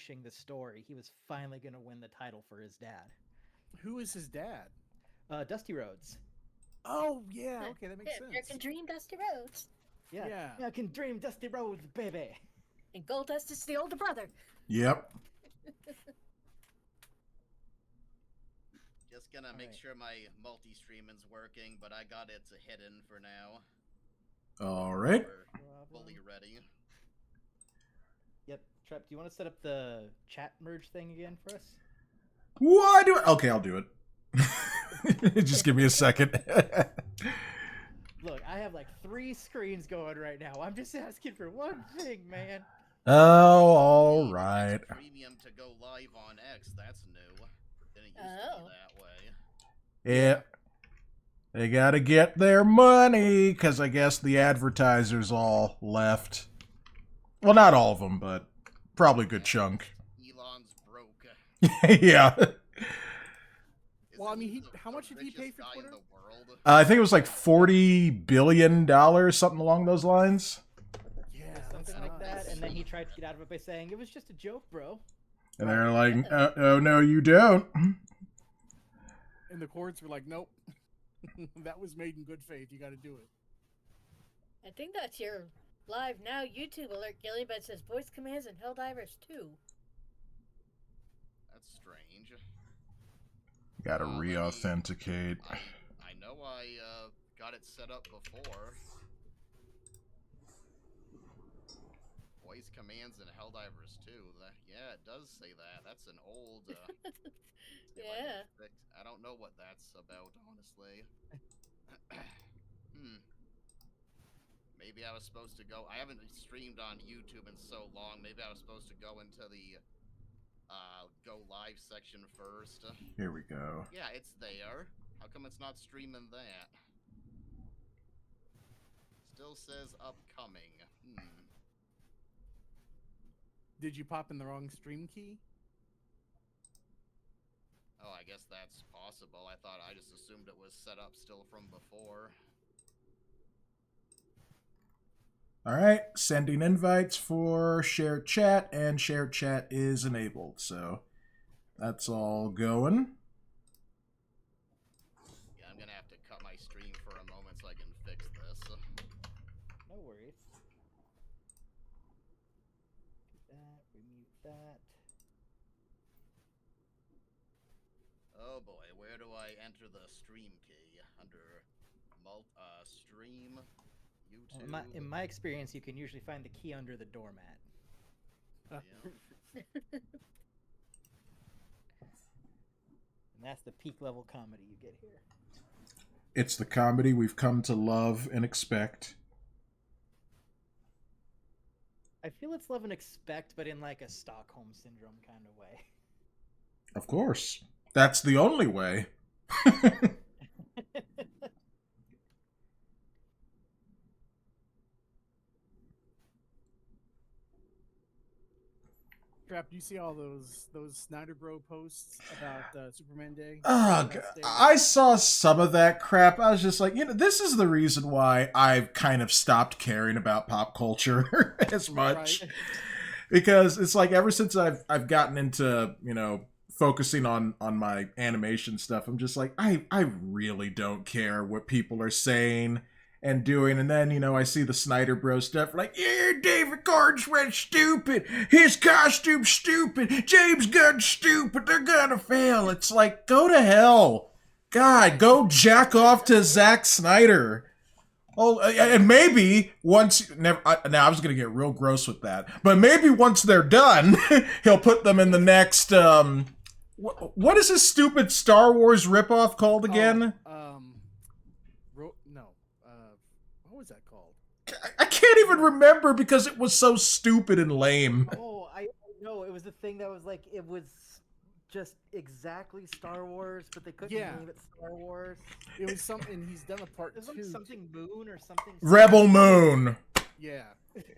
finishing the story, he was finally going to win the title for his dad. Who is his dad? Dusty Rhodes. Oh, yeah. Okay, that makes sense. American Dream, Dusty Rhodes. Yeah. I can dream Dusty Rhodes, baby. And Goldust is the older brother. Yep. Just gonna make sure my multi-streaming's working, but I got it hidden for now. All right. We're fully ready. Yep. Trap, do you want to set up the chat merge thing again for us? Why do it? Okay, I'll do it. Just give me a second. Look, I have like 3 screens going right now. I'm just asking for one thing, man. Oh, all right. Premium to go live on X, that's new. Didn't used to be that way. Yeah. They gotta get their money, because I guess the advertisers all left. Well, not all of them, but probably a good chunk. Elon's broke. Yeah. Well, I mean, how much did he pay for Twitter? I think it was like $40 billion, something along those lines. Yeah, something like that. And then he tried to get out of it by saying, it was just a joke, bro. And they're like, oh, no, you don't. And the courts were like, nope. That was made in good faith. You got to do it. I think that's your live now YouTube alert, Gilly, but it says voice commands and Helldivers 2. That's strange. Gotta re-authenticate. I know I got it set up before. Voice commands and Helldivers 2. Yeah, it does say that. That's an old... Yeah. I don't know what that's about, honestly. Maybe I was supposed to go... I haven't streamed on YouTube in so long. Maybe I was supposed to go into the go live section first. Here we go. Yeah, it's there. How come it's not streaming that? Still says upcoming. Did you pop in the wrong stream key? Oh, I guess that's possible. I just assumed it was set up still from before. Alright, sending invites for shared chat, and shared chat is enabled, so that's all going. Yeah, I'm gonna have to cut my stream for a moment so I can fix this. No worries. Do that, remute that. Oh boy, where do I enter the stream key? Under stream, YouTube. In my experience, you can usually find the key under the doormat. Yeah. And that's the peak level comedy you get here. It's the comedy we've come to love and expect. I feel it's love and expect, but in like a Stockholm Syndrome kind of way. Of course. That's the only way. Trap, do you see all those Snyder Bro posts about Superman Day? Oh, I saw some of that crap. I was just like, this is the reason why I've kind of stopped caring about pop culture as much. Right. Because it's like ever since I've gotten into, focusing on my animation stuff, I'm just like, I really don't care what people are saying and doing. And then, I see the Snyder Bros stuff like, yeah, David Gordon went stupid. His costume's stupid. James Gunn's stupid. They're gonna fail. It's like, go to hell. God, go jack off to Zack Snyder. Oh, and maybe once... now, I was going to get real gross with that. But maybe once they're done, he'll put them in the next... what is this stupid Star Wars ripoff called again? What was that called? I can't even remember because it was so stupid and lame. Oh, I know. It was the thing that was like, it was just exactly Star Wars, but they couldn't name it Star Wars. It was something, he's done a part 2. Like something Moon or something. Rebel Moon. Yeah.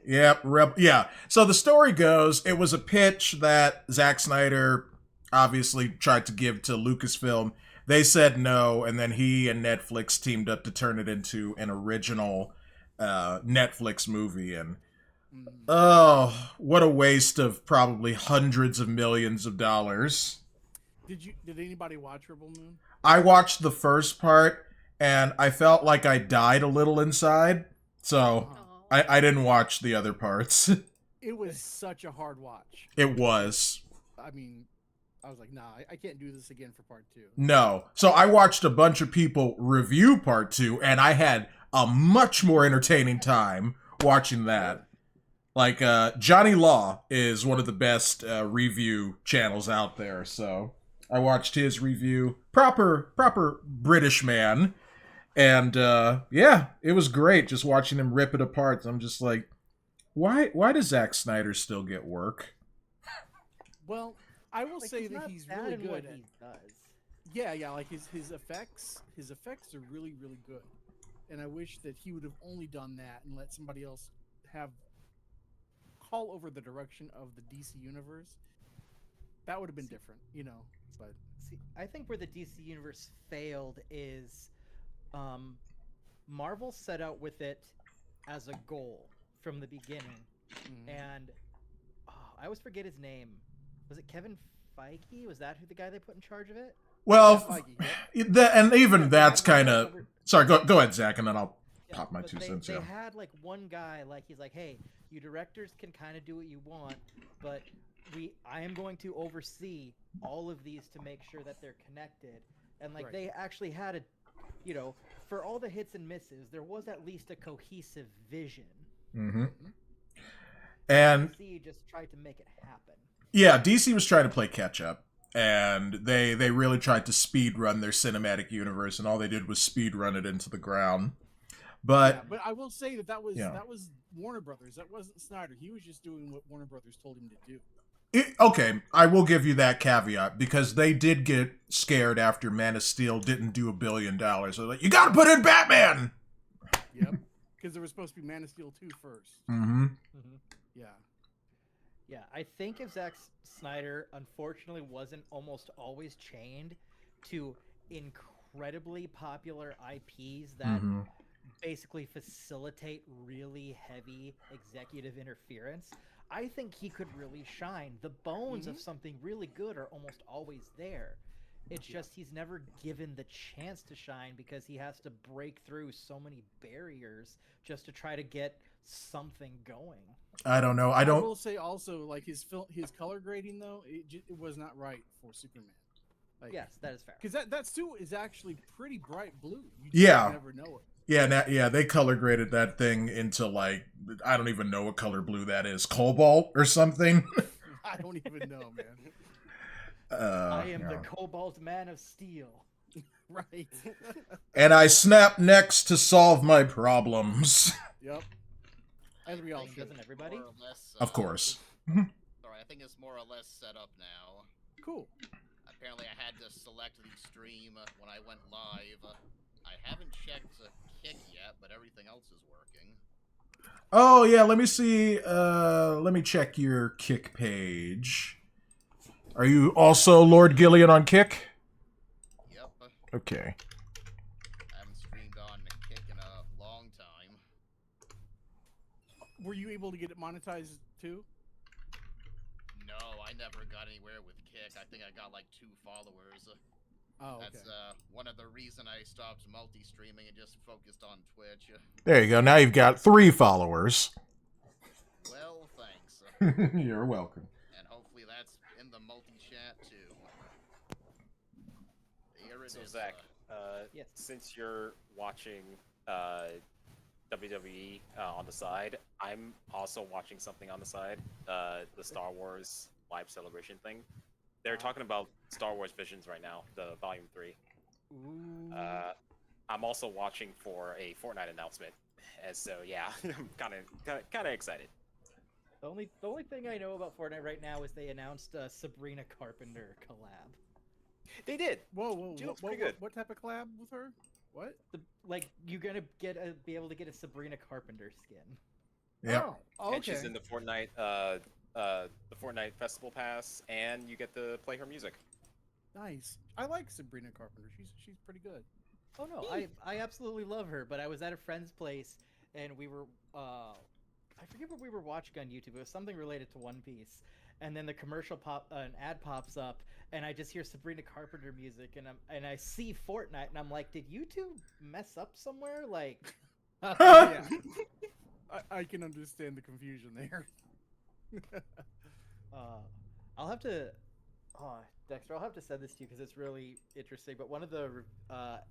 Yep, yeah. So the story goes, it was a pitch that Zack Snyder obviously tried to give to Lucasfilm. They said no, and then he and Netflix teamed up to turn it into an original Netflix movie. And Oh, what a waste of probably hundreds of millions of dollars. Did anybody watch Rebel Moon? I watched the first part, and I felt like I died a little inside, so I didn't watch the other parts. It was such a hard watch. It was. I mean, I was like, nah, I can't do this again for part 2. No. So I watched a bunch of people review part 2, and I had a much more entertaining time watching that. Like, Johnny Law is one of the best review channels out there, so I watched his review. Proper British man. And, yeah, it was great just watching him rip it apart. I'm just like, why does Zack Snyder still get work? Well, I will say that he's really good what at he does. Yeah, like his effects are really, really good. And I wish that he would have only done that and let somebody else have call over the direction of the DC universe. That would have been different, but See, I think where the DC universe failed is Marvel set out with it as a goal from the beginning. And I always forget his name. Was it Kevin Feige? Was that who the guy they put in charge of it? Well, and even that's kind of... Sorry, go ahead, Zach, and then I'll pop my 2 cents. They had like one guy, like he's like, hey, you directors can kind of do what you want, but I am going to oversee all of these to make sure that they're connected. And like they actually had a, for all the hits and misses, there was at least a cohesive vision. And DC just tried to make it happen. Yeah, DC was trying to play catch up, and they really tried to speed run their cinematic universe, and all they did was speed run it into the ground. But I will say that was Warner Brothers. That wasn't Snyder. He was just doing what Warner Brothers told him to do. Okay, I will give you that caveat, because they did get scared after Man of Steel didn't do $1 billion. They're like, you gotta put in Batman! Yep, because there was supposed to be Man of Steel 2 first. Yeah. Yeah, I think if Zack Snyder, unfortunately, wasn't almost always chained to incredibly popular IPs that basically facilitate really heavy executive interference, I think he could really shine. The bones of something really good are almost always there. It's just he's never given the chance to shine because he has to break through so many barriers just to try to get something going. I don't know. I will say also, like his color grading though, it was not right for Superman. Like, yes, that is fair. Because that suit is actually pretty bright blue. You just never know it. Yeah, they color graded that thing into like, I don't even know what color blue that is, cobalt or something. I don't even know, man. I am the Cobalt Man of Steel. Right. And I snap necks to solve my problems. Yep. As we all should. Doesn't everybody? Of course. Sorry, I think it's more or less set up now. Cool. Apparently I had to select the stream when I went live. I haven't checked Kick yet, but everything else is working. Oh, yeah, let me see. Let me check your Kick page. Are you also Lord Gillian on Kick? Yep. Okay. I haven't streamed on Kick in a long time. Were you able to get it monetized too? No, I never got anywhere with Kick. I think I got like 2 followers. Oh, okay. That's one of the reason I stopped multi-streaming and just focused on Twitch. There you go. Now you've got 3 followers. Well, thanks. You're welcome. And hopefully that's in the multi-chat too. Here it is. Zach, yes. since you're watching WWE on the side, I'm also watching something on the side, the Star Wars live celebration thing. They're talking about Star Wars Visions right now, the Volume 3. Ooh. I'm also watching for a Fortnite announcement, and so yeah, I'm kind of excited. The only thing I know about Fortnite right now is they announced a Sabrina Carpenter collab. They did. Whoa! She looks pretty good. What type of collab with her? What? You're gonna be able to get a Sabrina Carpenter skin. Yeah. Oh, okay. And she's in the Fortnite Festival Pass, and you get to play her music. Nice. I like Sabrina Carpenter. She's pretty good. Oh no, I absolutely love her. But I was at a friend's place and we were I forget what we were watching on YouTube. It was something related to One Piece, and then the an ad pops up, and I just hear Sabrina Carpenter music, and I see Fortnite, and I'm like, did YouTube mess up somewhere? Like, Yeah. I can understand the confusion there. I'll have to. Oh, Dexter, I'll have to send this to you because it's really interesting. But one of the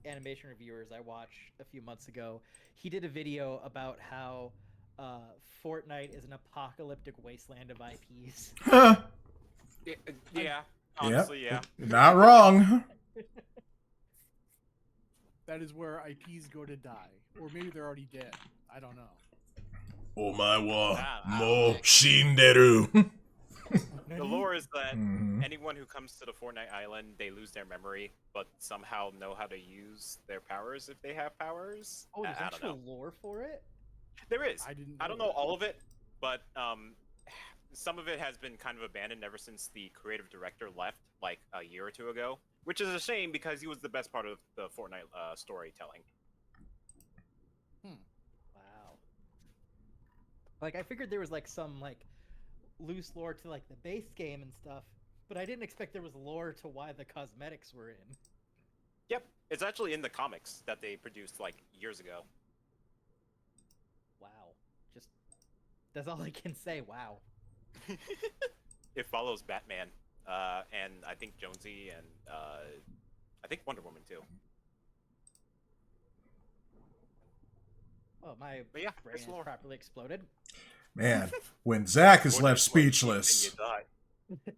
animation reviewers I watched a few months ago, he did a video about how Fortnite is an apocalyptic wasteland of IPs. Yeah, honestly, yeah. Not wrong. That is where IPs go to die, or maybe they're already dead. I don't know. Omae wa Ah, mo shinderu. The lore is that Mhm. anyone who comes to the Fortnite island, they lose their memory, but somehow know how to use their powers if they have powers. Oh, there's I don't actual know. lore for it? There is. I didn't. I don't know all of it, but some of it has been kind of abandoned ever since the creative director left, like a year or two ago, which is a shame because he was the best part of the Fortnite storytelling. Wow. Like, I figured there was like some like loose lore to like the base game and stuff, but I didn't expect there was lore to why the cosmetics were in. Yep, it's actually in the comics that they produced like years ago. Wow. Just that's all I can say. Wow. It follows Batman, and I think Jonesy, and I think Wonder Woman too. Oh, my But yeah, brain it's has lore. properly exploded. Man, when Zach is When left you look deep, speechless. then you die.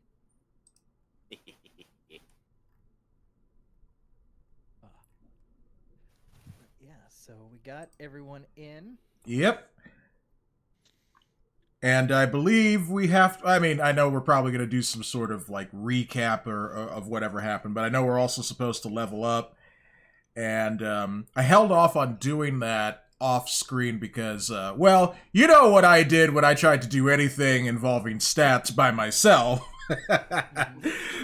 Yeah, so we got everyone in. Yep. And I believe we have. I mean, I know we're probably going to do some sort of like recap or of whatever happened, but I know we're also supposed to level up. And I held off on doing that off screen because, well, you know what I did when I tried to do anything involving stats by myself.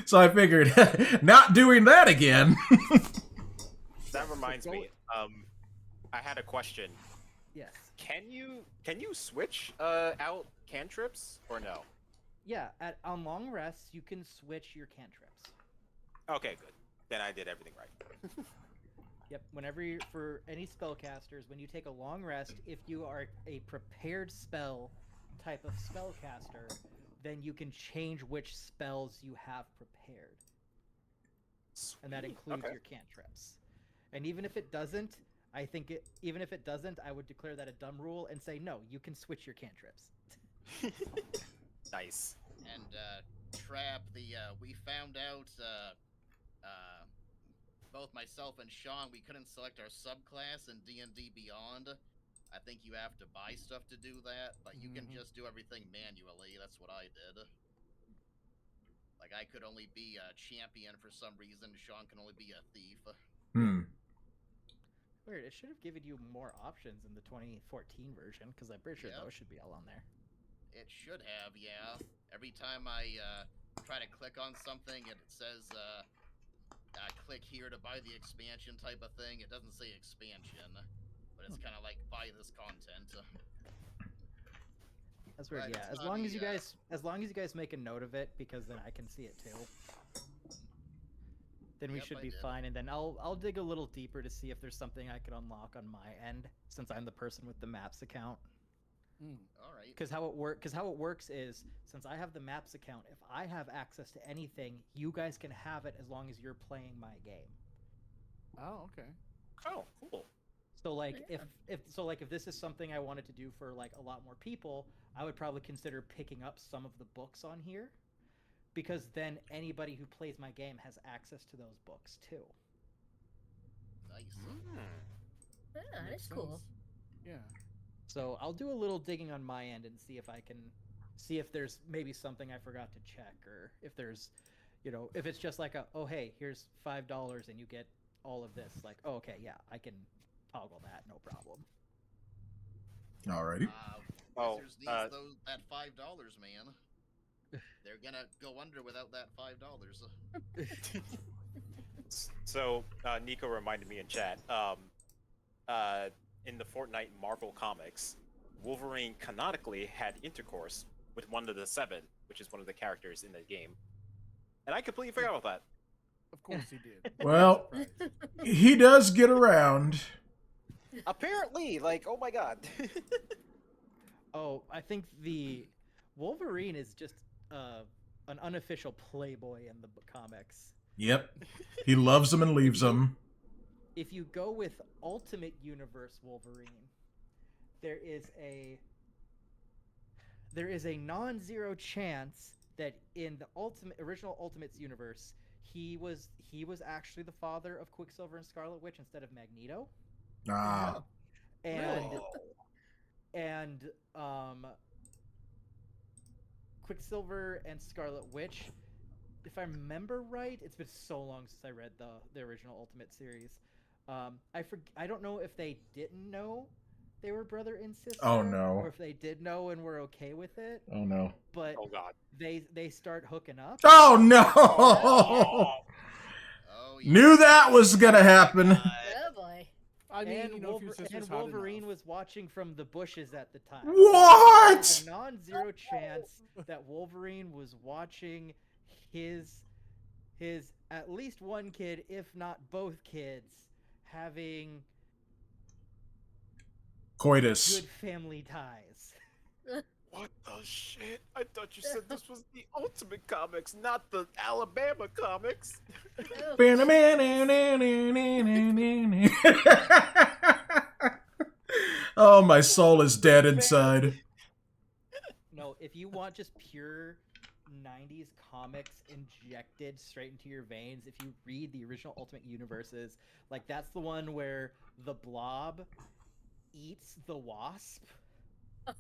So I figured, not doing that again. That reminds me. I had a question. Yes. Can you switch out cantrips or no? Yeah, on long rests, you can switch your cantrips. Okay, good. Then I did everything right. Yep, whenever for any spellcasters, when you take a long rest, if you are a prepared spell type of spellcaster, then you can change which spells you have prepared. And that includes your cantrips. And even if it doesn't, even if it doesn't, I would declare that a dumb rule and say, no, you can switch your cantrips. Nice. And Trap, we found out both myself and Sean, we couldn't select our subclass in D&D Beyond. I think you have to buy stuff to do that, but you can just do everything manually. That's what I did. Like, I could only be a champion for some reason. Sean can only be a thief. Weird, it should have given you more options in the 2014 version, because I'm pretty sure those should be all on there. It should have, yeah. Every time I try to click on something, it says, click here to buy the expansion type of thing. It doesn't say expansion, but it's kind of like, buy this content. That's weird, But yeah. it's As not long the, as you guys make a note of it, because then I can see it too. Then we Yep, should I be did. fine, and then I'll dig a little deeper to see if there's something I can unlock on my end, since I'm the person with the maps account. All right. Because how it works is, since I have the maps account, if I have access to anything, you guys can have it as long as you're playing my game. Oh, okay. Oh, cool. So like Yeah. if this is something I wanted to do for like a lot more people, I would probably consider picking up some of the books on here, because then anybody who plays my game has access to those books too. Nice. Yeah, Makes that's cool. sense. Yeah. So I'll do a little digging on my end and see if there's maybe something I forgot to check, or if there's, if it's just like oh hey, here's $5 and you get all of this. Like, oh, okay, yeah, I can toggle that, no problem. Alrighty. Wizards needs that $5, man. They're gonna go under without that $5. So Nico reminded me in chat. In the Fortnite Marvel comics, Wolverine canonically had intercourse with one of the 7, which is one of the characters in the game. And I completely forgot about that. Of course he did. Well, Surprise. he does get around. Apparently, like, oh my god. Oh, I think the Wolverine is just an unofficial playboy in the comics. Yep. He loves them and leaves them. If you go with Ultimate Universe Wolverine, there is a non-zero chance that in the original Ultimates universe, he was actually the father of Quicksilver and Scarlet Witch instead of Magneto. Ah. And Quicksilver and Scarlet Witch, if I remember right, it's been so long since I read the original Ultimate series. I don't know if they didn't know they were brother and sister. Oh, no. Or if they did know and were okay with it. Oh, no. But Oh god. they start hooking up. Oh, no! Oh, yeah. Knew that was gonna happen. Oh boy. I mean, And, you know, if your sister's hot Wolverine enough. was watching from the bushes at the time. What? There's a non-zero chance that Wolverine was watching his at least one kid, if not both kids, having Coitus. good family ties. What the shit? I thought you said this was the Ultimate Comics, not the Alabama Comics. Oh, my soul is dead inside. No, if you want just pure 90s comics injected straight into your veins, if you read the original Ultimate Universes, like that's the one where the Blob eats the Wasp.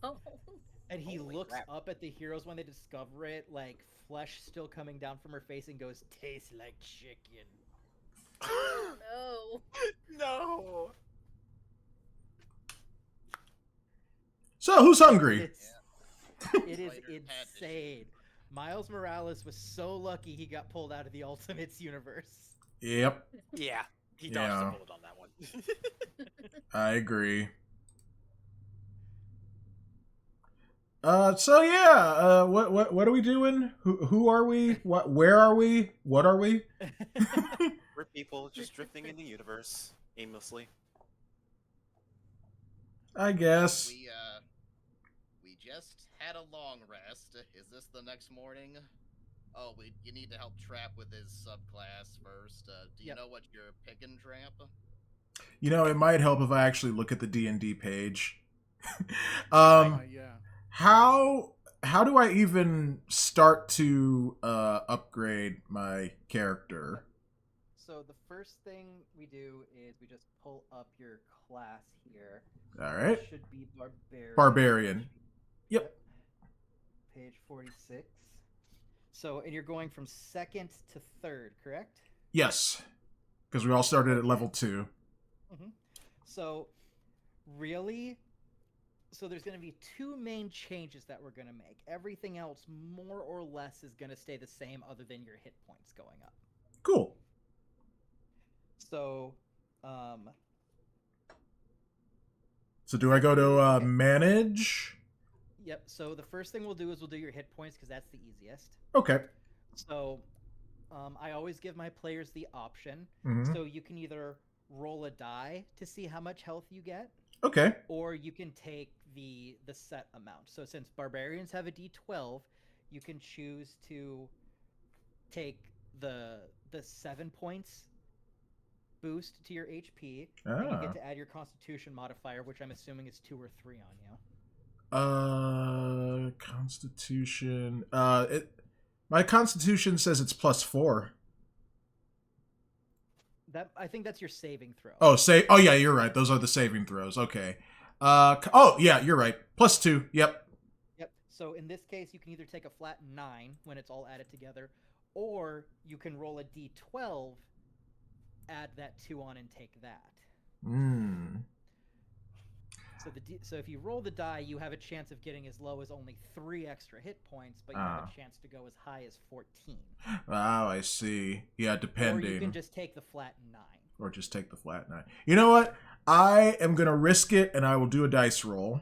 Oh. And he Holy looks crap. up at the heroes when they discover it, like flesh still coming down from her face, and goes, "Tastes like chicken." No. No. So, who's hungry? It is Spider had to insane. Miles Morales was so lucky he got pulled out of the Ultimates universe. Yep, Yeah, he dodged Yeah. the bullet on that one. I agree. So yeah, what are we doing? Who are we? Where are we? What are we? We're people just drifting in the universe aimlessly. I guess. We just had a long rest. Is this the next morning? Oh, you need to help Trap with his subclass first. Do you Yep. know what you're picking, Trap? You know, it might help if I actually look at the DnD page. Yeah. How do I even start to upgrade my character? So the first thing we do is we just pull up your class here. All right, It should be Barbarian. Barbarian. Yep. Page 46. So, and you're going from 2nd to 3rd, correct? Yes, because we all started at level 2. So, really, so there's going to be 2 main changes that we're going to make. Everything else, more or less, is going to stay the same other than your hit points going up. Cool. So, So do I go to manage? yep. So the first thing we'll do is we'll do your hit points because that's the easiest. Okay. So, I always give my players the option. Mhm. So you can either roll a die to see how much health you get, Okay. or you can take the set amount. So since barbarians have a d12, you can choose to take the 7 points boost to your HP, and you Ah. get to add your Constitution modifier, which I'm assuming is 2 or 3 on you. Constitution. My Constitution says it's +4. That I think that's your saving throw. Oh, oh yeah, you're right. Those are the saving throws. Okay. Oh yeah, you're right. +2. Yep. Yep. So in this case, you can either take a flat 9 when it's all added together, or you can roll a d12, add that 2 on, and take that. So if you roll the die, you have a chance of getting as low as only 3 extra hit points, but you have a chance to go as high as 14. Oh, I see. Yeah, depending. Or you can just take the flat 9. Or just take the flat 9. You know what? I am gonna risk it, and I will do a dice roll.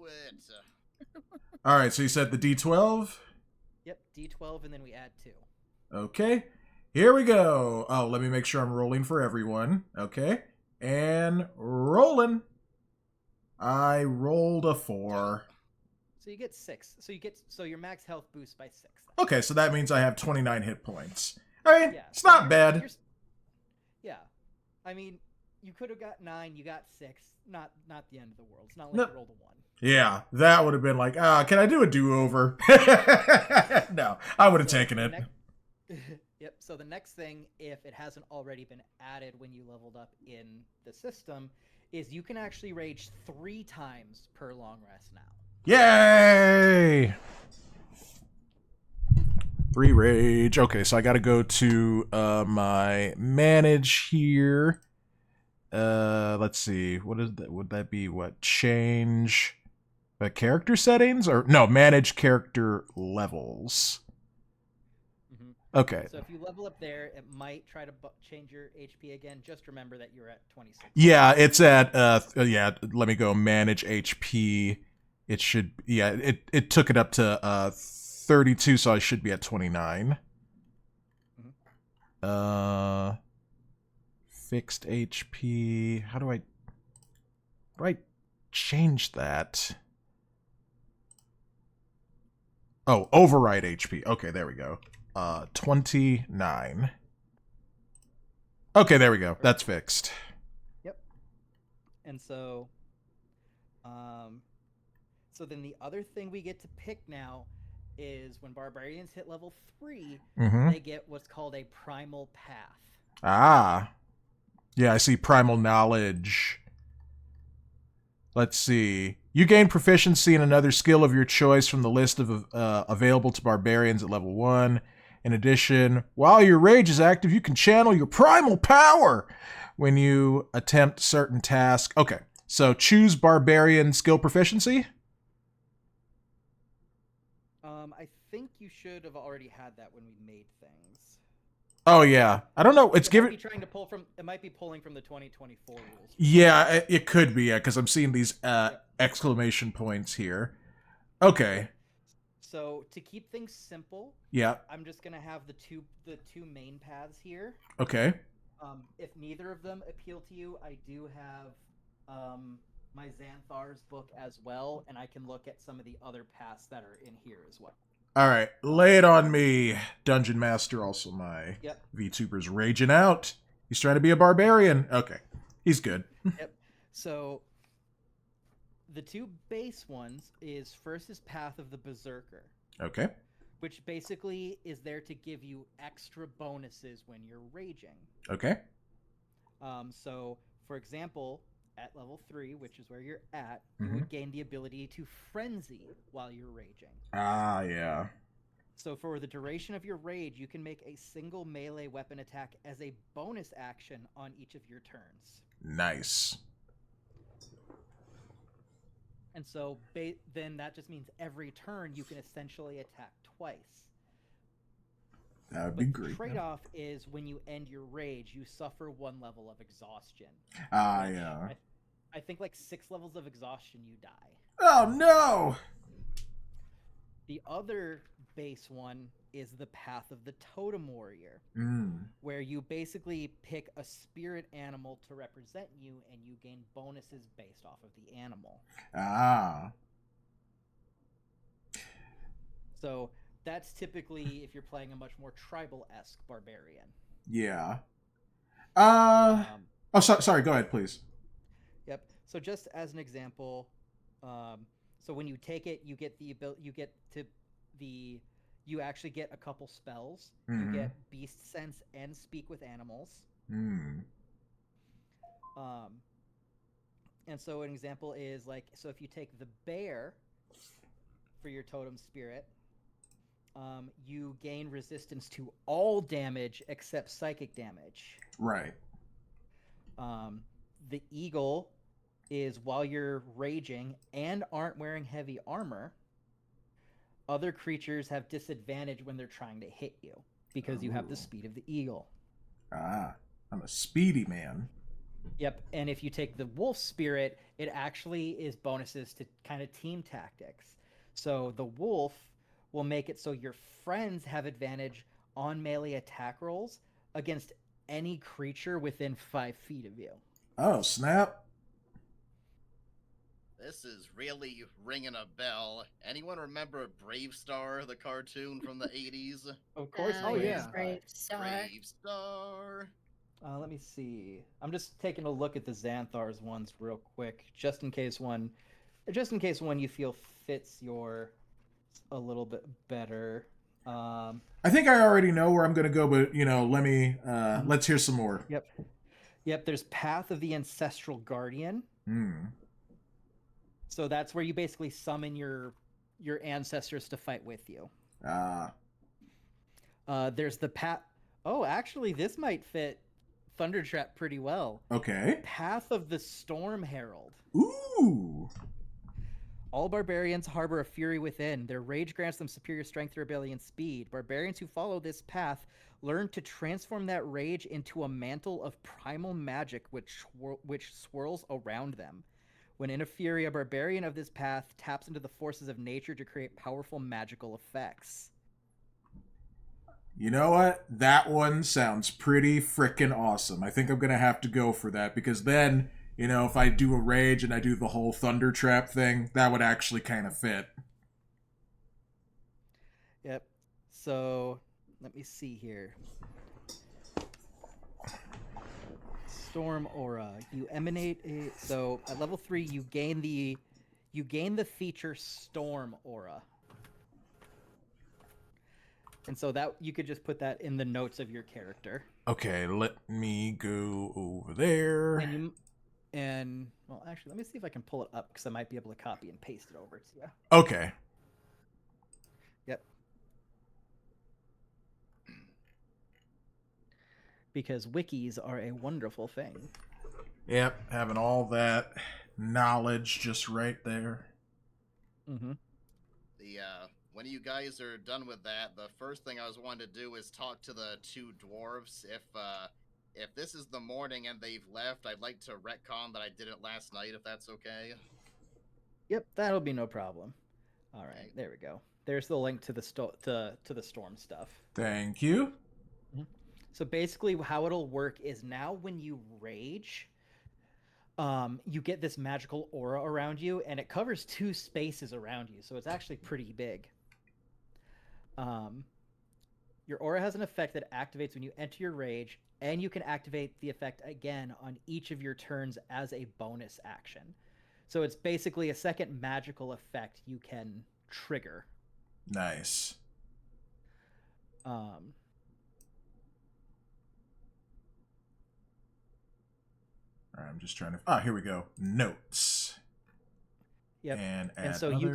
it. All right, so you said the D12? Yep, D12, and then we add 2. Okay. Here we go. Oh, let me make sure I'm rolling for everyone. Okay. And rolling. I rolled a 4. So you get 6. So your max health boosts by 6. Okay, so that means I have 29 hit points. All right, Yeah, it's so not bad. Yeah, I mean, you could have got 9. You got 6. Not the end of the world. It's not like No. you rolled a 1. Yeah, that would have been like, can I do a do-over? No, I would have taken it. Yep, so the next thing, if it hasn't already been added when you leveled up in the system, is you can actually rage 3 times per long rest now. Yay! 3 rage. Okay, so I got to go to my manage here. Let's see. What is that? Would that be what? Change character settings? Or no, manage character levels. Okay. So if you level up there, it might try to change your HP again. Just remember that you're at 26. Yeah, it's at yeah, let me go manage HP. It should it took it up to 32, so I should be at 29. Fixed HP. How do I change that? Oh, override HP. Okay, there we go. 29. Okay, there we go. That's fixed. Yep. And so so then the other thing we get to pick now is when barbarians hit level 3, they get what's called a primal path. Ah. Yeah, I see primal knowledge. Let's see. You gain proficiency in another skill of your choice from the list of available to barbarians at level 1. In addition, while your rage is active, you can channel your primal power when you attempt certain tasks. Okay, so choose barbarian skill proficiency. I think you should have already had that when we made things. Oh yeah, I don't know. It's giving. Trying to pull from. It might be pulling from the 2024 rules. Yeah, it could be. Yeah, because I'm seeing these exclamation points here. Okay. So to keep things simple, yeah, I'm just gonna have the two main paths here. Okay. If neither of them appeal to you, I do have my Xanthar's book as well, and I can look at some of the other paths that are in here as well. All right, lay it on me, Dungeon Master. Also, my VTuber's raging out. He's trying to be a barbarian. Okay, he's good. Yep. So the 2 base ones is first is Path of the Berserker. Okay. Which basically is there to give you extra bonuses when you're raging. Okay. So, for example, at level 3, which is where you're at, you would gain the ability to frenzy while you're raging. Ah, yeah. So for the duration of your rage, you can make a single melee weapon attack as a bonus action on each of your turns. Nice. And so then that just means every turn you can essentially attack twice. That would be great. The trade-off is when you end your rage, you suffer 1 level of exhaustion. Ah, yeah. I think like 6 levels of exhaustion, you die. Oh, no! The other base one is the Path of the Totem Warrior, where you basically pick a spirit animal to represent you, and you gain bonuses based off of the animal. Ah. So that's typically if you're playing a much more tribal-esque barbarian. Yeah. Sorry. Go ahead, please. Yep. So just as an example, so when you take it, you get the ability. You actually get a couple spells. You get Beast Sense and Speak with Animals. And so an example is like, so if you take the bear for your totem spirit, you gain resistance to all damage except psychic damage. Right. The eagle is while you're raging and aren't wearing heavy armor, other creatures have disadvantage when they're trying to hit you because you have the speed of the eagle. Ah, I'm a speedy man. Yep, and if you take the wolf spirit, it actually is bonuses to kind of team tactics. So the wolf will make it so your friends have advantage on melee attack rolls against any creature within 5 feet of you. Oh, snap. This is really ringing a bell. Anyone remember Brave Star, the cartoon from the 80s? Of course. Oh, it is. yeah. Brave Star. Brave Star. Let me see. I'm just taking a look at the Xanthar's ones real quick, just in case one you feel fits your a little bit better. I think I already know where I'm going to go, but let's hear some more. Yep. There's Path of the Ancestral Guardian. Hmm. So that's where you basically summon your ancestors to fight with you. There's the path. Oh, actually, this might fit Thundertrap pretty well. Okay. Path of the Storm Herald. Ooh. All barbarians harbor a fury within. Their rage grants them superior strength, durability, and speed. Barbarians who follow this path learn to transform that rage into a mantle of primal magic which swirls around them. When in a fury, a barbarian of this path taps into the forces of nature to create powerful magical effects. You know what? That one sounds pretty frickin' awesome. I think I'm going to have to go for that because then, if I do a rage and I do the whole thunder trap thing, that would actually kind of fit. Yep. So, let me see here. Storm Aura. You emanate so at level 3 you gain the feature Storm Aura. And so that you could just put that in the notes of your character. Okay, let me go over there. And well, actually, let me see if I can pull it up because I might be able to copy and paste it over to you. Okay. Yep. Because wikis are a wonderful thing. Yep, having all that knowledge just right there. Mm-hmm. When you guys are done with that, the first thing I was wanting to do is talk to the 2 dwarves. If this is the morning and they've left, I'd like to retcon that I did it last night, if that's okay. Yep, that'll be no problem. All right, there we go. There's the link to the to the storm stuff. Thank you. So basically, how it'll work is now when you rage, you get this magical aura around you, and it covers 2 spaces around you, so it's actually pretty big. Your aura has an effect that activates when you enter your rage, and you can activate the effect again on each of your turns as a bonus action. So it's basically a second magical effect you can trigger. Nice. I'm just trying to... here we go. Notes. Yep. And so you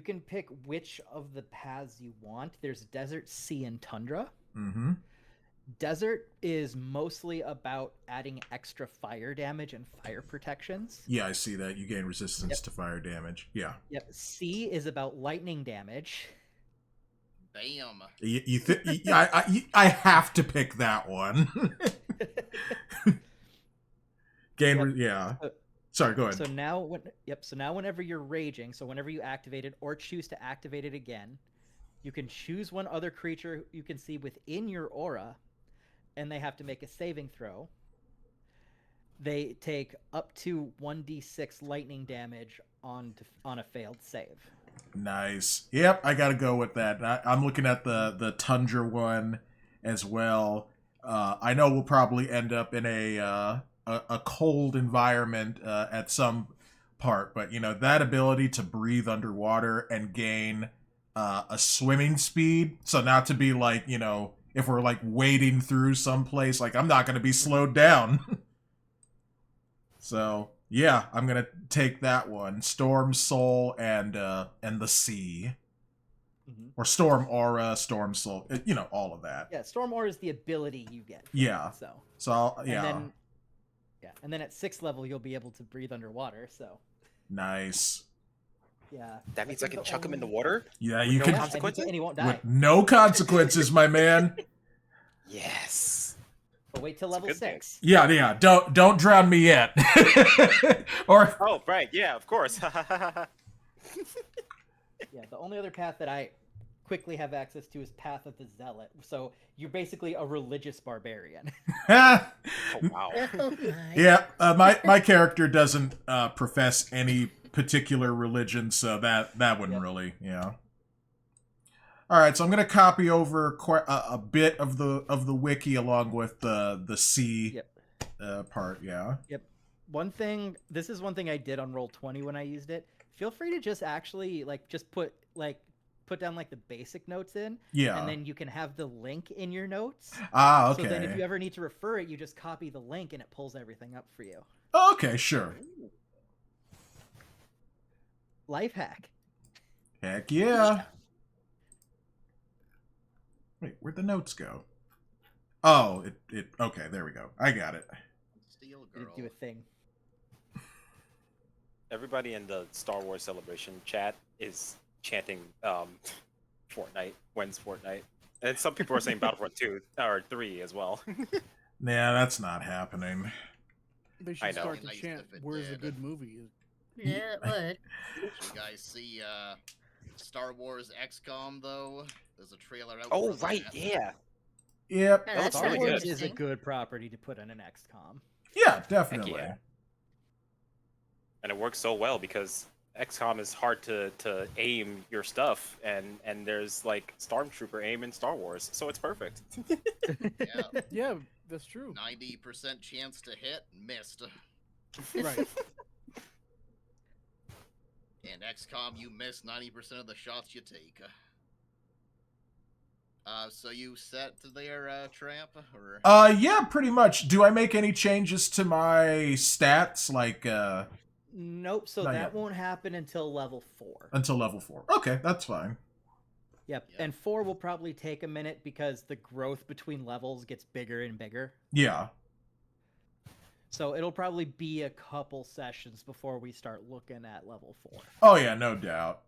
can pick which of the paths you want. There's desert, sea, and tundra. Mm-hmm. Desert is mostly about adding extra fire damage and fire protections. Yeah, I see that. You gain resistance to fire damage. Yeah. Yep. Sea is about lightning damage. Bam. I have to pick that one. Yeah. Sorry, go ahead. So now whenever you're raging, so whenever you activate it or choose to activate it again, you can choose one other creature you can see within your aura, and they have to make a saving throw. They take up to 1d6 lightning damage on a failed save. Nice. Yep, I gotta go with that. I'm looking at the Tundra one as well. I know we'll probably end up in a cold environment at some part, but that ability to breathe underwater and gain a swimming speed, so not to be like, if we're like wading through someplace, like I'm not going to be slowed down. So yeah, I'm gonna take that one. Storm Soul and the sea. Mm-hmm. Or Storm Aura, Storm Soul, all of that. Yeah, Storm Aura is the ability you get. Yeah. And then at 6th level you'll be able to breathe underwater. So. Nice. Yeah. That means I can chuck him in the water? Yeah, you can. Consequences? And he won't die. With no consequences, my man. Yes. The wait till It's a level good thing. 6. Yeah. Don't drown me yet. Or Oh, right. Yeah, of course. Yeah, the only other path that I quickly have access to is Path of the Zealot. So you're basically a religious barbarian. Oh, wow. Oh my. yeah, my character doesn't profess any particular religion, so that wouldn't Yep. really, yeah. All right, so I'm gonna copy over a bit of the wiki along with the C Yep. part. Yeah. Yep. This is one thing I did on Roll20 when I used it. Feel free to just actually just put down like the basic notes in, Yeah. and then you can have the link in your notes. Ah, okay. So then if you ever need to refer it, you just copy the link and it pulls everything up for you. Oh, okay, sure. Life hack. Heck yeah. Wait, where'd the notes go? Oh, it okay, there we go. I got it. Steel It girl. didn't do a thing. Everybody in the Star Wars Celebration chat is chanting Fortnite. When's Fortnite? And some people are saying Battlefront 2 or 3 as well. Nah, that's not happening. They I should know. start to Nice chant, if it "Where's a did. good movie?" Yeah, it would. Did you guys see Star Wars XCOM though? There's a trailer out. Oh, for right, that. yeah. Yep. Yeah, that Star sounds really good. Wars is a interesting. good property to put in an XCOM. Yeah, definitely. yeah. And it works so well because XCOM is hard to aim your stuff, and there's like Stormtrooper aim in Star Wars, so it's perfect. Yeah, Yeah, that's true. 90% chance to hit, missed. Right. In XCOM, you miss 90% of the shots you take. So you set there, Tramp? Or Yeah, pretty much. Do I make any changes to my stats Nope, so Not that yet. won't happen until level 4. until level 4? Okay, that's fine. Yep. Yep. And 4 will probably take a minute because the growth between levels gets bigger and bigger. Yeah. So it'll probably be a couple sessions before we start looking at level 4. Oh yeah, no doubt.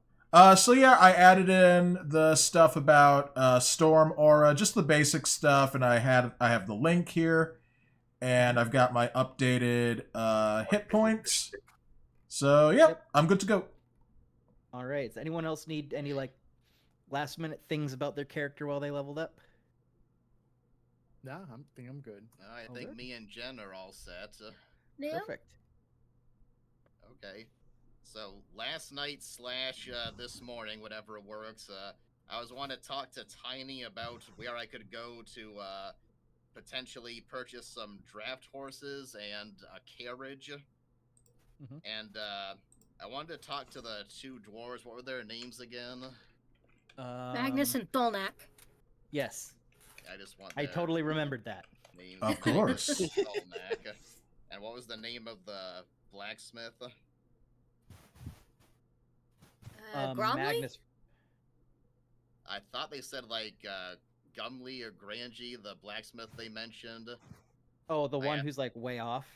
So yeah, I added in the stuff about Storm Aura, just the basic stuff, and I have the link here, and I've got my updated hit points. So yeah, Yep. I'm good to go. All right. Does anyone else need any last minute things about their character while they leveled up? Nah, I think I'm good. I Oh, think good. me and Jen are all set. Yeah. Perfect. Okay. So last night / this morning, whatever works, I was wanting to talk to Tiny about where I could go to potentially purchase some draft horses and a carriage. Mhm. And I wanted to talk to the 2 dwarves. What were their names again? Magnus and Tholnak. Yes, I just want. I totally remembered that. Names. Of course. Tolnak. And what was the name of the blacksmith? Gromley? Magnus. I thought they said Gumley or Grangy, the blacksmith they mentioned. Oh, the one Yeah. who's way off.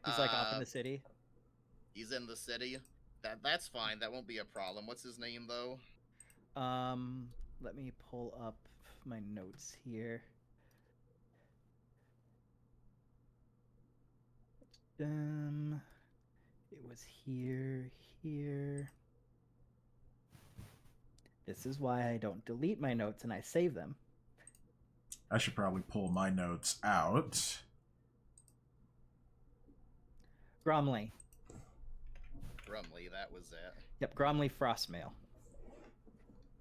He's off in the city. He's in the city. That's fine. That won't be a problem. What's his name though? Let me pull up my notes here. It was here. This is why I don't delete my notes and I save them. I should probably pull my notes out. Gromley. Grumley, that was it. Yep, Gromley Frostmail.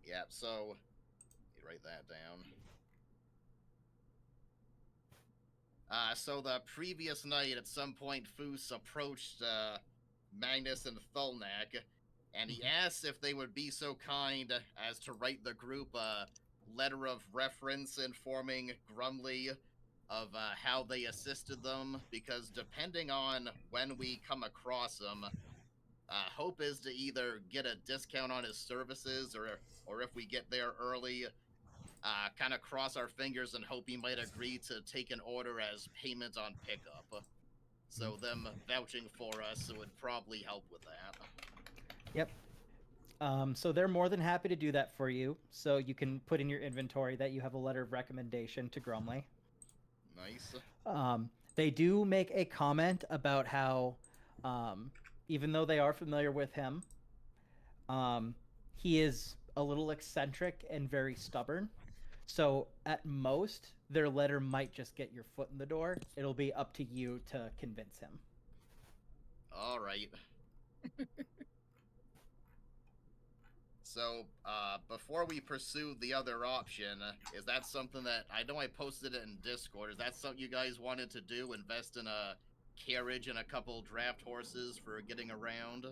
Yep, so you write that down. So the previous night, at some point, Foos approached Magnus and Tholnak, and he asked if they would be so kind as to write the group a letter of reference informing Grumley of how they assisted them, because depending on when we come across him, hope is to either get a discount on his services, or if we get there early, kind of cross our fingers and hope he might agree to take an order as payment on pickup. So them vouching for us would probably help with that. Yep. So they're more than happy to do that for you. So you can put in your inventory that you have a letter of recommendation to Gromley. Nice. They do make a comment about how, even though they are familiar with him, he is a little eccentric and very stubborn. So at most, their letter might just get your foot in the door. It'll be up to you to convince him. All right. So, before we pursue the other option, is that something that I know I posted it in Discord? Is that something you guys wanted to do? Invest in a carriage and a couple draft horses for getting around?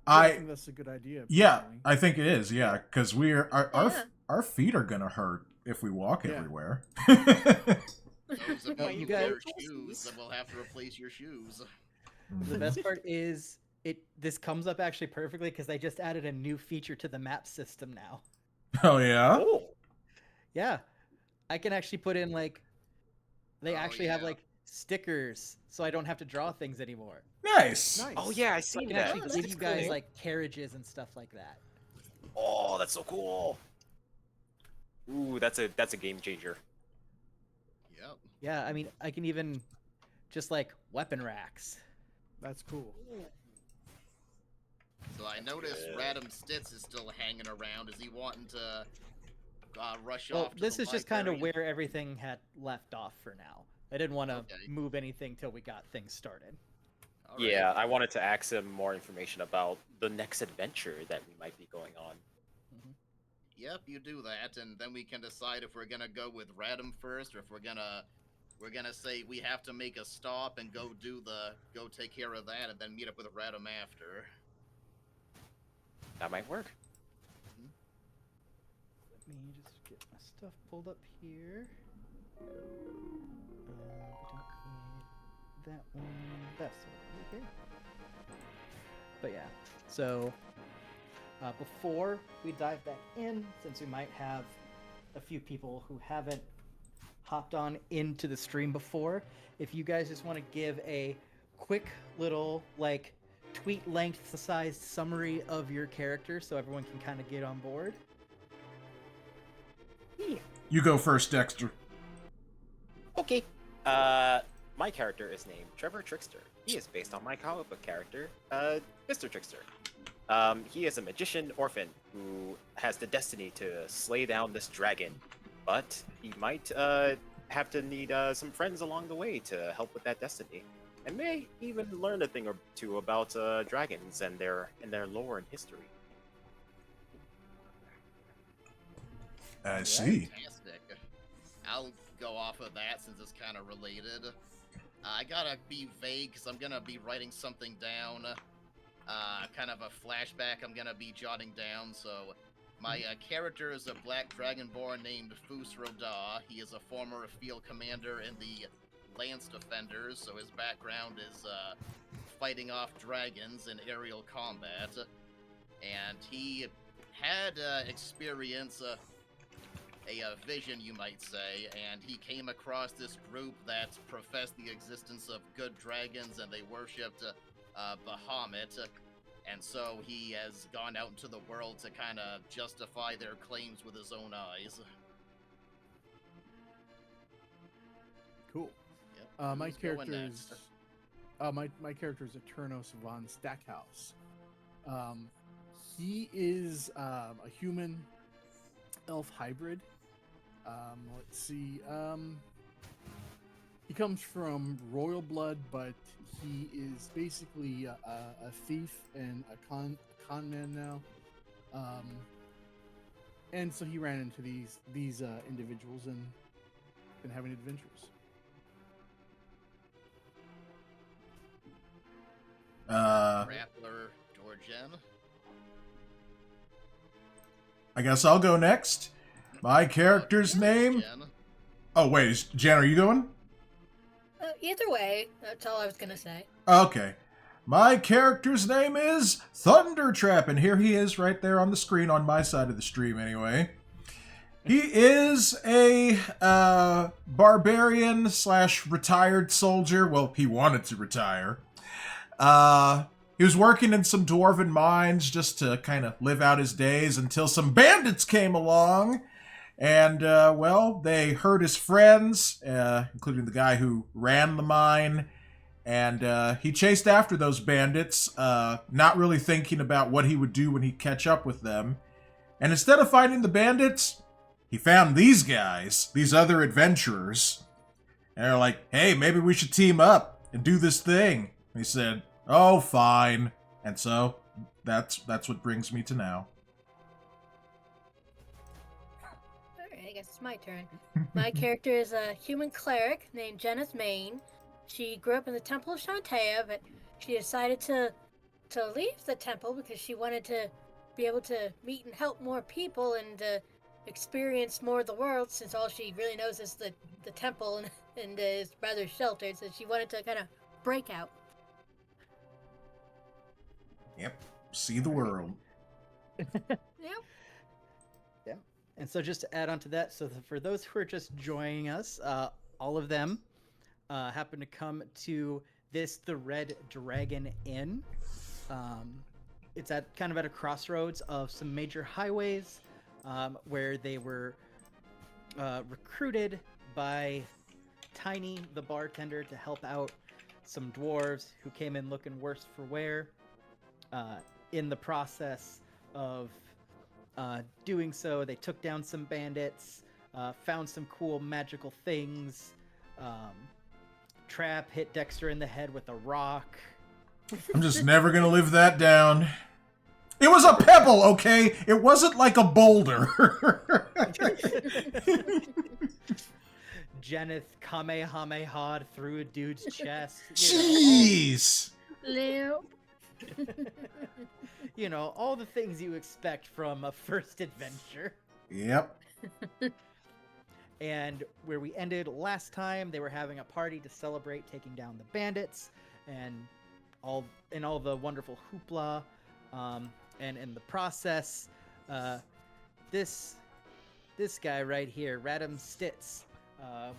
I think that's a good idea. Yeah, personally. I think it is. Yeah, because our feet are gonna hurt if we walk Yeah. everywhere. Those of You you who guys- wear shoes, then we'll have to replace your shoes. The best part is this comes up actually perfectly because they just added a new feature to the map system now. Oh yeah. Oh, Yeah, I can actually put in like they Oh, actually have yeah. like stickers, so I don't have to draw things anymore. Nice. Nice. oh yeah, I I seen can that. actually Oh, give that's you guys cool. like carriages and stuff like that. Oh, that's so cool. Ooh, that's a game changer. Yep. Yeah, I mean, I can even just like weapon racks. That's cool. So I noticed good. Radam Stitz is still hanging around. Is he wanting to rush Well, off to this the is just kind of library? where everything had left off for now. I didn't want to Okay. move anything till we got things started. All right. Yeah, I wanted to ask him more information about the next adventure that we might be going on. Yep, you do that, and then we can decide if we're gonna go with Radam first, or if we're gonna say we have to make a stop and go take care of that, and then meet up with Radam after. That might work. Let me just get my stuff pulled up here. We don't need that one. That's the one. Okay. But yeah, so before we dive back in, since we might have a few people who haven't hopped on into the stream before, if you guys just want to give a quick little like tweet length sized summary of your character so everyone can kind of get on board. You go first, Dexter. Okay. My character is named Trevor Trickster. He is based on my comic book character, Mr. Trickster. He is a magician orphan who has the destiny to slay down this dragon, but he might have to need some friends along the way to help with that destiny, and may even learn a thing or two about dragons and their lore and history. I see. Fantastic. I'll go off of that since it's kind of related. I gotta be vague because I'm gonna be writing something down. Kind of a flashback I'm gonna be jotting down. So, my character is a black dragonborn named Fus Roda. He is a former field commander in the Lance Defenders, so his background is fighting off dragons in aerial combat. And he had experience. A vision, you might say, and he came across this group that professed the existence of good dragons, and they worshipped Bahamut, and so he has gone out into the world to kind of justify their claims with his own eyes. Cool. Yep. My Who's going character next? is my character is Eternos von Stackhouse. He is a human elf hybrid. Let's see. He comes from royal blood, but he is basically a thief and a con man now. And so he ran into these individuals and been having adventures. Grappler Georgian. I guess I'll go next. My character's name. Jen. Oh wait, Jen, are you going? Either way, that's all I was gonna say. Okay. My character's name is Thundertrap, and here he is right there on the screen on my side of the stream anyway. He is a barbarian / retired soldier. Well, he wanted to retire. He was working in some dwarven mines just to kind of live out his days until some bandits came along And, well, they hurt his friends, including the guy who ran the mine. And he chased after those bandits, not really thinking about what he would do when he'd catch up with them. And instead of finding the bandits, he found these guys, these other adventurers. And they're like, hey, maybe we should team up and do this thing. And he said, oh, fine. And so that's what brings me to now. Alright, I guess it's my turn. My character is a human cleric named Jenneth Main. She grew up in the Temple of Shantaea, but she decided to leave the temple because she wanted to be able to meet and help more people and experience more of the world, since all she really knows is the temple and is rather sheltered, so she wanted to kind of break out. Yep. See the world. Yep. Yeah. And so just to add on to that, so for those who are just joining us, all of them happen to come to the Red Dragon Inn. It's at kind of at a crossroads of some major highways, where they were recruited by Tiny, the bartender, to help out some dwarves who came in looking worse for wear. In the process of doing so, they took down some bandits, found some cool magical things. Trap hit Dexter in the head with a rock. I'm just never gonna live that down. It was a pebble, okay? It wasn't like a boulder. Jenneth Kamehameha through a dude's chest. Jeez! Leo. You know, all the things you expect from a first adventure. Yep. And where we ended last time, they were having a party to celebrate taking down the bandits and all the wonderful hoopla. And in the process, this guy right here, Radam Stitz,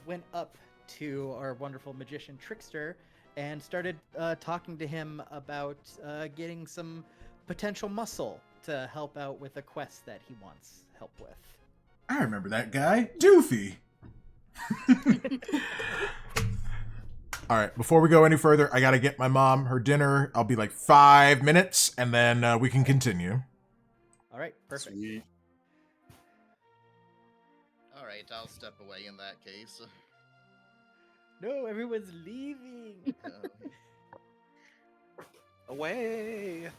went up to our wonderful magician Trickster and started talking to him about getting some potential muscle to help out with a quest that he wants help with. I remember that guy. Doofy. All right, before we go any further, I gotta get my mom her dinner. I'll be like 5 minutes, and then we can continue. All right, perfect. Sweet. All right, I'll step away in that case. No, everyone's leaving. Away.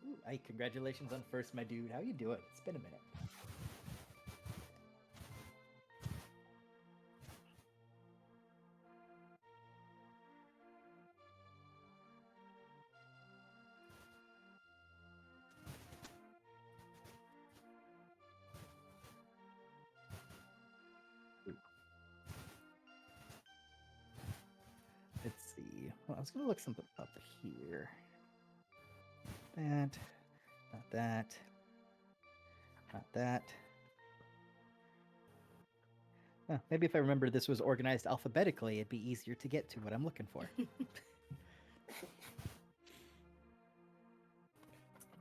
Ooh, hey, congratulations on first, my dude. How you doing? It's been a minute. Let's see. Well, I was gonna look something up here. That, not that, not that. Huh, maybe if I remember this was organized alphabetically, it'd be easier to get to what I'm looking for.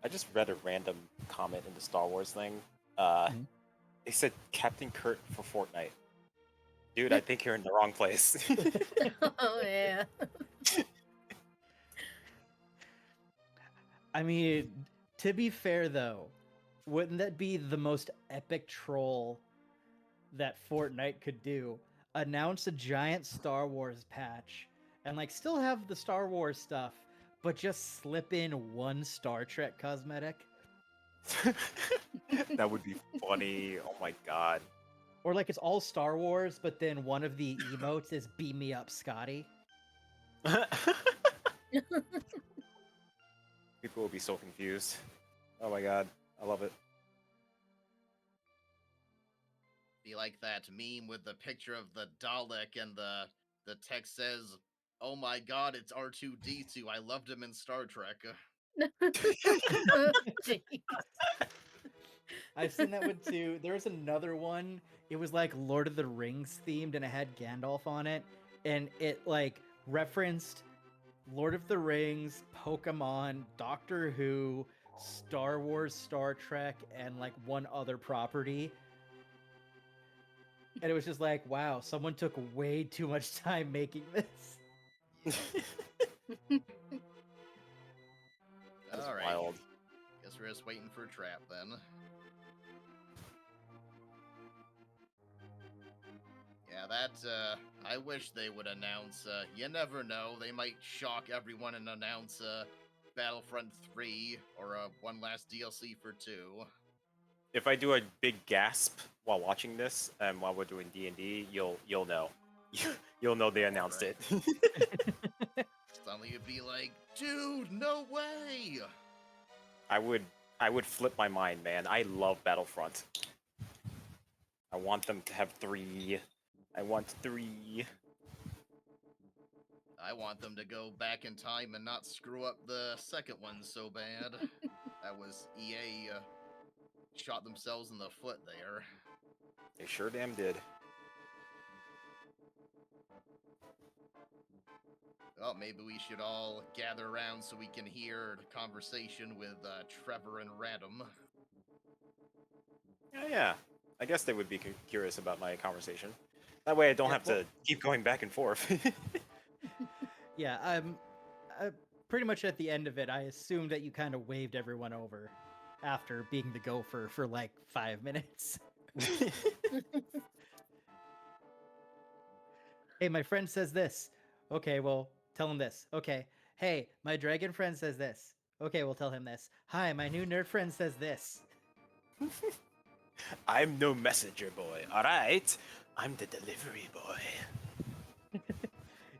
I just read a random comment in the Star Wars thing. Mhm. They said Captain Kurt for Fortnite. Dude, I think you're in the wrong place. Oh yeah. I mean, to be fair though, wouldn't that be the most epic troll that Fortnite could do? Announce a giant Star Wars patch and like still have the Star Wars stuff, but just slip in one Star Trek cosmetic. That would be funny. Oh my god. Or like it's all Star Wars, but then one of the emotes is "Beam me up, Scotty." People will be so confused. Oh my god. I love it. Be like that meme with the picture of the Dalek and the text says, "Oh my god, it's R2D2. I loved him in Star Trek." Jeez. I've seen that one too. There was another one. It was like Lord of the Rings themed, and it had Gandalf on it, and it like referenced Lord of the Rings, Pokemon, Doctor Who, Star Wars, Star Trek, and like one other property. And it was just like, wow, someone took way too much time making this. That's All right. wild. Guess we're just waiting for a trap then. Yeah, that, I wish they would announce, you never know, they might shock everyone and announce, Battlefront 3 or, one last DLC for 2. If I do a big gasp while watching this and while we're doing D&D, you'll know. You'll know they announced Right. it. Suddenly you'd be like, dude, no way! I would flip my mind, man. I love Battlefront. I want them to have 3. I want 3. I want them to go back in time and not screw up the second one so bad. That was EA, shot themselves in the foot there. They sure damn did. Well, maybe we should all gather around so we can hear the conversation with Trevor and Radom. Yeah. I guess they would be curious about my conversation. That way I don't have to keep going back and forth. Yeah, pretty much at the end of it, I assumed that you kind of waved everyone over after being the gopher for like 5 minutes. Hey, my friend says this. Okay, well, tell him this. Okay. Hey, my dragon friend says this. Okay, we'll tell him this. Hi, my new nerd friend says this. I'm no messenger boy, alright? I'm the delivery boy.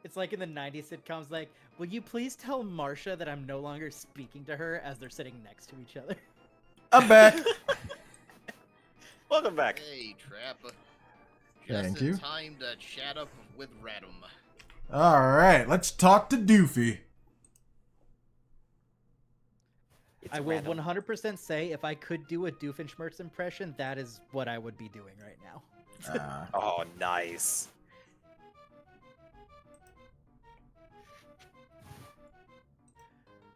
It's like in the 90s sitcoms, like, will you please tell Marsha that I'm no longer speaking to her as they're sitting next to each other? I'm back. Welcome back. Hey, Trap. Thank Just in you. time to chat up with Radom. All right, let's talk to Doofy. It's I will random. 100% say if I could do a Doofenshmirtz impression, that is what I would be doing right now. Oh, nice.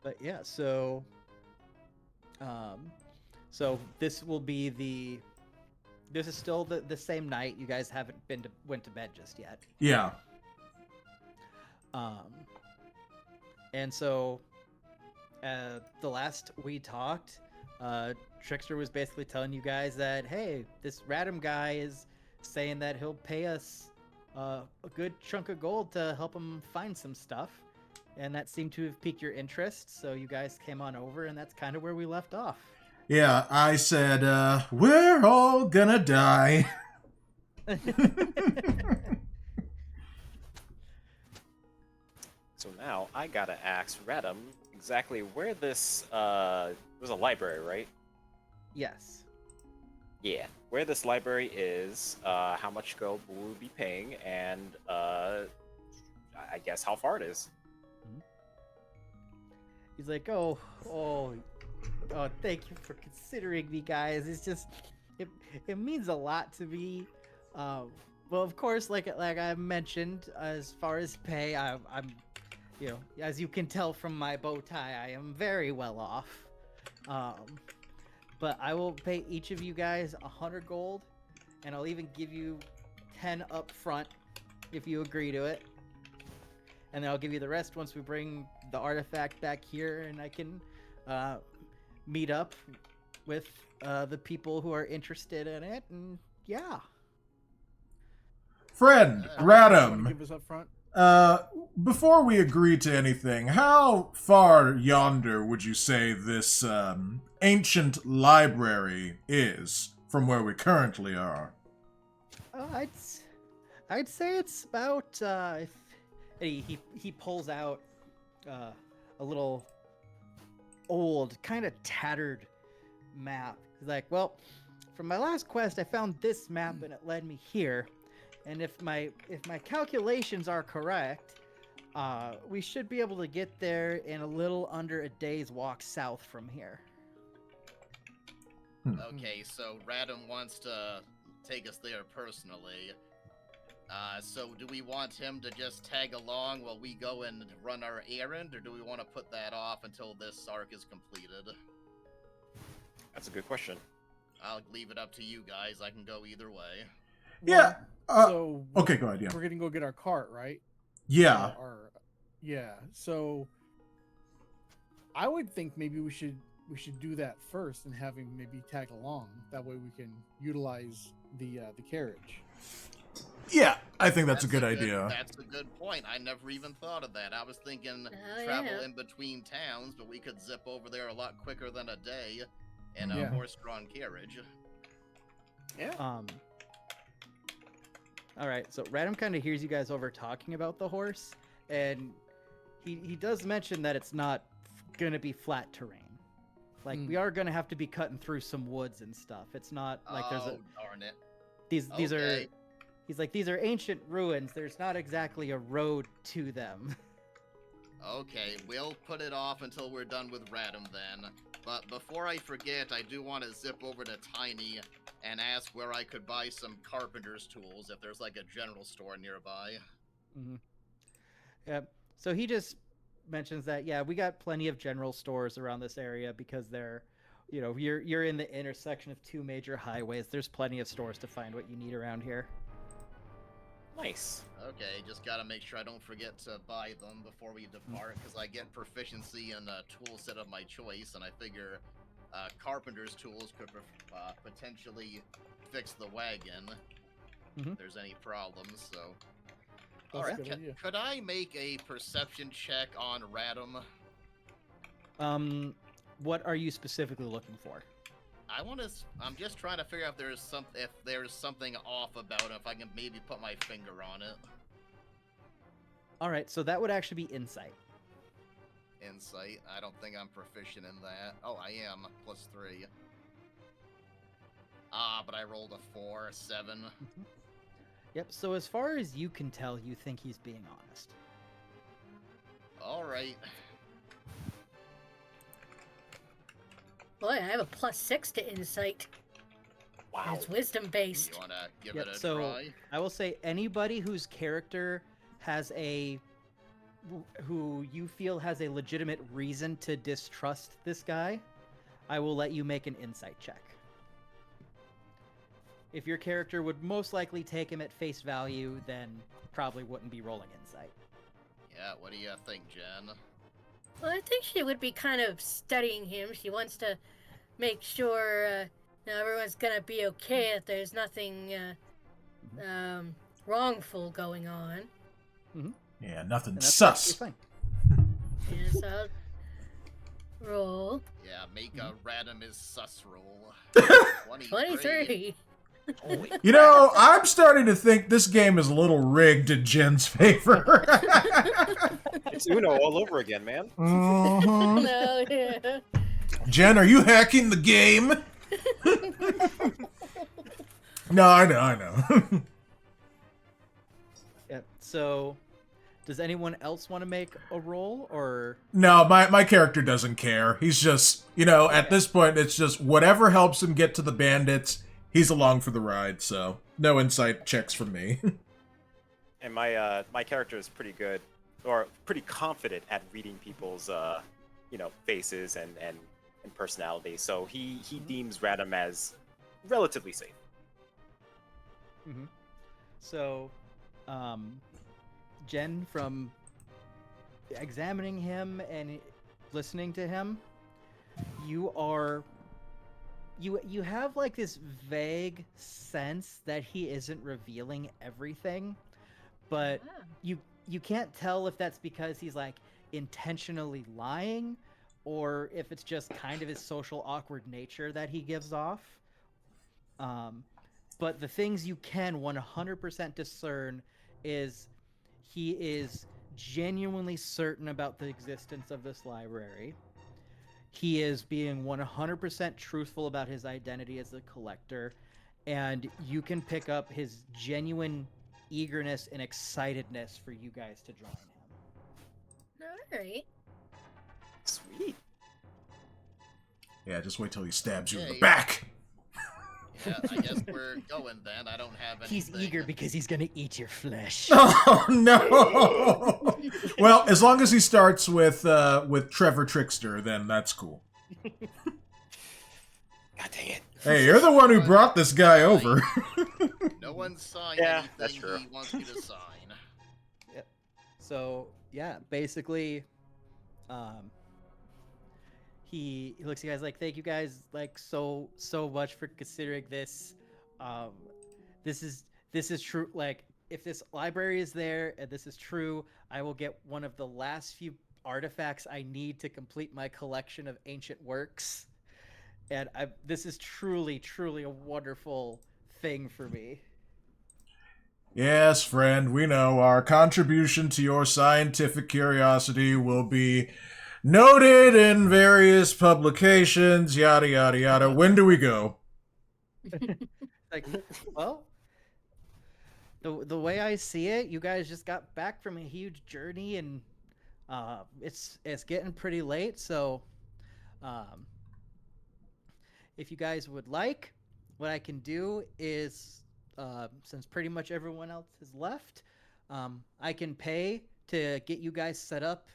But yeah, so this will be this is still the same night. You guys haven't went to bed just yet. Yeah. And so the last we talked, Trickster was basically telling you guys that, hey, this Radom guy is saying that he'll pay us a good chunk of gold to help him find some stuff. And that seemed to have piqued your interest, so you guys came on over, and that's kind of where we left off. Yeah, I said, we're all gonna die. So now I gotta ask Radom exactly where this it was a library, right? Yes. Yeah. Where this library is, how much gold will we be paying, and I guess how far it is. He's like, oh, thank you for considering me, guys. It's just, it means a lot to me. Well, of course, like I mentioned, as far as pay, I'm, you know, as you can tell from my bow tie, I am very well off. But I will pay each of you guys 100 gold, and I'll even give you 10 up front if you agree to it. And then I'll give you the rest once we bring the artifact back here, and I can meet up with the people who are interested in it, and yeah. Friend, How much do you wanna Radom, give us up front? before we agree to anything, how far yonder would you say this ancient library is from where we currently are? I'd say it's about he pulls out a little old, kind of tattered map. He's like, well, from my last quest, I found this map and it led me here. And if my calculations are correct, we should be able to get there in a little under a day's walk south from here. Okay, so Radom wants to take us there personally. So do we want him to just tag along while we go and run our errand, or do we want to put that off until this arc is completed? That's a good question. I'll leave it up to you guys. I can go either way. Yeah. So Okay, go ahead. Yeah. we're gonna go get our cart, right? Yeah. Yeah. So I would think maybe we should do that first and have him maybe tag along. That way we can utilize the carriage. Yeah, I think that's a good idea. That's a good point. I never even thought of that. I was thinking Oh, travel yeah. in between towns, but we could zip over there a lot quicker than a day in a Yeah. horse-drawn carriage. Yeah. All right, so Radam kind of hears you guys over talking about the horse, and he does mention that it's not gonna be flat terrain. Like we are gonna have to be cutting through some woods and stuff. It's not like there's a darn it. these are Okay. he's like these are ancient ruins. There's not exactly a road to them. Okay, we'll put it off until we're done with Radam then. But before I forget, I do want to zip over to Tiny and ask where I could buy some carpenter's tools if there's like a general store nearby. Mm-hmm. Yep. So he just mentions that we got plenty of general stores around this area because they're, you're in the intersection of two major highways. There's plenty of stores to find what you need around here. Nice. Okay, just gotta make sure I don't forget to buy them before we depart, because I get proficiency in a tool set of my choice, and I figure carpenter's tools could potentially fix the wagon if there's any problems, so... That's Alright, a good idea. could I make a perception check on Radam? What are you specifically looking for? I'm just trying to figure out if there's something off about it, if I can maybe put my finger on it. All right, so that would actually be insight. Insight. I don't think I'm proficient in that. Oh, I am. +3. But I rolled a 4, a 7. Yep, so as far as you can tell, you think he's being honest. Alright. Boy, I have a +6 to insight. Wow. It's wisdom based. You wanna give Yep, it a so try? I will say anybody whose character has who you feel has a legitimate reason to distrust this guy, I will let you make an insight check. If your character would most likely take him at face value, then probably wouldn't be rolling insight. Yeah, what do you think, Jen? Well, I think she would be kind of studying him. She wants to make sure everyone's gonna be okay, if there's nothing wrongful going on. Yeah, nothing And that's sus. fine. Yes, I'll roll Yeah, make a random is sus roll. 23. Holy You know, I'm starting to think this game is a little rigged in Jen's favor. It's Uno all over again, man. Mhm. No, yeah. Jen, are you hacking the game? No, I know. Yeah. So, does anyone else want to make a roll, or No, my character doesn't care. He's just, at this point, it's just whatever helps him get to the bandits, he's along for the ride, so no insight checks from me. And my character is pretty good, or pretty confident at reading people's faces and personality. So he deems Radam as relatively safe. so? Jen, from examining him and listening to him, you have like this vague sense that he isn't revealing everything, but you can't tell if that's because he's like intentionally lying or if it's just kind of his social awkward nature that he gives off. But the things you can 100% discern is he is genuinely certain about the existence of this library. He is being 100% truthful about his identity as a collector, and you can pick up his genuine eagerness and excitedness for you guys to join him. Alright. Sweet. Yeah, just wait till he stabs you in the Okay. back. Yeah, I guess we're going then. I don't have anything. He's eager because he's gonna eat your flesh. Oh no! Well, as long as he starts with Trevor Trickster, then that's cool. God dang it. Hey, you're the one who brought this guy over. No one signed Yeah, anything that's true. he wants me to sign. So yeah, basically, he looks at you guys like, thank you guys like so much for considering this. This is true. Like, if this library is there and this is true, I will get one of the last few artifacts I need to complete my collection of ancient works. And this is truly a wonderful thing for me. Yes, friend, we know our contribution to your scientific curiosity will be noted in various publications, yada, yada, yada. When do we go? Like, well, the way I see it, you guys just got back from a huge journey, and it's getting pretty late. So, if you guys would like, what I can do is, since pretty much everyone else has left, I can pay to get you guys set up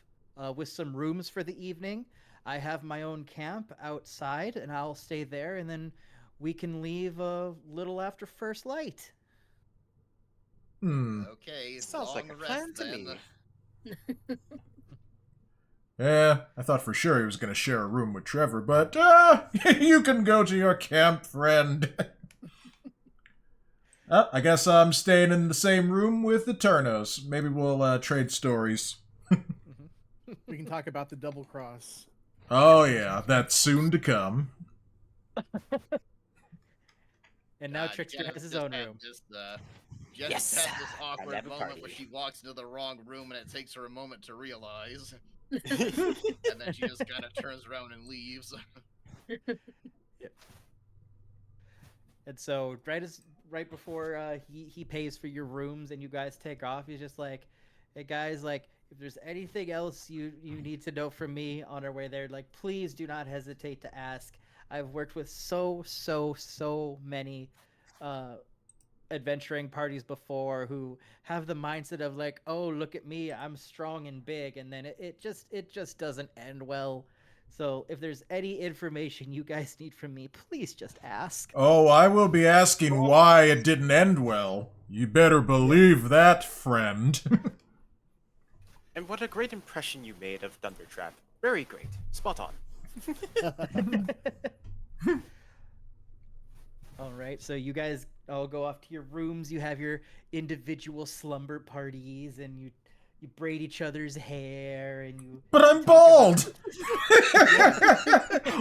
with some rooms for the evening. I have my own camp outside, and I'll stay there, and then we can leave a little after first light. Okay, Sounds like a plan to me. Yeah, I thought for sure he was going to share a room with Trevor, but you can go to your camp, friend. I guess I'm staying in the same room with the Turnos. Maybe we'll trade stories. We can talk about the double cross. Oh yeah, that's soon to come. And now Trickster has his own room. Jen Yes! has this I awkward love a moment where party. she walks into the wrong room and it takes her a moment to realize. And then she just kind of turns around and leaves. And so right before he pays for your rooms and you guys take off, he's just like, hey guys, like, if there's anything else you need to know from me on our way there, like, please do not hesitate to ask. I've worked with so many adventuring parties before who have the mindset of like, oh, look at me, I'm strong and big, and then it just doesn't end well. So if there's any information you guys need from me, please just ask. Oh, I will be asking why it didn't end well. You better believe that, friend. And what a great impression you made of Thundertrap. Very great. Spot on. All right, so you guys all go off to your rooms. You have your individual slumber parties, and you braid each other's hair, and you. But I'm bald.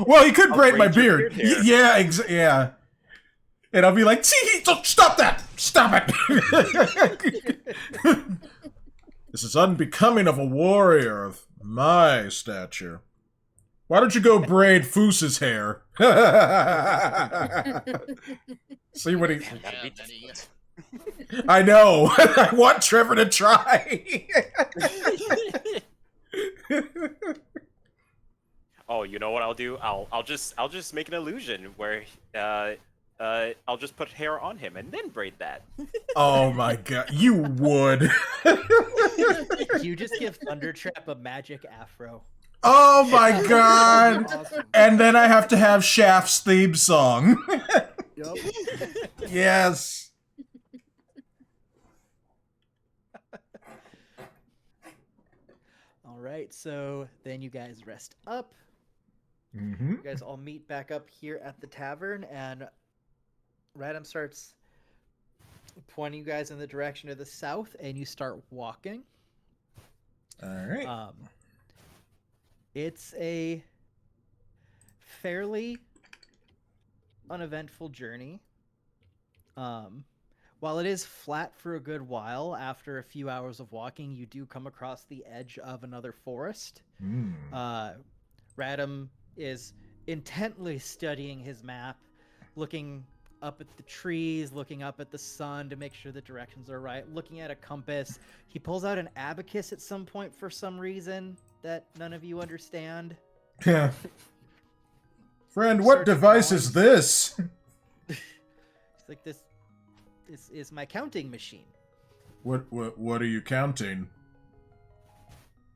Well, you could braid my beard. Yeah, yeah. And I'll be like, "See, stop that! Stop it! This is unbecoming of a warrior of my stature. Why don't you go braid Foose's hair?" See what he... I know. I want Trevor to try. Oh, you know what I'll do? I'll just make an illusion where I'll just put hair on him and then braid that. Oh my god, you would. You just give Thundertrap a magic afro. Oh my god! Awesome. And then I have to have Shaft's theme song. Yep. Yes. All right, so then you guys rest up. Mm-hmm. You guys all meet back up here at the tavern, and Radam starts pointing you guys in the direction of the south, and you start walking. All right. It's a fairly uneventful journey. While it is flat for a good while, after a few hours of walking, you do come across the edge of another forest. Radam is intently studying his map, looking up at the trees, looking up at the sun to make sure the directions are right, looking at a compass. He pulls out an abacus at some point for some reason that none of you understand. Yeah. Friend, what device is this? It's like this is my counting machine. What are you counting?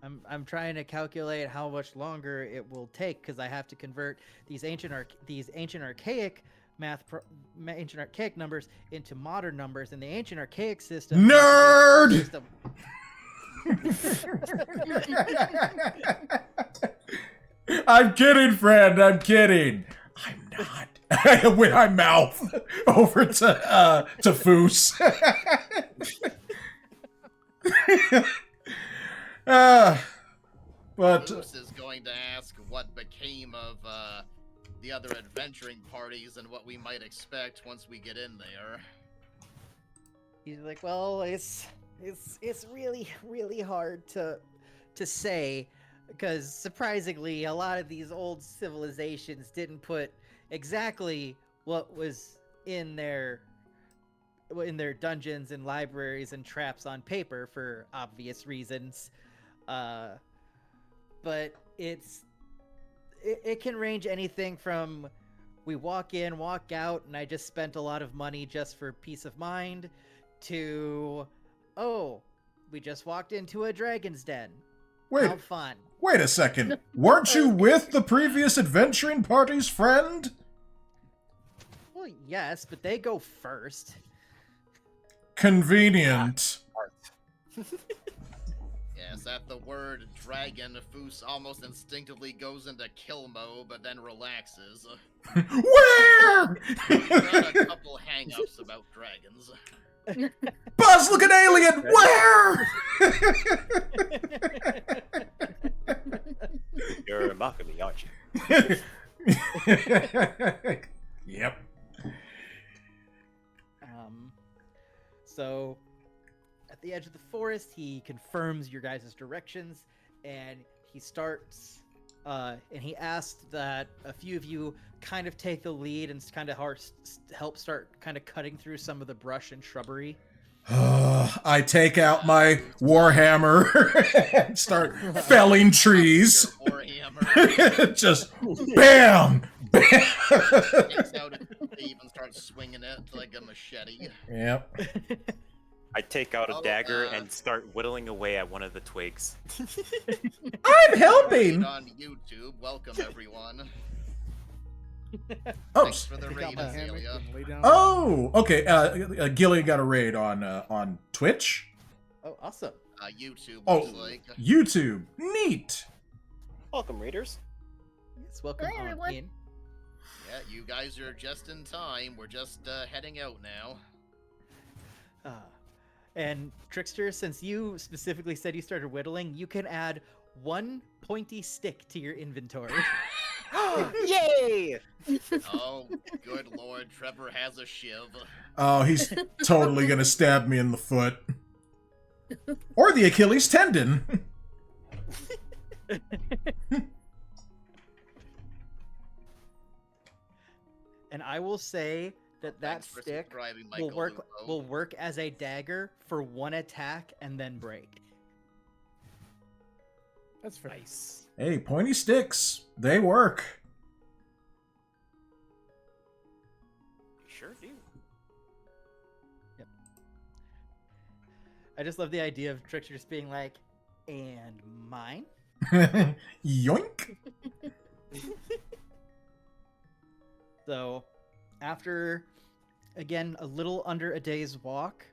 I'm trying to calculate how much longer it will take because I have to convert these ancient archaic ancient archaic numbers into modern numbers, and the ancient archaic system. Nerd. I'm kidding, friend. I'm kidding. I'm not. With my mouth over to Foos. But Moose is going to ask what became of the other adventuring parties and what we might expect once we get in there. He's like, well, it's really hard to say because surprisingly, a lot of these old civilizations didn't put exactly what was in their dungeons and libraries and traps on paper for obvious reasons. But it can range anything from we walk in, walk out, and I just spent a lot of money just for peace of mind, to, oh, we just walked into a dragon's den. How fun. Wait a second. Weren't you with the previous adventuring party's friend? Well, yes, but they go first. Convenient. Yes, at the word dragon, Foos almost instinctively goes into kill mode, but then relaxes. Where? We've got a couple hang-ups about dragons. Buzz, look an alien! Where? You're mocking me, aren't you? Yep. So, at the edge of the forest, he confirms your guys' directions, and he starts, and he asked that a few of you kind of take the lead and kind of help start kind of cutting through some of the brush and shrubbery. I take out my warhammer and start felling trees. Warhammer. Just bam! Bam! Takes out a leaf and starts swinging it like a machete. Yep. I take out a dagger and start whittling away at one of the twigs. I'm helping! On YouTube, welcome everyone. Oh, Thanks for the raid, Azalea. oh, okay. Gilly got a raid on Twitch. Oh, awesome. YouTube Oh, looks like. YouTube. Neat. Welcome, readers. Yes, welcome Hi, on everyone. in. Yeah, you guys are just in time. We're just heading out now. And Trickster, since you specifically said you started whittling, you can add one pointy stick to your inventory. Yay! Oh, good lord, Trevor has a shiv. Oh, he's totally gonna stab me in the foot. Or the Achilles tendon. And I will say that Thanks for stick subscribing, will Michael work Lupo. will work as a dagger for one attack and then break. That's fair. Nice. Hey, pointy sticks. They work. Sure do. I just love the idea of Trickster just being like, and mine? Yoink. So, after, again, a little under a day's walk,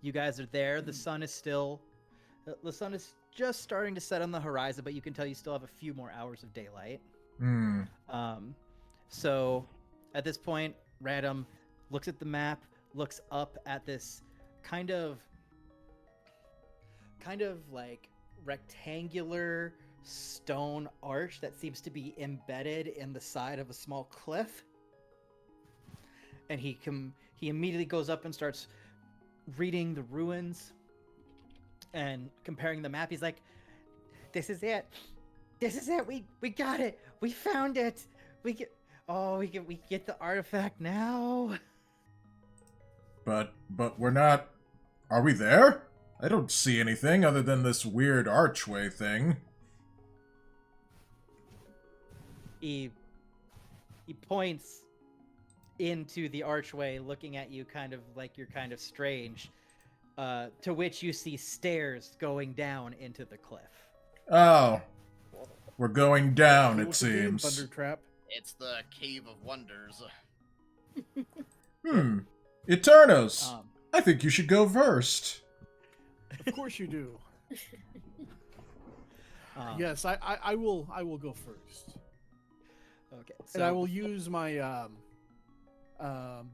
you guys are there. The sun is just starting to set on the horizon, but you can tell you still have a few more hours of daylight. So, at this point, Random looks at the map, looks up at this kind of like rectangular stone arch that seems to be embedded in the side of a small cliff, and he immediately goes up and starts reading the ruins and comparing the map. He's like, this is it, we got it, we found it, we get the artifact now. But we're not. Are we there? I don't see anything other than this weird archway thing. He points into the archway, looking at you kind of like you're kind of strange, to which you see stairs going down into the cliff. Oh. We're going down, Cool it with the game, seems. Thundertrap. It's the Cave of Wonders. Eternos, Um, I think you should go first. Of course you do. um, Yes, I will go first. Okay. And I will use my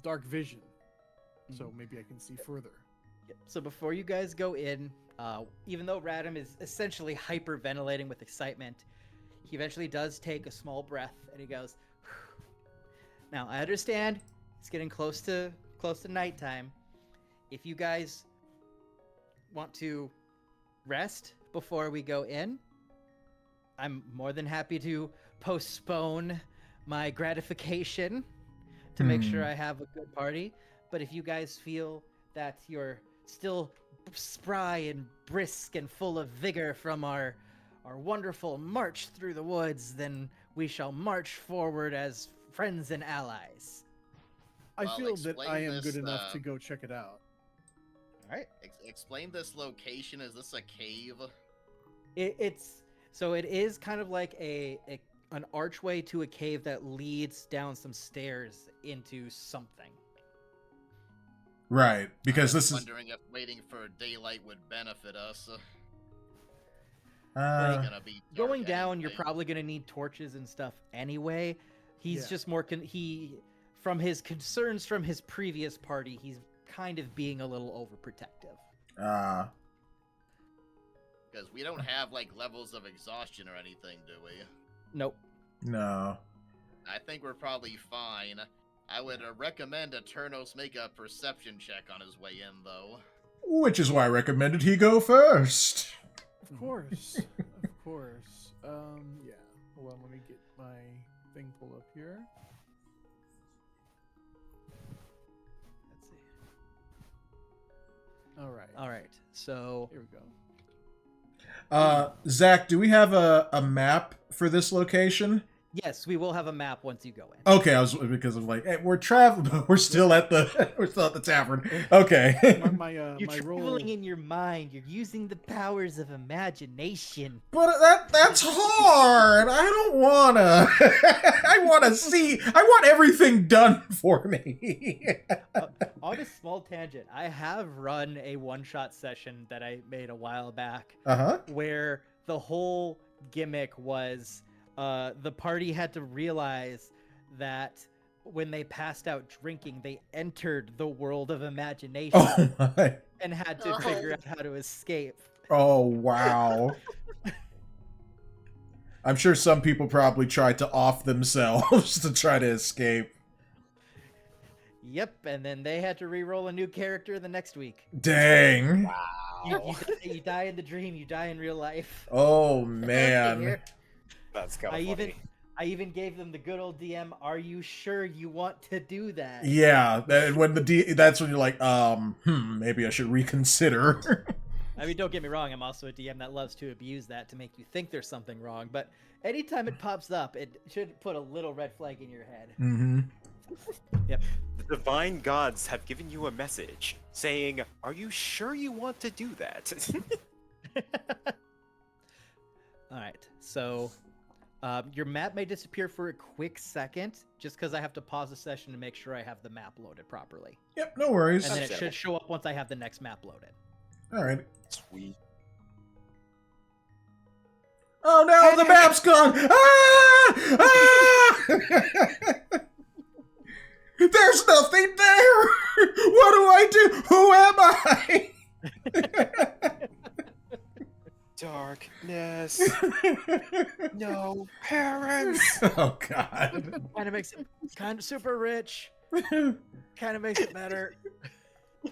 dark vision, so maybe I can see further. So before you guys go in, even though Radam is essentially hyperventilating with excitement, he eventually does take a small breath and he goes, "Now I understand it's getting close to nighttime. If you guys want to rest before we go in, I'm more than happy to postpone my gratification to make sure I have a good party. But if you guys feel that you're still spry and brisk and full of vigor from our wonderful march through the woods, then we shall march forward as friends and allies." I Well, feel that I am explain good this, enough to go check it out. All right. Explain this location. Is this a cave? It is kind of like an archway to a cave that leads down some stairs into something. Right, because I was this is... wondering if waiting for daylight would benefit us. Like, Be dark Going down, you're anyway. probably going to need torches and stuff anyway. He's Yeah. just more from his concerns from his previous party, he's kind of being a little overprotective. Because we don't have like levels of exhaustion or anything, do we? Nope. No. I think we're probably fine. I would recommend Eternos make a perception check on his way in, though. Which is why I recommended he go first. Of course, of course. Yeah. Hold on, let me get my thing pulled up here. Let's see. All right. All right. So Here we go. Zach, do we have a map for this location? yes, we will have a map once you go in. Okay, I was because of like, hey, we're traveling, but we're still at the tavern. Okay. My You're my traveling roll. in your mind. You're using the powers of imagination. But that's hard. I don't wanna. I wanna see. I want everything done for me. On a small tangent, I have run a one-shot session that I made a while back where the whole gimmick was the party had to realize that when they passed out drinking, they entered the world of imagination Oh my. and had to figure out how to escape. Oh wow. I'm sure some people probably tried to off themselves to try to escape. Yep, and then they had to re-roll a new character the next week. Dang. You die in the dream, you die in real life. Oh man. That's kind of funny. I even gave them the good old DM, "Are you sure you want to do that?" Yeah, and when that's when you're like, maybe I should reconsider. I mean, don't get me wrong, I'm also a DM that loves to abuse that to make you think there's something wrong, but anytime it pops up, it should put a little red flag in your head. Mm-hmm. Yep. The divine gods have given you a message saying, "Are you sure you want to do that?" Alright, so your map may disappear for a quick second, just because I have to pause the session to make sure I have the map loaded properly. Yep, no worries. And then it should show up once I have the next map loaded. All right. Sweet. Oh no, the map's gone! Ah! Ah! There's nothing there! What do I do? Who am I? Darkness. No parents. Oh god. Kind of makes it kind of super rich. Kind of makes it better.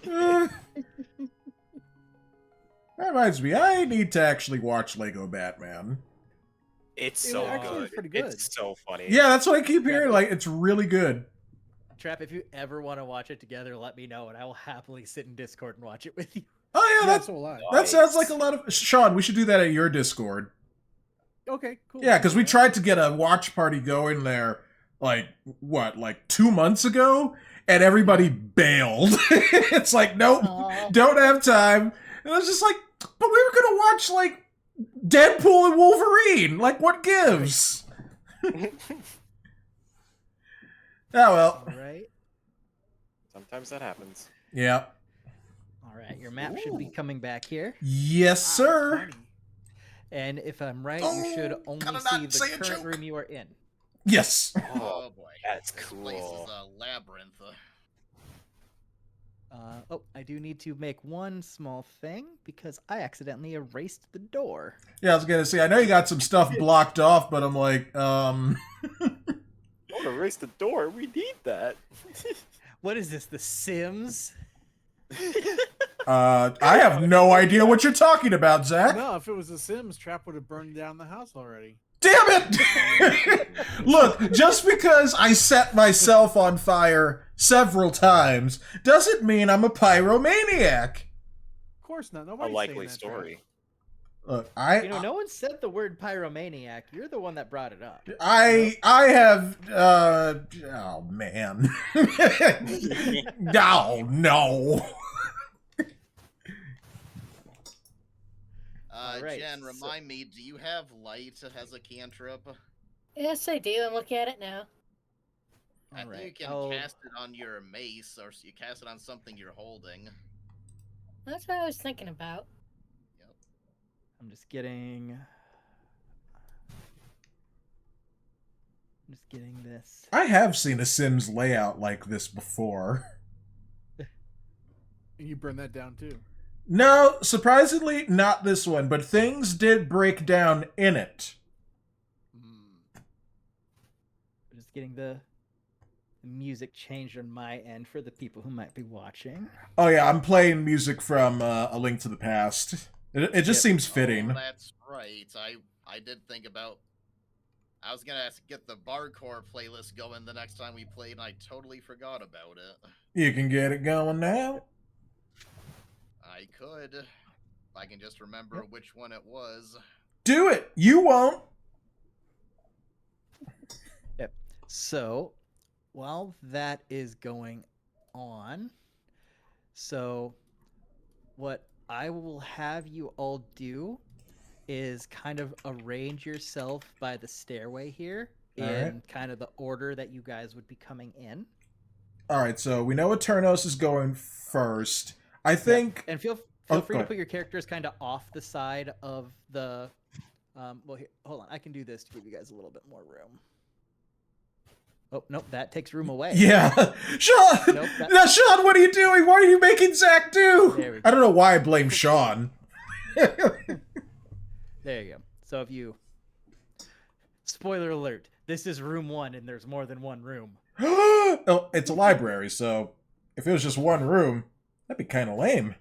That reminds me, I need to actually watch Lego Batman. It's It so actually good. is pretty good. It's so funny. Yeah, that's what I keep hearing. Like, it's really good. Trap, if you ever want to watch it together, let me know, and I will happily sit in Discord and watch it with you. Oh yeah, That's so alive. that sounds like a lot of Sean. We should do that at your Discord. Okay, cool. Yeah, because we tried to get a watch party going there like, what, like 2 months ago? And everybody bailed. It's like, nope, Aw. don't have time. And I was just like, but we were going to watch, like, Deadpool and Wolverine. Like, what gives? Oh, well. All right. Sometimes that happens. Yeah. All right. Your map should be coming back here. Yes, sir. Tiny. And if I'm right, you should Oh, only gotta see not the say a current joke. room you are in. Yes. Oh boy, that's this cool. place is a labyrinth. Oh, I do need to make one small thing because I accidentally erased the door. Yeah, I was going to say, I know you got some stuff blocked off, but I'm like, Don't erase the door. We need that. What is this, The Sims? I have no idea what you're talking about, Zach. No, if it was a Sims, Trap would have burned down the house already. Damn it! Look, just because I set myself on fire several times doesn't mean I'm a pyromaniac. Of course not. A Nobody's likely saying that, story. Look, No one said the word pyromaniac. You're the one that brought it up. I have, oh man. Oh, no. Alright, Jen, so- remind me, do you have light as a cantrip? Yes, I do. I'm looking at it now. I All think you right, can I'll- cast it on your mace, or you cast it on something you're holding. That's what I was thinking about. I'm just getting this. I have seen a Sims layout like this before. And you burn that down too. No, surprisingly, not this one, but things did break down in it. Hmm. I'm just getting the music changed on my end for the people who might be watching. Oh yeah, I'm playing music from A Link to the Past. It just Yep. seems fitting. Oh, that's right. I did think about. I was gonna get the Barcore playlist going the next time we played, and I totally forgot about it. You can get it going now. I could, if I can just remember which one it was. Do it. You won't. Yep. So, while that is going on, so what I will have you all do is kind of arrange yourself by the stairway here in Alright. kind of the order that you guys would be coming in. All right, so we know Eternos is going first. I think. And feel Oh, free go to ahead. put your characters kind of off the side of the. Well, here, hold on. I can do this to give you guys a little bit more room. Oh nope, that takes room away. Yeah, Sean. Nope, that- Now, Sean, what are you doing? What are you making Zach do? There we I don't know why I blame Sean. There you go. So if you. Spoiler alert. This is room 1, and there's more than one room. Oh, it's a library, so if it was just one room, that'd be kind of lame.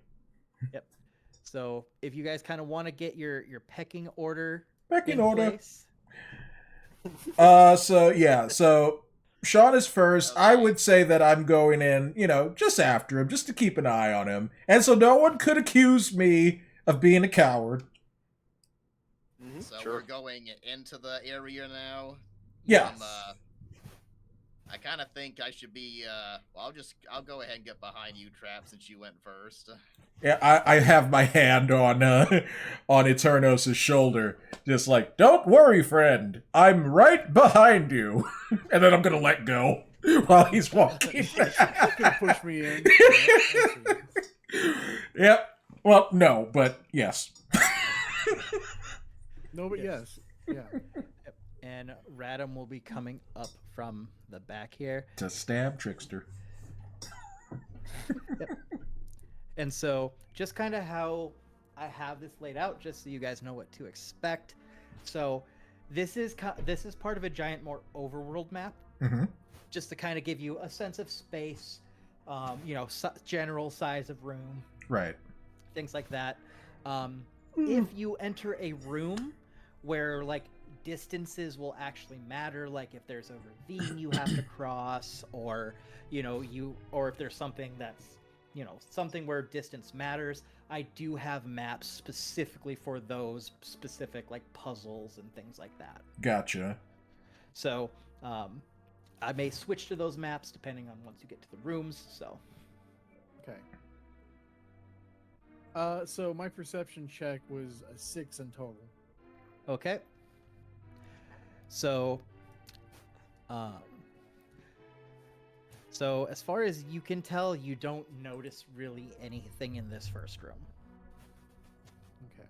So if you guys kind of want to get your pecking order Back in in order. place. So yeah, so Sean is first. I would say that I'm going in, just after him, just to keep an eye on him. And so no one could accuse me of being a coward. So Sure. we're going into the area now. Yeah. I kind of think I should be. Well, I'll go ahead and get behind you, Trap, since you went first. Yeah, I have my hand on Eternos' shoulder, just like, don't worry, friend, I'm right behind you. And then I'm gonna let go while he's walking. Gonna push me in. Yep. Well, no, but yes. No, but yes. Yeah. And Radam will be coming up from the back here. To stab Trickster. And so just kind of how I have this laid out, just so you guys know what to expect. So this is part of a giant, more overworld map, Mm-hmm. just to kind of give you a sense of space, general size of room, Right. things like that. If you enter a room where like distances will actually matter, like if there's a ravine you have to cross, or or if there's something that's something where distance matters, I do have maps specifically for those specific like puzzles and things like that. Gotcha. So I may switch to those maps depending on once you get to the rooms. So Okay. So my perception check was a 6 in total. okay. So, so as far as you can tell, you don't notice really anything in this first room. Okay.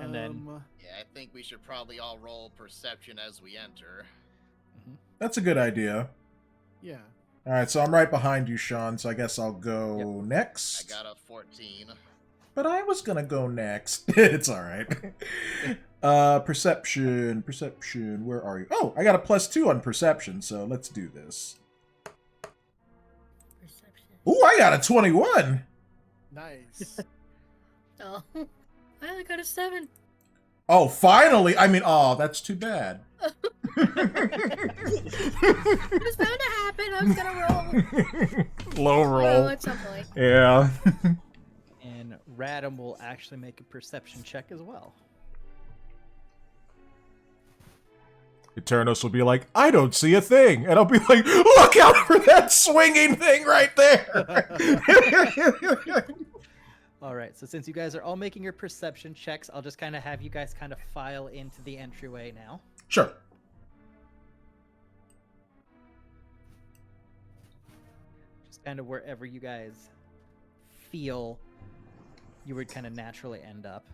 And then- Yeah, I think we should probably all roll perception as we enter. That's a good idea. Yeah. All right, so I'm right behind you, Sean. So I guess I'll go I next. got a 14. But I was gonna go next. It's all right. Perception. Where are you? Oh, I got a +2 on perception. So let's do this. Perception. Ooh, I got a 21. Nice. Oh, I only got a 7. Oh, finally! I mean, oh, that's too bad. It was bound to happen. I was gonna roll. Low roll. at some point. Yeah. And Radam will actually make a perception check as well. Eternos will be like, I don't see a thing. And I'll be like, look out for that swinging thing right there. All right, so since you guys are all making your perception checks, I'll just kind of have you guys kind of file into the entryway now. Sure. Just kind of wherever you guys feel you would kind of naturally end up.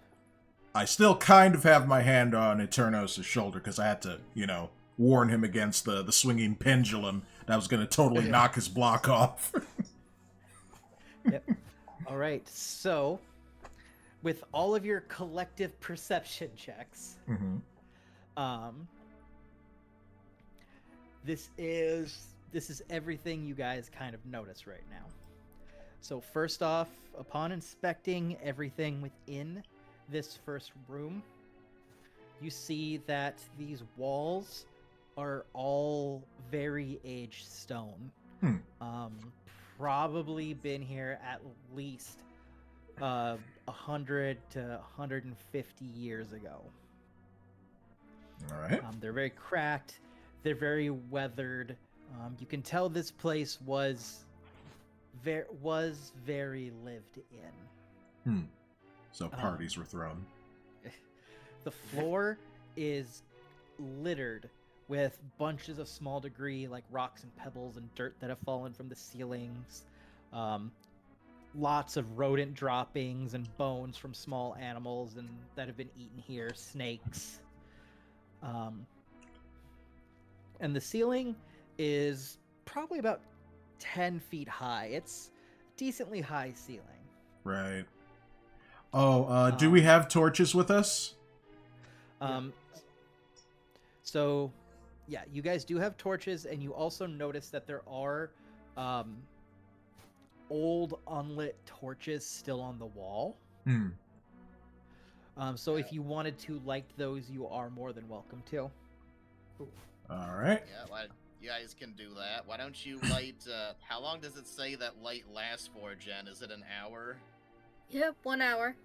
I still kind of have my hand on Eternos' shoulder because I had to, warn him against the swinging pendulum that was going to totally knock his block off. Yep. All right, so with all of your collective perception checks, this is everything you guys kind of notice right now. So first off, upon inspecting everything within this first room, you see that these walls are all very aged stone. Probably been here at least 100 to 150 years ago. All right. They're very cracked. They're very weathered. You can tell this place was very lived in. So parties were thrown. The floor is littered with bunches of small debris like rocks and pebbles and dirt that have fallen from the ceilings. Lots of rodent droppings and bones from small animals and that have been eaten here, snakes. And the ceiling is probably about 10 feet high. It's decently high ceiling. Right. Oh, do we have torches with us? So, yeah, you guys do have torches, and you also notice that there are old unlit torches still on the wall. So if you wanted to light those, you are more than welcome to. All right. Yeah, well, you guys can do that. Why don't you light, how long does it say that light lasts for, Jen? Is it an hour? Yep, 1 hour.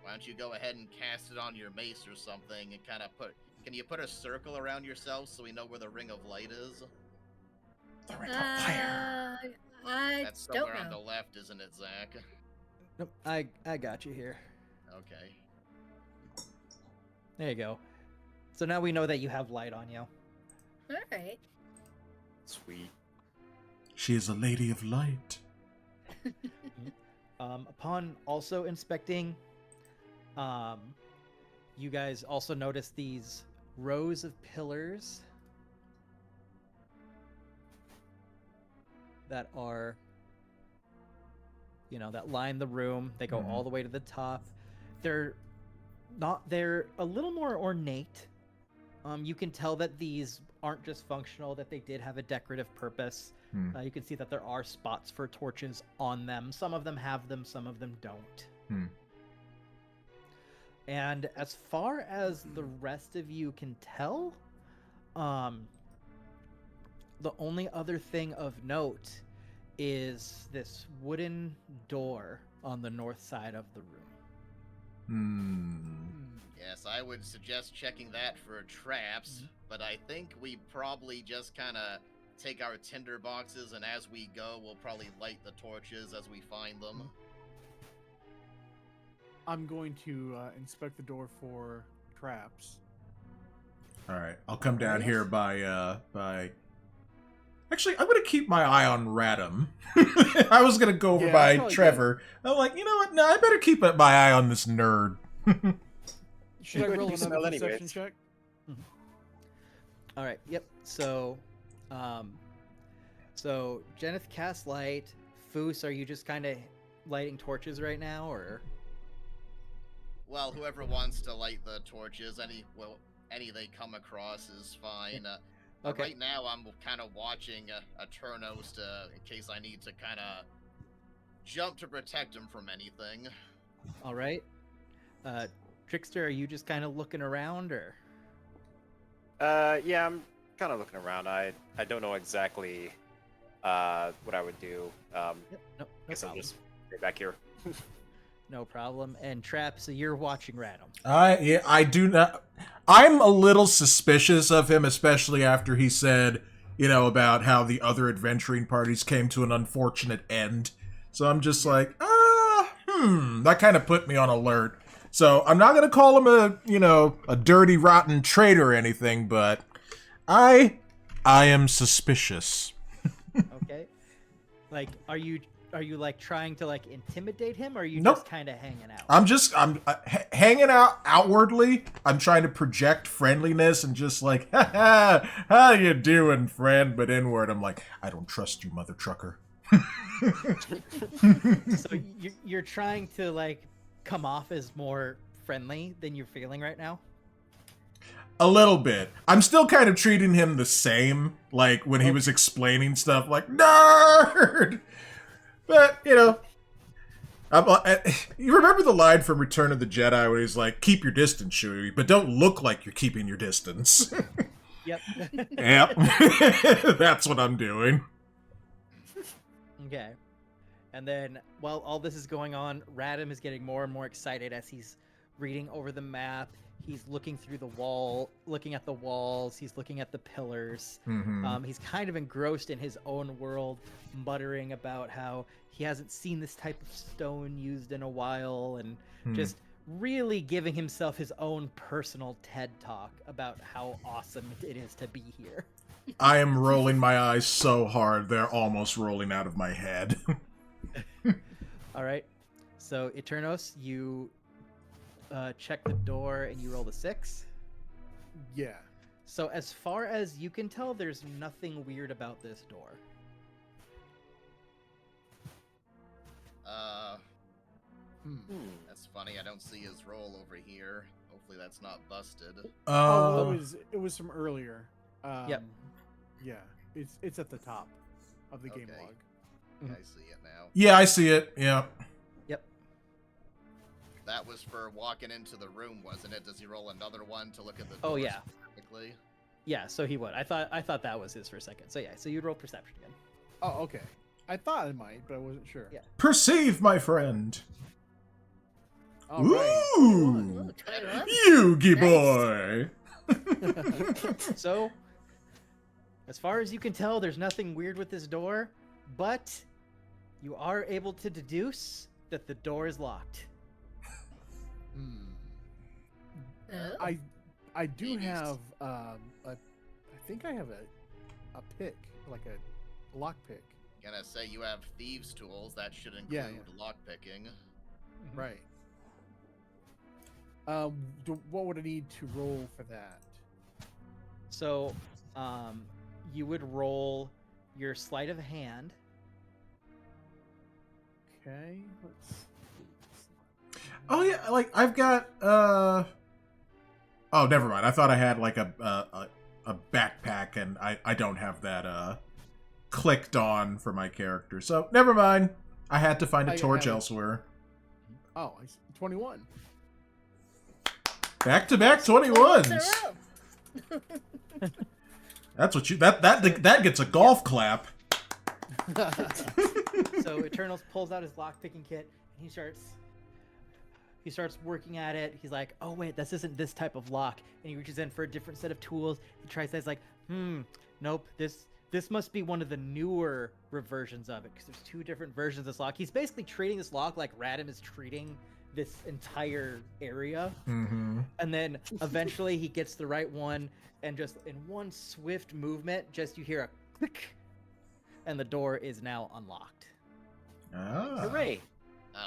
Why don't you go ahead and cast it on your mace or something and kind of can you put a circle around yourself so we know where the ring of light is? The ring of fire. I That's don't somewhere on the know. left, isn't it, Zach? Nope, I got you here. Okay. There you go. So now we know that you have light on you. All right. Sweet. She is a lady of light. Upon also inspecting, you guys also notice these rows of pillars that are, that line the room. They go all the way to the top. They're a little more ornate. You can tell that these aren't just functional, that they did have a decorative purpose. You can see that there are spots for torches on them. Some of them have them, some of them don't. And as far as the rest of you can tell, the only other thing of note is this wooden door on the north side of the room. Yeah, Yes, I would suggest checking that for traps, but I think we probably just kind of take our tinder boxes, and as we go, we'll probably light the torches as we find them. I'm going to inspect the door for traps. All right, I'll come down here by. Actually, I'm gonna keep my eye on Radam. I was gonna go over by Trevor. Good. I'm like, you know what? No, I better keep my eye on this nerd. Should I roll another perception check? All right. Yep. So, Jenith casts light. Foos, are you just kind of lighting torches right now, or? Well, whoever wants to light the torches, any they come across is fine. Okay. Right now, I'm kind of watching Eternos in case I need to kind of jump to protect him from anything. All right. Trickster, are you just kind of looking around, or? Yeah, I'm kind of looking around. I don't know exactly what I would do. Yep, no guess problem. I'll just stay back here. No problem. And Trap, so you're watching Radam. I do not. I'm a little suspicious of him, especially after he said, about how the other adventuring parties came to an unfortunate end. So I'm just like, that kind of put me on alert. So I'm not gonna call him a dirty, rotten traitor or anything, but I am suspicious. Okay. Like, are you like trying to like intimidate him, or are you Nope. just kind of hanging out? I'm hanging out outwardly. I'm trying to project friendliness and just like, how you doing, friend? But inward, I'm like, I don't trust you, mother trucker. So you're trying to like come off as more friendly than you're feeling right now? A little bit. I'm still kind of treating him the same, like when he was explaining stuff like, nerd! But, you remember the line from Return of the Jedi where he's like, keep your distance, Chewie, but don't look like you're keeping your distance. Yep. Yep. That's what I'm doing. Okay. And then, while all this is going on, Radam is getting more and more excited as he's reading over the map. He's looking through the wall, looking at the walls. He's looking at the pillars. Mm-hmm. He's kind of engrossed in his own world, muttering about how he hasn't seen this type of stone used in a while, and just really giving himself his own personal TED talk about how awesome it is to be here. I am rolling my eyes so hard, they're almost rolling out of my head. All right. So, Eternos, you check the door and you roll the 6. Yeah. So, as far as you can tell, there's nothing weird about this door. That's funny. I don't see his roll over here. Hopefully that's not busted. It was from earlier. Yep. Yeah. It's at the top of the game Okay. log. Yeah, I see it now. Yeah, I see it. Yeah. Yep. That was for walking into the room, wasn't it? Does he roll another one to look at the Oh, door yeah. specifically? Yeah, so he would. I thought that was his for a second. So yeah, so you'd roll perception again. Oh, okay. I thought it might, but I wasn't sure. Yeah. Perceive, my friend. All right. Ooh! 21. Yugi boy! So, as far as you can tell, there's nothing weird with this door, but you are able to deduce that the door is locked. Oh. I do Maybe. have I think I have a pick, like a lock pick. Gonna say you have thieves' tools. That should include Yeah. lockpicking. Right. What would I need to roll for that? So, you would roll your sleight of hand. Okay. Let's. Oh yeah, like I've got oh, never mind. I thought I had like a backpack, and I don't have that clicked on for my character. So never mind. I had to find a I torch have it. elsewhere. Oh, 21. Back to back 21s. That's what you that gets a golf clap. So Eternals pulls out his lockpicking kit and he starts He starts working at it. He's like, oh wait, this isn't this type of lock. And he reaches in for a different set of tools. He tries that. He's like, nope, this must be one of the newer versions of it, because there's 2 different versions of this lock. He's basically treating this lock like Radam is treating this entire area. Mm-hmm. And then eventually he gets the right one, and just in one swift movement, just you hear a click, and the door is now unlocked. Ah. Hooray!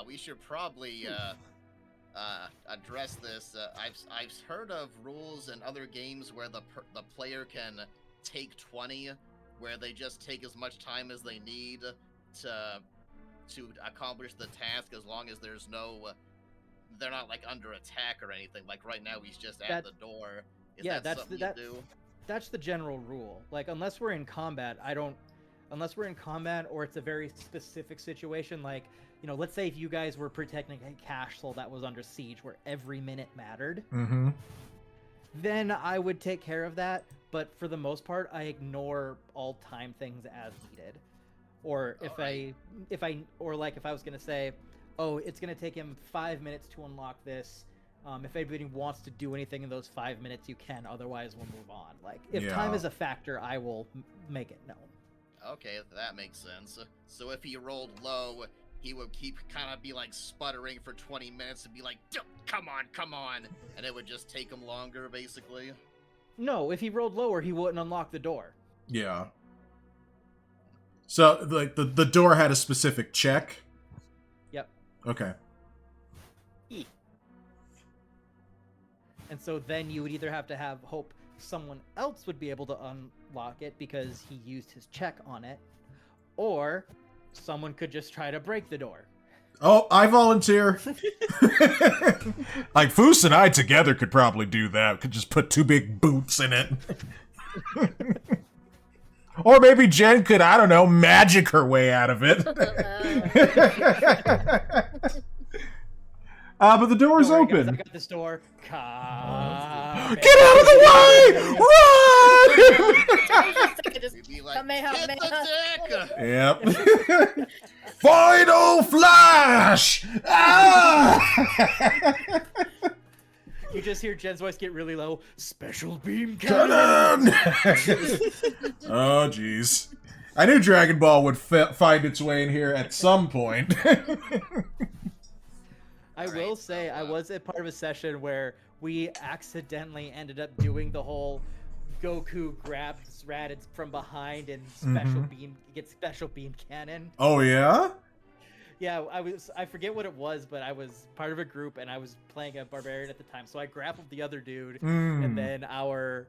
We should probably address this. I've heard of rules in other games where the player can take 20, where they just take as much time as they need to accomplish the task, as long as there's no they're not like under attack or anything. Like right now he's just at the door. Is that something you do? That's the general rule. Like unless we're in combat, unless we're in combat or it's a very specific situation, like, you know, let's say if you guys were protecting a castle that was under siege where every minute mattered, then I would take care of that. But for the most part, I ignore all time things as needed. Or if I was gonna say, oh, it's gonna take him 5 minutes to unlock this. If anybody wants to do anything in those 5 minutes, you can. Otherwise, we'll move on. Like, if time is a factor, I will make it known. Okay, that makes sense. So if he rolled low, he would kind of be like sputtering for 20 minutes and be like, come on, and it would just take him longer, basically. No, if he rolled lower, he wouldn't unlock the door. Yeah. So, like, the door had a specific check? Yep. Okay. And so then you would either have to have hope someone else would be able to unlock it because he used his check on it, or someone could just try to break the door. Oh, I volunteer. Like, Foos and I together could probably do that. Could just put 2 big boots in it. Or maybe Jen could, I don't know, magic her way out of it. But the door's open. Guys, I got this door. Get out of the way! Run! He'd be like, Kamehameha. hit the deck! Yep. Final flash! Ah! You just hear Jen's voice get really low. Special beam cannon! Oh, jeez. I knew Dragon Ball would find its way in here at some point. I will say, I was a part of a session where we accidentally ended up doing the whole Goku grabs Raditz from behind and gets special beam cannon. Oh, yeah? Yeah, I forget what it was, but I was part of a group and I was playing a barbarian at the time, so I grappled the other dude, and then our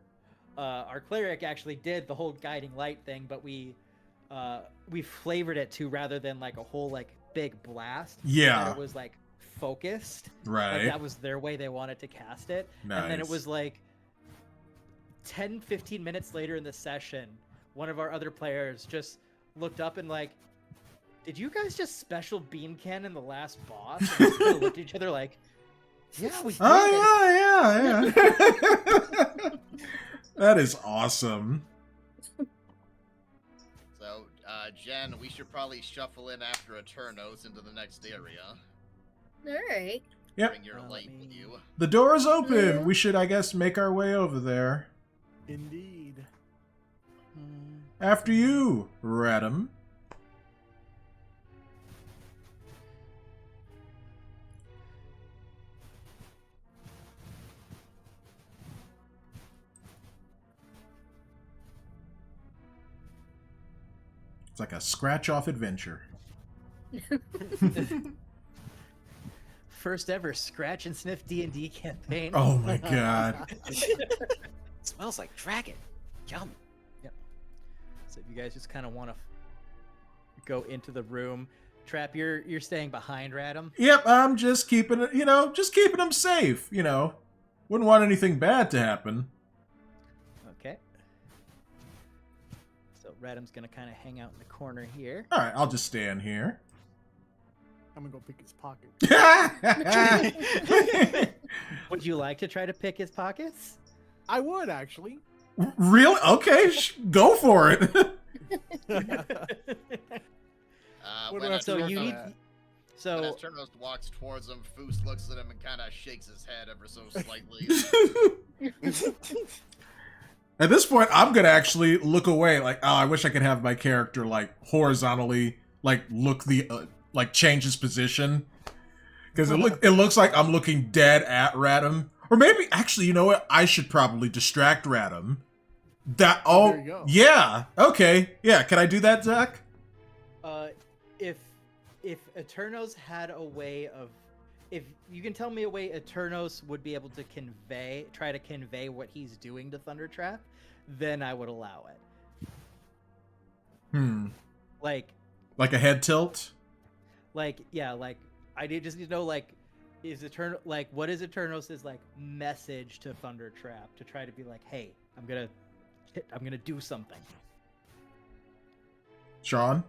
cleric actually did the whole guiding light thing, but we flavored it to, rather than like a whole like big blast. Yeah, it was like focused. Right. Like that was their way they wanted to cast it. Nice. And then it was like 10-15 minutes later in the session, one of our other players just looked up and like, did you guys just special beam cannon the last boss? And we just kind of looked at each other like, yeah, we did. Oh, yeah. That is awesome. So, Jen, we should probably shuffle in after Eternos into the next area. Alright. Yep. Bring your light with you. The door is open. We should, I guess, make our way over there. Indeed. After you, Radam. It's like a scratch-off adventure. First ever scratch and sniff D&D campaign. Oh my god. Smells like dragon. Yum. Yep. So if you guys just kind of want to go into the room, Trap, you're staying behind Radam. Yep, I'm just keeping it, just keeping him safe, Wouldn't want anything bad to happen. Okay. So Radam's gonna kind of hang out in the corner here. All right, I'll just stand here. I'm gonna go pick his pocket. Would you like to try to pick his pockets? I would actually. Really? Okay, go for it. What do I have to work on that? And So as Turnos walks towards him, Foos looks at him and kind of shakes his head ever so slightly. At this point, I'm gonna actually look away. Like, oh, I wish I could have my character like horizontally, like look like change his position, because it looks like I'm looking dead at Radham. Or maybe actually, you know what? I should probably distract Radham. That There you go. yeah, okay, yeah. Can I do that, Zach? if Eternos had a way of, if you can tell me a way Eternos would be able to try to convey what he's doing to Thundertrap, then I would allow it. Like a head tilt? Yeah, like I just need to know, like, is what is Eternos' like message to Thundertrap to try to be like, hey, I'm gonna do something. Sean?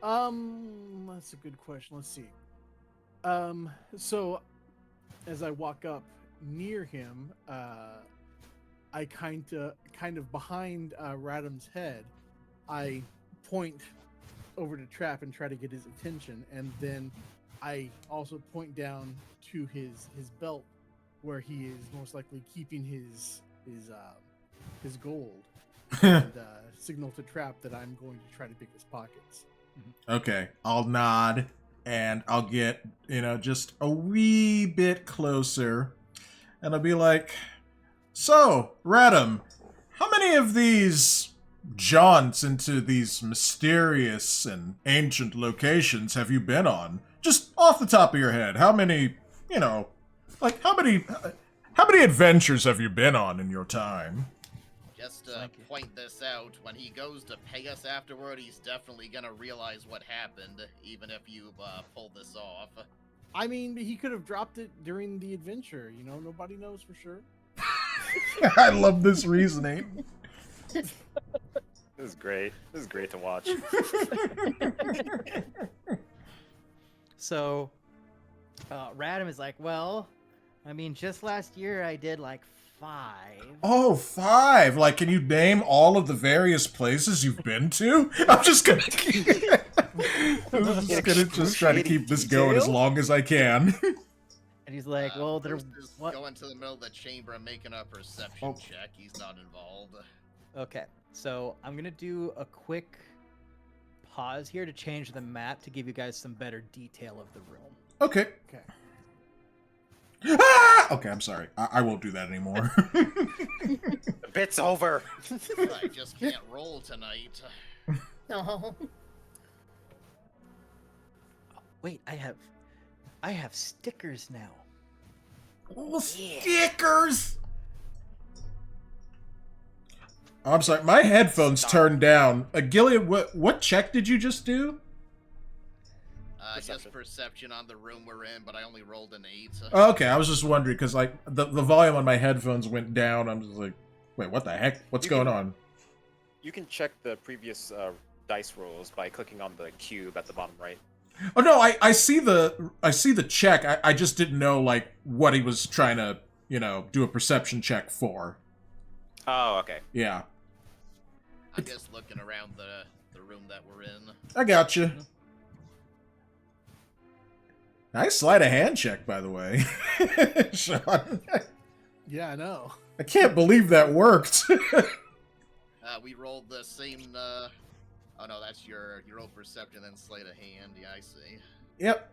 That's a good question. Let's see. So as I walk up near him, I kind of behind Radham's head, I point over to Trap and try to get his attention, and then I also point down to his belt, where he is most likely keeping his gold, and signal to Trap that I'm going to try to pick his pockets. Okay, I'll nod, and I'll get, just a wee bit closer, and I'll be like, so, Radham, how many of these jaunts into these mysterious and ancient locations have you been on? Just off the top of your head, how many, how many adventures have you been on in your time? Just to point this out, when he goes to pay us afterward, he's definitely gonna realize what happened, even if you pulled this off. I mean, he could have dropped it during the adventure. Nobody knows for sure. I love this reasoning. This is great. This is great to watch. So, Radham is like, well, I mean, just last year I did like 5. Oh, 5! Like, can you name all of the various places you've been to? I'm just gonna try to keep this going as long as I can. And he's like, well, Bruce there's is what? going to the middle of the chamber and making a perception check. He's not involved. Okay, so I'm gonna do a quick pause here to change the map to give you guys some better detail of the room. Okay. Okay. Ah! Okay, I'm sorry. I won't do that anymore. The bit's over. I just can't roll tonight. No. Wait, I have stickers now. Oh, stickers! Oh, I'm sorry. My headphones turned down. Gillian, what check did you just do? Just perception on the room we're in, but I only rolled an 8. Okay, I was just wondering, because like the volume on my headphones went down. I'm just like, wait, what the heck? What's going on? You can check the previous dice rolls by clicking on the cube at the bottom right. Oh no, I see the check. I just didn't know like what he was trying to, do a perception check for. Oh, okay. Yeah. I'm just looking around the room that we're in. I got you. Nice sleight of hand check, by the way, Sean. Yeah, I know. I can't believe that worked. We rolled the same. Oh no, that's your old perception, then sleight of hand. Yeah, I see. Yep.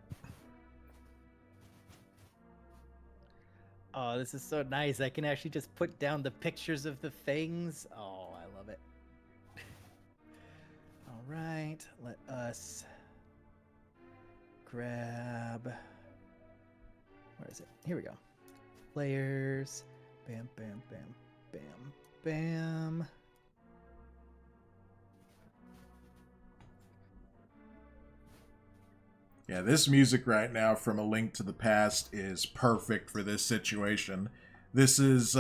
Oh, this is so nice. I can actually just put down the pictures of the things. Oh, I love it. All right, let us grab. Where is it? Here we go. Players. Bam, bam, bam, bam, bam. Yeah, this music right now from A Link to the Past is perfect for this situation. This is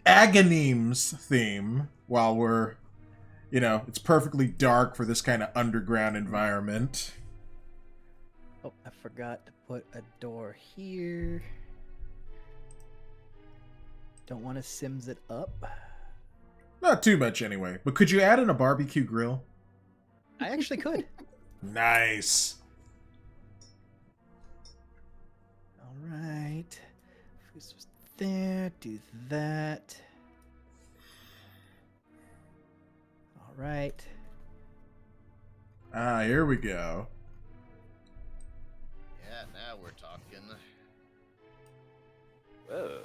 Aghanim's theme, while we're, it's perfectly dark for this kind of underground environment. Oh, I forgot to put a door here. Don't want to Sims it up. Not too much anyway, but could you add in a barbecue grill? I actually could. Nice. right. This was there. Do that. All right. Ah, here we go. Yeah, now we're talking. Whoa.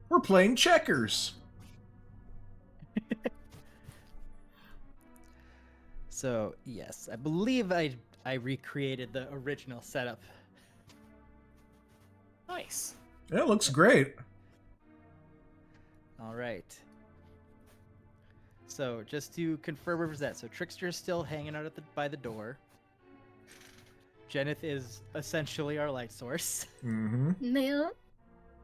We're playing checkers. So yes, I believe I recreated the original setup. Nice. It looks great. All right. So just to confirm where that, so Trickster is still hanging out by the door. Jenith is essentially our light source. Mm-hmm. No.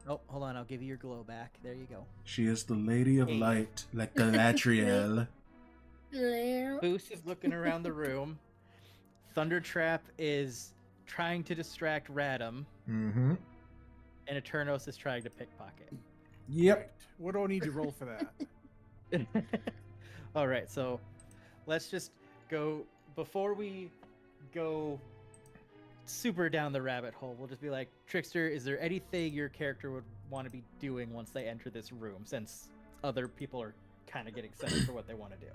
Oh, hold on, I'll give you your glow back. There you go. She is the Lady of Hey. Light, like Galadriel. No. Boost is looking around the room. Thundertrap is trying to distract Radam, Mm-hmm. and Eternos is trying to pickpocket. Yep. Right. What do I need to roll for that? All right, so let's just go before we go super down the rabbit hole. We'll just be like, Trickster, is there anything your character would want to be doing once they enter this room, since other people are kind of getting set up for what they want to do?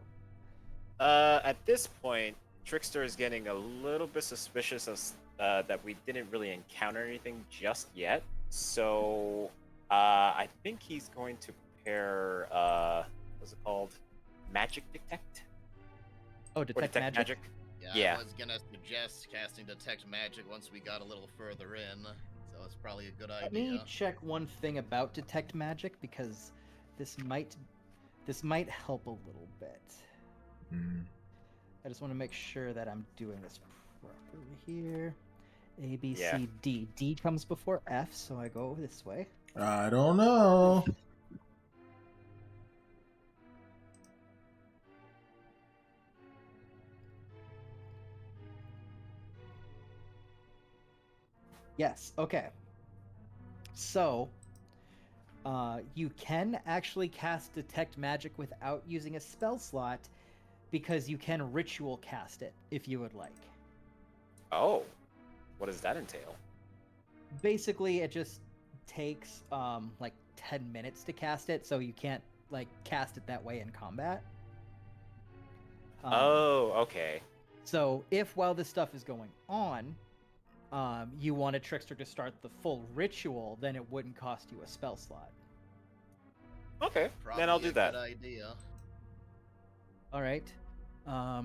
At this point, Trickster is getting a little bit suspicious of, that we didn't really encounter anything just yet. So, I think he's going to pair, what's it called? Magic Detect? Oh, Or detect Detect magic. Yeah. I was gonna suggest casting Detect Magic once we got a little further in, so it's probably a good Let me idea. check one thing about detect magic, because this might help a little bit. Mm. I just want to make sure that I'm doing this properly here. A, B, Yeah. C, D. D comes before F, so I go this way. I don't know. Yes, okay. So, you can actually cast Detect Magic without using a spell slot, because you can ritual cast it if you would like. Oh. What does that entail? Basically, it just takes like 10 minutes to cast it, so you can't like cast it that way in combat. Oh, okay. So if while this stuff is going on, you wanted Trickster to start the full ritual, then it wouldn't cost you a spell slot. Okay, Probably then I'll do a that. Good idea. All right. What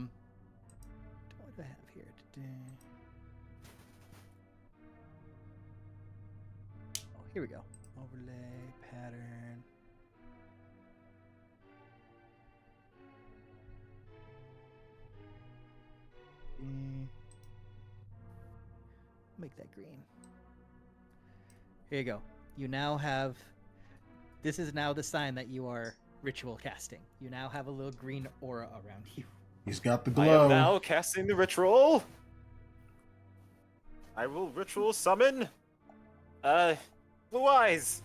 do I have here today? Oh, here we go. Overlay pattern. Make that green. Here you go. You now have. This is now the sign that you are ritual casting. You now have a little green aura around you. He's got the I glow. am now casting the ritual. I will ritual summon. Blue eyes.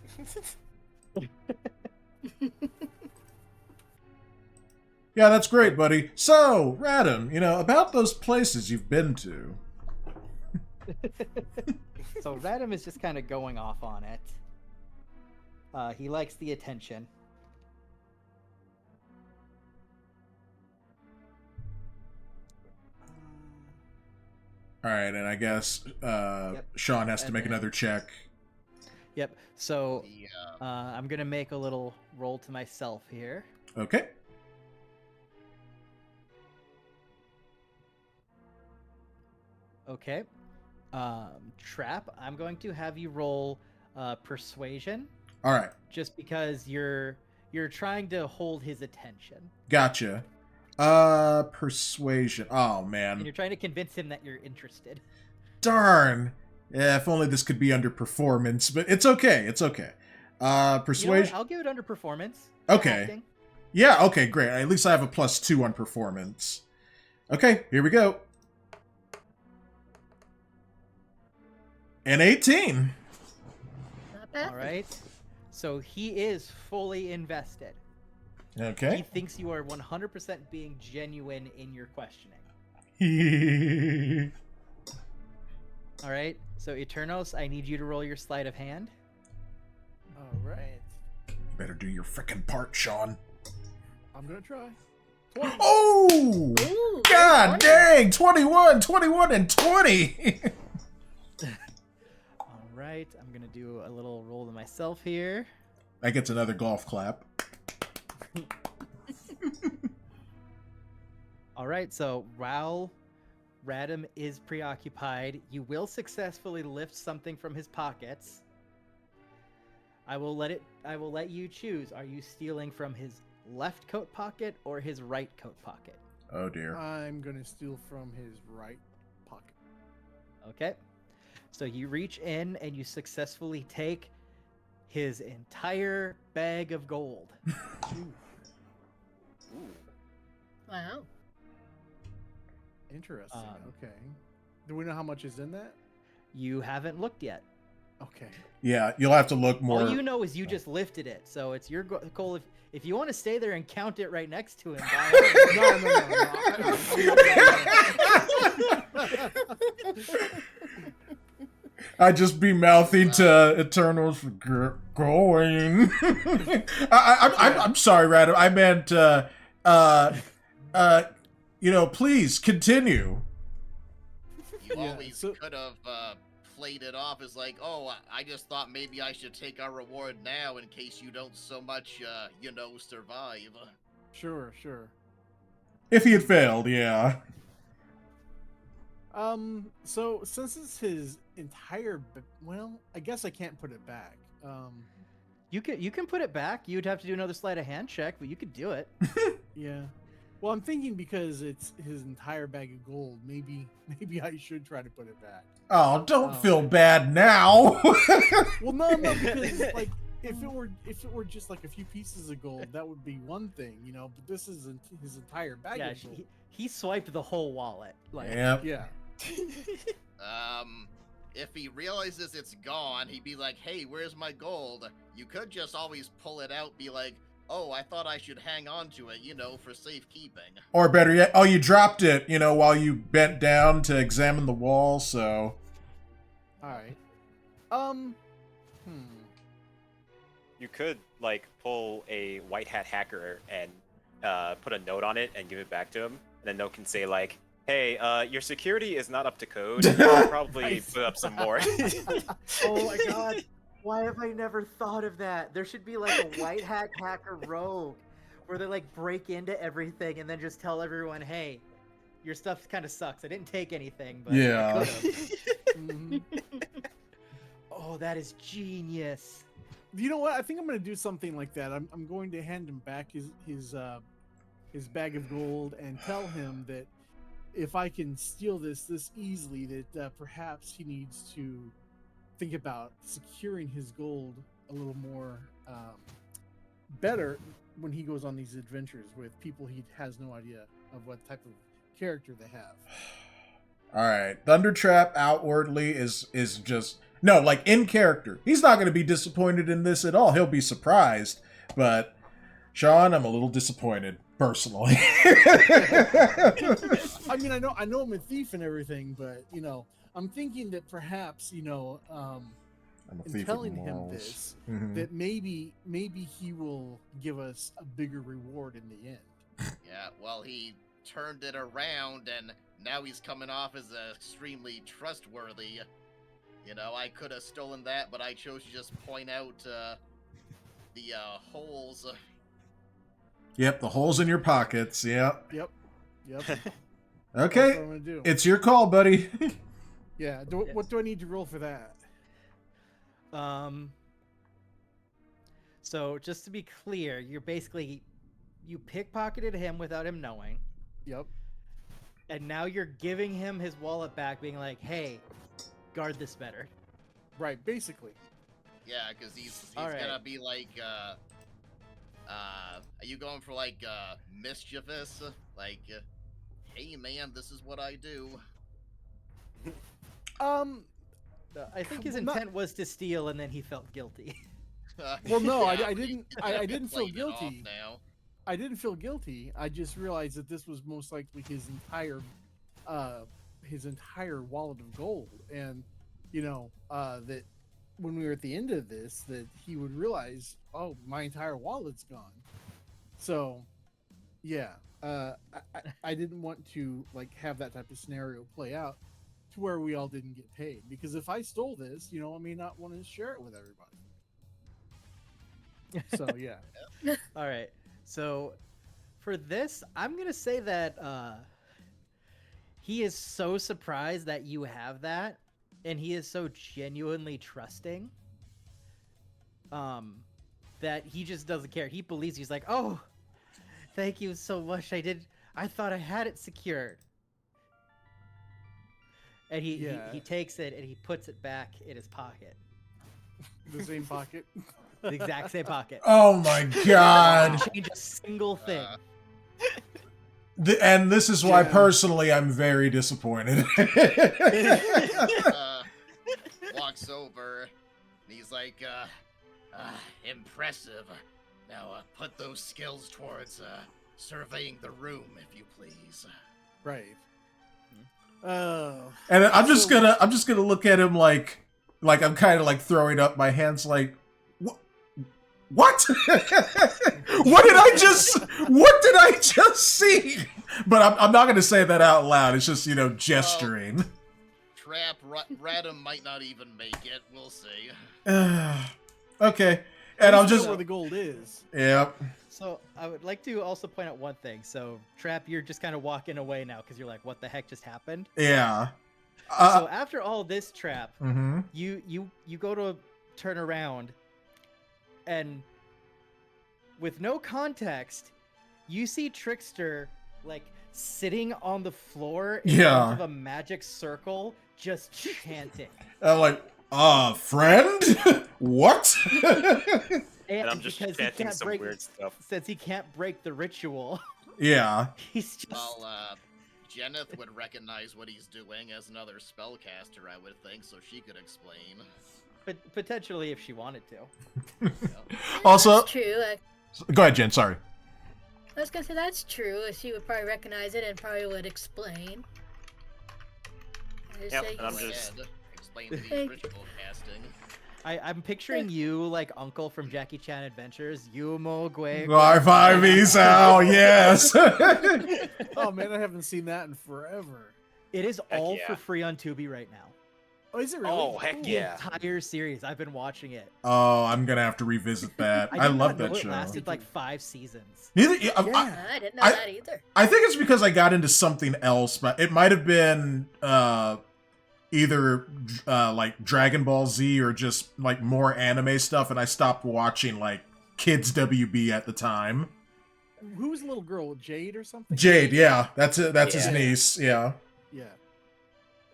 Yeah, that's great, buddy. So, Radam, about those places you've been to. So Radam is just kind of going off on it. He likes the attention. All right, and I guess Sean has to And make then- another check. Yep. So The, I'm gonna make a little roll to myself here. Okay. Okay. Trap, I'm going to have you roll persuasion, All right. just because you're trying to hold his attention, Gotcha. Persuasion. Oh, and man. you're trying to convince him that you're interested. Darn. Yeah, if only this could be under performance, but it's okay. It's okay. You know what? Persuasion. I'll give it under performance. Okay. Acting. Yeah, okay, great. At least I have a +2 on performance. Okay, here we go. An 18. Not bad. All right. So he is fully invested. He Okay. thinks you are 100% being genuine in your questioning. All right. So Eternos, I need you to roll your sleight of hand. All right. You better do your frickin' part, Sean. I'm gonna try. 20. Oh! Ooh, God very dang! 21, 21, and 20! All right. I'm gonna do a little roll to myself here. That gets another golf clap. All right. So while Radam is preoccupied, you will successfully lift something from his pockets. I will let you choose. Are you stealing from his left coat pocket or his right coat pocket? Oh dear. I'm gonna steal from his right pocket. Okay. So you reach in and you successfully take his entire bag of gold. Ooh, Wow. interesting. Okay. Do we know how much is in that? You haven't looked yet. Okay. Yeah, you'll have to look more. All you know is you just lifted it. So it's your goal. If you want to stay there and count it right next to him, by I'd just be mouthing to Eternals for going. I'm sorry, Radam. I meant, please continue. You Yeah, always so- could have played it off as like, oh, I just thought maybe I should take our reward now in case you don't so much, survive. Sure, sure. If he had failed, yeah. So since it's his entire, well, I guess I can't put it back. you can put it back. You'd have to do another sleight of hand check, but you could do it. Yeah. Well, I'm thinking because it's his entire bag of gold, maybe I should try to put it back. Oh, don't feel bad now. Well, no, because like if it were just like a few pieces of gold, that would be one thing, but this is his entire bag Yeah, of gold. he swiped the whole wallet. Like, Yep. Yeah. If he realizes it's gone, he'd be like, hey, where's my gold? You could just always pull it out, be like, oh, I thought I should hang on to it, for safekeeping. Or better yet, oh, you dropped it, while you bent down to examine the wall, so. All right. You could pull a white hat hacker and put a note on it and give it back to him, and the note can say hey, your security is not up to code. You should probably Nice. put up some more. oh my god. Why have I never thought of that? There should be a white hat hacker rogue where they break into everything and then just tell everyone, hey, your stuff kind of sucks. I didn't take anything, but Yeah. I could've." Mhm. Oh, that is genius. You know what? I think I'm going to do something like that. I'm going to hand him back his bag of gold and tell him that if I can steal this easily, that perhaps he needs to think about securing his gold a little more better when he goes on these adventures with people he has no idea of what type of character they have. All right, Thundertrap outwardly is just no, in character. He's not going to be disappointed in this at all. He'll be surprised, but Sean, I'm a little disappointed personally. I mean, I know I'm a thief and everything, but I'm thinking that perhaps I'm a in thief with telling him morals. this, Mhm. that maybe he will give us a bigger reward in the end. Yeah, well, he turned it around, and now he's coming off as extremely trustworthy. I could have stolen that, but I chose to just point out the holes. Yep, the holes in your pockets. Yep. Yep. That's what Okay, I'm gonna do. it's your call, buddy. Yeah. What do I need to roll for that? So just to be clear, you pickpocketed him without him knowing, Yep. and now you're giving him his wallet back, being like, hey, guard this better. Right. Basically. Yeah, because he's All right. gonna be like, are you going for mischievous? Hey man, this is what I do. I think his Well, not- intent was to steal, and then he felt guilty. Well, no, I but didn't- he's I didn't feel playing it off guilty. now. I didn't feel guilty. I just realized that this was most likely his entire his entire wallet of gold, and that when we were at the end of this, that he would realize, oh, my entire wallet's gone. So, yeah, I didn't want to like have that type of scenario play out to where we all didn't get paid, because if I stole this, I may not want to share it with everybody. So yeah. All right. So for this, I'm gonna say that he is so surprised that you have that, and he is so genuinely trusting that he just doesn't care. He believes. He's like, oh, thank you so much. I thought I had it secured. And he takes it and he puts it back in his pocket. The same pocket. The exact same pocket. Oh my god. Change a single thing. And this is why, personally, I'm very disappointed. Walks over, and he's like, impressive. Now, put those skills towards surveying the room, if you please. Right. Oh. And I'm just gonna look at him like I'm kind of like throwing up my hands, like, what? What did I just see? But I'm not gonna say that out loud. It's just gesturing. Trap Radham might not even make it. We'll see. Okay, and I'll just know where the gold is. Yep. So I would like to also point out one thing. So Trap, you're just kind of walking away now because you're like, what the heck just happened? Yeah. So after all this, Trap, mm-hmm. you go to turn around, and with no context, you see Trickster like sitting on the floor in front of a magic circle, just chanting. I'm like, friend? What? And I'm just chanting some weird stuff. Since he can't break the ritual. Yeah. He's just... Well, Jenneth would recognize what he's doing as another spellcaster, I would think, so she could explain. But potentially if she wanted to. Also... That's true. Go ahead, Jen, sorry. I was gonna say that's true. She would probably recognize it and probably would explain. Yep, and I'm just... Explain these ritual casting. I'm picturing you like Uncle from Jackie Chan Adventures. Yumo Gue. Wi-Fi Visa, yes. Oh man, I haven't seen that in forever. It is all for free on Tubi right now. Oh, is it really? Oh, heck yeah. The entire series. I've been watching it. Oh, I'm gonna have to revisit that. I love that show. It lasted like 5 seasons. I didn't know that either. I think it's because I got into something else, but it might have been either like Dragon Ball Z or just like more anime stuff, and I stopped watching like Kids WB at the time. Who was the little girl? Jade or something? Jade, yeah, that's it. That's his niece. Yeah. Yeah.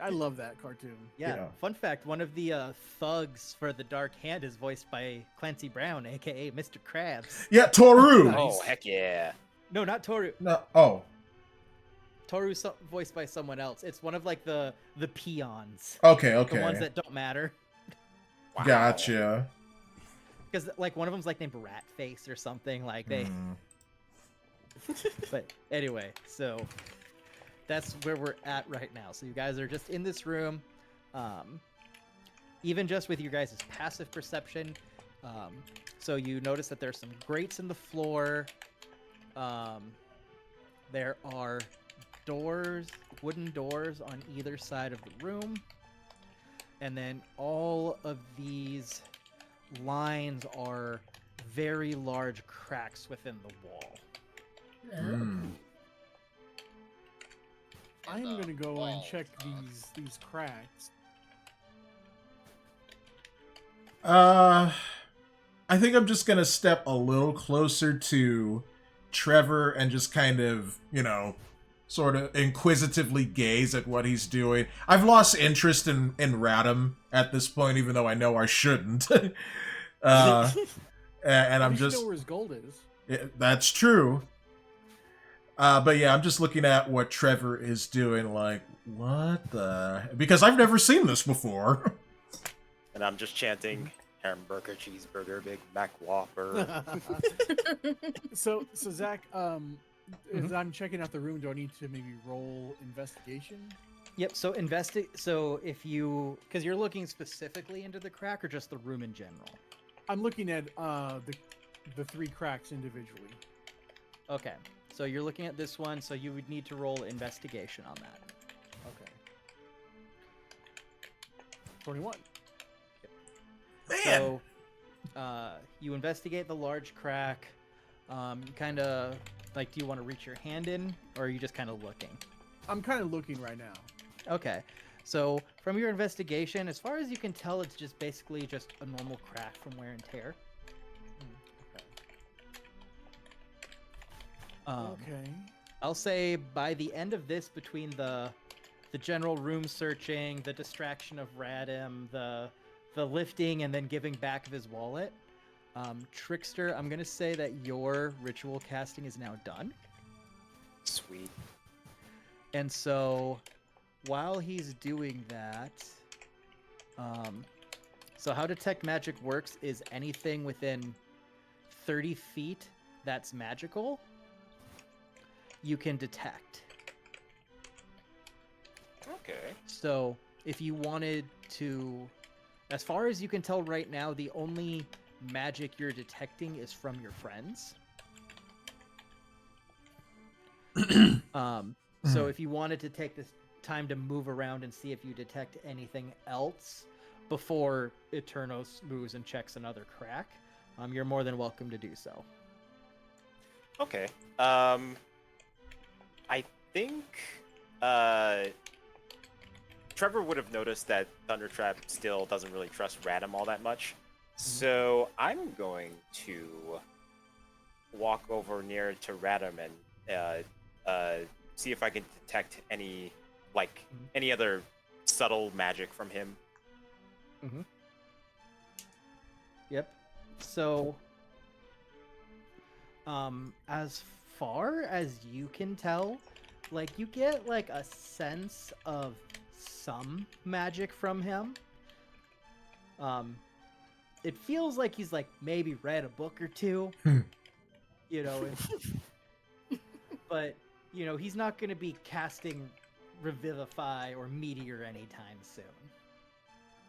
I love that cartoon. Yeah. Fun fact: one of the thugs for the Dark Hand is voiced by Clancy Brown, aka Mr. Krabs. Yeah, Toru. Nice. Oh, heck yeah. No, not Toru. No. Oh. Toru's voiced by someone else. It's one of like the peons. Okay. The ones that don't matter. Wow. Gotcha. Because like one of them's like named Ratface or something. Like they. But anyway, so that's where we're at right now. So you guys are just in this room. Even just with your guys' passive perception. So you notice that there's some grates in the floor. There are doors, wooden doors on either side of the room. And then all of these lines are very large cracks within the wall. I'm gonna go and check these cracks. I think I'm just gonna step a little closer to Trevor and just kind of, sort of inquisitively gaze at what he's doing. I've lost interest in Radham at this point, even though I know I shouldn't. And I'm just... know where his gold is. Yeah, that's true. But yeah, I'm just looking at what Trevor is doing, like, what the... Because I've never seen this before. And I'm just chanting, hamburger, cheeseburger, Big Mac Whopper. So Zach, as I'm checking out the room, do I need to maybe roll investigation? Yep. So So if because you're looking specifically into the crack or just the room in general. I'm looking at the 3 cracks individually. Okay. So you're looking at this one. So you would need to roll investigation on that. Okay. 21. Man. So you investigate the large crack. Kind of like, do you want to reach your hand in, or are you just kind of looking? I'm kind of looking right now. Okay. So from your investigation, as far as you can tell, it's just basically just a normal crack from wear and tear. Okay. I'll say by the end of this, between the general room searching, the distraction of Radim, the lifting, and then giving back of his wallet, Trickster, I'm gonna say that your ritual casting is now done. Sweet. And so, while he's doing that, so how detect magic works is anything within 30 feet that's magical, you can detect. Okay. So if you wanted to, as far as you can tell right now, the only magic you're detecting is from your friends. So if you wanted to take this time to move around and see if you detect anything else before Eternos moves and checks another crack, you're more than welcome to do so. Okay. I think Trevor would have noticed that Thundertrap still doesn't really trust Radim all that much. So I'm going to walk over near to Radim and see if I can detect any any other subtle magic from him. Yep. So, as far as you can tell, like, you get like a sense of some magic from him. It feels like he's like maybe read a book or two, you know, but you know, he's not going to be casting Revivify or Meteor anytime soon.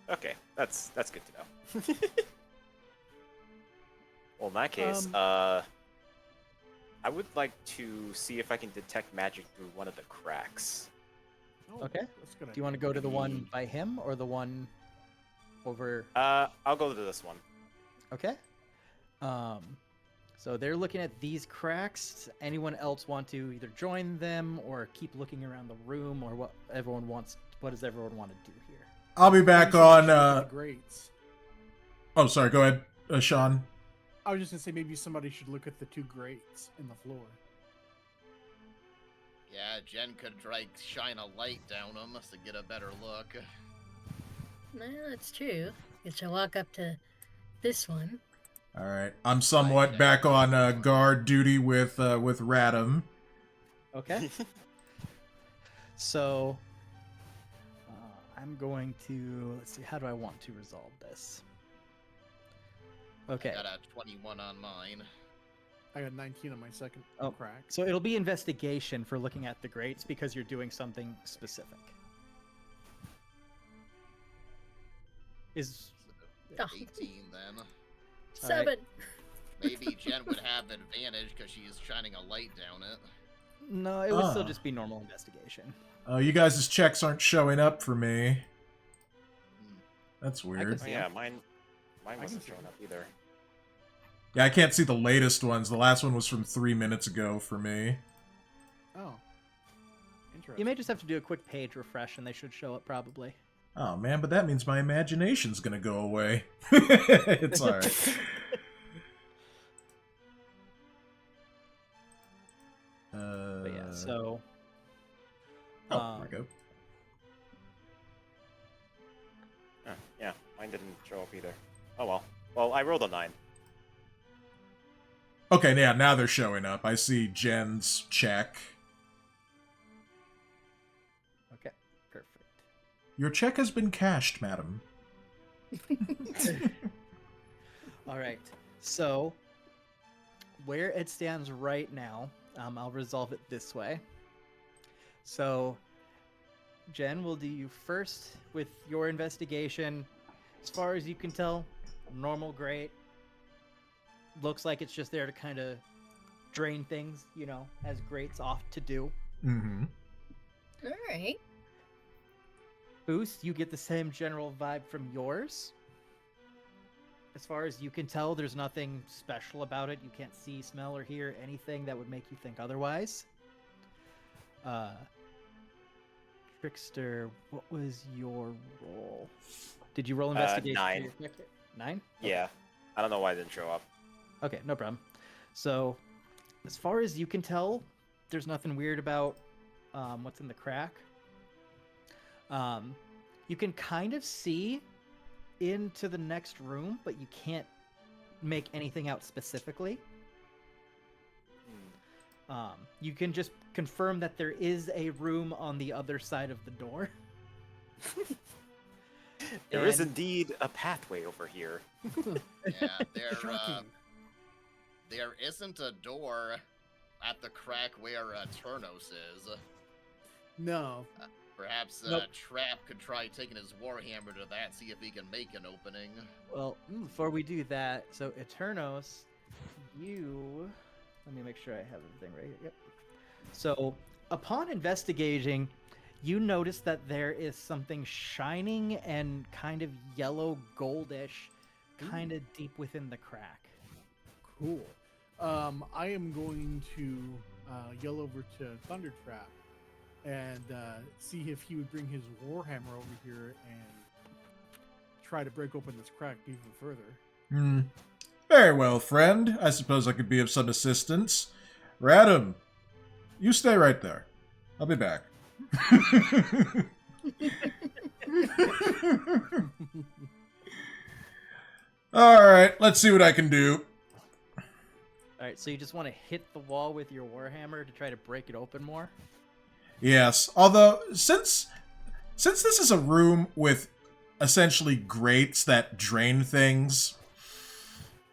Okay, that's good to know. Well, in that case, I would like to see if I can detect magic through one of the cracks. Oh, Okay. That's good. Do you want to go to the one by him or the one over? I'll go to this one. Okay. So they're looking at these cracks. Anyone else want to either join them or keep looking around the room, or what everyone wants? What does everyone want to do here? I'll be back Maybe somebody on. should look at the grates. Oh, sorry. Go ahead, Sean. I was just gonna say maybe somebody should look at the 2 grates in the floor. Yeah, Jen could shine a light down them to get a better look. No, that's true. You should walk up to this one. All right, I'm somewhat back on guard duty with Radim. Okay. So I'm going to, let's see, how do I want to resolve this? Okay. I got a 21 on mine. I got 19 on my second crack. So it'll be investigation for looking at the grates because you're doing something specific. Is 18 then. 7. right. Maybe Jen would have advantage because she's shining a light down it. No, it would still just be normal investigation. Oh, you guys' checks aren't showing up for me. That's weird. see Yeah, him. mine wasn't showing up either. Yeah, I can't see the latest ones. The last one was from 3 minutes ago for me. Oh. Interesting. You may just have to do a quick page refresh and they should show up probably. Oh, man, but that means my imagination's gonna go away. It's alright. But yeah, so... Oh, there we go. Yeah, mine didn't show up either. Oh well. Well, I rolled a 9. Okay, yeah, now they're showing up. I see Jen's check. Okay, perfect. Your check has been cashed, madam. All right, so where it stands right now, I'll resolve it this way. So Jen, we'll do you first with your investigation. As far as you can tell, normal grate. Looks like it's just there to kind of drain things, as grates off to do. Mm-hmm. All right. Boost, you get the same general vibe from yours. As far as you can tell, there's nothing special about it. You can't see, smell, or hear anything that would make you think otherwise. Trickster, what was your roll? Did you roll investigation? 9. For your character? 9? Yeah. I don't know why it didn't show up. Okay, no problem. So, as far as you can tell, there's nothing weird about what's in the crack. You can kind of see into the next room, but you can't make anything out specifically. You can just confirm that there is a room on the other side of the door. There is indeed a pathway over here. Yeah, Shocking. there isn't a door at the crack where Turnos is. No. Perhaps Nope. Trap could try taking his warhammer to that, see if he can make an opening. Well, before we do that, so Eternos, you... Let me make sure I have everything right here. Yep. So, upon investigating, you notice that there is something shining and kind of yellow goldish, kind of deep within the crack. Cool. I am going to yell over to Thundertrap and see if he would bring his warhammer over here and try to break open this crack even further. Very well, friend. I suppose I could be of some assistance. Radam, you stay right there. I'll be back. Alright, let's see what I can do. Alright, so you just want to hit the wall with your warhammer to try to break it open more? Yes, although, since this is a room with essentially grates that drain things,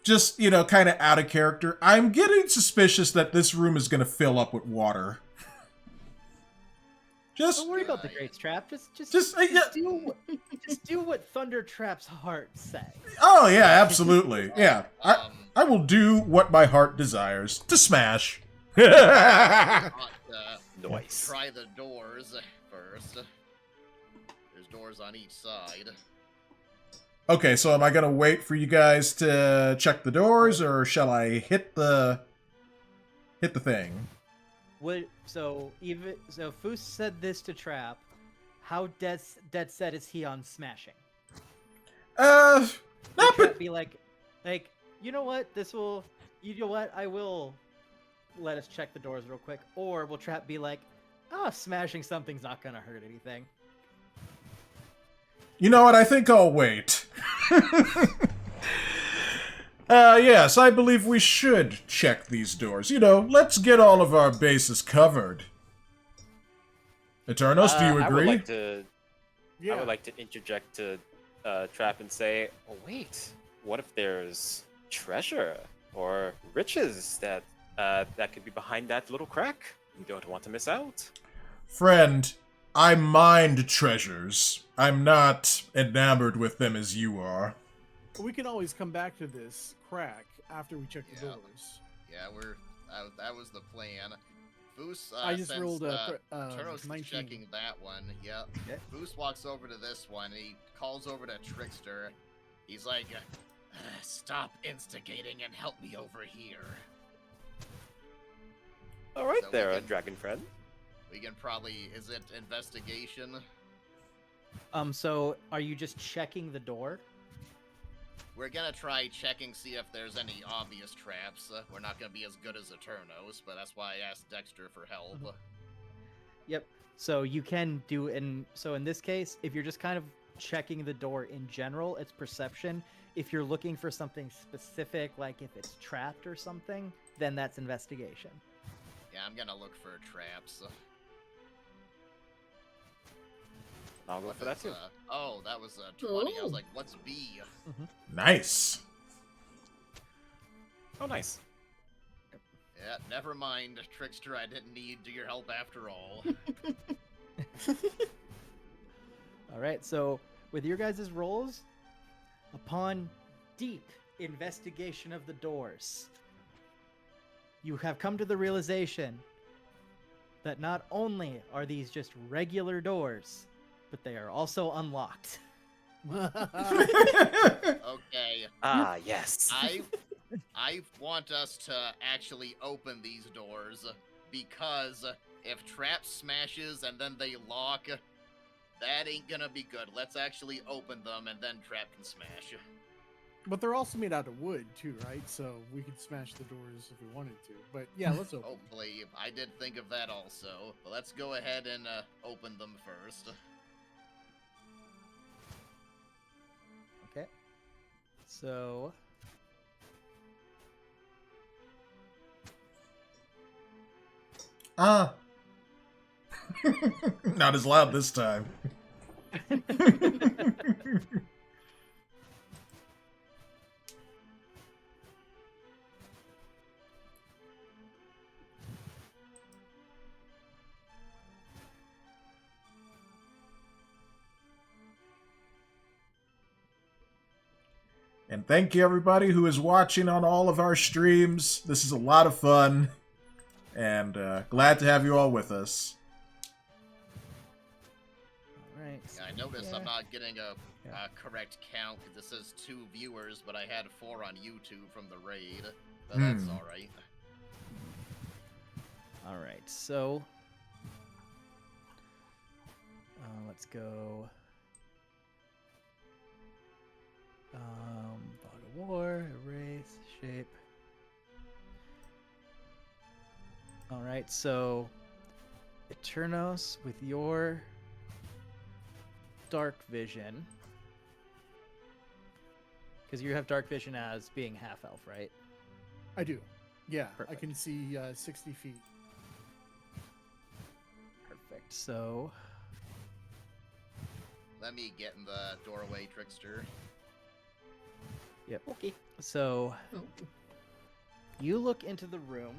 just, kind of out of character, I'm getting suspicious that this room is going to fill up with water. Don't worry about the grates, Trap. Just do what Thunder Trap's heart says. Oh, yeah, absolutely. Yeah, I will do what my heart desires. To smash. Nice. Try the doors first. There's doors on each side. Okay, so am I gonna wait for you guys to check the doors, or shall I hit the thing? So Foos said this to Trap. How dead set is he on smashing? Not Would but Trap be like, you know what? I will let us check the doors real quick. Or will Trap be like, smashing something's not gonna hurt anything. you know what? I think I'll wait. Yes, I believe we should check these doors. Let's get all of our bases covered. Eternos, do you agree? Yeah. I would like to interject to Trap and say, oh wait, what if there's treasure or riches that could be behind that little crack? You don't want to miss out. Friend, I mind treasures. I'm not enamored with them as you are. We can always come back to this crack after we check the Yeah. doors. Yeah, that was the plan. Foos, I just since, rolled a Turnos 19. is checking that one. Yep. Okay. Foos walks over to this one. And he calls over to Trickster. He's like, "Stop instigating and help me over here." All right So we there, can- dragon friend. We can probably. Is it investigation? So are you just checking the door? We're gonna try checking, see if there's any obvious traps. We're not gonna be as good as Eternos, but that's why I asked Dexter for help. Yep. So you can do in this case, if you're just kind of checking the door in general, it's perception. If you're looking for something specific, like if it's trapped or something, then that's investigation. Yeah, I'm gonna look for traps. I'll go What for that is, too. that was 20. I was Ooh. like, what's B? Nice. Oh, nice. Yeah, never mind, Trickster. I didn't need your help after all. All right, so with your guys' rolls, upon deep investigation of the doors, you have come to the realization that not only are these just regular doors, but they are also unlocked. Okay. Ah, yes. I want us to actually open these doors because if Trap smashes and then they lock, that ain't gonna be good. Let's actually open them and then Trap can smash. But they're also made out of wood too, right? So we could smash the doors if we wanted to. But yeah, let's open. Hopefully, I did think of that also. But let's go ahead and open them first. Okay. So Not as loud this time. And thank you everybody who is watching on all of our streams. This is a lot of fun. And glad to have you all with us. all right. I noticed yeah. I'm not getting a Yeah. correct count because it says 2 viewers, but I had 4 on YouTube from the raid. But that's alright. All right, so let's go. Fog of War, erase, shape. All right, so Eternos with your dark vision, because you have dark vision as being half elf, right? I do. Yeah, I Perfect. can see 60 feet. Perfect. So Let me get in the doorway, Trickster. yep. Okay. So you look into the room,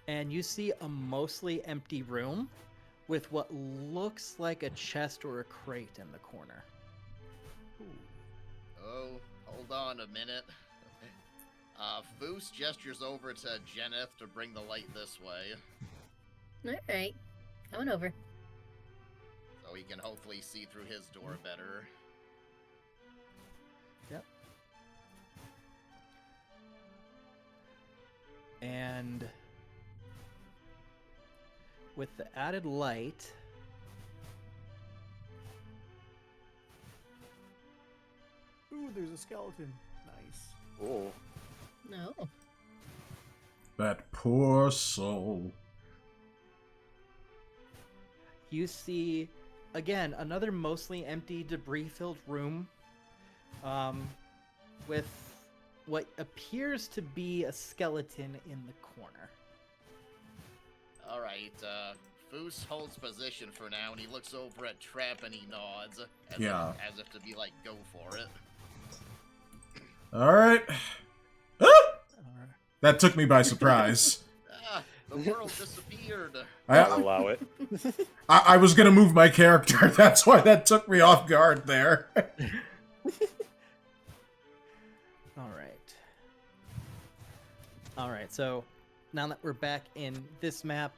and you see a mostly empty room with what looks like a chest or a crate in the corner. Oh, hold on a minute. Foos gestures over to Jeneth to bring the light this way, Alright. Coming over. so he can hopefully see through his door better. Yep. And with the added light, Ooh, there's a skeleton. Nice. Oh. No. That poor soul. you see, again, another mostly empty, debris-filled room with what appears to be a skeleton in the corner. Alright, Foos holds position for now, and he looks over at Trap and he nods, Yeah. as if to be like, go for it. Alright. Ah! That took me by surprise. Ah, the world disappeared. I'll allow it. I was gonna move my character. That's why that took me off guard there. All right, so now that we're back in this map,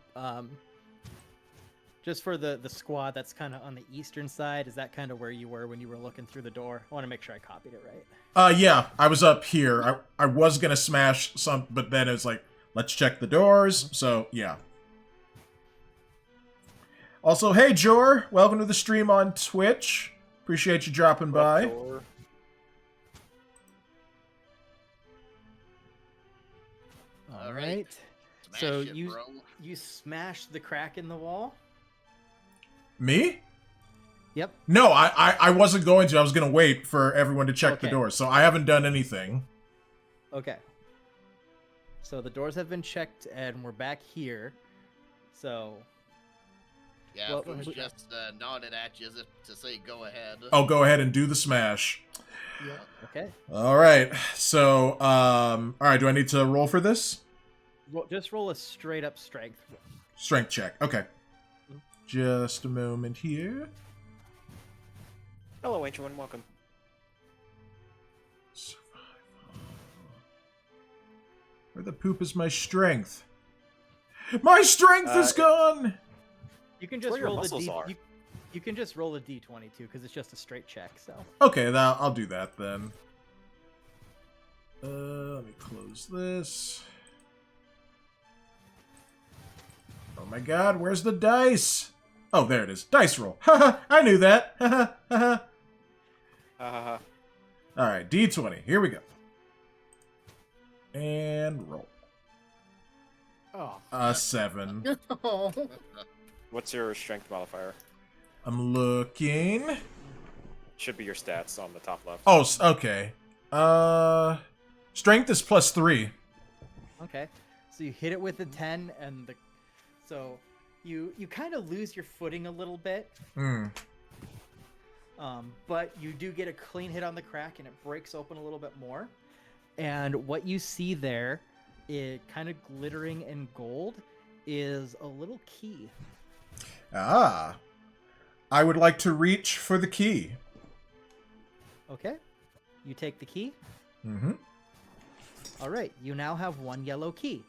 just for the squad that's kind of on the eastern side, is that kind of where you were when you were looking through the door? I want to make sure I copied it right. Yeah, I was up here. I was gonna smash some, but then it's like, let's check the doors. So, yeah. Also, hey, Jor, welcome to the stream on Twitch. Appreciate you dropping by. Door. All Alright. right. Smash So it, you bro. you smashed the crack in the wall. Me? Yep. No, I wasn't going to. I was going to wait for everyone to check the Okay. doors. So I haven't done anything. Okay. So the doors have been checked, and we're back here. So Yeah, Well, Foos we- just nodded at you as if to say, go ahead. I'll go ahead and do the smash. Yeah. okay, All right. So, all right. Do I need to roll for this? just roll a straight up strength. Strength check. Okay. Just a moment here. Hello, Ancient One. Welcome. Where the poop is my strength? My strength is gone! You can It's where just your roll the muscles D. are. You can just roll a D20 too, because it's just a straight check. So. Okay, I'll do that then. Let me close this. Oh my god, where's the dice? Oh, there it is. Dice roll. Haha, I knew that. Haha, haha. Alright, D20. Here we go. And roll. Oh. 7. Oh. What's your strength modifier? I'm looking. Should be your stats on the top left. Oh, okay. Strength is +3. Okay. So you hit it with a 10, and so you kind of lose your footing a little bit. But you do get a clean hit on the crack, and it breaks open a little bit more. And what you see there, it kind of glittering in gold, is a little key. Ah. I would like to reach for the key. Okay. You take the key. Mm-hmm. All right. You now have 1 yellow key.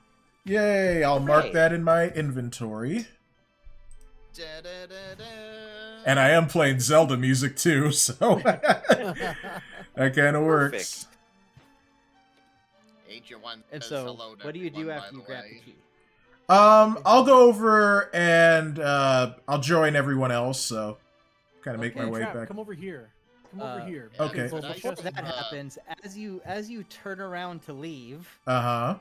Yay, I'll mark Hooray. that in my inventory. Da-da-da-da. And I am playing Zelda music too, so that kind of works. Ancient One And says so, hello to what do you do everyone, after by you the grab way. the key? I'll go over and I'll join everyone else, so kind of make my way Trap, back. come over here. Come over here. Okay. because Well, Nice. before that Uh, happens, as you turn around to leave, Uh-huh.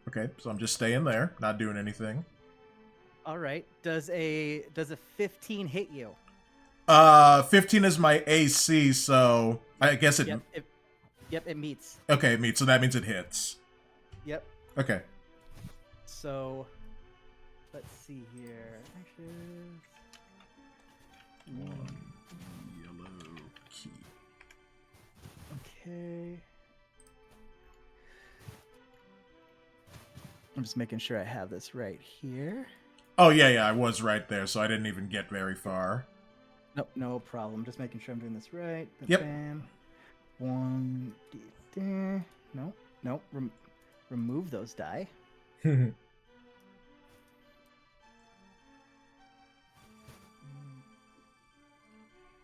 Okay, so I'm just staying there, not doing anything. all right, does a 15 hit you? 15 is my AC, so I guess it... Yep, it meets. Okay, it meets, so that means it hits. Yep. Okay. So, let's see here. Actually, 1 yellow key. okay. I'm just making sure I have this right here. Oh, yeah, I was right there, so I didn't even get very far. Nope, no problem. Just making sure I'm doing this right. Yep. Bam. 1 D there. No. Remove those die.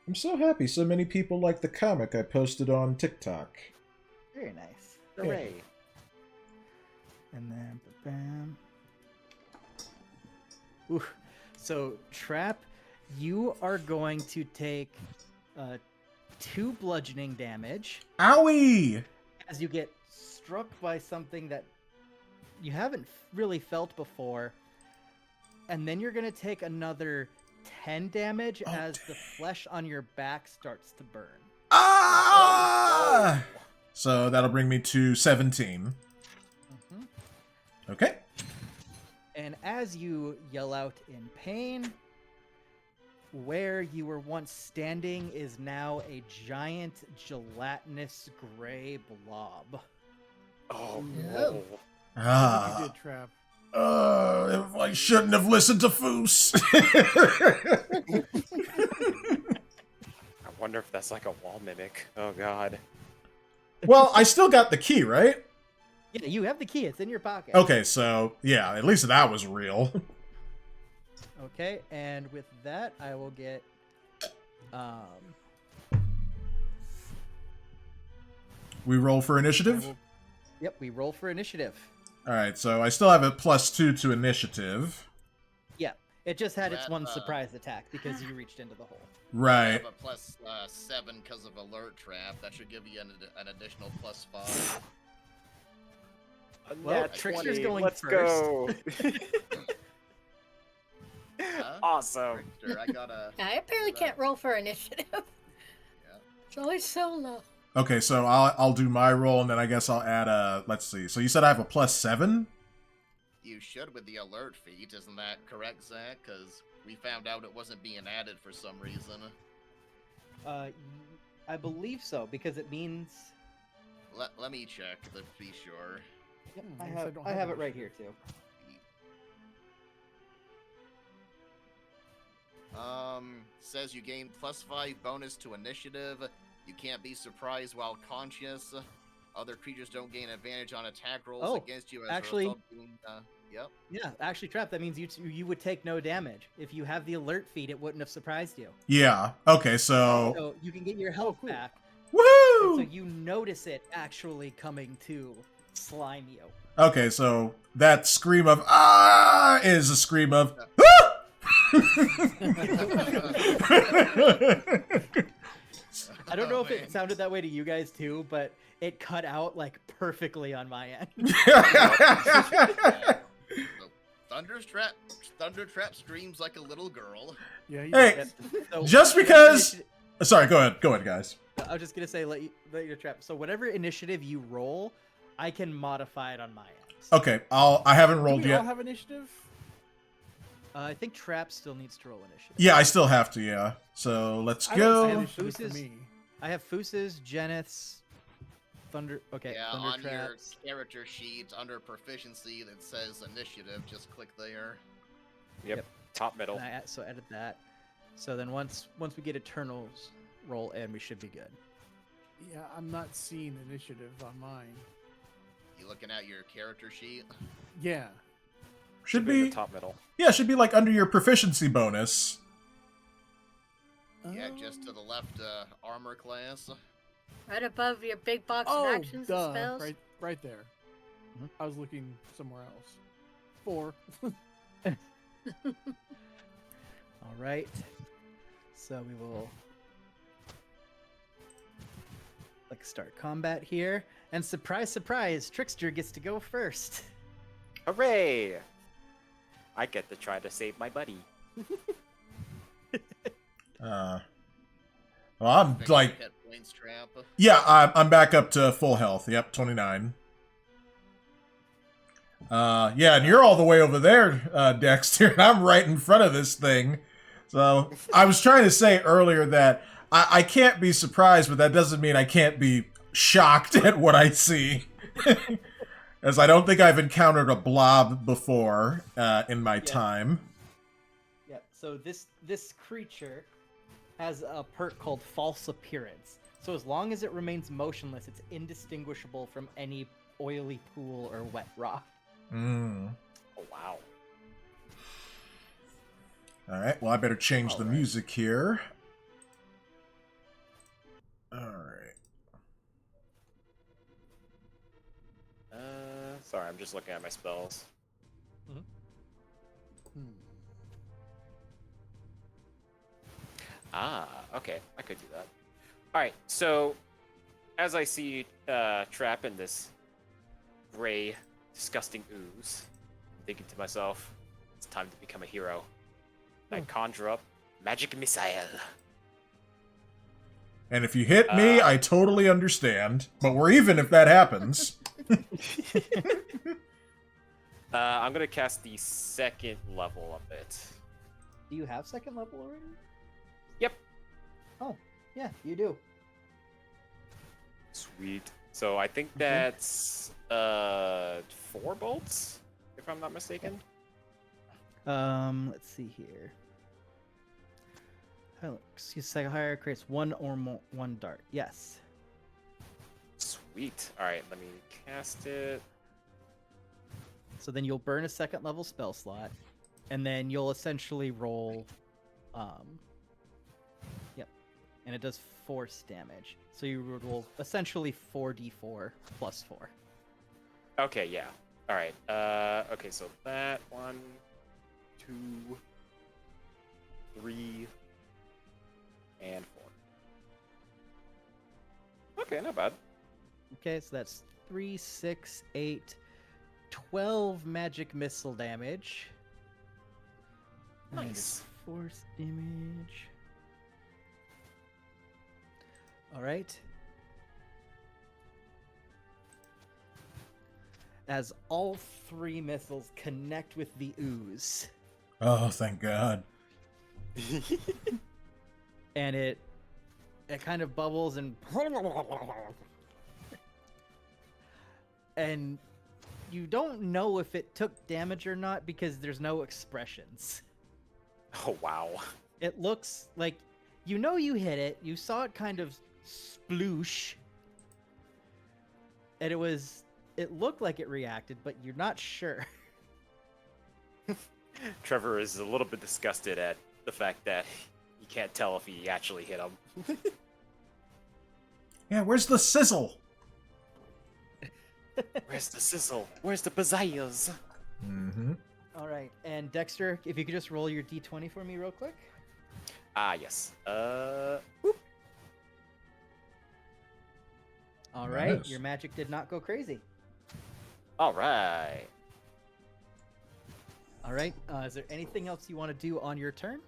I'm so happy so many people like the comic I posted on TikTok. Very nice. Hooray. And then, bam. Ooh. So, Trap, you are going to take 2 bludgeoning damage Owie! as you get struck by something that you haven't really felt before. And then you're going to take another 10 damage as the flesh on your back starts to burn. Ah! So that'll bring me to 17. Mhm. Okay. And as you yell out in pain, where you were once standing is now a giant gelatinous gray blob. Oh, No. no. You Ah. did, Trap. If I shouldn't have listened to Foos. I wonder if that's like a wall mimic. Oh, God. Well, I still got the key, right? Yeah, you have the key. It's in your pocket. Okay, so, yeah, at least that was real. Okay, and with that, I will get... We roll for initiative? Yep, we roll for initiative. Alright, so I still have a +2 to initiative. Yeah, it just had its That, one surprise attack because you reached into the hole. I Right. have a +7 because of alert trap. That should give you an additional +5. Well, Nat Trickster's 20, going let's first. go. Huh? Awesome. Trickster, I got a. I apparently can't roll for initiative. Yeah. It's always so low. Okay, so I'll do my roll, and then I guess I'll add a... Let's see. So you said I have a +7? You should with the alert feat, isn't that correct, Zach? Because we found out it wasn't being added for some reason. I believe so, because it means... Let me check to be sure. Yep, I I guess I have, don't I have have it right here, initiative. too. Says you gain +5 bonus to initiative. You can't be surprised while conscious. Other creatures don't gain advantage on attack rolls against you as actually, a result of being, yep. Yeah, actually, Trap, that means you would take no damage. If you have the alert feed, it wouldn't have surprised you. Yeah. Okay, so... So you can get your health back. Woohoo! So you notice it actually coming to slime you. Okay, so that scream of "ah" is a scream of "ah!" I don't know if it sounded that way to you guys too, but it cut out like perfectly on my end. Thundertrap screams like a little girl. Yeah. Hey, So just because... Sorry, go ahead, guys. I was just gonna say let your trap. So whatever initiative you roll, I can modify it on my end. Okay, I haven't Do rolled we all yet. have initiative? I think Trap still needs to roll initiative. Yeah, I still have to, yeah. So let's I don't see go. initiative for Fooses. me. I have Fooses, Geneth's, Thunder. Okay, Yeah, Thunder on your Traps. character sheet under proficiency that says initiative, just click there. Yep. Top middle. And so edit that. So then once we get Eternals roll in, we should be good. Yeah, I'm not seeing initiative on mine. You looking at your character sheet? Yeah. Should in the be... top middle. Yeah, should be like under your proficiency bonus. Yeah, just to the left, armor class. Right above your big box of Oh, actions duh. and spells. Right there. Mhm. I was looking somewhere else. 4. All right. So we will start combat here, and surprise, surprise, Trickster gets to go first. Hooray! I get to try to save my buddy. Well, I'm like... Hit points trap. Yeah, I'm back up to full health. Yep, 29. Yeah, and you're all the way over there, Dexter, and I'm right in front of this thing. So, I was trying to say earlier that I can't be surprised, but that doesn't mean I can't be shocked at what I see. As I don't think I've encountered a blob before in my time. Yeah. So this creature has a perk called False Appearance. So as long as it remains motionless, it's indistinguishable from any oily pool or wet rock. Mm. Oh, wow. Alright, well I better change the Alright. music here. Alright. Sorry, I'm just looking at my spells. Ah, okay, I could do that. Alright, so as I see Trap in this gray, disgusting ooze, I'm thinking to myself, it's time to become a hero. I conjure up Magic Missile. And if you hit me, I totally understand. But we're even if that happens. I'm gonna cast the second level of it. Do you have second level already? Yep. Oh, yeah, you do. Sweet. So I think that's 4 bolts, if I'm not mistaken. Let's see here. Excuse second higher creates one dart. Yes. Sweet. All right, let me cast it. So then you'll burn a second level spell slot, and then you'll essentially roll, yep, and it does force damage. So you would roll essentially 4d4 plus 4. Okay, yeah. All right. Okay, so that 1, 2, 3, and 4. Okay, not bad. Okay, so that's 3, 6, 8, 12 magic missile damage. And Nice. Force damage. All right. As all 3 missiles connect with the ooze, Oh, thank God. and it kind of bubbles and you don't know if it took damage or not because there's no expressions. Oh, wow. It looks like you know you hit it. You saw it kind of sploosh, and it looked like it reacted, but you're not sure. Trevor is a little bit disgusted at the fact that he can't tell if he actually hit him. Yeah, where's the sizzle? Where's the sizzle? Where's the pizzazz? Mm-hmm. All right, and Dexter, if you could just roll your d20 for me real quick. Ah, yes. All right, Nice. your magic did not go crazy. All right. All right, is there anything else you want to do on your turn?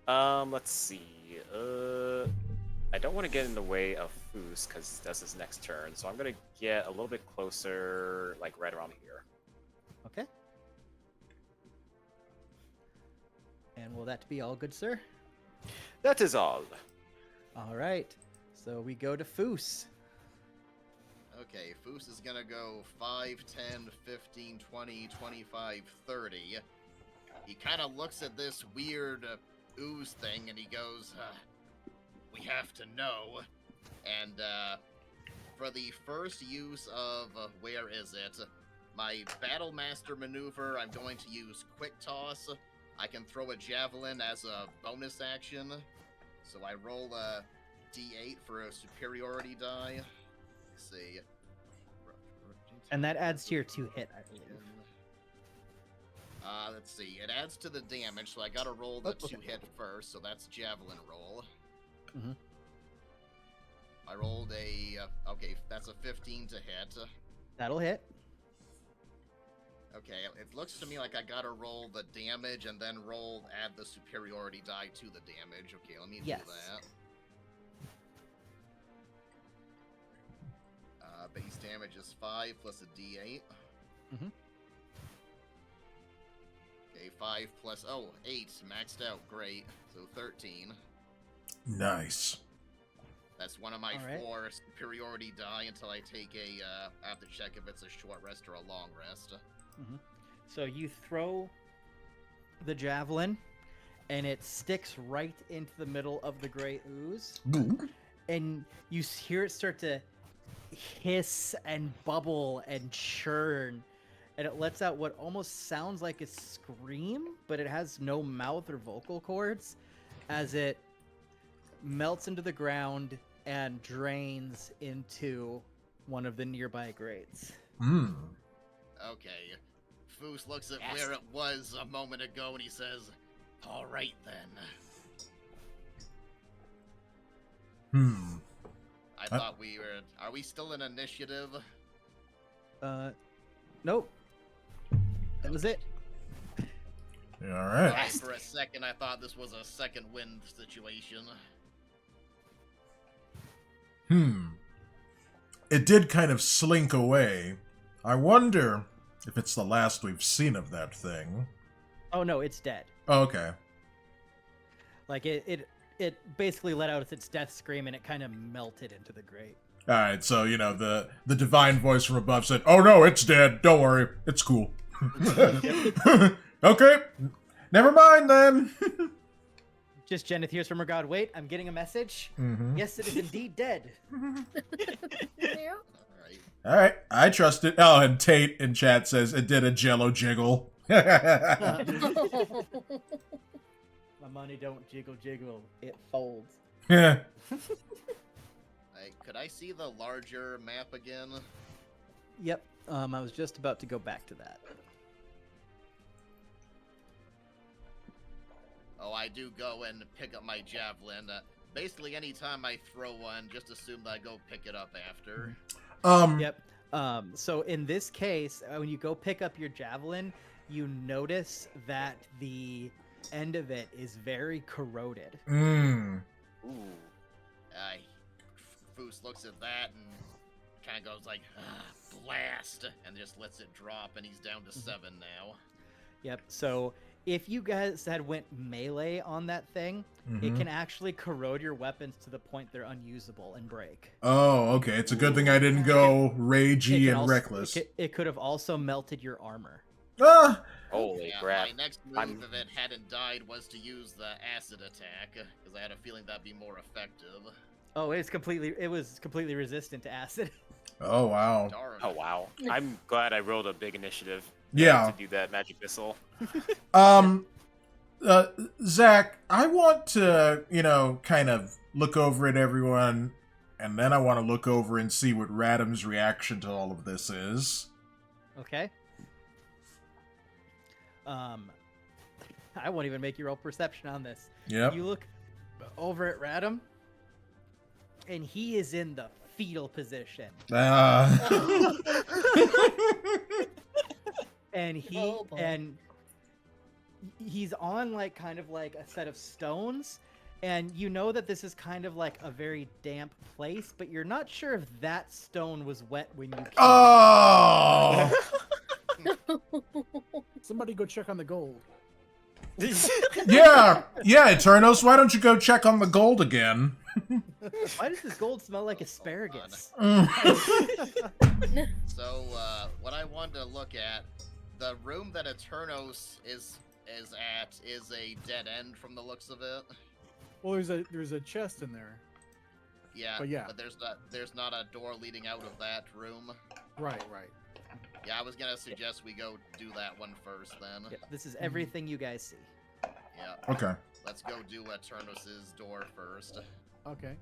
Let's see. I don't want to get in the way of Foos because that's his next turn, so I'm gonna get a little bit closer, like right around here. Okay. And will that be all good, sir? That is all. All right, so we go to Foos. Okay, Foos is gonna go 5, 10, 15, 20, 25, 30. He kind of looks at this weird ooze thing and he goes, we have to know. And for the first use of, where is it? My Battle Master maneuver, I'm going to use Quick Toss. I can throw a javelin as a bonus action. So I roll a d8 for a superiority die. Let's see. And that adds to your 2 hit, I believe. Let's see. It adds to the damage, so I gotta roll the Oh, 2 okay. hit first, so that's javelin roll. Mhm. I rolled a... okay, that's a 15 to hit. That'll hit. Okay, it looks to me like I gotta roll the damage and then add the superiority die to the damage. Okay, let me Yes. do that. Base damage is 5 plus a d8. Mhm. Okay, 5 plus... oh, 8. Maxed out. Great. So 13. Nice. That's one of my All right. 4 superiority die until I take a... I have to check if it's a short rest or a long rest. So you throw the javelin, and it sticks right into the middle of the gray ooze, and you hear it start to hiss and bubble and churn, and it lets out what almost sounds like a scream, but it has no mouth or vocal cords, as it melts into the ground and drains into one of the nearby grates. Okay. Foos looks at where it was a moment ago and he says, alright then. I thought we were... are we still in initiative? Nope. That was it. All right. For a second, I thought this was a second wind situation. It did kind of slink away. I wonder if it's the last we've seen of that thing. Oh no, it's dead. Oh, okay. Like it basically let out its death scream and it kind of melted into the grate. All right, so you know the divine voice from above said, "Oh no, it's dead. Don't worry, it's cool." Okay, never mind then. Just Jenith hears from her god. Wait, I'm getting a message. Yes, it is indeed dead. Yeah. Alright. All right, I trust it. Oh, and Tate in chat says it did a jello jiggle. My money don't jiggle jiggle, it folds. Yeah. Could I see the larger map again? Yep. I was just about to go back to that. Oh, I do go and pick up my javelin. Basically, anytime I throw one, just assume that I go pick it up after. Yep. So in this case, when you go pick up your javelin, you notice that the end of it is very corroded. Ooh. Foos looks at that and kind of goes like, blast, and just lets it drop, and he's down to 7 now. Yep. So if you guys had went melee on that thing, it can actually corrode your weapons to the point they're unusable and break. Oh, okay. It's a good thing I didn't go It ragey can and also- reckless. It could have also melted your armor. Holy Yeah, crap. my next move, if it hadn't died, was to use the acid attack, because I had a feeling that'd be more effective. Oh, it was completely resistant to acid. Oh, wow. Darn. Oh wow. I'm glad I rolled a big initiative. Yeah. To do that magic missile. Zach, I want to, kind of look over at everyone, and then I want to look over and see what Radam's reaction to all of this is. Okay. I won't even make you roll perception on this. Yep. You look over at Radam, and he is in the fetal position. And he's on kind of like a set of stones, and you know that this is kind of like a very damp place, but you're not sure if that stone was wet when you came. Oh! Somebody go check on the gold. Yeah, Eternos, why don't you go check on the gold again? Why does this gold smell like asparagus? So, what I wanted to look at, the room that Eternos is at is a dead end from the looks of it. Well, there's a chest in there. Yeah, But yeah. but there's not a door leading out of that room. Right. Yeah, I was gonna suggest we go do that one first then. Yeah, this is everything you guys see. Yeah. Okay. Let's go do Eternos' door first. Okay.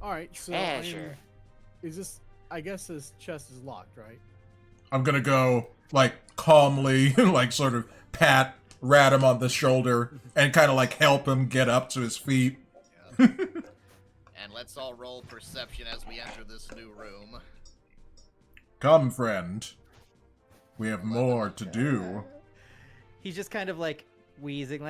All right. So Yeah, I mean, sure. is this? I guess this chest is locked, right? I'm gonna go, calmly, sort of pat Radam on the shoulder and kind of, help him get up to his feet. Yeah. And let's all roll perception as we enter this new room. Come, friend. We have more to do. He's just kind of wheezing,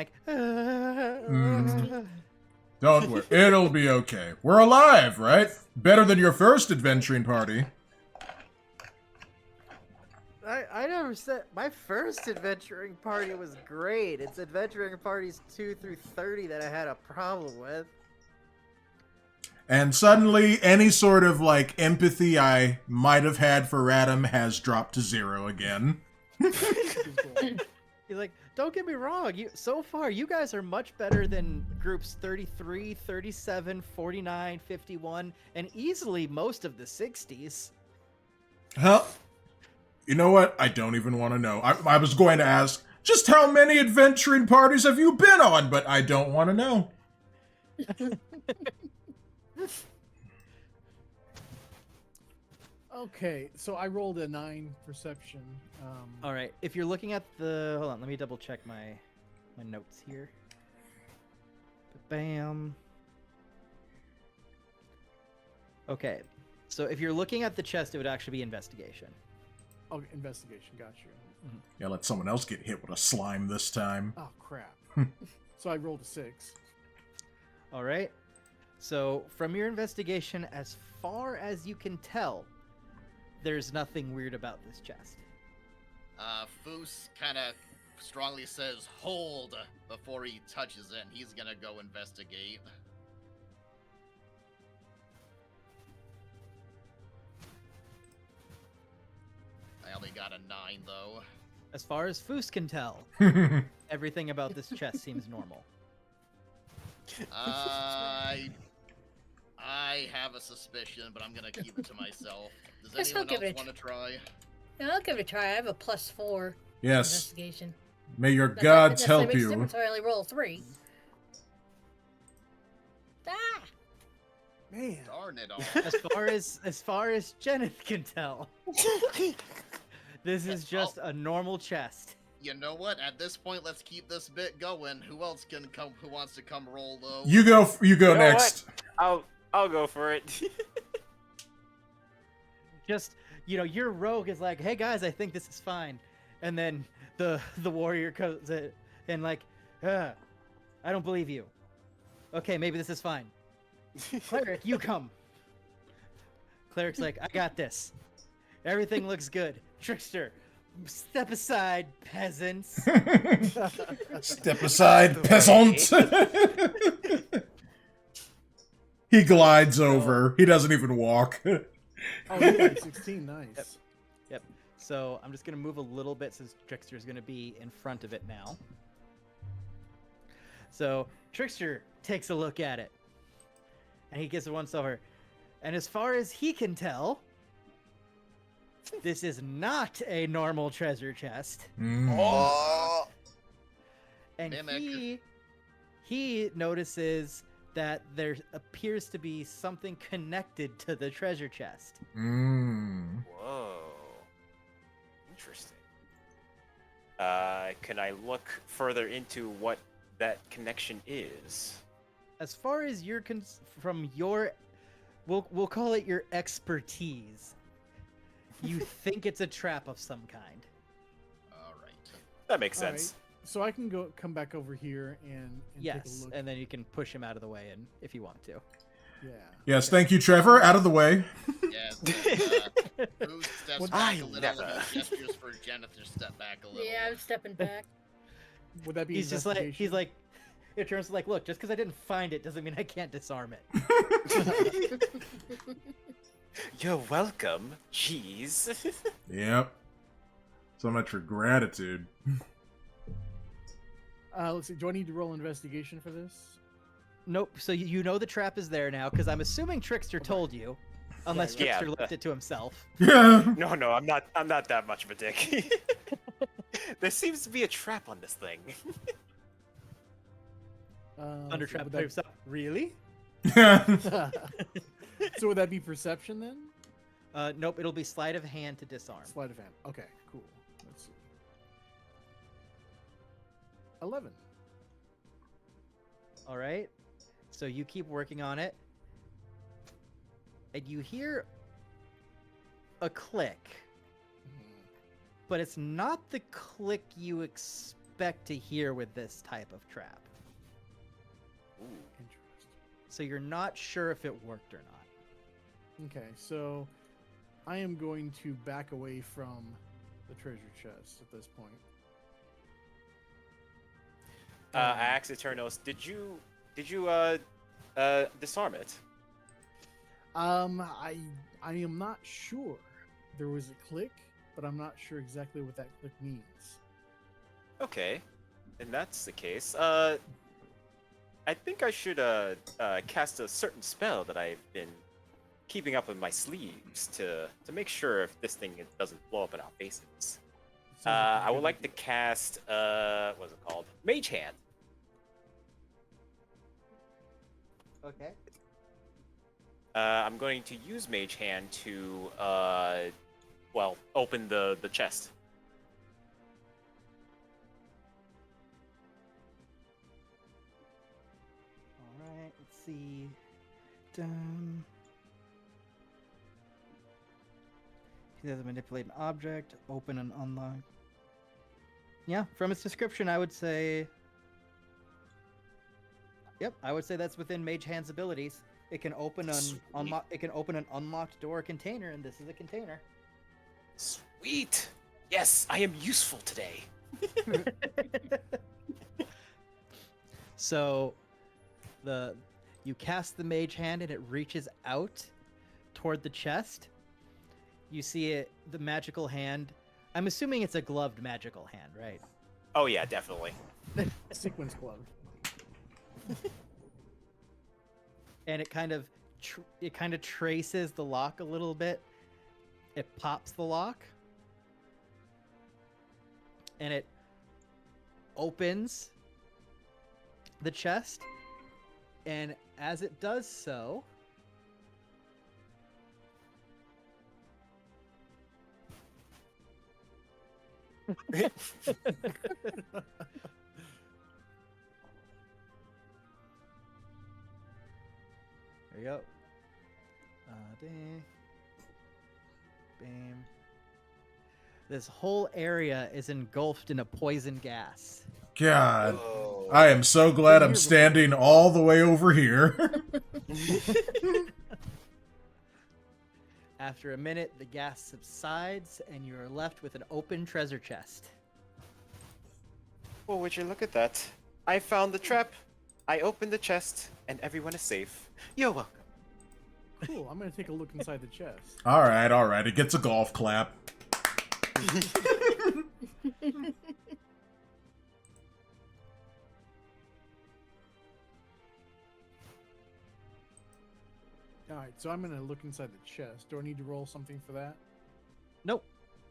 Don't worry, it'll be okay. We're alive, right? Better than your first adventuring party. I never said my first adventuring party was great. It's adventuring parties 2 through 30 that I had a problem with. And suddenly, any sort of, empathy I might have had for Radam has dropped to 0 again. He's like, don't get me wrong, so far you guys are much better than groups 33, 37, 49, 51, and easily most of the 60s. Huh? You know what? I don't even want to know. I was going to ask, just how many adventuring parties have you been on? But I don't want to know. Okay, so I rolled a 9 perception. All right, if you're looking at the... Hold on, let me double check my notes here. Bam. Okay, so if you're looking at the chest, it would actually be investigation. Oh, investigation. Got you. Yeah, let someone else get hit with a slime this time. Oh crap. So I rolled a 6. All right. So from your investigation, as far as you can tell, there's nothing weird about this chest. Foos kind of strongly says, hold, before he touches it, and he's gonna go investigate. I only got a 9, though. As far as Foos can tell, everything about this chest seems normal. I have a suspicion, but I'm gonna keep it to myself. Does Guess I'll anyone give else it a want to try? Yeah, I'll give it a try. I have a +4 Yes. investigation. May your That gods necessarily help makes a you. difference, so I only roll 3. Ah! Man. Darn it all. As far as Jenneth can tell, this is just a normal chest. You know what? At this point, let's keep this bit going. Who else can come? Who wants to come roll though? You go know next. I'll go for it. Just, your rogue is like, hey guys, I think this is fine. And then the warrior comes in and I don't believe you. Okay, maybe this is fine. Cleric, you come. Cleric's like, I got this. Everything looks good. Trickster, step aside, peasants. Step aside, peasant. He glides over. He doesn't even walk. Oh, yeah, 16. Nice. Yep. So I'm just going to move a little bit since Trickster's going to be in front of it now. So Trickster takes a look at it. And he gives it once over. And as far as he can tell, this is not a normal treasure chest. Oh, And Mimic. he notices that there appears to be something connected to the treasure chest. whoa, interesting. Can I look further into what that connection is? As far as you're from your, we'll call it your expertise. You think it's a trap of some kind. All right. That makes All right. sense. So I can come back over here and take a Yes, look. and then you can push him out of the way, and if you want to. Yeah. Yes, thank you, Trevor. Out of the way. Yes. Who steps What- back I a little never- and he gestures for Jenna to step back a little. Yeah, I'm stepping back. Would that be He's just like, investigation? it turns like, look, just because I didn't find it doesn't mean I can't disarm it. You're welcome. Jeez. Yep. So much for gratitude. Let's see. Do I need to roll investigation for this? Nope. So you know the trap is there now, because I'm assuming Trickster told you, unless Right, right. Trickster Yeah. left it to himself. Yeah. No, I'm not. I'm not that much of a dick. There seems to be a trap on this thing. Under Let's see, trap would by himself. Really? that... So would that be perception then? Nope. It'll be sleight of hand to disarm. Sleight of hand. Okay, cool. Let's see. 11. All right. So you keep working on it, and you hear a click, but it's not the click you expect to hear with this type of trap. Ooh. Interesting. So you're not sure if it worked or not. Okay, so I am going to back away from the treasure chest at this point. Axe Eternos, did you disarm it? I am not sure. There was a click, but I'm not sure exactly what that click means. Okay, and that's the case. I think I should cast a certain spell that I've been keeping up in my sleeves to make sure if this thing doesn't blow up in our faces. Sounds like a I would good like to idea. cast what's it called? Mage Hand. Okay. I'm going to use Mage Hand to well, open the chest. All right. Let's see. Done. He doesn't manipulate an object. Open and unlock. Yeah, from its description, I would say. Yep, I would say that's within Mage Hand's abilities. It can open an Sweet. It can open an unlocked door container, and this is a container. Sweet. Yes, I am useful today. So, you cast the Mage Hand, and it reaches out toward the chest. You see it, the magical hand. I'm assuming it's a gloved magical hand, right? Oh yeah, definitely. Sequence glove. And it kind of traces the lock a little bit. It pops the lock, and it opens the chest. And as it does so, there you go. Bam. This whole area is engulfed in a poison gas. God. Oh. I am so glad Been I'm here standing all the way over here. After a minute, the gas subsides, and you are left with an open treasure chest. Well, would you look at that? I found the trap. I opened the chest, and everyone is safe. You're welcome. Cool. I'm gonna take a look inside the chest. All right. It gets a golf clap. All right, so I'm gonna look inside the chest. Do I need to roll something for that? Nope.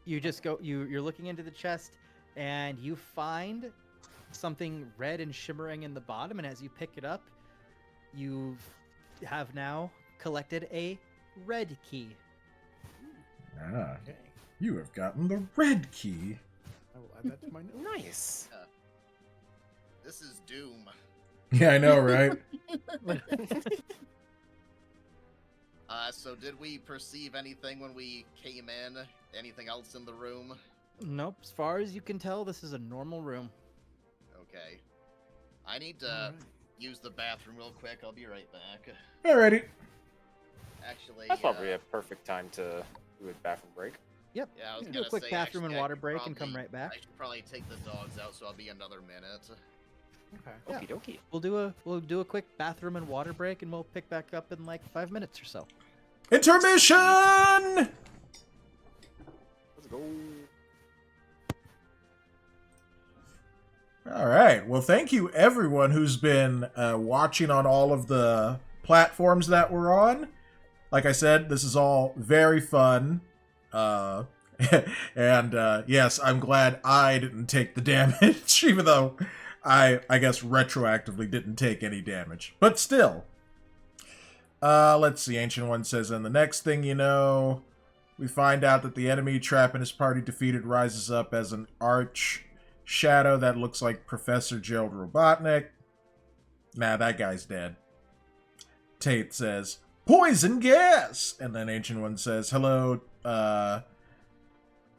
You just go. You're looking into the chest, and you find something red and shimmering in the bottom. And as you pick it up, you have now collected a red key. Ah, Okay, you have gotten the red key. I will add that to my notes. Nice. This is Doom. Yeah, I know, right? So did we perceive anything when we came in? Anything else in the room? Nope. As far as you can tell, this is a normal room. Okay. I need to All right. use the bathroom real quick. I'll be right back. Alrighty. Actually, That's probably a perfect time to do a bathroom break. Yep. yeah, I was Do gonna a quick say, bathroom actually, and I water should break and come probably- right back. I should probably take the dogs out, so I'll be another minute. Okay. Yeah. Okie dokie. We'll do a quick bathroom and water break, and we'll pick back up in like 5 minutes or so. Intermission! Let's go. All right. Well, thank you everyone who's been watching on all of the platforms that we're on. Like I said, this is all very fun. And yes, I'm glad I didn't take the damage, even though I guess retroactively didn't take any damage. But still. Let's see. Ancient One says, and the next thing you know, we find out that the enemy Trap and his party defeated rises up as an arch shadow that looks like Professor Gerald Robotnik. Nah, that guy's dead. Tate says, poison gas! And then Ancient One says, hello,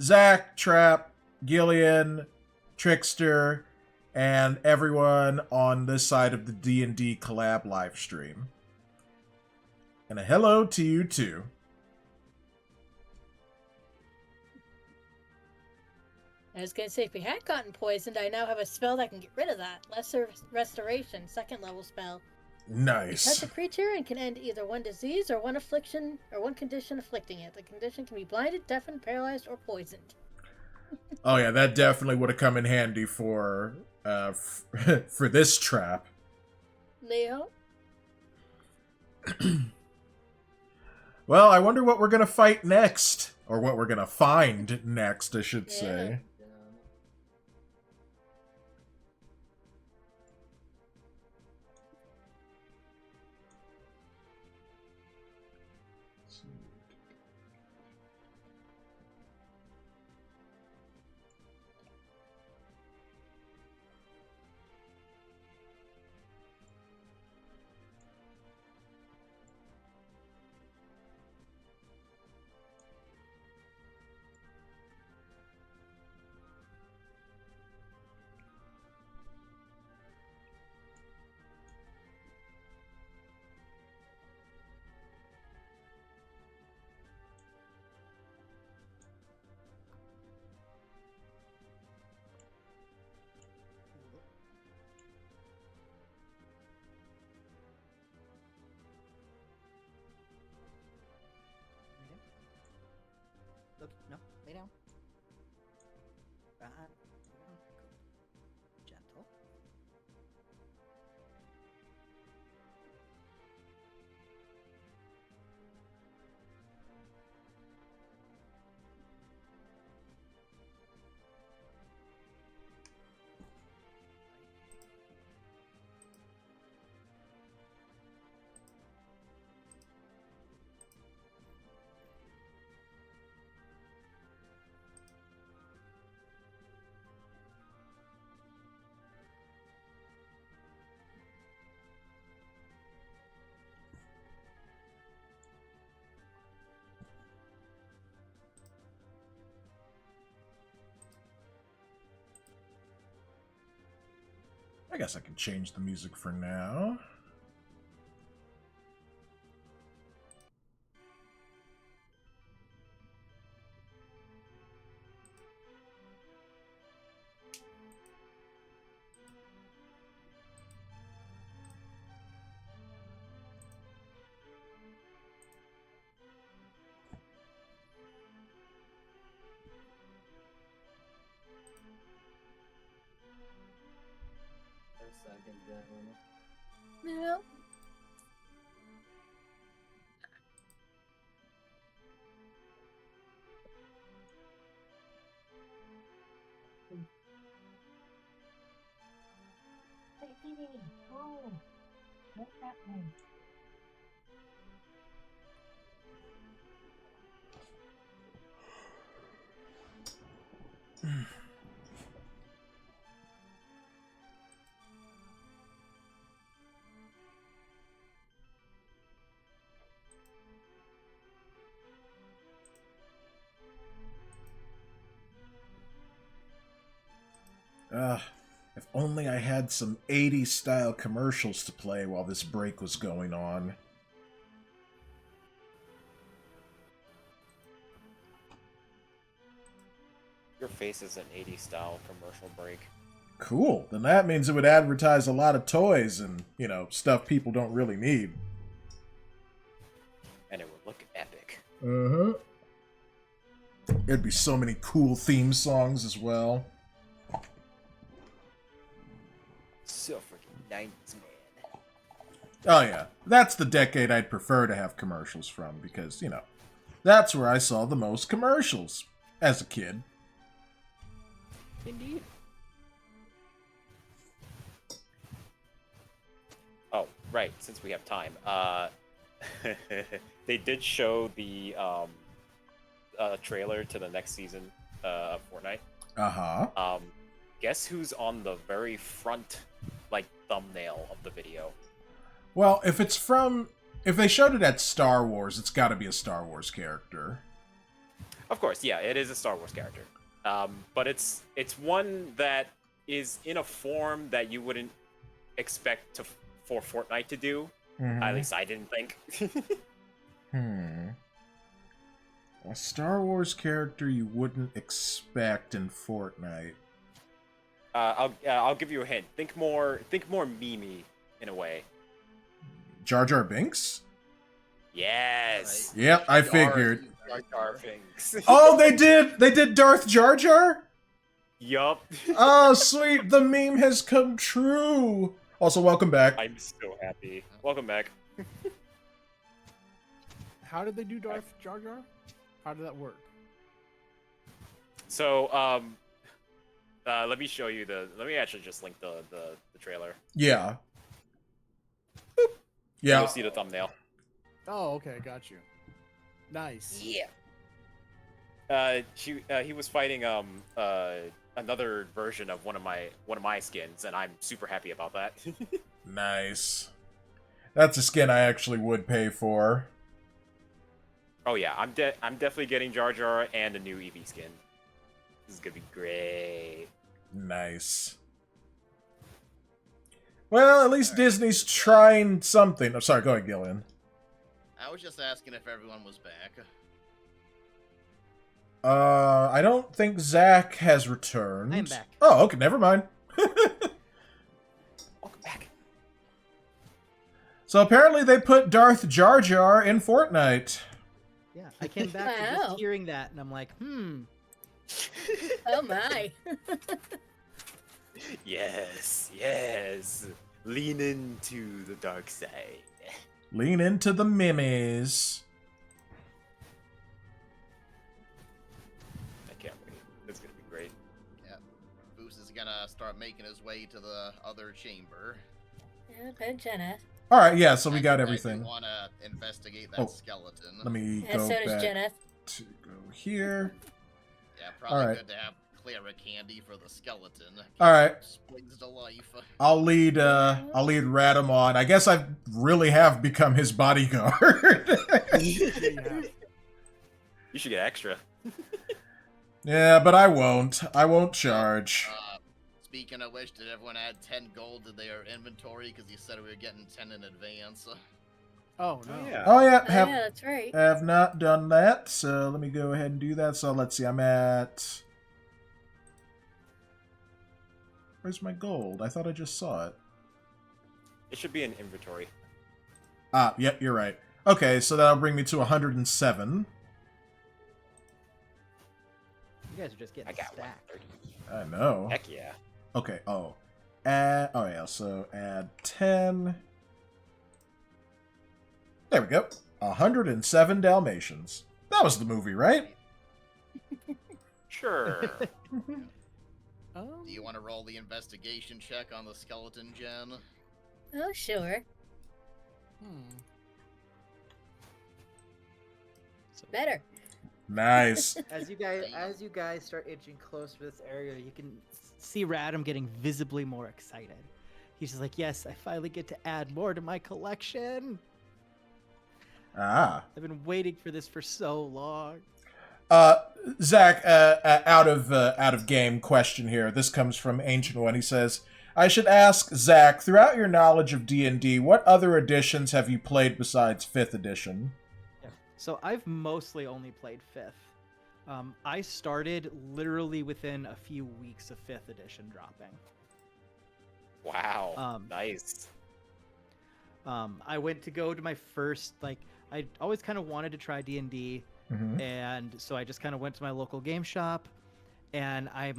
Zach, Trap, Gillian, Trickster, and everyone on this side of the D&D collab live stream. And a hello to you too. I was gonna say, if we had gotten poisoned, I now have a spell that can get rid of that. Lesser Restoration, 2nd level spell. Touch Nice. a creature and can end either one disease or one affliction or one condition afflicting it. The condition can be blinded, deafened, paralyzed, or poisoned. Oh yeah, that definitely would have come in handy for for this trap. Leo? Well, I wonder what we're gonna fight next, or what we're gonna find next, I should Yeah. say. Look, no, lay down. Gentle. I guess I can change the music for now. No. If only I had some 80s style commercials to play while this break was going on. Your face is an 80s style commercial break. Cool. Then that means it would advertise a lot of toys and, you know, stuff people don't really need. And it would look epic. Uh-huh. There'd be so many cool theme songs as well. So freaking 90s, man. Oh yeah, that's the decade I'd prefer to have commercials from because, you know, that's where I saw the most commercials as a kid. Indeed. Oh, right, since we have time. They did show the trailer to the next season of Fortnite. Uh-huh. Guess who's on the very front, like, thumbnail of the video? Well, if they showed it at Star Wars, it's got to be a Star Wars character. Of course, yeah, it is a Star Wars character. But it's one that is in a form that you wouldn't expect for Fortnite to do. Mm-hmm. At least I didn't think. A Star Wars character you wouldn't expect in Fortnite. I'll give you a hint. Think more memey in a way. Jar Jar Binks? Yes. Right. Yep, I figured. Jar Jar Binks. Oh, they did Darth Jar Jar? Yup. Oh, sweet, the meme has come true. Also, welcome back. I'm so happy. Welcome back. How did they do Darth Jar Jar? How did that work? So, let me show you let me actually just link the trailer. Yeah. Yeah. You'll see the thumbnail. Oh, okay, got you. Nice. Yeah. He was fighting another version of one of my skins, and I'm super happy about that. Nice. That's a skin I actually would pay for. Oh yeah, I'm definitely getting Jar Jar and a new Eevee skin. This is gonna be great. Nice. Well, at least Disney's trying something. I'm sorry, go ahead, Gillian. I was just asking if everyone was back. I don't think Zach has returned. I am back. Oh, okay, never mind. Welcome back. So apparently they put Darth Jar Jar in Fortnite. Yeah, I came back to Wow. just hearing that, and I'm like, Oh my. Yes. Lean into the dark side. Lean into the memes. I can't wait. It's gonna be great. Yeah. Boost is gonna start making his way to the other chamber. Yeah, Ben Jenna. All right, yeah, so we got I everything. want to investigate that Oh. skeleton. Let me Yeah, go so does back Jenna. to go here. Yeah, probably Alright. good to have Clara candy for the skeleton. Alright. Springs to life. I'll lead Radam on. I guess I really have become his bodyguard. Yeah, you have. You should get extra. Yeah, but I won't. I won't charge. Speaking of which, did everyone add 10 gold to their inventory? Because you said we were getting 10 in advance. Oh no. Oh, yeah. Oh yeah, Oh, have yeah, that's right. have not done that. So let me go ahead and do that. So let's see. I'm at. Where's my gold? I thought I just saw it. It should be in inventory. Ah, yep, you're right. Okay, so that'll bring me to 107. you guys are just getting I got stacked. 130. I know. Heck yeah. Okay. Oh. Add. Oh yeah. So add 10. There we go. 107 Dalmatians. That was the movie, right? Sure. Do you want to roll the investigation check on the skeleton, Jen? Oh, sure. Better. Nice. As you guys start inching closer to this area, you can see Radam getting visibly more excited. He's just like, "Yes, I finally get to add more to my collection. Ah. I've been waiting for this for so long." Zach, out of game question here. This comes from Ancient One. He says, "I should ask Zach, throughout your knowledge of D&D, what other editions have you played besides 5th edition?" Yeah. So I've mostly only played 5th. I started literally within a few weeks of 5th edition dropping. Wow. Nice. I went to go to my first, like, I always kind of wanted to try D&D, and so I just kind of went to my local game shop, and I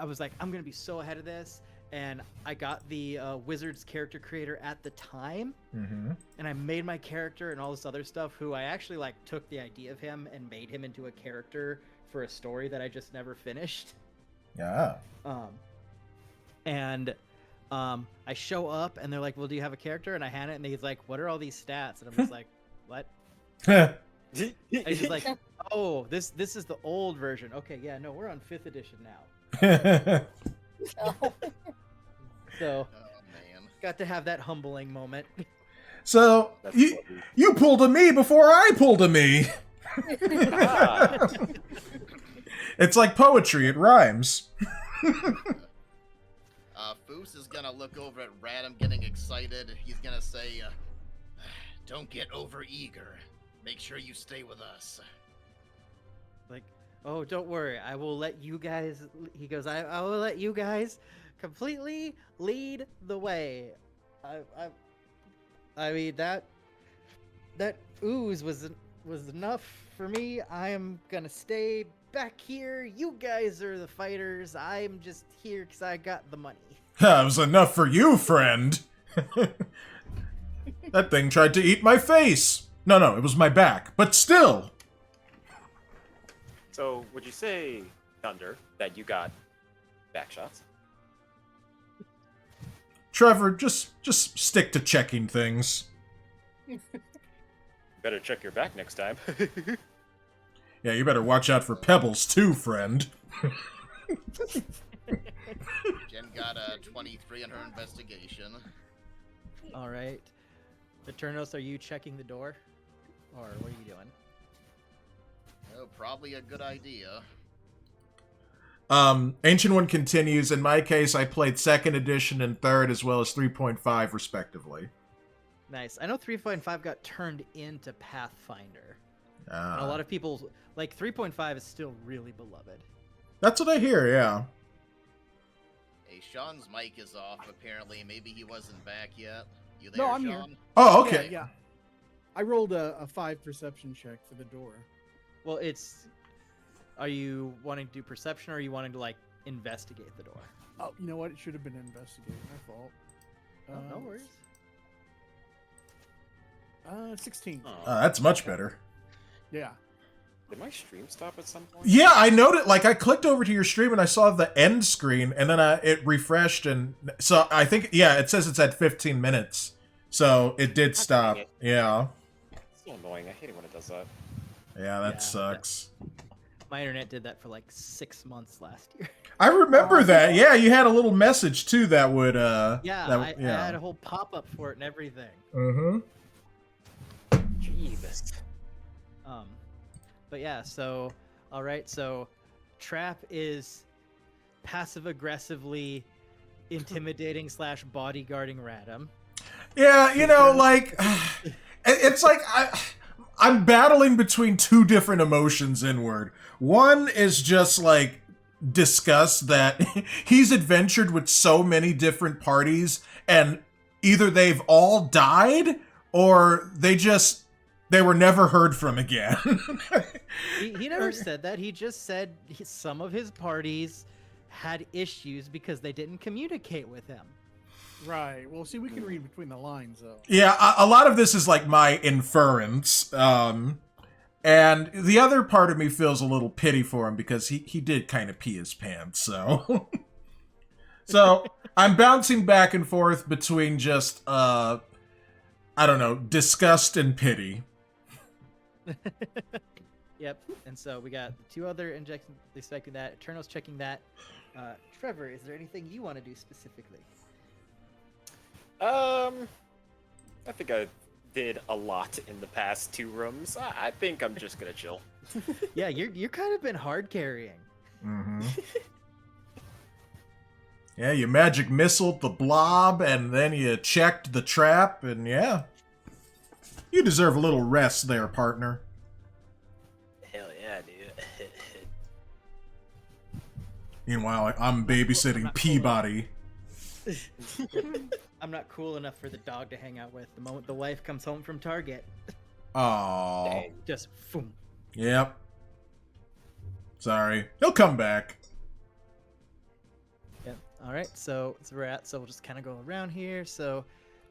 was like, I'm gonna be so ahead of this, and I got the Wizards character creator at the time, and I made my character and all this other stuff, who I actually, like, took the idea of him and made him into a character for a story that I just never finished. Yeah. I show up, and they're like, "Well, do you have a character?" And I hand it, and he's like, "What are all these stats?" And I'm just like, "What?" I just like, "Oh, this is the old version." Okay, yeah, no, we're on 5th edition now. So, man, got to have that humbling moment. So you pulled a me before I pulled a me. It's like poetry; it rhymes. Foos is gonna look over at Radam getting excited. He's gonna say, "Don't get over eager. Make sure you stay with us." Like, "Oh, don't worry. I will let you guys," he goes, I will let you guys completely lead the way. I mean, that ooze was enough for me. I am gonna stay back here. You guys are the fighters. I'm just here because I got the money. That was enough for you, friend. That thing tried to eat my face. No, it was my back, but still. So, would you say, Thunder, that you got back shots? Trevor, just stick to checking things. Better check your back next time. Yeah, you better watch out for pebbles too, friend. Jen got a 23 on her investigation. All right. Eternos, are you checking the door? Or what are you doing? Oh, probably a good idea. Ancient One continues, in my case, I played 2nd edition and 3rd as well as 3.5 respectively. Nice. I know 3.5 got turned into Pathfinder. And a lot of people, like, 3.5 is still really beloved. That's what I hear, yeah. Hey, Sean's mic is off, apparently. Maybe he wasn't back yet. You there, No, I'm Sean? here. Oh, okay. Yeah. I rolled a 5 perception check for the door. Well, are you wanting to do perception, or are you wanting to, like, investigate the door? Oh, you know what? It should have been investigated. My fault. No worries. 16. That's much better. Yeah. Did my stream stop at some point? Yeah, I noted. Like, I clicked over to your stream and I saw the end screen, and then it refreshed, and so I think, yeah, it says it's at 15 minutes, so it did stop. Yeah. It's so annoying. I hate it when it does that. Yeah, that sucks. My internet did that for like 6 months last year. I remember that. Yeah, you had a little message too that would. I had a whole pop-up for it and everything. Mm-hmm. Jeez. But yeah, so all right, so Trap is passive-aggressively intimidating / bodyguarding Radam. Yeah, you know, like it's like I'm battling between two different emotions inward. One is just like disgust that he's adventured with so many different parties, and either they've all died or they were never heard from again. He never said that. He just said some of his parties had issues because they didn't communicate with him. Right. Well, see, we can read between the lines, though. Yeah, a lot of this is like my inference. And the other part of me feels a little pity for him because he did kind of pee his pants, so... So, I'm bouncing back and forth between just, I don't know, disgust and pity. Yep. And so we got the 2 other injections expecting that. Eterno's checking that. Trevor, is there anything you want to do specifically? I think I did a lot in the past 2 rooms. I think I'm just gonna chill. Yeah, you're kind of been hard carrying. Mm-hmm. Yeah, you magic missiled the blob, and then you checked the trap, and yeah. You deserve a little rest there, partner. Hell yeah, dude. Meanwhile, I'm babysitting Peabody. I'm not cool enough for the dog to hang out with. The moment the wife comes home from Target, Aww. just boom. Yep. Sorry. He'll come back. Yep. All right. So we'll just kind of go around here. So,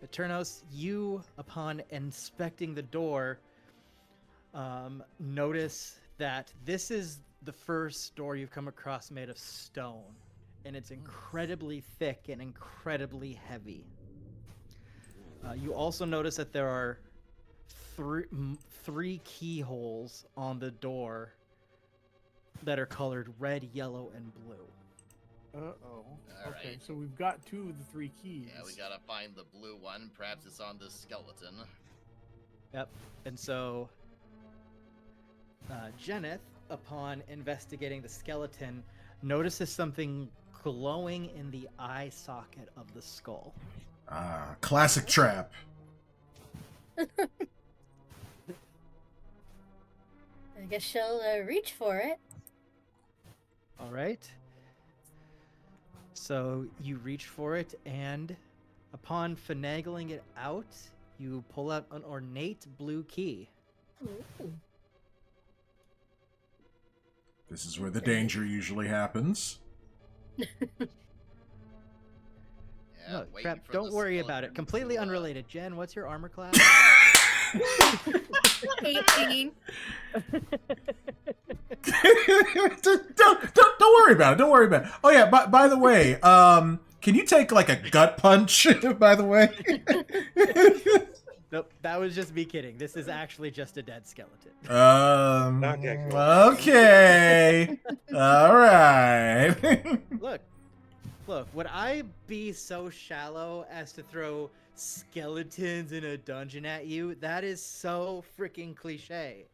Eternos, you, upon inspecting the door, notice that this is the first door you've come across made of stone, and it's incredibly thick and incredibly heavy. You also notice that there are three keyholes on the door that are colored red, yellow, and blue. Uh-oh. Okay, right. so we've got 2 of the 3 keys. Yeah, we gotta find the blue one. Perhaps it's on this skeleton. Yep. And so, Jeneth, upon investigating the skeleton, notices something glowing in the eye socket of the skull. Ah, classic trap. I guess she'll reach for it. All right. So you reach for it, and upon finagling it out, you pull out an ornate blue key. Ooh. This is where the danger usually happens. Yeah, No, waiting crap, for don't the worry about it. skeleton Completely to, unrelated. Jen, what's your armor class? 18. don't worry about it. Don't worry about it. Oh yeah, by the way, can you take like a gut punch? By the way. Nope, that was just me kidding. This is actually just a dead skeleton. Okay, cool. Okay. All right. Look, would I be so shallow as to throw skeletons in a dungeon at you? That is so freaking cliche.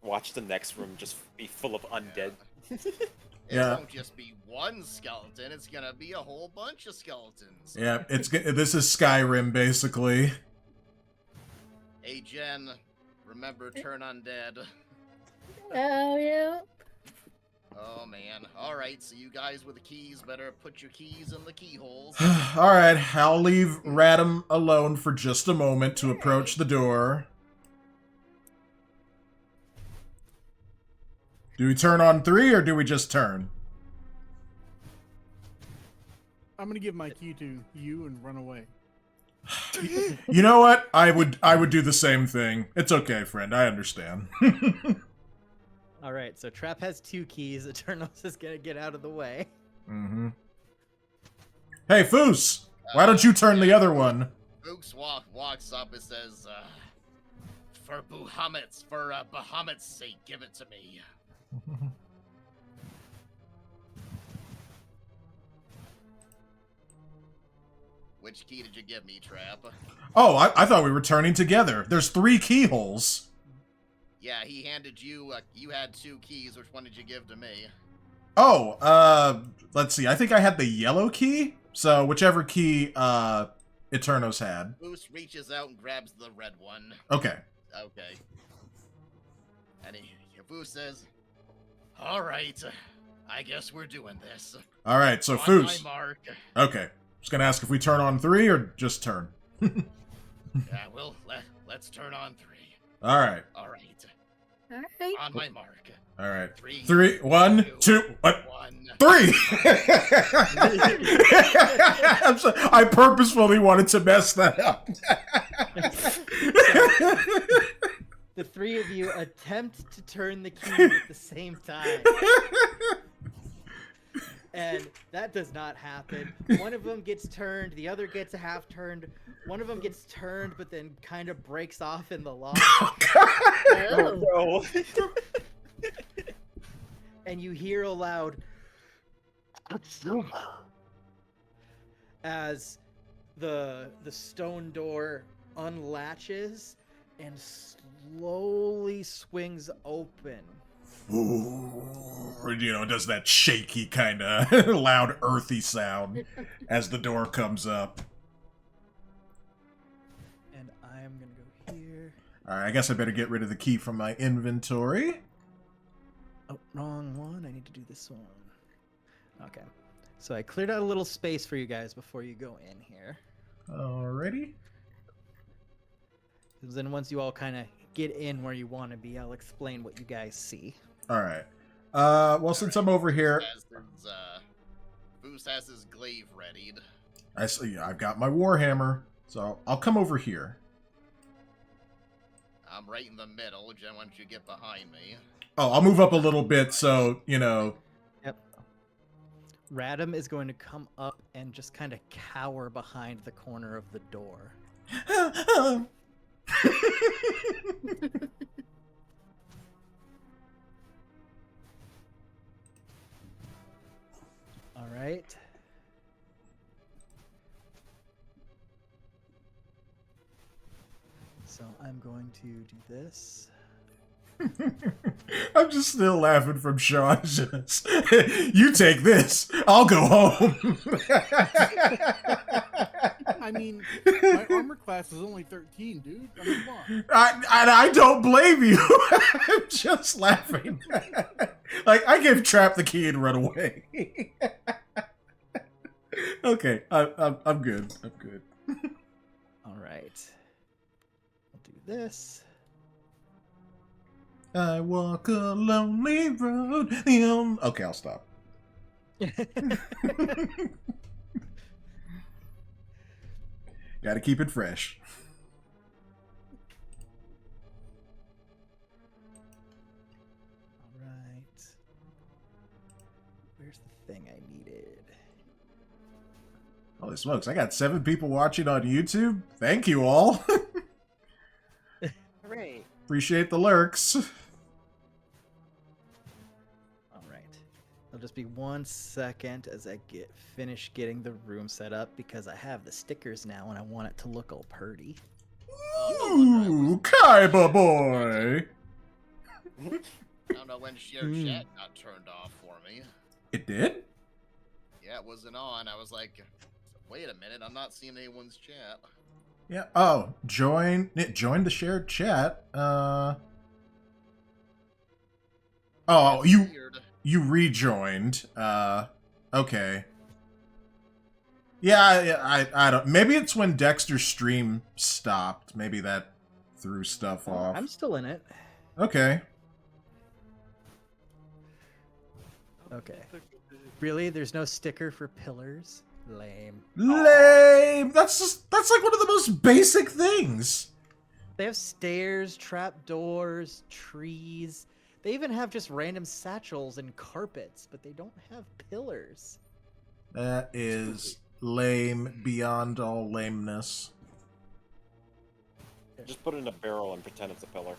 Watch the next room just be full of undead. It Yeah. won't just be one skeleton, it's gonna be a whole bunch of skeletons. Yeah, this is Skyrim basically. Hey Jen, remember turn undead. Oh, yeah. Oh man. Alright, so you guys with the keys better put your keys in the keyholes. All right, I'll leave Radam alone for just a moment to approach the door. Do we turn on 3 or do we just turn? I'm gonna give my key to you and run away. You know what? I would do the same thing. It's okay, friend. I understand. All right, so Trap has 2 keys. Eternos is gonna get out of the way. Mm-hmm. Hey, Foos! Why don't you turn the other one? Books walks up and says, for Bahamut's sake, give it to me. Which key did you give me, Trap? Oh, I thought we were turning together. There's 3 keyholes. Yeah, he handed you, you had 2 keys. Which one did you give to me? Oh, let's see. I think I had the yellow key. So whichever key, Eternos had. Boost reaches out and grabs the red one. Okay. Okay. And Boost says, alright, I guess we're doing this. All right, so On Foos. my mark. Okay. Just gonna ask if we turn on 3 or just turn. Yeah, well, let's turn on 3. All right. Alright. All right. On my mark. All right. 3, 3, 1, 2. What? 1. 1. 3! I purposefully wanted to mess that up. The three of you attempt to turn the key at the same time. And that does not happen. One of them gets turned, the other gets a half turned. One of them gets turned, but then kind of breaks off in the lock. Oh. No. And you hear a loud as the stone door unlatches and slowly swings open. Ooh, you know, does that shaky kind of loud earthy sound as the door comes up. And I am gonna go here. Alright, I guess I better get rid of the key from my inventory. Oh, wrong one. I need to do this one. Okay. So I cleared out a little space for you guys before you go in here. Alrighty. Because then once you all kind of get in where you want to be, I'll explain what you guys see. Alright. Well, since I'm over here... Foos has his glaive readied. I see, I've got my warhammer, so I'll come over here. I'm right in the middle, Jen, why don't you get behind me? Oh, I'll move up a little bit so, you know... Yep. Radam is going to come up and just kind of cower behind the corner of the door. All right. So I'm going to do this. I'm just still laughing from Sean. Just, you take this. I'll go home. I mean, my armor class is only 13, dude. I mean, come on. I don't blame you. I'm just laughing. Like, I give Trap the key and run away. Okay, I'm good. I'm good. All right. I'll do this. I walk a lonely road. Okay, I'll stop. Gotta keep it fresh. All right. Where's the thing I needed? Holy smokes, I got 7 people watching on YouTube. Thank you all. Hooray. Appreciate the lurks. All right. It'll just be 1 second as I finish getting the room set up because I have the stickers now and I want it to look all purty. Ooh, Kaiba boy. I don't know when share chat got turned off for me. It did? Yeah, it wasn't on. I was like, wait a minute, I'm not seeing anyone's chat. Yeah. Oh, join the shared chat. Oh, That's weird. you rejoined. Okay. Yeah, I don't. Maybe it's when Dexter's stream stopped. Maybe that threw stuff off. I'm still in it. Okay. Okay. Really? There's no sticker for pillars? Lame. Lame. That's like one of the most basic things. They have stairs, trapdoors, trees. They even have just random satchels and carpets, but they don't have pillars. That is lame beyond all lameness. Just put it in a barrel and pretend it's a pillar.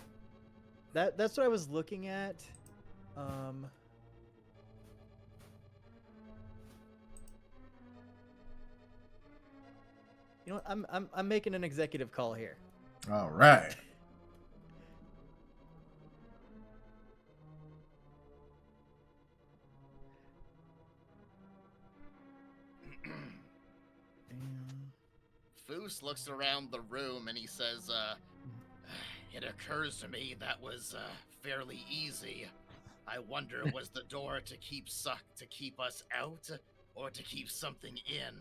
That's what I was looking at. You know what? I'm making an executive call here. All right. Foos looks around the room and he says, it occurs to me that was fairly easy. I wonder, was the door to keep us out or to keep something in?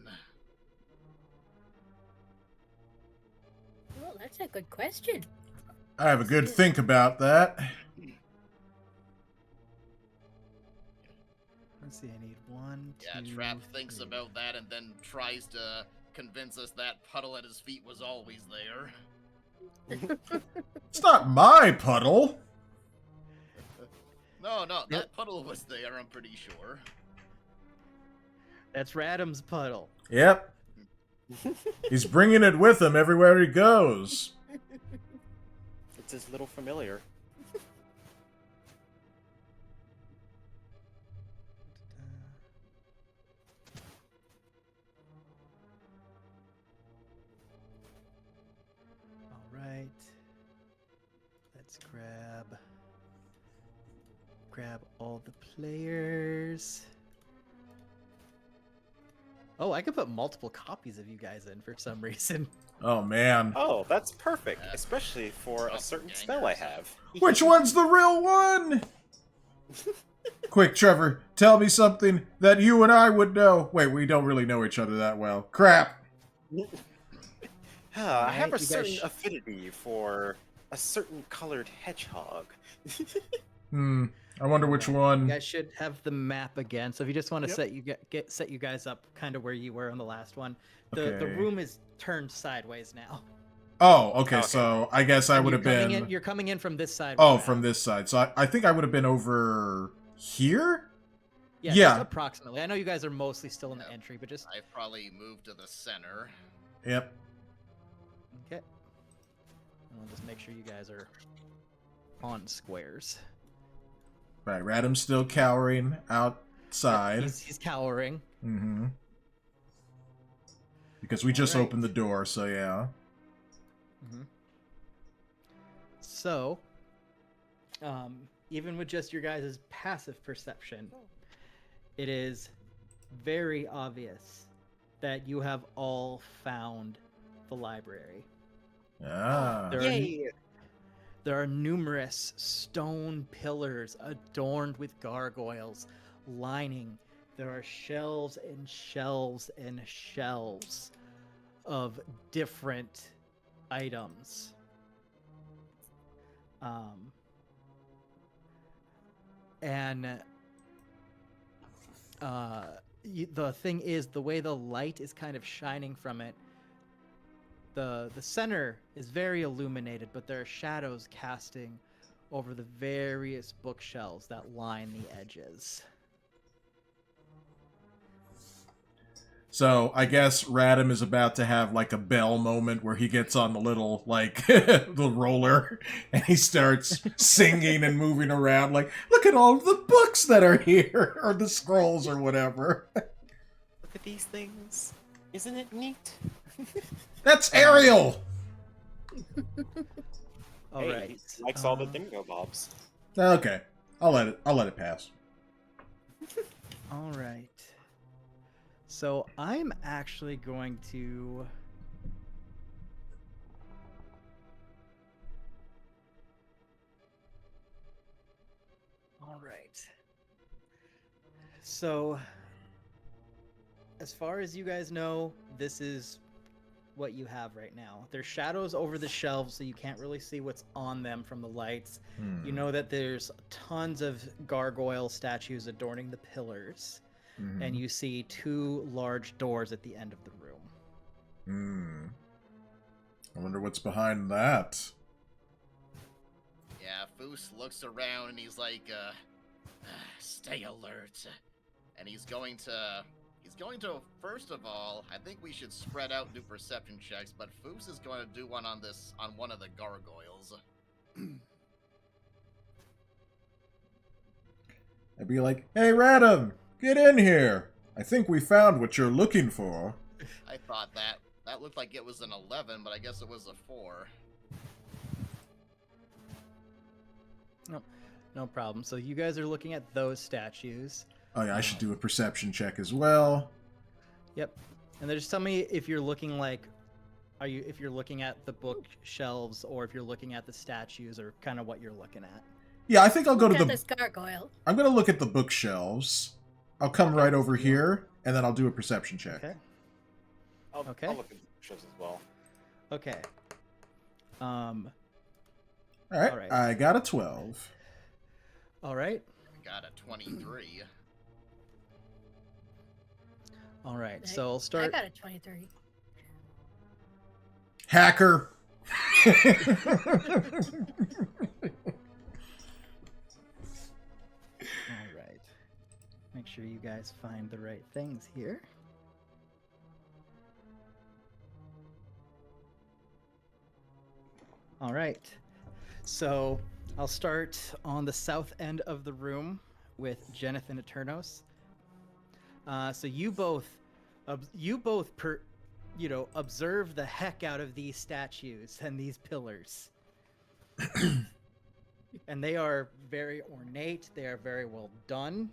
Well, that's a good question. I have a good think about that. Let's see, I need one, Yeah, two, Trap thinks three. about that and then tries to convince us that puddle at his feet was always there. It's not my puddle. No, Yep. that puddle was there, I'm pretty sure. That's Radam's puddle. Yep. He's bringing it with him everywhere he goes. It's his little familiar. All right. Let's grab all the players. Oh, I could put multiple copies of you guys in for some reason. Oh, man. Oh, that's perfect, Yeah. especially for a Drop certain gangers. spell I have. Which one's the real one? Quick, Trevor, tell me something that you and I would know. Wait, we don't really know each other that well. Crap. I have Right, a you guys certain affinity for a certain colored hedgehog. I wonder which You one. guys should have the map again. So if you just want to Yep. set you guys up kind of where you were on the last one, the Okay. room is turned sideways now. Oh, okay, Okay. so I guess I And would you're have coming been... in. You're coming in from this side. Oh, right from now. this side. So I think I would have been over here? Yeah, yeah. Just approximately. I know you guys are mostly still in the Yep. entry, but just I've probably moved to the center. Yep. okay. And I'll just make sure you guys are on squares. Right, Radam's still cowering Yep, outside. he's cowering. Mm-hmm. Because we just Alright. opened the door, so yeah. So, even with just your guys' passive perception, it is very obvious that you have all found the library. Ah. There Yay! There are numerous stone pillars adorned with gargoyles lining. There are shelves and shelves and shelves of different items. The thing is, the way the light is kind of shining from it, the center is very illuminated, but there are shadows casting over the various bookshelves that line the edges. So I guess Radam is about to have like a Bell moment where he gets on the little like the roller and he starts singing and moving around like, look at all the books that are here, or the scrolls or whatever. Look at these things. Isn't it neat? That's Ariel. All Hey, right. he likes all the dingo bobs. Okay, I'll let it pass. All right. So I'm actually going to All right. So as far as you guys know, this is what you have right now. There's shadows over the shelves, so you can't really see what's on them from the lights. You know that there's tons of gargoyle statues adorning the pillars. And you see two large doors at the end of the room. I wonder what's behind that. Yeah, Foos looks around and he's like, stay alert. And he's going to, first of all, I think we should spread out, do perception checks, but Foos is going to do one on one of the gargoyles. I'd be like, hey Radam, get in here. I think we found what you're looking for. I thought that looked like it was an 11, but I guess it was a 4. No problem. So you guys are looking at those statues. Oh yeah, I should do a perception check as well. Yep. And then just tell me if you're looking like, if you're looking at the bookshelves or if you're looking at the statues or kind of what you're looking at. Yeah, I think I'll go to Look at the... this gargoyle. I'm going to look at the bookshelves. I'll come right over here, and then I'll do a perception check. Okay. I'll Okay. look at the shows as well. Okay. All right, All right. I got a 12. All right. I got a 23. All right, I- so I'll I start. got a 23. Hacker. All right. Make sure you guys find the right things here. All right. So I'll start on the south end of the room with Jeneth and Eternos. So you both observe the heck out of these statues and these pillars. And they are very ornate. They are very well done.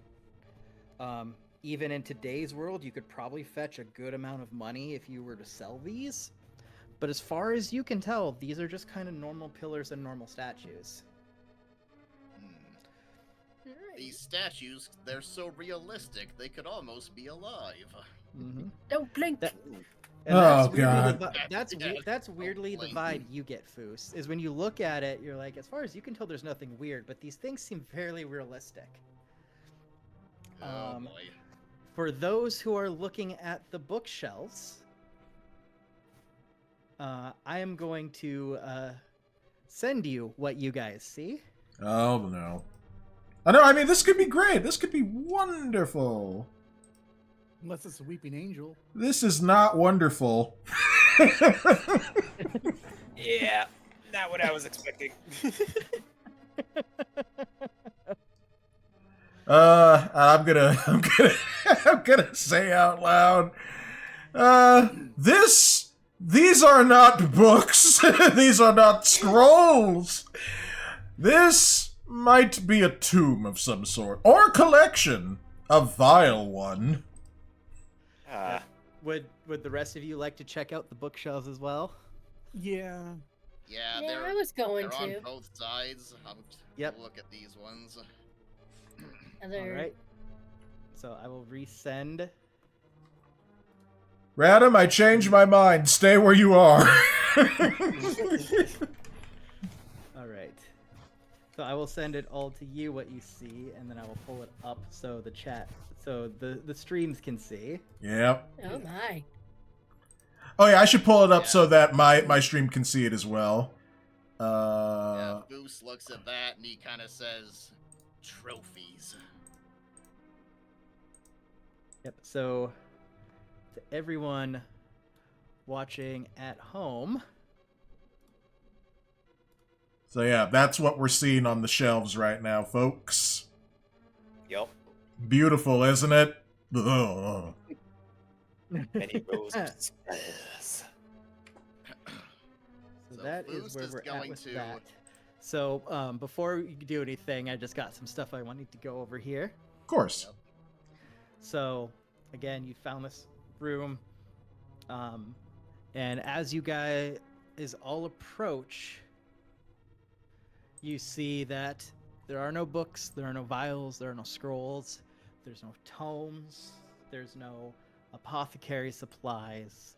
Even in today's world, you could probably fetch a good amount of money if you were to sell these. But as far as you can tell, these are just kind of normal pillars and normal statues. These statues, they're so realistic, they could almost be alive. Mm-hmm. Don't blink. Oh, God. That's weirdly the vibe you get, Foos, is when you look at it, you're like, as far as you can tell, there's nothing weird, but these things seem fairly realistic. Oh boy. For those who are looking at the bookshelves, I am going to send you what you guys see. Oh, no. I know, I mean, this could be great. This could be wonderful. Unless it's a weeping angel. This is not wonderful. Yeah, not what I was expecting. I'm gonna I'm gonna say out loud. These are not books. These are not scrolls. This might be a tomb of some sort, or a collection, a vile one. Would the rest of you like to check out the bookshelves as well? Yeah. Yeah, Yeah, they're, I was going they're to. on both sides. I'm Yep. look at these ones. All right. So I will resend. Radam, I changed my mind. Stay where you are. All right. So I will send it all to you, what you see, and then I will pull it up so the streams can see. Yep. Oh my. Oh yeah, I should pull it up Yeah. so that my stream can see it as well. Yeah, Goose looks at that and he kind of says, "Trophies." Yep. So to everyone watching at home, So yeah, that's what we're seeing on the shelves right now, folks. Yup. Beautiful, isn't it? Ugh. Many rows of squares. so So that is Boost where is we're at going with to- that. So before you do anything, I just got some stuff I wanted to go over here. Of course. Yep. So, again, you found this room, and as you guys all approach, you see that there are no books, there are no vials, there are no scrolls, there's no tomes, there's no apothecary supplies.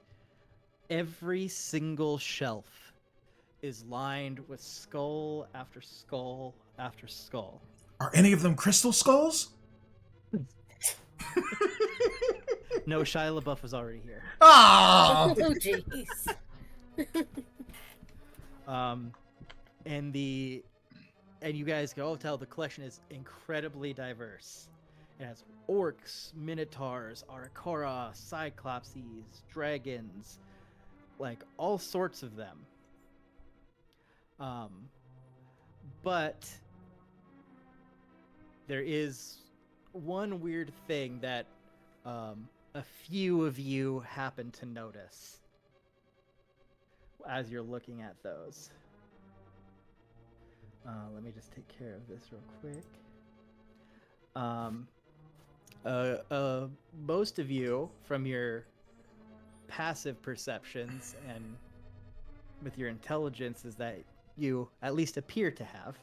Every single shelf is lined with skull after skull after skull. Are any of them crystal skulls? No, Shia LaBeouf was already here. Ah! Oh jeez. And you guys can all tell the collection is incredibly diverse. It has orcs, minotaurs, arakora, cyclopses, dragons, like all sorts of them. But there is one weird thing that a few of you happen to notice as you're looking at those. Let me just take care of this real quick. Most of you, from your passive perceptions and with your intelligence, is that you at least appear to have.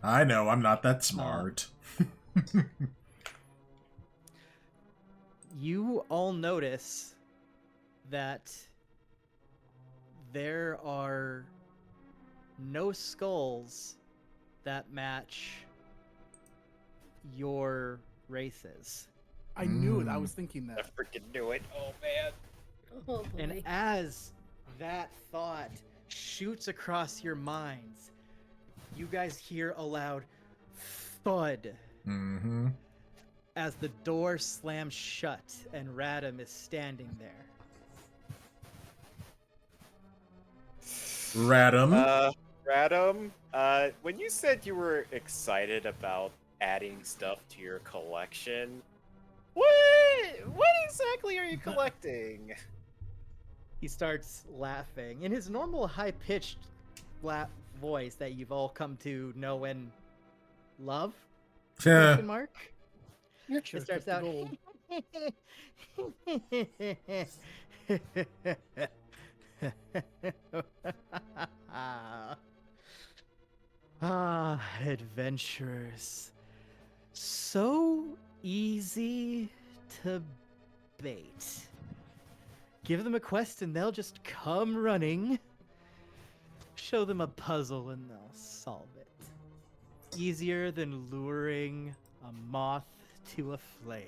I know, I'm not that smart. You all notice that there are no skulls that match your races. I knew it. I was thinking I that. freaking knew it. Oh man. Oh boy. And as that thought shoots across your minds, you guys hear a loud thud Mm-hmm. as the door slams shut and Radam is standing there. Radam. Radam, when you said you were excited about adding stuff to your collection, what exactly are you collecting? He starts laughing in his normal high-pitched voice that you've all come to know and love. Question mark. It Should've starts took the out. Ah, adventurers. So easy to bait. Give them a quest and they'll just come running. Show them a puzzle and they'll solve it. Easier than luring a moth to a flame.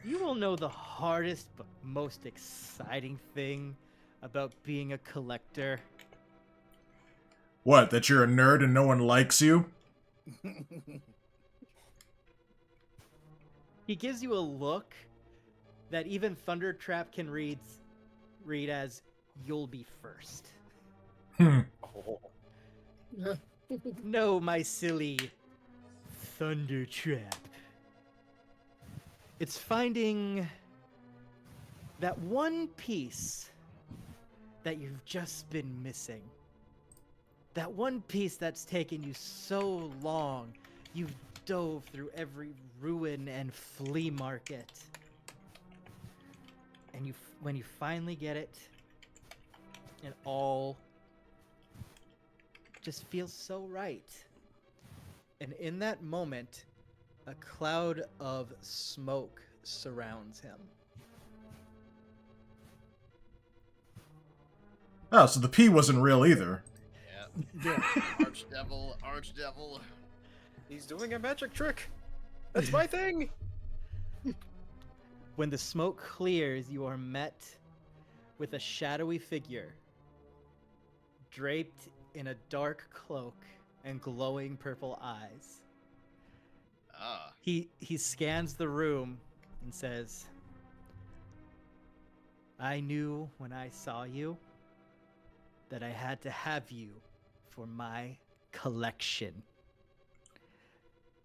You will know the hardest but most exciting thing about being a collector. What, that you're a nerd and no one likes you? He gives you a look that even Thundertrap can read as, "You'll be first." Oh. No, my silly Thundertrap. It's finding that one piece that you've just been missing. That one piece that's taken you so long. You've dove through every ruin and flea market. And when you finally get it, it all just feels so right. And in that moment, a cloud of smoke surrounds him. Oh, so the P wasn't real either. Yeah. Archdevil. He's doing a magic trick. That's my thing. When the smoke clears, you are met with a shadowy figure draped in a dark cloak and glowing purple eyes. Ah. He scans the room and says, "I knew when I saw you that I had to have you for my collection."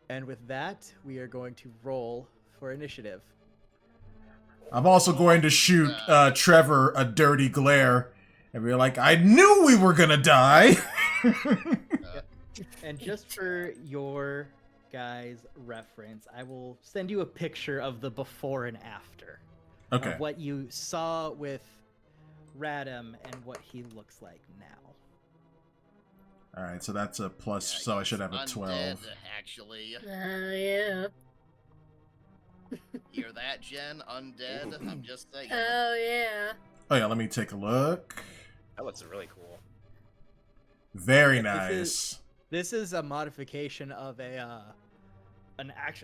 And with that, we are going to roll for initiative. I'm also going to shoot Trevor a dirty glare and be like, I knew we were gonna die! And just for your guys' reference, I will send you a picture of the before and after. Okay. Of what you saw with Radam and what he looks like now. Alright, so that's a plus, so I should have a 12. Undead, actually. Yeah. Hear that, Jen? Undead? I'm just saying. Oh yeah. Oh yeah, let me take a look. That looks really cool. Very nice. This is a modification of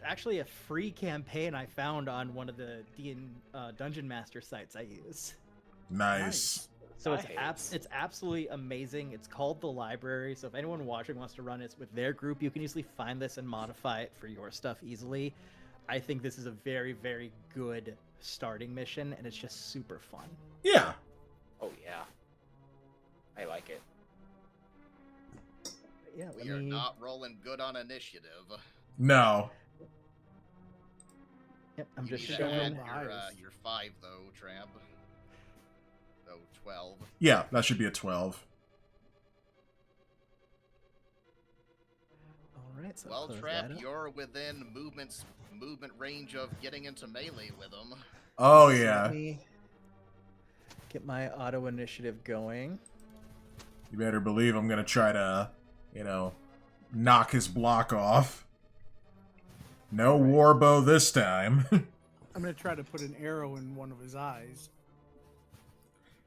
actually a free campaign I found on one of the Dungeon Master sites I use. Nice. So Nice. it's absolutely amazing. It's called The Library. So if anyone watching wants to run it with their group, you can easily find this and modify it for your stuff easily. I think this is a very, very good starting mission, and it's just super fun. Yeah. Oh yeah. I like it. Yeah, We are not rolling good on initiative. No. Yep, I'm You just need to showing. add the highest. your 5, though, Tramp. So 12. Yeah, that should be a 12. All right, so Well, close Trap, that up. you're within movement range of getting into melee with them. Oh So yeah. Let me get my auto initiative going. You better believe I'm gonna try to, knock his block off. No warbow this time. I'm gonna try to put an arrow in one of his eyes.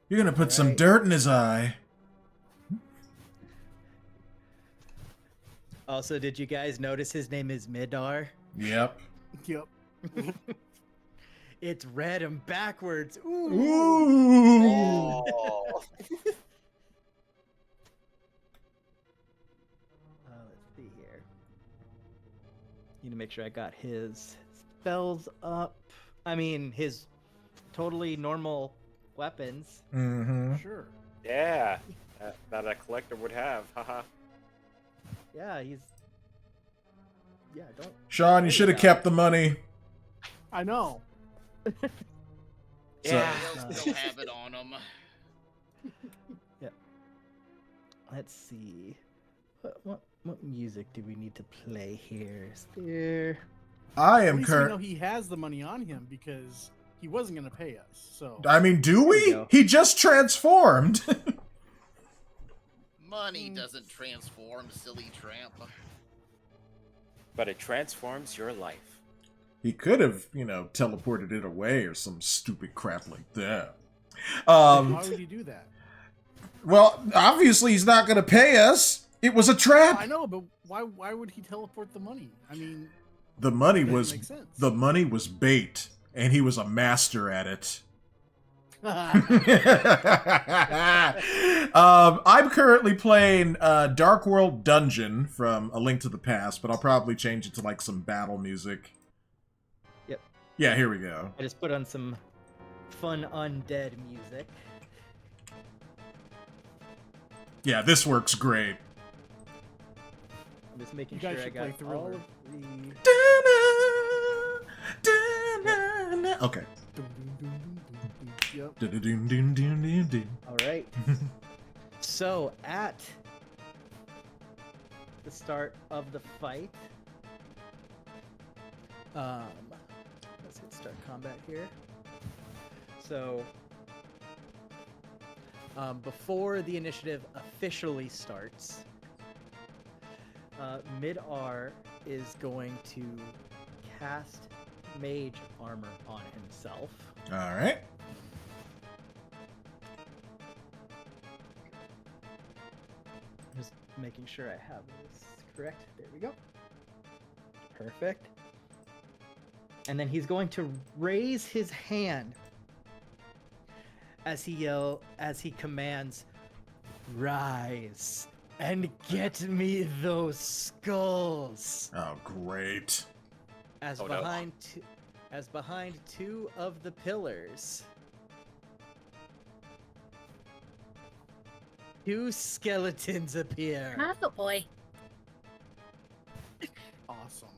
You're gonna put some Alright. dirt in his eye. Also, did you guys notice his name is Midar? Yep. Yep. It's red and backwards. Ooh. Ooh. Oh. Let's see here. Need to make sure I got his spells up. I mean, his totally normal weapons. Mm-hmm. Sure. Yeah, that a collector would have. Haha. Yeah, he's. Yeah, don't. Sean, There you you should have go. kept the money. I know. Yeah. They'll still have it on them. Let's see. What music do we need to play here? Is there? I At am least we know current. he has the money on him because he wasn't going to pay us. So I mean, do There we we? go. He just transformed. Money doesn't transform, silly tramp. But it transforms your life. He could have, teleported it away or some stupid crap like that. why would he do that? Well, obviously he's not going to pay us. It was a trap. I know, but why would he teleport the money? I mean, The money it doesn't was make sense. the money was bait, and he was a master at it. I'm currently playing Dark World Dungeon from A Link to the Past, but I'll probably change it to like some battle music. Yep. Yeah, here we go. I just put on some fun undead music. Yeah, this works great. I'm just making You guys sure I should play got Thriller. all of the. Okay. Yep. All right. So at the start of the fight, let's hit start combat here. So before the initiative officially starts, Mid-R is going to cast Mage Armor on himself. All right. Just making sure I have this correct. There we go. Perfect. And then he's going to raise his hand as he commands, "Rise and get me those skulls." Oh, great. As Oh, no. behind two of the pillars, two skeletons appear. Oh boy. Awesome.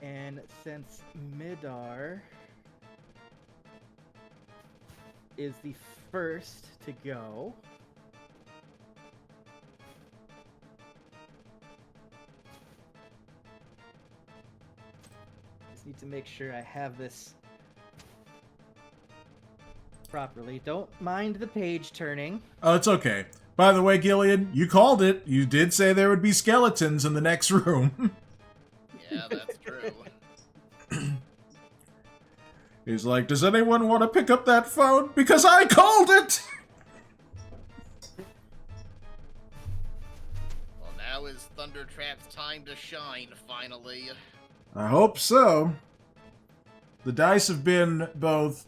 And since Midar is the first to go, just need to make sure I have this properly. Don't mind the page turning. Oh, it's okay. By the way, Gillian, you called it. You did say there would be skeletons in the next room. Yeah, that's true. He's like, does anyone want to pick up that phone? Because I called it! Well, now is Thundertrap's time to shine, finally. I hope so. The dice have been both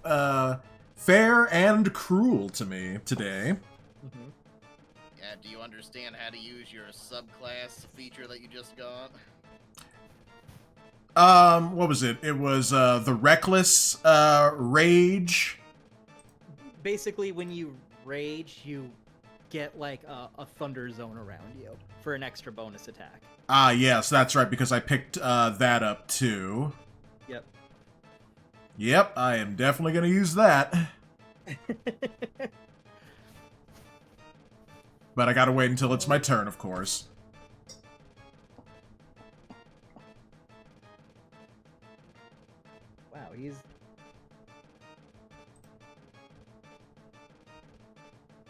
fair and cruel to me today. Mm-hmm. Yeah, do you understand how to use your subclass feature that you just got? What was it? It was the Reckless Rage. Basically, when you rage, you get like a thunder zone around you for an extra bonus attack. Ah, yes, that's right, because I picked that up too. Yep. Yep, I am definitely going to use that. But I gotta wait until it's my turn, of course. Wow, he's...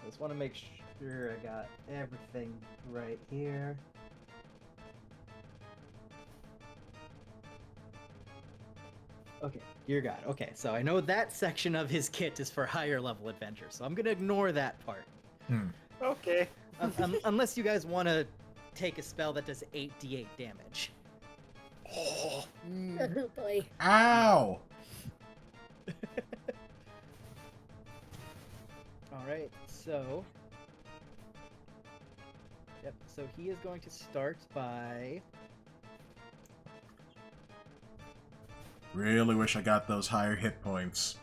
I just want to make sure I got everything right here. Okay, dear God. Okay, so I know that section of his kit is for higher level adventure, so I'm gonna ignore that part. Okay. Unless you guys want to take a spell that does 8d8 damage. Oh, Oh boy. Ow! All right, so. Yep, so he is going to start by. Really wish I got those higher hit points.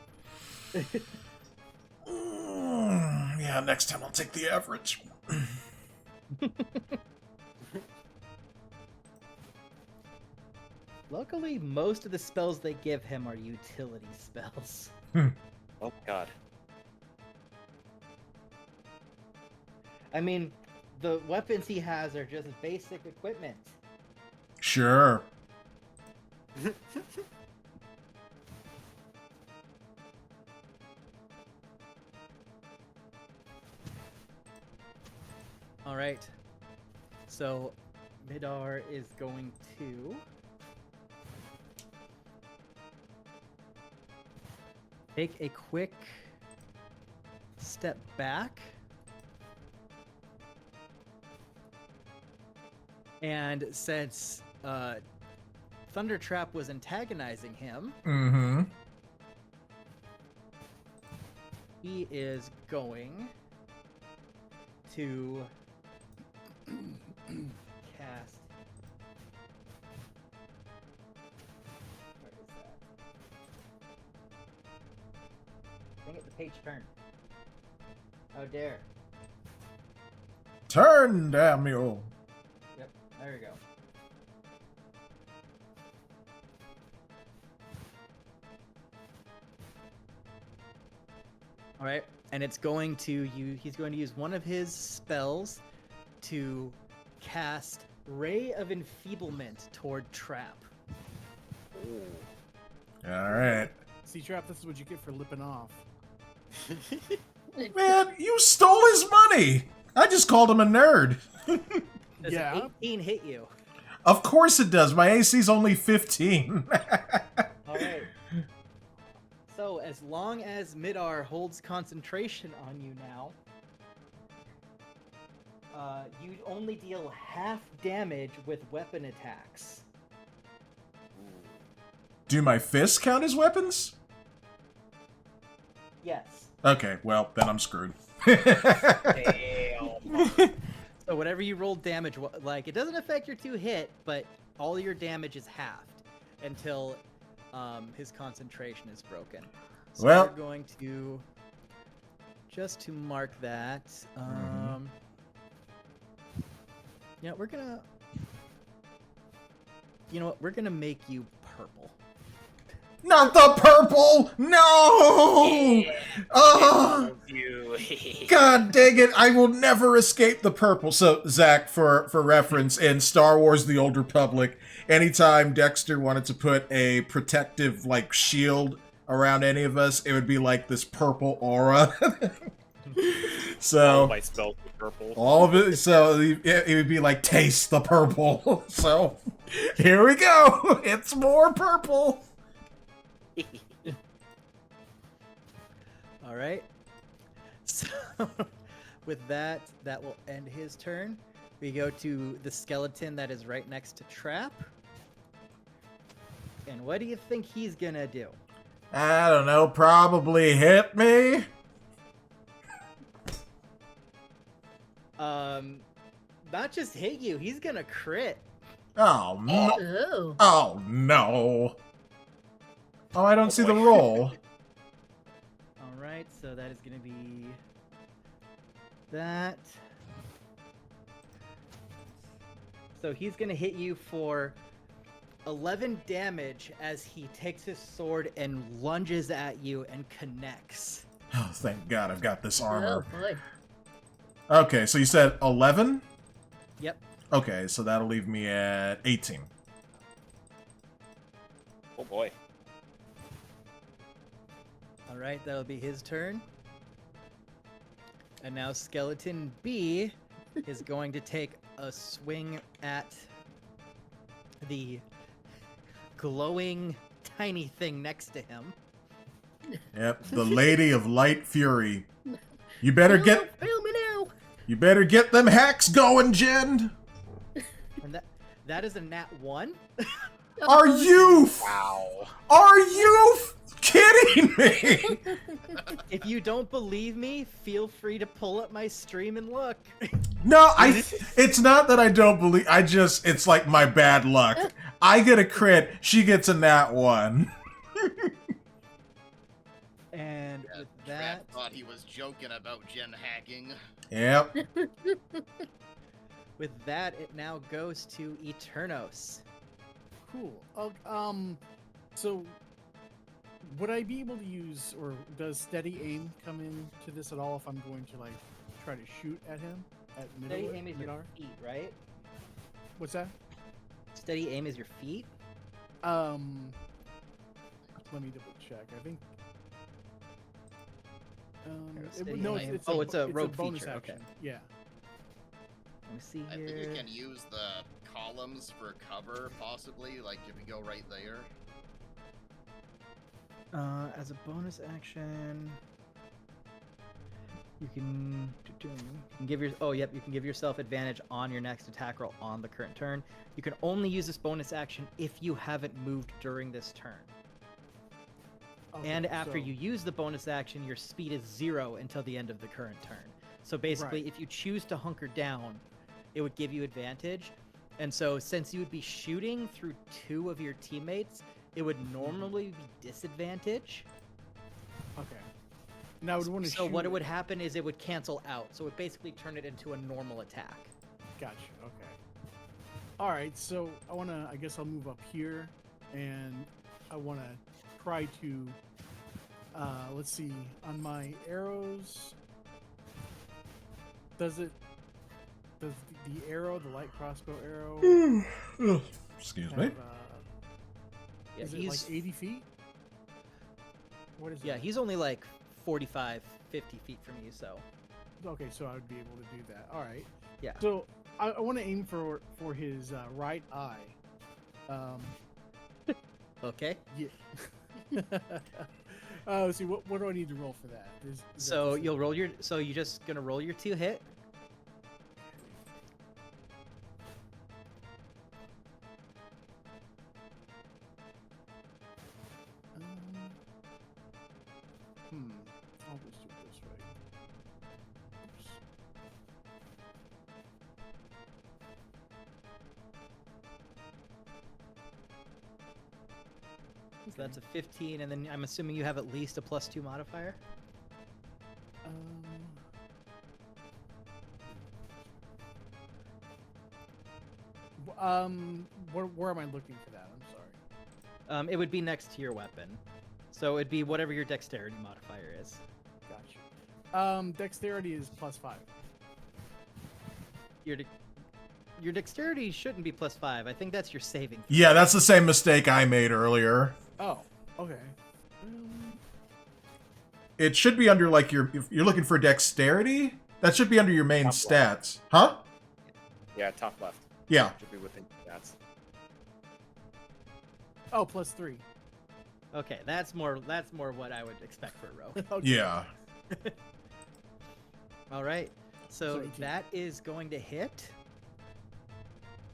Yeah, next time I'll take the average. Luckily, most of the spells they give him are utility spells. oh God. I mean, the weapons he has are just basic equipment. Sure. All right. So, Midar is going to take a quick step back. And since Thundertrap was antagonizing him, Mm-hmm. he is going to cast. Where is that? Dang it, the page turned. Oh, dare. Turn, damn you. Yep, there we go. All right, and it's going to he's going to use one of his spells to cast Ray of Enfeeblement toward Trap. All right. See, Trap, this is what you get for lipping off. Man, you stole his money. I just called him a nerd. Does Yeah. an 18 hit you? Of course it does. My AC's only 15. All right. So as long as Midar holds concentration on you now, you only deal half damage with weapon attacks. Do my fists count as weapons? Yes. Okay, well, then I'm screwed. Damn. So whatever you roll damage, like it doesn't affect your 2 hit, but all your damage is halved until his concentration is broken. So Well- we're going to just to mark that. Yeah, we're gonna. You know what? We're gonna make you purple. Not the purple! No! Oh! You. God dang it, I will never escape the purple. So, Zach, for reference, in Star Wars The Old Republic, anytime Dexter wanted to put a protective, like, shield around any of us, it would be like this purple aura. All So, my spells were purple. all of it, so it would be like, taste the purple. So, here we go. It's more purple. All right. So with that, that will end his turn. We go to the skeleton that is right next to Trap. And what do you think he's gonna do? I don't know, probably hit me? Not just hit you, he's gonna crit. Oh, no. Oh. Oh, no. Oh, I don't Oh, see the boy. roll. All right, so that is gonna be that. So he's gonna hit you for 11 damage as he takes his sword and lunges at you and connects. Oh, thank God I've got this Oh armor. boy. Okay, so you said 11? Yep. Okay, so that'll leave me at 18. Oh boy. All right, that'll be his turn. And now Skeleton B is going to take a swing at the glowing tiny thing next to him. Yep, the Lady of Light Fury. You better get... Fail me now. You better get them hacks going, Jen. And that is a nat 1. Are you? Wow. Are you kidding me? If you don't believe me, feel free to pull up my stream and look. No, it's not that I don't believe. It's like my bad luck. I get a crit. She gets a nat 1. And with that, Trap thought he was joking about Jen hacking. Yep. with that, it now goes to Eternos. Cool. So would I be able to use, or does steady aim come into this at all if I'm going to like try to shoot at him at Steady middle aim is your mid-arc? feet, right? What's that? Steady aim is your feet. Let me double check. I think. Steady No, aim. it's It's a rogue bonus feature. action. Okay. Yeah. Let me see I here. think you can use the columns for cover, possibly. Like if you go right there. As a bonus action, you can give your you can give yourself advantage on your next attack roll on the current turn. You can only use this bonus action if you haven't moved during this turn. Okay, And after so- you use the bonus action, your speed is 0 until the end of the current turn. So basically, Right. if you choose to hunker down, it would give you advantage. And so since you would be shooting through 2 of your teammates, it would normally be disadvantage. Okay. Now I would want to. So what it would happen is it would cancel out. So it would basically turn it into a normal attack. Gotcha. Okay. All right. So I guess I'll move up here, and I wanna try to. Let's see. On my arrows, does the arrow, the light crossbow arrow, Excuse have, me. Yeah, is it like 80 feet? What is it? Yeah, he's only like 45, 50 feet from you, so Okay, so I would be able to do that. All right. yeah. So I want to aim for his right eye. Okay. Yeah. Let's see. What do I need to roll for that? Is that So just a- you'll roll your. So you're just gonna roll your 2 hit. I'll just do it this way. Oops. So that's a 15, and then I'm assuming you have at least a +2 modifier. Where am I looking for that? I'm sorry. It would be next to your weapon, so it'd be whatever your dexterity modifier is. Gotcha. Dexterity is +5. Your dexterity shouldn't be +5. I think that's your saving. Yeah, that's the same mistake I made earlier. Oh, okay. It should be under like if you're looking for dexterity. That should be under your main Top stats, huh? Yeah, top left. Yeah. Should be within stats. Oh, +3. Okay, that's more what I would expect for a rogue. Okay. Yeah. All right, so So 18. that is going to hit.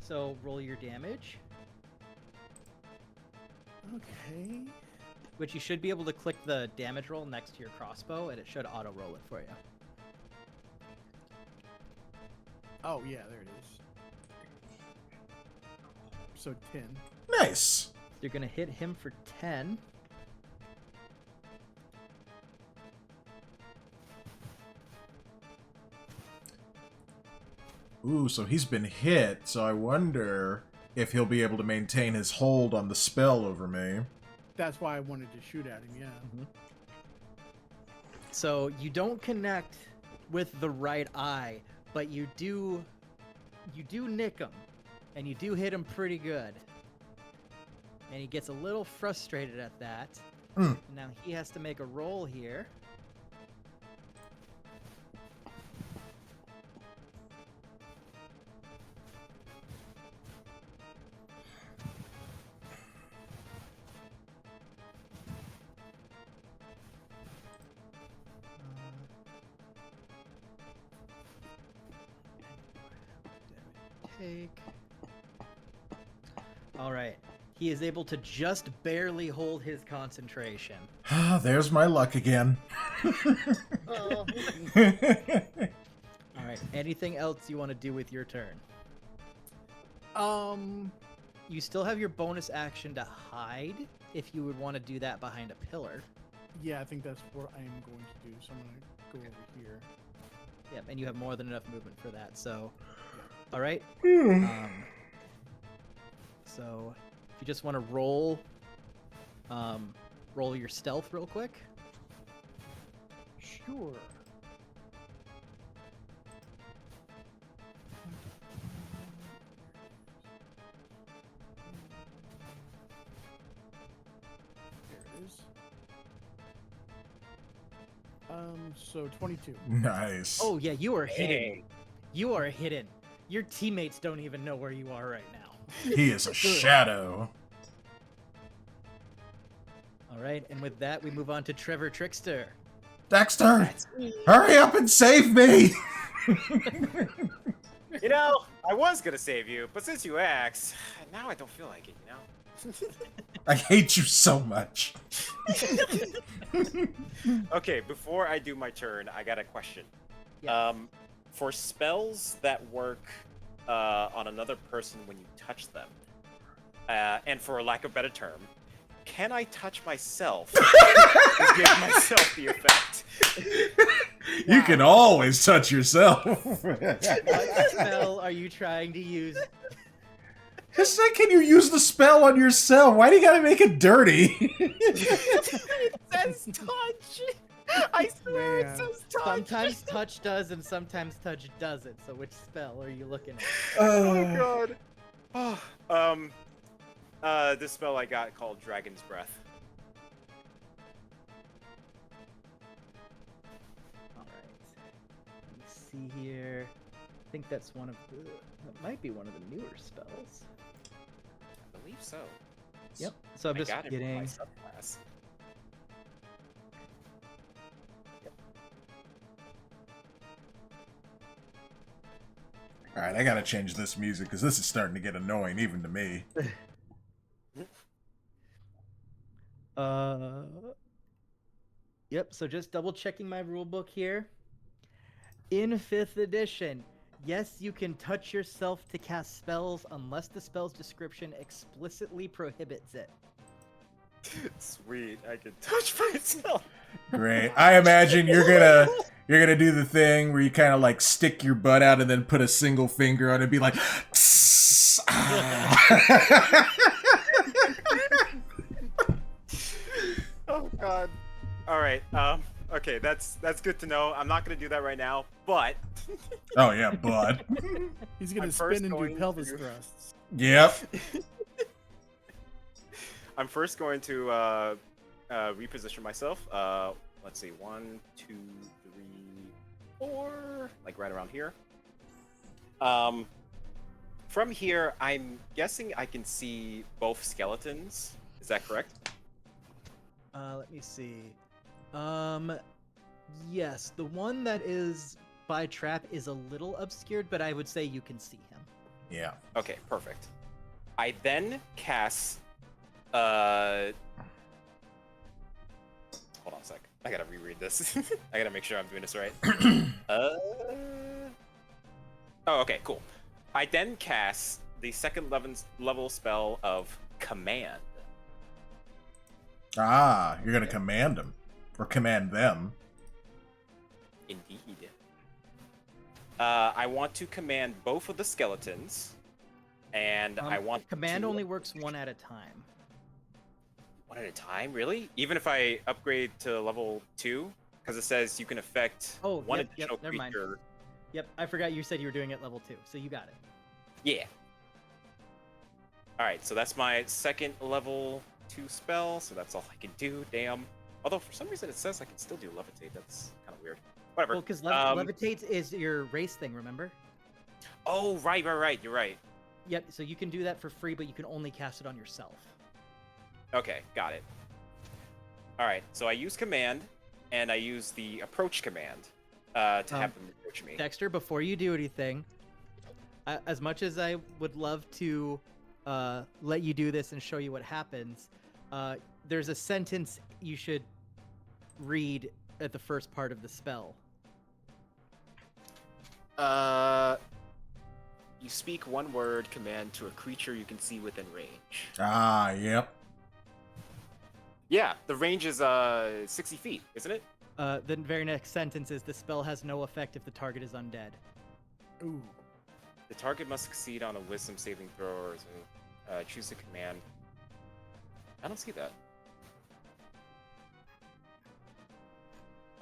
So roll your damage, Okay. which you should be able to click the damage roll next to your crossbow, and it should auto roll it for you. Oh yeah, there it is. So 10. Nice. You're gonna hit him for 10. Ooh, so he's been hit, so I wonder if he'll be able to maintain his hold on the spell over me. That's why I wanted to shoot at him. Yeah. So you don't connect with the right eye, but you do nick him, and you do hit him pretty good. And he gets a little frustrated at that. Mm. Now he has to make a roll here. take. All right. He is able to just barely hold his concentration. There's my luck again. Oh. All right. Anything else you want to do with your turn? You still have your bonus action to hide if you would want to do that behind a pillar. Yeah, I think that's what I am going to do. So I'm going to go over here. Yep, and you have more than enough movement for that. So, all right. So, if you just want to roll your stealth real quick. Sure. There it is. So 22. Nice. Oh yeah, you are hidden. Dang. You are hidden. Your teammates don't even know where you are right now. He is a shadow. All right, and with that, we move on to Trevor Trickster. Dexter, hurry up and save me! You know, I was gonna save you, but since you asked, now I don't feel like it, you know? I hate you so much. Okay, before I do my turn, I got a question. Yeah. For spells that work on another person when you touch them, and for lack of a better term, can I touch myself and give myself the effect? You can always touch yourself. What spell are you trying to use? Just say, can you use the spell on yourself? Why do you gotta make it dirty? It says touch! I swear Man. it says touch! Sometimes touch does and sometimes touch doesn't. So which spell are you looking at? Oh god. This spell I got called Dragon's Breath. All right. Let me see here. I think that's one of the. That might be one of the newer spells. I believe so. Yep. So I'm I just got it from my getting. subclass. Alright, I gotta change this music because this is starting to get annoying even to me. Yep, so just double checking my rule book here. In 5th edition, yes, you can touch yourself to cast spells unless the spell's description explicitly prohibits it. Sweet, I can touch myself. Great. I imagine you're gonna do the thing where you kind of like stick your butt out and then put a single finger on it and be like, "Psst, ah." Oh god. All right. Okay, that's good to know. I'm not gonna do that right now, but Oh yeah, bud. He's going I'm to first spin and do going pelvis to- thrusts. Yep. I'm first going to reposition myself. Let's see, 1, 2, 3, 4, like right around here. From here, I'm guessing I can see both skeletons. Is that correct? Let me see. Yes, the one that is by trap is a little obscured, but I would say you can see him. Yeah. Okay, perfect. I then cast. Hold on a sec. I gotta reread this. I gotta make sure I'm doing this right. Oh, okay, cool. I then cast the second level spell of Command. Ah, you're gonna command him. Or command them. Indeed. I want to command both of the skeletons, and I want Command to... only works one at a time. One at a time, really? Even if I upgrade to level 2? Because it says you can affect one yep, additional never mind. creature. Yep, I forgot you said you were doing it level 2, so you got it. Yeah. Alright, so that's my second level 2 spell, so that's all I can do, damn. Although for some reason it says I can still do levitate, that's kind of weird. Whatever. Well, because levitates is your race thing, remember? Oh, right, you're right. Yep, so you can do that for free, but you can only cast it on yourself. Okay, got it. Alright, so I use command, and I use the approach command to have them approach me. Dexter, before you do anything, as much as I would love to let you do this and show you what happens, there's a sentence you should read at the first part of the spell. You speak one word command to a creature you can see within range. Ah, yep. Yeah, the range is 60 feet, isn't it? The very next sentence is the spell has no effect if the target is undead. Ooh. The target must succeed on a wisdom saving throw or choose a command. I don't see that.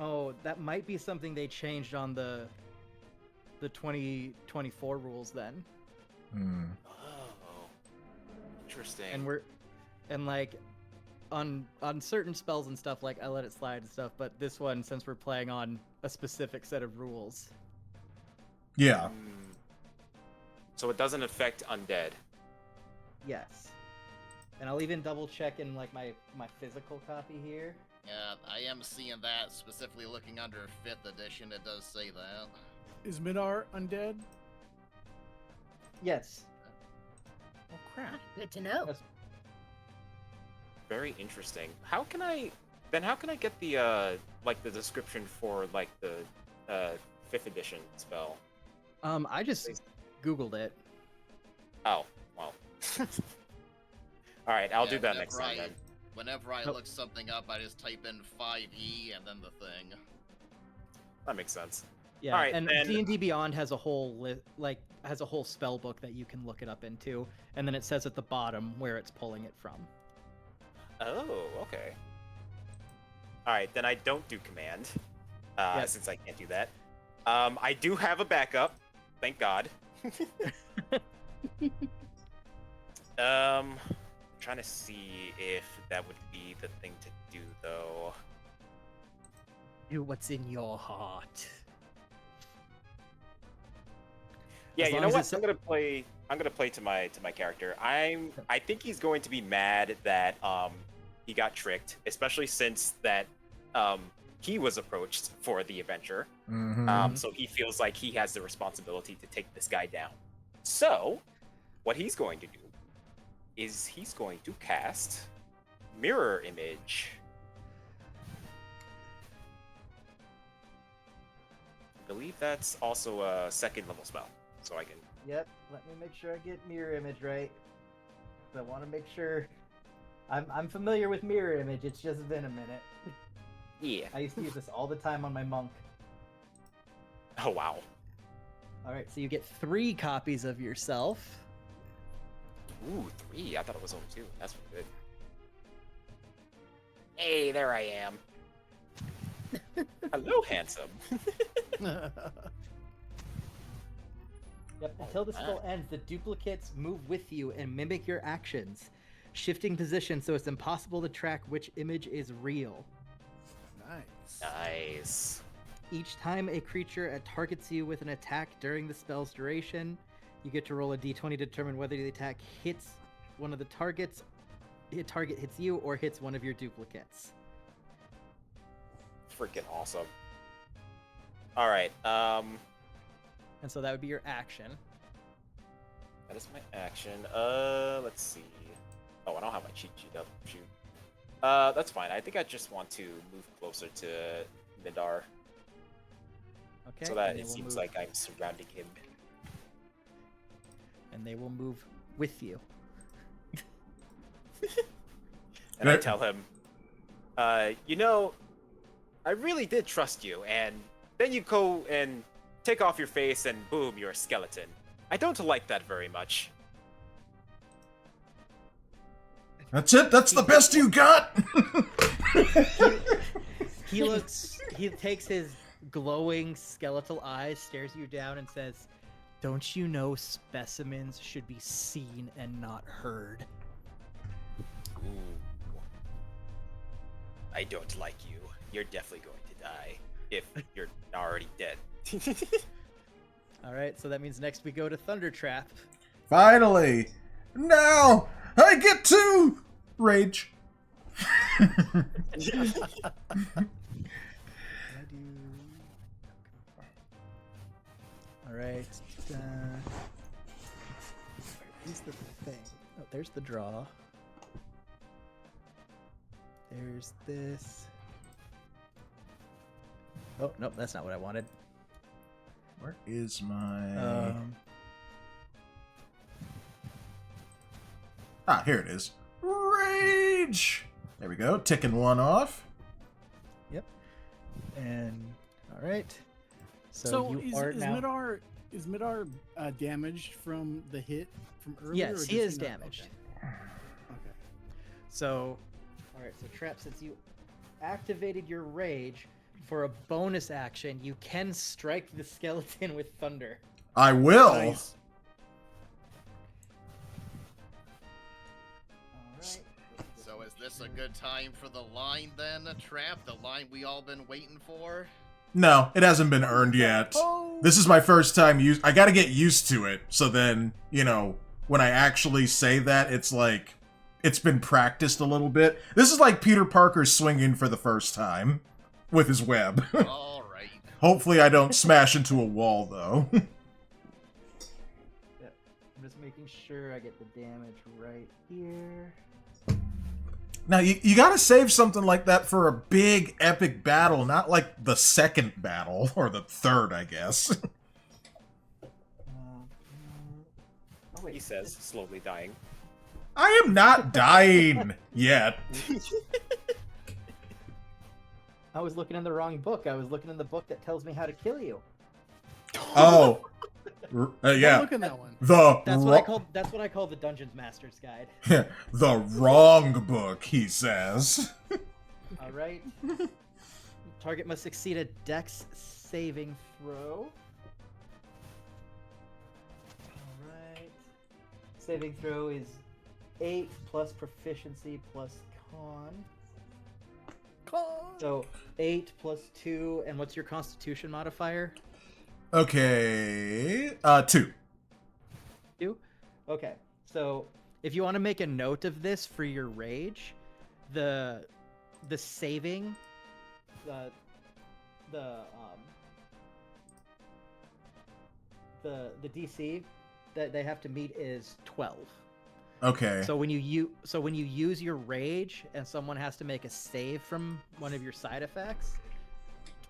Oh, that might be something they changed on the 2024 rules then. Oh, interesting. And like on certain spells and stuff, like I let it slide and stuff, but this one, since we're playing on a specific set of rules. Yeah. So it doesn't affect undead. Yes. And I'll even double check in like my physical copy here. Yeah, I am seeing that, specifically looking under 5th edition, it does say that. Is Midar undead? Yes. Oh crap. Good to know. That's- Very interesting. How can I get the like the description for like the 5th edition spell? I just Googled it. Oh, well. All right, I'll Yeah, do that next time then. Whenever I Nope. look something up, I just type in 5e and then the thing. That makes sense. Yeah, Alright, and then- D&D Beyond has a whole has a whole spell book that you can look it up into, and then it says at the bottom where it's pulling it from. Oh, okay. All right, then I don't do command, since I can't do that. I do have a backup, thank God. Trying to see if that would be the thing to do, though. Do what's in your heart. Yeah, As you long know as what? it's- I'm gonna play to my character. I think he's going to be mad that he got tricked, especially since that he was approached for the adventure. So he feels like he has the responsibility to take this guy down. So what he's going to do is he's going to cast Mirror Image. I believe that's also a 2nd level spell, so I can. Yep, let me make sure I get mirror image right. I want to make sure I'm familiar with mirror image. It's just been a minute. Yeah. I used to use this all the time on my monk. Oh wow. All right, so you get 3 copies of yourself. Ooh, 3. I thought it was only 2. That's pretty good. Hey, there I am. Hello, handsome. Yep. Until the spell ends, the duplicates move with you and mimic your actions, shifting position so it's impossible to track which image is real. Nice. Nice. Each time a creature targets you with an attack during the spell's duration, you get to roll a d20 to determine whether the attack hits one of the targets, a target hits you, or hits one of your duplicates. Freaking awesome. All right. And so that would be your action. That is my action. Let's see. Oh, I don't have my cheat sheet up. Shoot. That's fine. I think I just want to move closer to Midar, Okay. so that and they it will seems move- like I'm surrounding him. And they will move with you. And I Right. tell him, you know, I really did trust you, and then you go and take off your face, and boom, you're a skeleton. I don't like that very much. That's it? That's the best you got? He takes his glowing skeletal eyes, stares you down, and says, "Don't you know specimens should be seen and not heard?" Ooh. I don't like you. You're definitely going to die if you're already dead. All right, so that means next we go to Thunder Trap. Finally! Now I get to rage. All right. is the thing. Oh, there's the draw. There's this. Oh, nope, that's not what I wanted. Where is my... here it is. Rage! There we go, ticking one off. Yep. And, alright. So you is, are is now... Midar is Midar damaged from the hit from earlier? Yes, or he does is not? damaged. Okay. So, alright, so Trap, since you activated your rage, for a bonus action, you can strike the skeleton with thunder. I will! Nice. Alright. So is this a good time for the line then, Trap? The line we all been waiting for? No, it hasn't been earned yet. Oh. This is my first time I gotta get used to it, so then, you know, when I actually say that, it's like, it's been practiced a little bit. This is like Peter Parker swinging for the first time with his web. Alright. Hopefully I don't smash into a wall, though. Yep. I'm just making sure I get the damage right here. Now, you gotta save something like that for a big, epic battle, not like the second battle, or the third, I guess. Oh, wait. He says, slowly dying. I am not dying yet. I was looking in the wrong book. I was looking in the book that tells me how to kill you. Oh. Don't Yeah. look in that one. That's what I call the Dungeons Master's Guide. The wrong book, he says. All right. Target must succeed a Dex saving throw. All right. Saving throw is 8 plus proficiency plus con. So 8 plus 2, and what's your Constitution modifier? Okay, 2. 2? Okay. So if you want to make a note of this for your rage, the saving, the DC that they have to meet is 12. Okay. So when you use your rage and someone has to make a save from one of your side effects,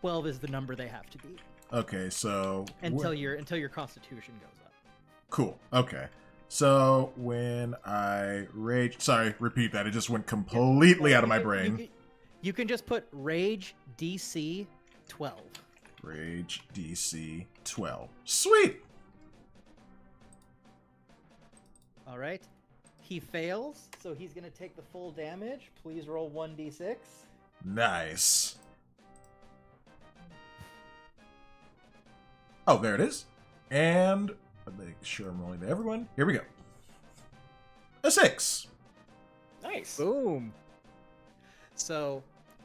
12 is the number they have to beat. Okay, so Until your Constitution goes up. Cool. Okay. So when I rage, sorry, repeat that. It just went completely out of my brain. You can just put rage DC 12. Rage DC 12. Sweet. All right. He fails, so he's going to take the full damage. Please roll 1d6. Nice. Oh, there it is. And I'll make sure I'm rolling to everyone. Here we go. A 6. Nice. Boom. So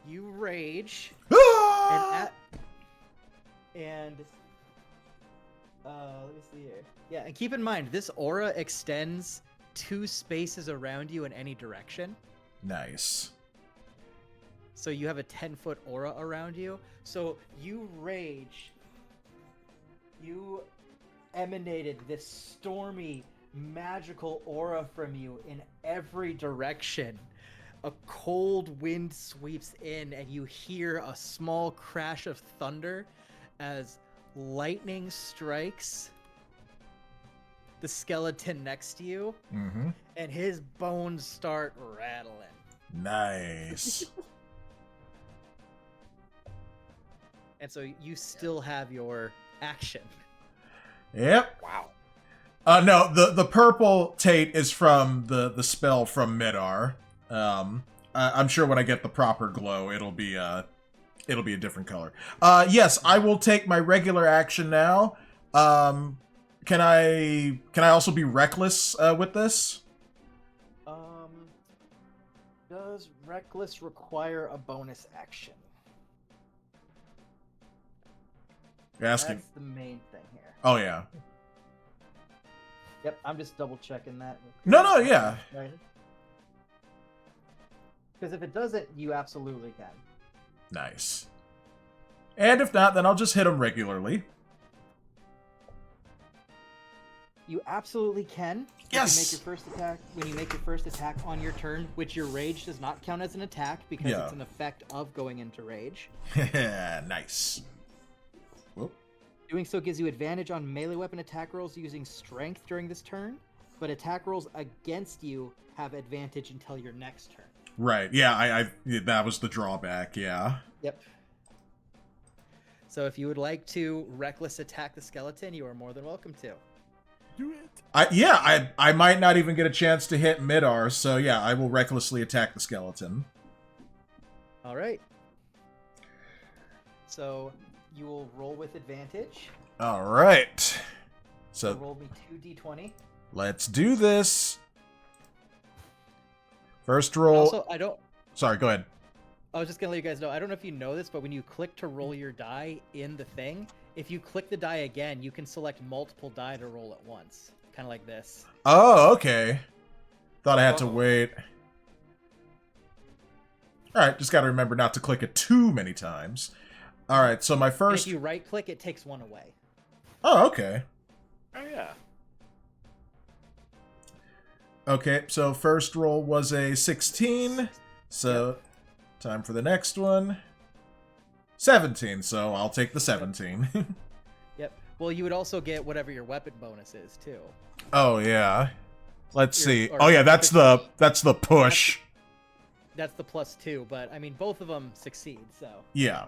you rage, Ah! and let me see here. Yeah, and keep in mind this aura extends 2 spaces around you in any direction. Nice. So you have a 10-foot aura around you. So you rage. You emanated this stormy, magical aura from you in every direction. A cold wind sweeps in, and you hear a small crash of thunder as lightning strikes the skeleton next to you, and his bones start rattling. Nice. And so you still have your action. Yep. Wow. No, the purple Tate is from the spell from Midar. I'm sure when I get the proper glow, it'll be a different color. Yes, I will take my regular action now. Can I also be reckless with this? Does reckless require a bonus action? You're asking. That's the main thing here. Oh yeah. Yep, I'm just double checking that. No, yeah. Because if it doesn't, you absolutely can. Nice. And if not, then I'll just hit him regularly. You absolutely can. Yes! You make your first attack when you make your first attack on your turn, which your rage does not count as an attack because Yeah. it's an effect of going into rage. Nice. Whoop. Doing so gives you advantage on melee weapon attack rolls using strength during this turn, but attack rolls against you have advantage until your next turn. Right. Yeah, that was the drawback, yeah. Yep. So if you would like to reckless attack the skeleton, you are more than welcome to. Do it. I might not even get a chance to hit Midar, so yeah, I will recklessly attack the skeleton. All right. So you will roll with advantage. All right. So So roll me 2d20. let's do this. First roll. Also, Sorry, go ahead. I was just gonna let you guys know. I don't know if you know this, but when you click to roll your die in the thing, if you click the die again, you can select multiple die to roll at once, kind of like this. Oh, okay. Thought I had to wait. All right, just got to remember not to click it too many times. All right, so my And first. if you right click, it takes one away. Oh, okay. Oh yeah. Okay, so first roll was a 16. So time for the next one. 17, so I'll take the 17. Yep. Well, you would also get whatever your weapon bonus is too. Oh, yeah. Let's Your- see. or Oh, yeah, that's the fifteen. push. That's the +2, but I mean both of them succeed. So Yeah.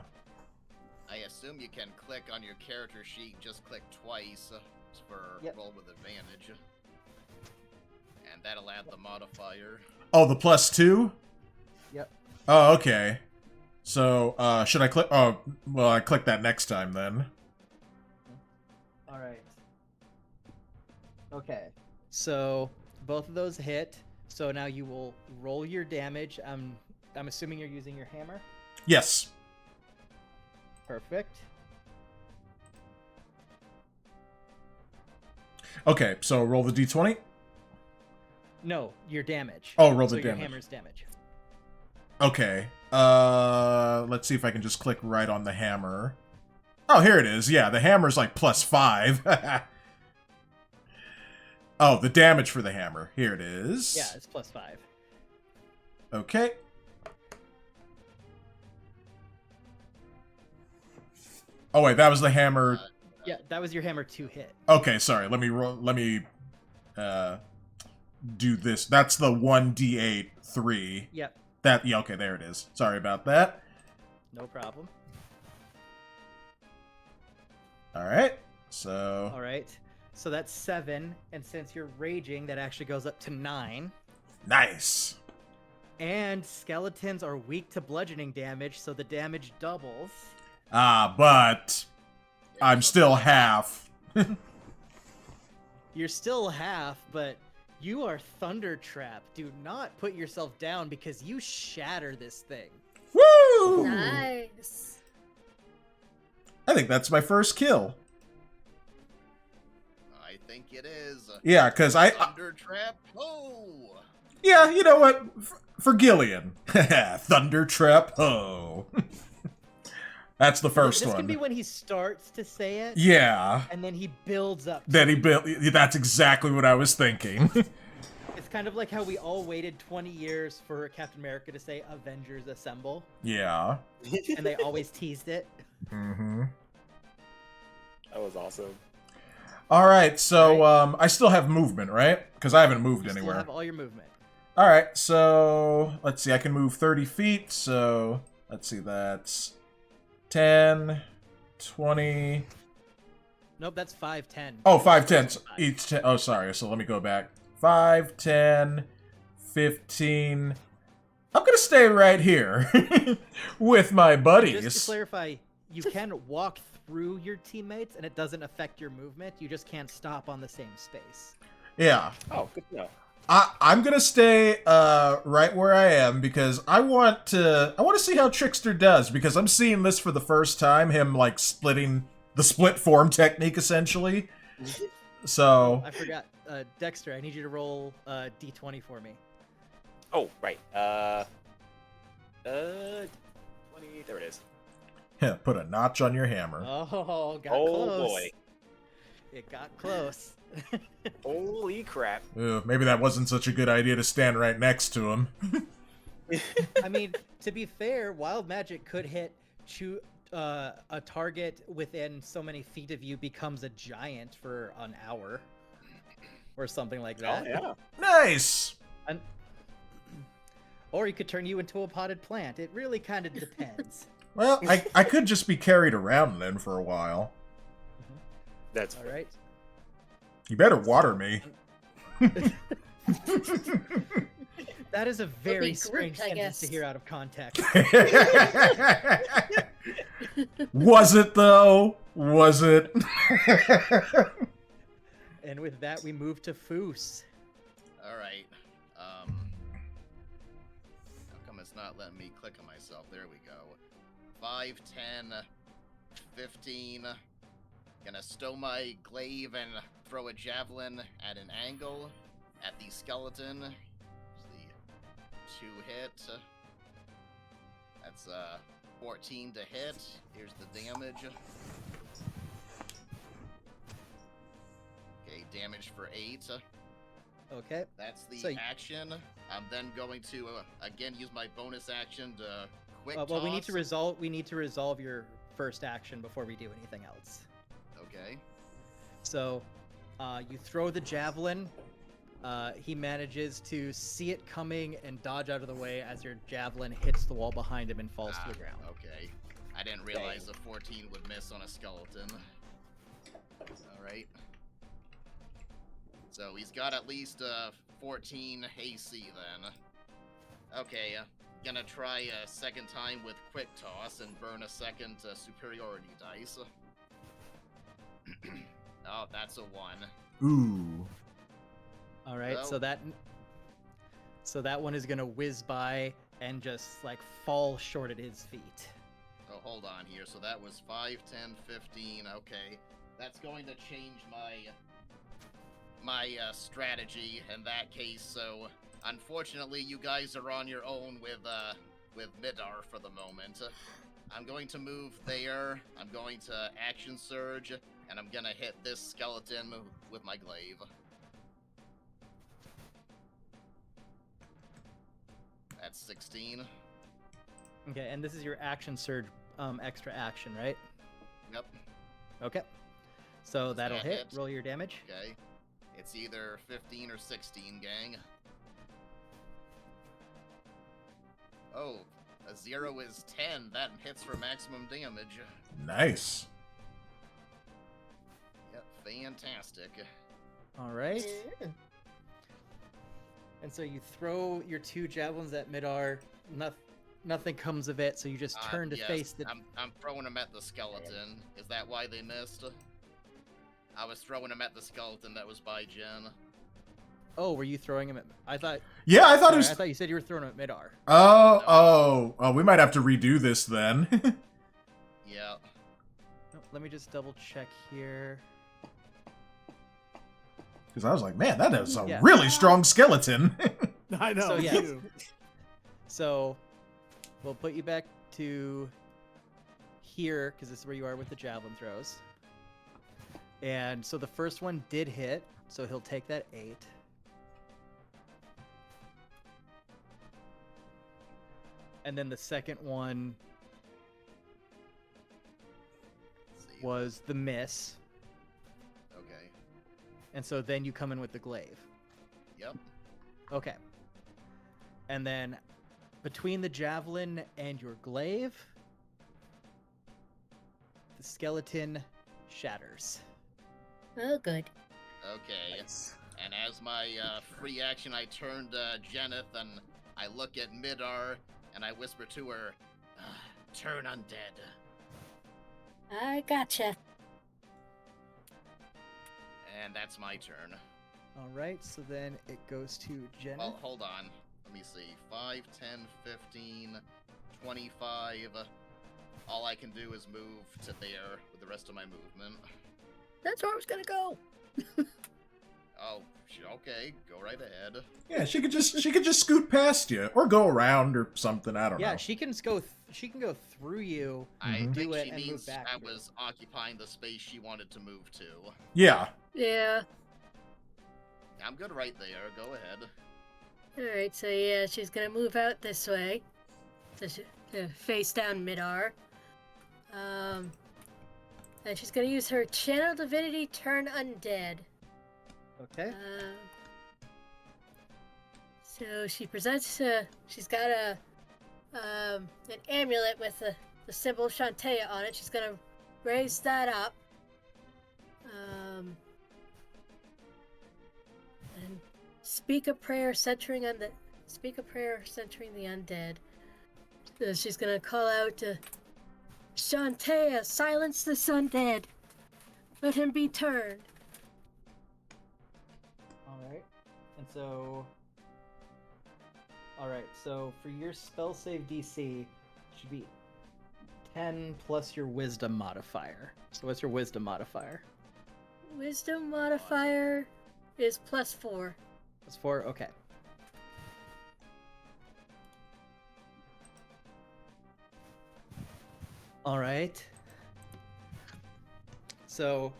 I assume you can click on your character sheet, just click twice for Yep. roll with advantage. And that'll add the modifier. Oh, the +2? Yep. Oh, okay. So, should I click? Oh, well, I click that next time then. All right. Okay. So both of those hit. So now you will roll your damage. I'm assuming you're using your hammer. Yes. Perfect. Okay, so roll the d20. No, your damage. Oh, roll so the your damage. hammer's damage. Okay. Let's see if I can just click right on the hammer. Oh, here it is. Yeah, the hammer's like +5. Oh, the damage for the hammer. Here it is. Yeah, it's +5. Okay. Oh wait, that was the hammer. Yeah, that was your hammer 2 hit. Okay, sorry. Let me do this. That's the 1d8 3. Yep, That yeah, okay, there it is. Sorry about that. no problem. All right. So, All right. So that's 7, and since you're raging, that actually goes up to 9. nice. And skeletons are weak to bludgeoning damage, so the damage doubles. But I'm still half. You're still half, but you are Thunder Trap. Do not put yourself down because you shatter this thing. Woo! Nice. I think that's my first kill. I think it is. Yeah, because I Thunder Trap. Oh! yeah, you know what? For Gillian. Thunder Trap. Oh. That's the first This one. can be when he starts to say it, Yeah. and then he builds up. Then he built. That's exactly what I was thinking. It's kind of like how we all waited 20 years for Captain America to say Avengers Assemble, Yeah. and they always teased it. Mm-hmm. That was awesome. All right, so I still have movement, right? Because I haven't moved You still anywhere. have all your movement. All right, so let's see. I can move 30 feet. So let's see. That's 10, 20. Nope, that's 5, 10. Oh, 5, 10. So each 10. Oh, sorry. So let me go back. 5, 10, 15. I'm gonna stay right here with my buddies. Just to clarify, you can walk through your teammates, and it doesn't affect your movement. You just can't stop on the same space. Yeah. Oh, good to know. I'm gonna stay right where I am because I want to see how Trickster does because I'm seeing this for the first time, him like splitting the split form technique essentially. So I forgot, Dexter. I need you to roll d20 for me. Oh, right. 20. There it is. put a notch on your hammer. Oh, got Oh close. boy. It got close. Holy crap. Maybe that wasn't such a good idea to stand right next to him. I mean, to be fair, wild magic could hit a target within so many feet of you becomes a giant for an hour. Or something like that. Oh, yeah. Nice! Or he could turn you into a potted plant. It really kind of depends. Well, I could just be carried around then for a while. That's All right. You better water me. That is a very Groot, strange I sentence to guess. hear out of context. Was it, though? Was it? And with that, we move to Foos. All right. How come it's not letting me click on myself? There we go. 5, 10, 15. Gonna stow my glaive and throw a javelin at an angle at the skeleton. There's the 2 hit. That's 14 to hit. Here's the damage. Okay, damage for 8. Okay. That's the So action. I'm then going to again use my bonus action to quick Well, toss. we need to resolve your first action before we do anything else. Okay. So, you throw the javelin. He manages to see it coming and dodge out of the way as your javelin hits the wall behind him and falls to the ground. Okay. I didn't realize the 14 would miss on a skeleton. All right. So he's got at least 14 AC then. Okay, gonna try a second time with quick toss and burn a second superiority dice. Oh, that's a 1. Ooh. All right, Well- so that one is gonna whiz by and just like fall short at his feet. Oh, hold on here. So that was 5, 10, 15. Okay. That's going to change my strategy in that case. So, unfortunately, you guys are on your own with Midar for the moment. I'm going to move there. I'm going to action surge, and I'm gonna hit this skeleton with my glaive. That's 16. Okay, and this is your action surge, extra action, right? Yep. Okay. So Does that'll that hit. hit? Roll your damage. Okay. It's either 15 or 16, gang. Oh, a 0 is 10. That hits for maximum damage. Nice. Yep, fantastic. All right. Yeah. And so you throw your 2 javelins at Midar. Nothing comes of it. So you just turn to Yes, face the. I'm throwing them at the skeleton. Is that why they missed? I was throwing them at the skeleton that was by Jen. Oh, were you throwing him at? I thought. Yeah, I thought Sorry, it was. I thought you said you were throwing him at Midar. Oh, we might have to redo this then. Yeah. No, let me just double check here. Because I was like, man, that is a Yeah. really strong skeleton. I know. So, me yeah. too. So, we'll put you back to here because this is where you are with the javelin throws. And so the first one did hit, so he'll take that 8. And then the second one Let's see. was the miss. Okay. And so then you come in with the glaive. Yep. Okay. And then between the javelin and your glaive, the skeleton shatters. Oh, good. Okay. Nice. And as my free action, I turn to Jeneth and I look at Midar and I whisper to her, "Turn undead." I gotcha. And that's my turn. All right, so then it goes to Jenna. Well, hold on. Let me see. 5, 10, 15, 25. All I can do is move to there with the rest of my movement. That's where I was gonna go. Oh, okay. Go right ahead. Yeah, she could just scoot past you or go around or something. I don't Yeah, know. she can go. she can go through you. I Mhm. think Do it she and move means back I to was occupying the space she wanted to move to. Yeah. Yeah. I'm good right there. Go ahead. Alright, so yeah, she's gonna move out this way. To face down Midar. And she's gonna use her Channel Divinity Turn Undead. Okay. So she presents she's got an amulet with the symbol Shantea on it. She's gonna raise that up. And speak a prayer centering the undead. So she's gonna call out Shantea, silence this undead. Let him be turned. Alright. And so... Alright, so for your spell save DC, it should be 10 plus your wisdom modifier. So what's your wisdom modifier? Wisdom modifier is +4. Plus 4? Okay. Alright. So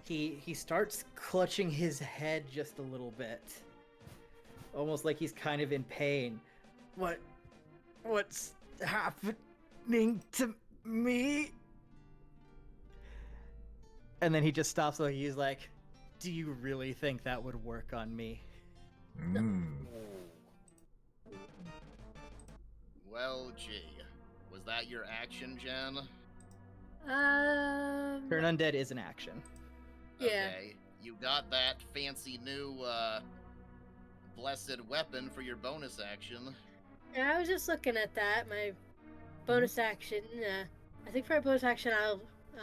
he starts clutching his head just a little bit. Almost like he's kind of in pain. What's happening to me? And then he just stops, like he's like, do you really think that would work on me? Well, gee. Was that your action, Jen? Turn undead is an action. Yeah. Okay. You got that fancy new, blessed weapon for your bonus action. Yeah, I was just looking at that. My bonus action. I think for my bonus action,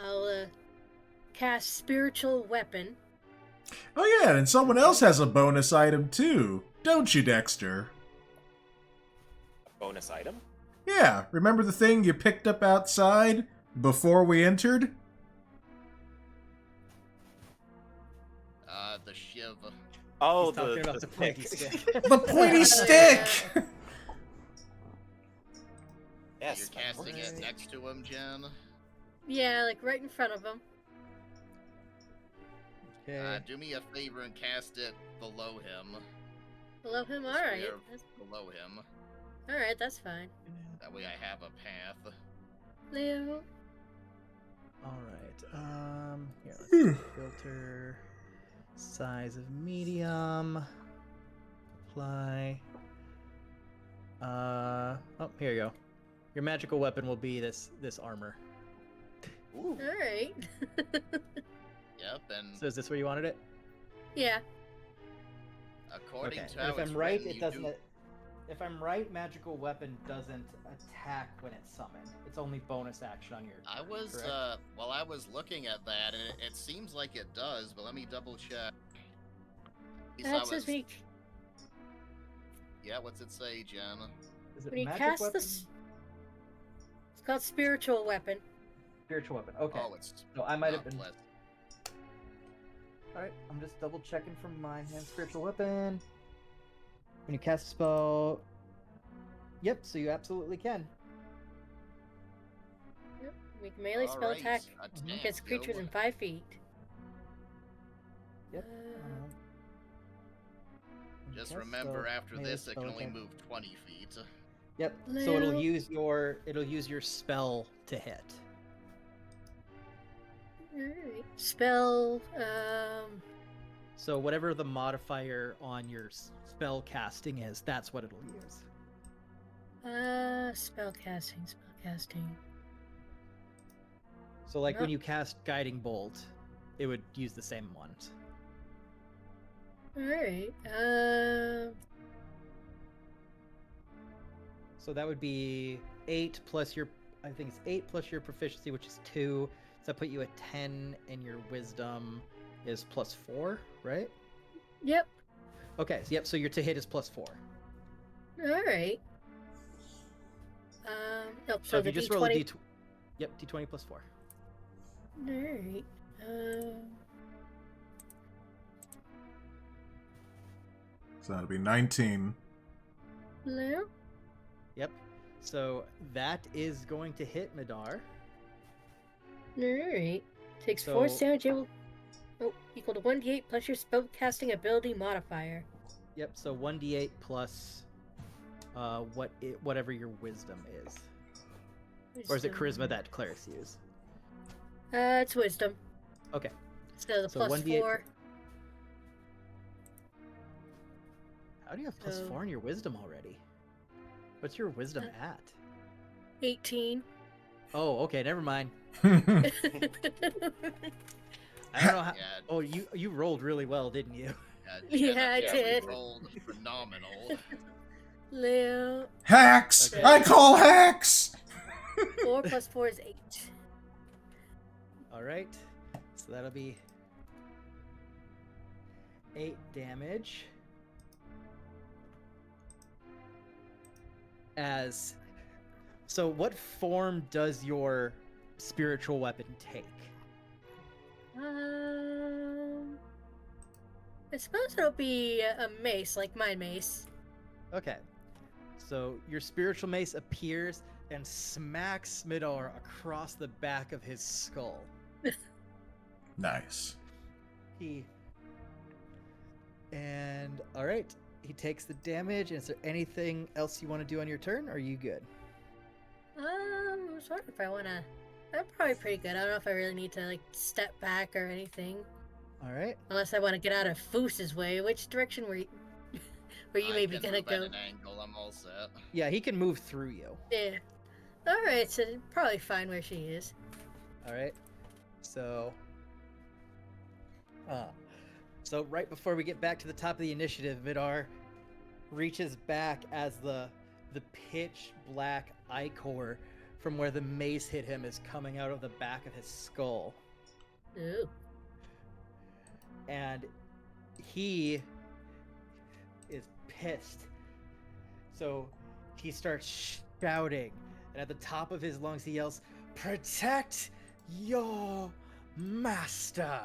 I'll cast Spiritual Weapon. Oh yeah, and someone else has a bonus item too, don't you, Dexter? A bonus item? Yeah, remember the thing you picked up outside before we entered? The shiv. Oh, He's talking about the pointy stick. stick. The pointy stick! Yes, You're casting it next to him, Jen. Yeah, like right in front of him. Okay. Do me a favor and cast it below him. Below him. The All right. square below him. All right, that's fine. That way I have a path. Leo. Alright, here, let's see. Filter, size of medium, apply. Oh, here you go. Your magical weapon will be this armor. All right. Yep, and So is this where you wanted it? Yeah. according Okay. to And how if it's I'm right, written, it you doesn't. do- If I'm right, magical weapon doesn't attack when it's summoned. It's only bonus action on your. I was, correct? well, I was looking at that, and it seems like it does, but let me double check. That says when you, Yeah, what's it say, Jen? Is it when you magic cast weapon? this. It's called Spiritual Weapon. Spiritual weapon. Okay. Oh, it's So I might have not been. blessed. All right, I'm just double checking from my hand. Spiritual weapon. When you cast a spell. Yep. So you absolutely can. Yep. Make melee spell Alright, attack attack, against creatures go. in 5 feet. Yep. Just Cast remember, spell, after melee this, it spell can only attack. move 20 feet. Yep. So it'll Leo. use your spell to hit. Alright. Spell. So whatever the modifier on your spell casting is, that's what it'll use. Spell casting. So like when Yep. you cast Guiding Bolt, it would use the same ones. Alright. So that would be 8 plus your, I think it's 8 plus your proficiency, which is 2. So that put you at 10, and your wisdom is +4, right? Yep. Okay, so yep, so your to hit is +4. Alright. Nope, So so if the you just D20. roll a D20, yep, D20 +4. Alright. So that'll be 19. Leo? Yep. So that is going to hit Midar. Alright. Takes 4 So- damage, equal to 1d8 plus your spellcasting ability modifier. Yep. So 1d8 plus whatever your wisdom is, or is it charisma that clerics use? It's wisdom. Okay. So the So plus 1d8 4. How do you have plus So- 4 in your wisdom already? What's your wisdom at? 18. Oh, okay. Never mind. Yeah, I don't know how. Yeah, Oh, you rolled really well, didn't you? Yeah, I Jenna did. rolled phenomenal. Leo. Hacks! Okay. I call hacks! 4 plus 4 is 8. All right. So that'll be 8 damage. So what form does your spiritual weapon take? I suppose it'll be a mace, like my mace. Okay. So your spiritual mace appears and smacks Midar across the back of his skull. Nice. All right. He takes the damage. Is there anything else you want to do on your turn? Or are you good? I was wondering if I wanna. I'm probably pretty good. I don't know if I really need to like step back or anything. All right. Unless I want to get out of Foos's way. Which direction were you I maybe can gonna move at go? an angle. I'm all set. Yeah, he can move through you. Yeah. Alright, so probably fine where she is. All right. So, so right before we get back to the top of the initiative, Vidar reaches back as the pitch black ichor from where the mace hit him is coming out of the back of his skull, Ooh. and he is pissed. So he starts shouting, and at the top of his lungs he yells, "Protect your master!"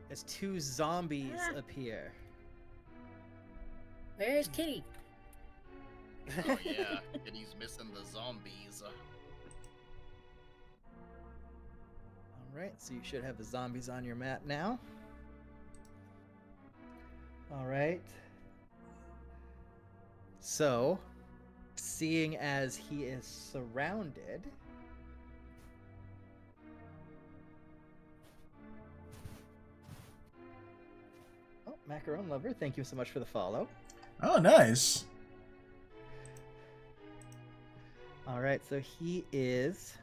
As 2 zombies appear. Where's Kitty? Oh yeah, and he's missing the zombies. Alright, so you should have the zombies on your map now. Alright. So, seeing as he is surrounded, oh, Macaron Lover, thank you so much for the follow. Oh, nice. Alright, so he is...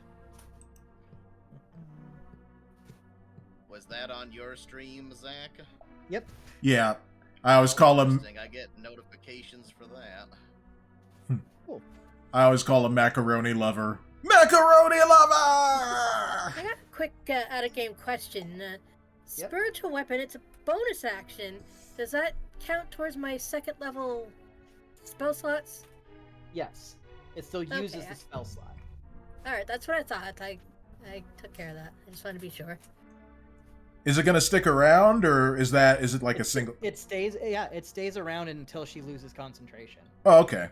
Was that on your stream, Zach? Yep. Yeah. I always call him. Interesting, I get notifications for that. I always call him Macaroni Lover. Macaroni Lover! I got a quick out of game question. Yep. Spiritual weapon, it's a bonus action. Does that count towards my 2nd level spell slots? Yes. It still uses Okay, the spell slot. Alright, that's what I thought. I took care of that. I just wanted to be sure. Is it gonna stick around, or is it like a single? It stays around until she loses concentration. Oh, okay.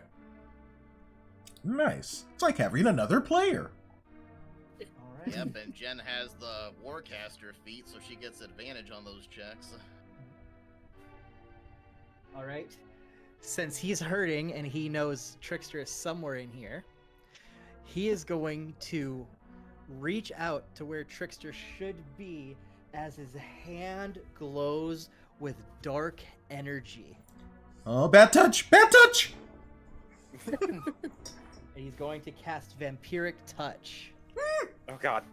Nice. It's like having another player. Alright. Yep, and Jen has the Warcaster feat, so she gets advantage on those checks. Alright. Since he's hurting and he knows Trickster is somewhere in here, he is going to reach out to where Trickster should be as his hand glows with dark energy. Oh, bad touch! Bad touch! And he's going to cast Vampiric Touch. Oh god.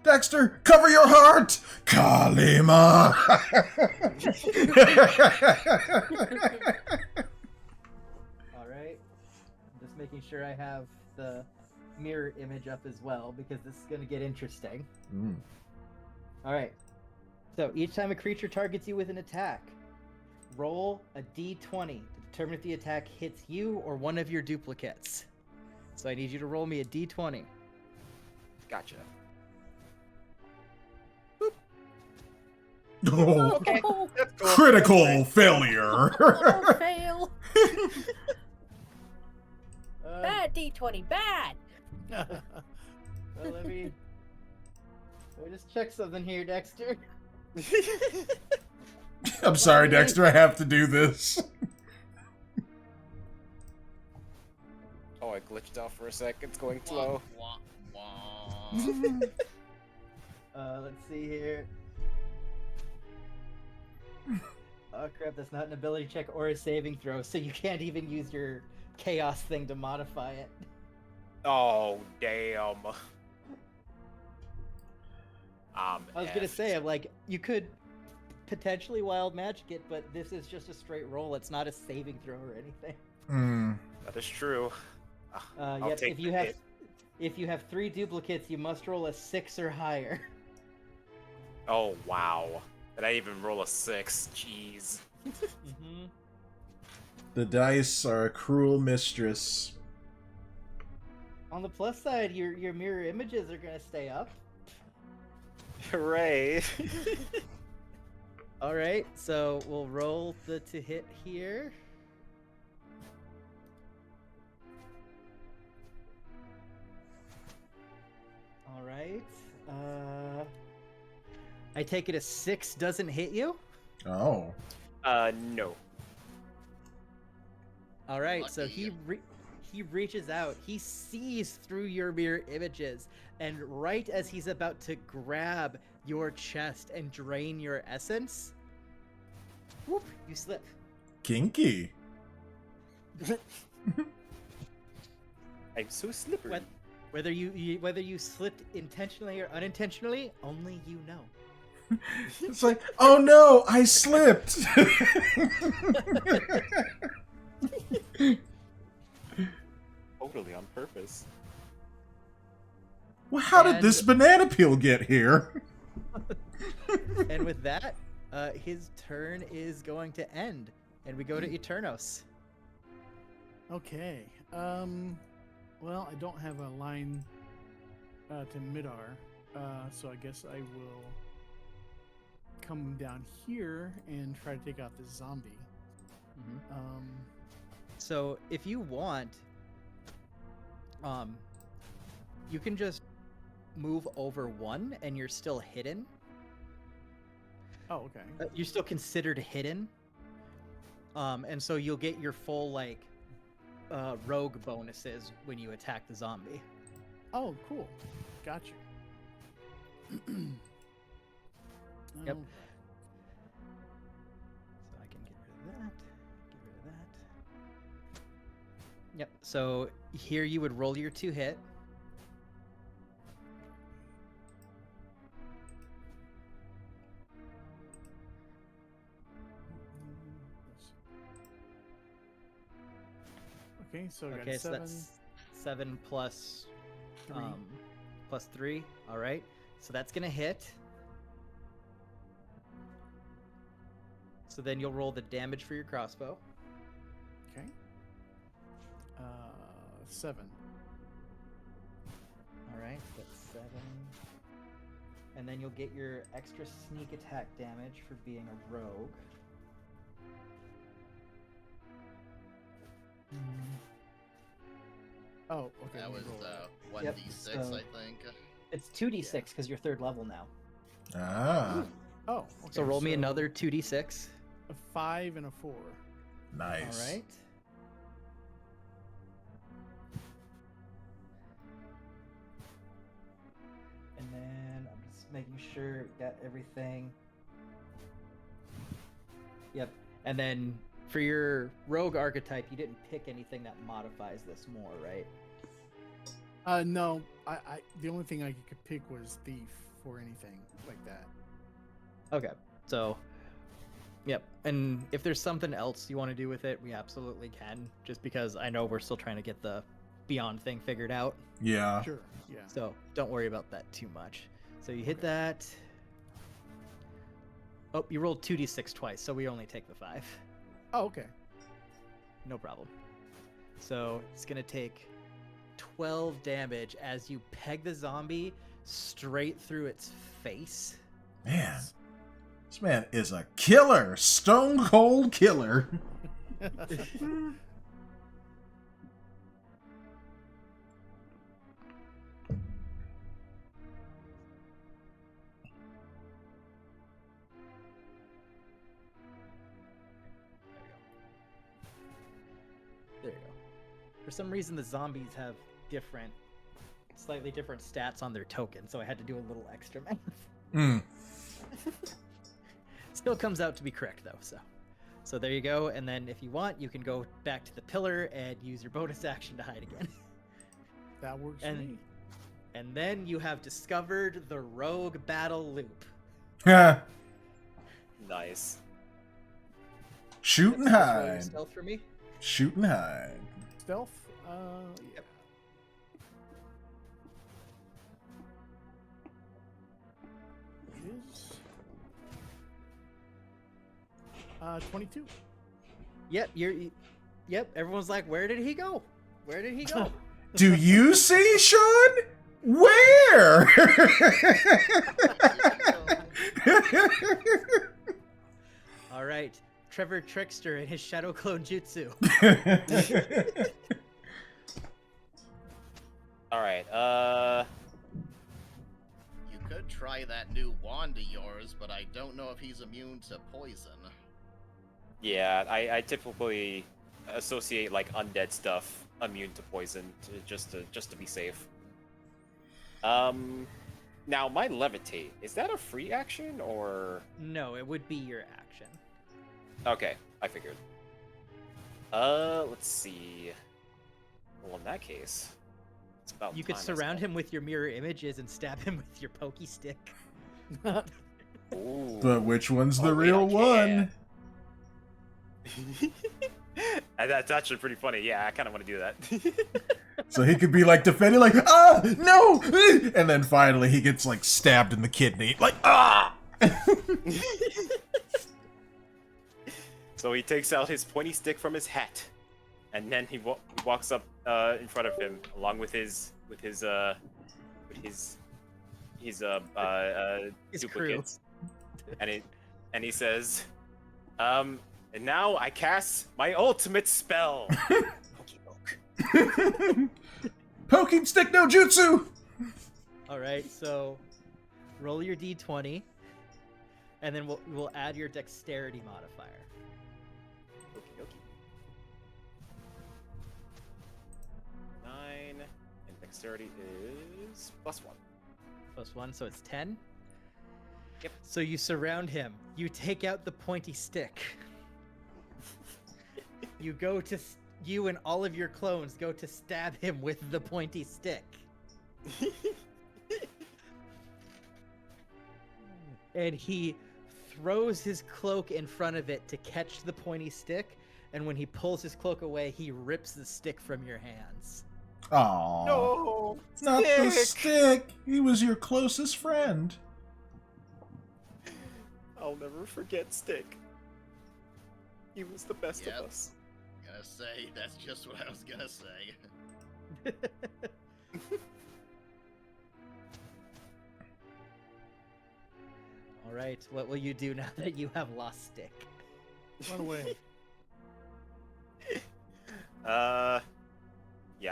Dexter, cover your heart! Kalima! Alright. I'm just making sure I have the mirror image up as well, because this is going to get interesting. Mm. Alright. So each time a creature targets you with an attack, roll a d20 to determine if the attack hits you or one of your duplicates. So I need you to roll me a d20. Gotcha. Oh, Okay. Oh, That's cool. critical failure. oh, fail. Uh, Bad D20, bad. well, let me just check something here, Dexter. I'm sorry, Dexter. I have to do this. Oh, I glitched out for a sec. It's going Wah, slow. wah, wah. Let's see here. Oh crap, that's not an ability check or a saving throw, so you can't even use your chaos thing to modify it. Oh, damn. I was gonna say, like, you could potentially wild magic it, but this is just a straight roll. It's not a saving throw or anything. That is true. I'll Yep. take If you the have hit. if you have 3 duplicates, you must roll a 6 or higher. Oh, wow. Did I even roll a 6? Jeez. Mm-hmm. The dice are a cruel mistress. On the plus side, your mirror images are gonna stay up. Hooray. All right, so we'll roll the to hit here. All right. I take it a 6 doesn't hit you. Oh. No. All right, so Lucky. he reaches out. He sees through your mirror images, and right as he's about to grab your chest and drain your essence, whoop, you slip. Kinky. I'm so slippery. What- Whether you slipped intentionally or unintentionally, only you know. It's like, oh no, I slipped. Totally on purpose. Well, how did And- this banana peel get here? And with that, his turn is going to end, and we go to Eternos. Okay. Well, I don't have a line to Midar, so I guess I will come down here and try to take out this zombie. So if you want, you can just move over 1, and you're still hidden. Oh, okay. You're still considered hidden. And so you'll get your full rogue bonuses when you attack the zombie. Oh, cool. Got you. Yep. Oh, So I can get rid of that. Get rid of that. Yep. So here you would roll your 2 hit. Okay, so I got Okay, so 7. that's 7 plus 3. plus 3. All right. So that's gonna hit. So then you'll roll the damage for your crossbow. Okay. 7. All right, that's 7. And then you'll get your extra sneak attack damage for being a rogue. Oh, okay. That let me was roll that. 1d6, so- I think. It's 2d6 because you're 3rd level now. Ah, Oh, okay. So roll me another 2d6. A 5 and a 4. nice. All right. And then I'm just making sure we got everything. Yep. And then for your rogue archetype, you didn't pick anything that modifies this more, right? No, I the only thing I could pick was thief or anything like that. Okay. So, yep. And if there's something else you want to do with it, we absolutely can. Just because I know we're still trying to get the beyond thing figured out. Yeah. Sure. Yeah. So don't worry about that too much. So you hit that. Oh, you rolled 2d6 twice, so we only take the 5. Oh, okay. No problem. So it's gonna take 12 damage as you peg the zombie straight through its face. Man. This man is a killer. Stone cold killer. There you go. For some reason, the zombies have slightly different stats on their token, so I had to do a little extra math. Mm. Still comes out to be correct though, so there you go. And then if you want, you can go back to the pillar and use your bonus action to hide again. That works for me. And then you have discovered the rogue battle loop. Shoot Nice. and Just roll your hide. stealth for me. Shoot and hide. Stealth? Yeah. Is 22. Yep, everyone's like, where did he go? Where did he go? Do you see, Sean? Where? All right, Trevor Trickster and his Shadow Clone Jutsu. All right. You could try that new wand of yours, but I don't know if he's immune to poison. Yeah, I typically associate like undead stuff immune to poison just to be safe. Now my levitate, is that a free action or? No, it would be your action. Okay, I figured. Let's see. Well, in that case, it's about. You could surround him with your mirror images and stab him with your pokey stick. Ooh. But which one's the Oh, wait, real I one? And that's actually pretty funny. Yeah, I kind of want to do that. So he could be like defending, like, ah, no! And then finally he gets like stabbed in the kidney, like, ah! So he takes out his pointy stick from his hat, and then he walks up in front of him, along with his duplicates, and he says, and now I cast my ultimate spell. Pokepoke. Poking stick no jutsu! All right, so roll your d20, and then we'll add your dexterity modifier. Okie dokie. 9, and dexterity is +1. +1, so it's 10. Yep. So you surround him. You take out the pointy stick. You and all of your clones go to stab him with the pointy stick. And he throws his cloak in front of it to catch the pointy stick, and when he pulls his cloak away, he rips the stick from your hands. Aww. No, Not the stick! He was your closest friend. I'll never forget Stick. He was the best Yep. of us. Gonna say, that's just what I was gonna say. All right, what will you do now that you have lost stick? Run away. Yeah,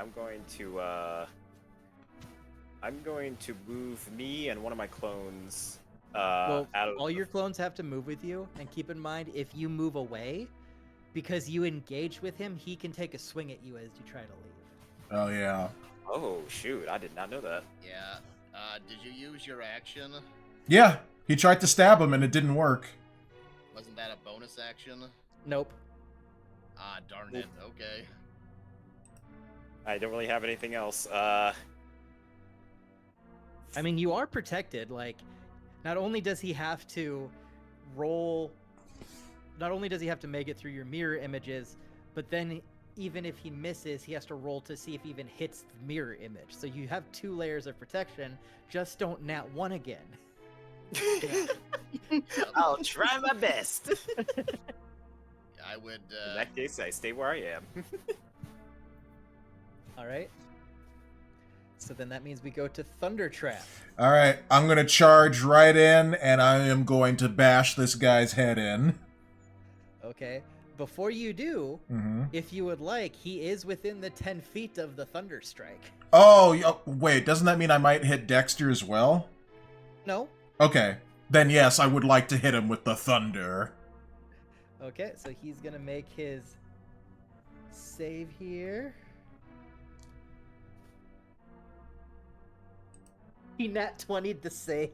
I'm going to move me and one of my clones Well, out of all your clones have to move with you, and keep in mind, if you move away, because you engage with him, he can take a swing at you as you try to leave. Oh, yeah. Oh shoot, I did not know that. Yeah. Did you use your action? Yeah, he tried to stab him and it didn't work. Wasn't that a bonus action? Nope. Ah, darn it. Okay. I don't really have anything else. I mean, you are protected. Like, not only does he have to make it through your mirror images, but then even if he misses, he has to roll to see if he even hits the mirror image. So you have 2 layers of protection. Just don't nat 1 again. I'll try my best. I would. In that case, I stay where I am. All right. So then that means we go to Thunder Trap. All right, I'm going to charge right in, and I am going to bash this guy's head in. Okay. Before you do, if you would like, he is within the 10 feet of the Thunder Strike. Oh, wait, doesn't that mean I might hit Dexter as well? No. Okay, then yes, I would like to hit him with the thunder. Okay, so he's going to make his save here. He nat 20'd the save.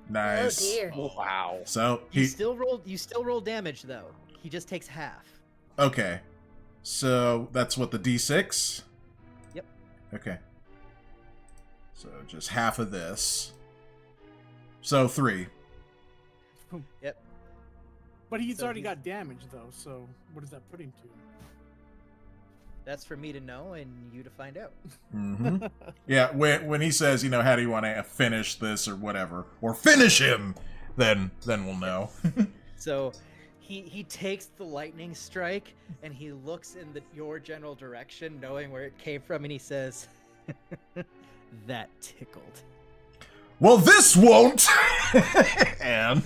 Nice. Oh dear. Wow. So You still roll damage though. He just takes half. Okay. So that's what, the D6? Yep. Okay. So just half of this. So 3. Yep. But he's So already he's- got damage though, so what does that put him to? That's for me to know and you to find out. Mm-hmm. Yeah, when he says, how do you want to finish this or whatever, or finish him, then we'll know. So he takes the lightning strike and he looks in your general direction, knowing where it came from, and he says, "That tickled." Well, this won't! And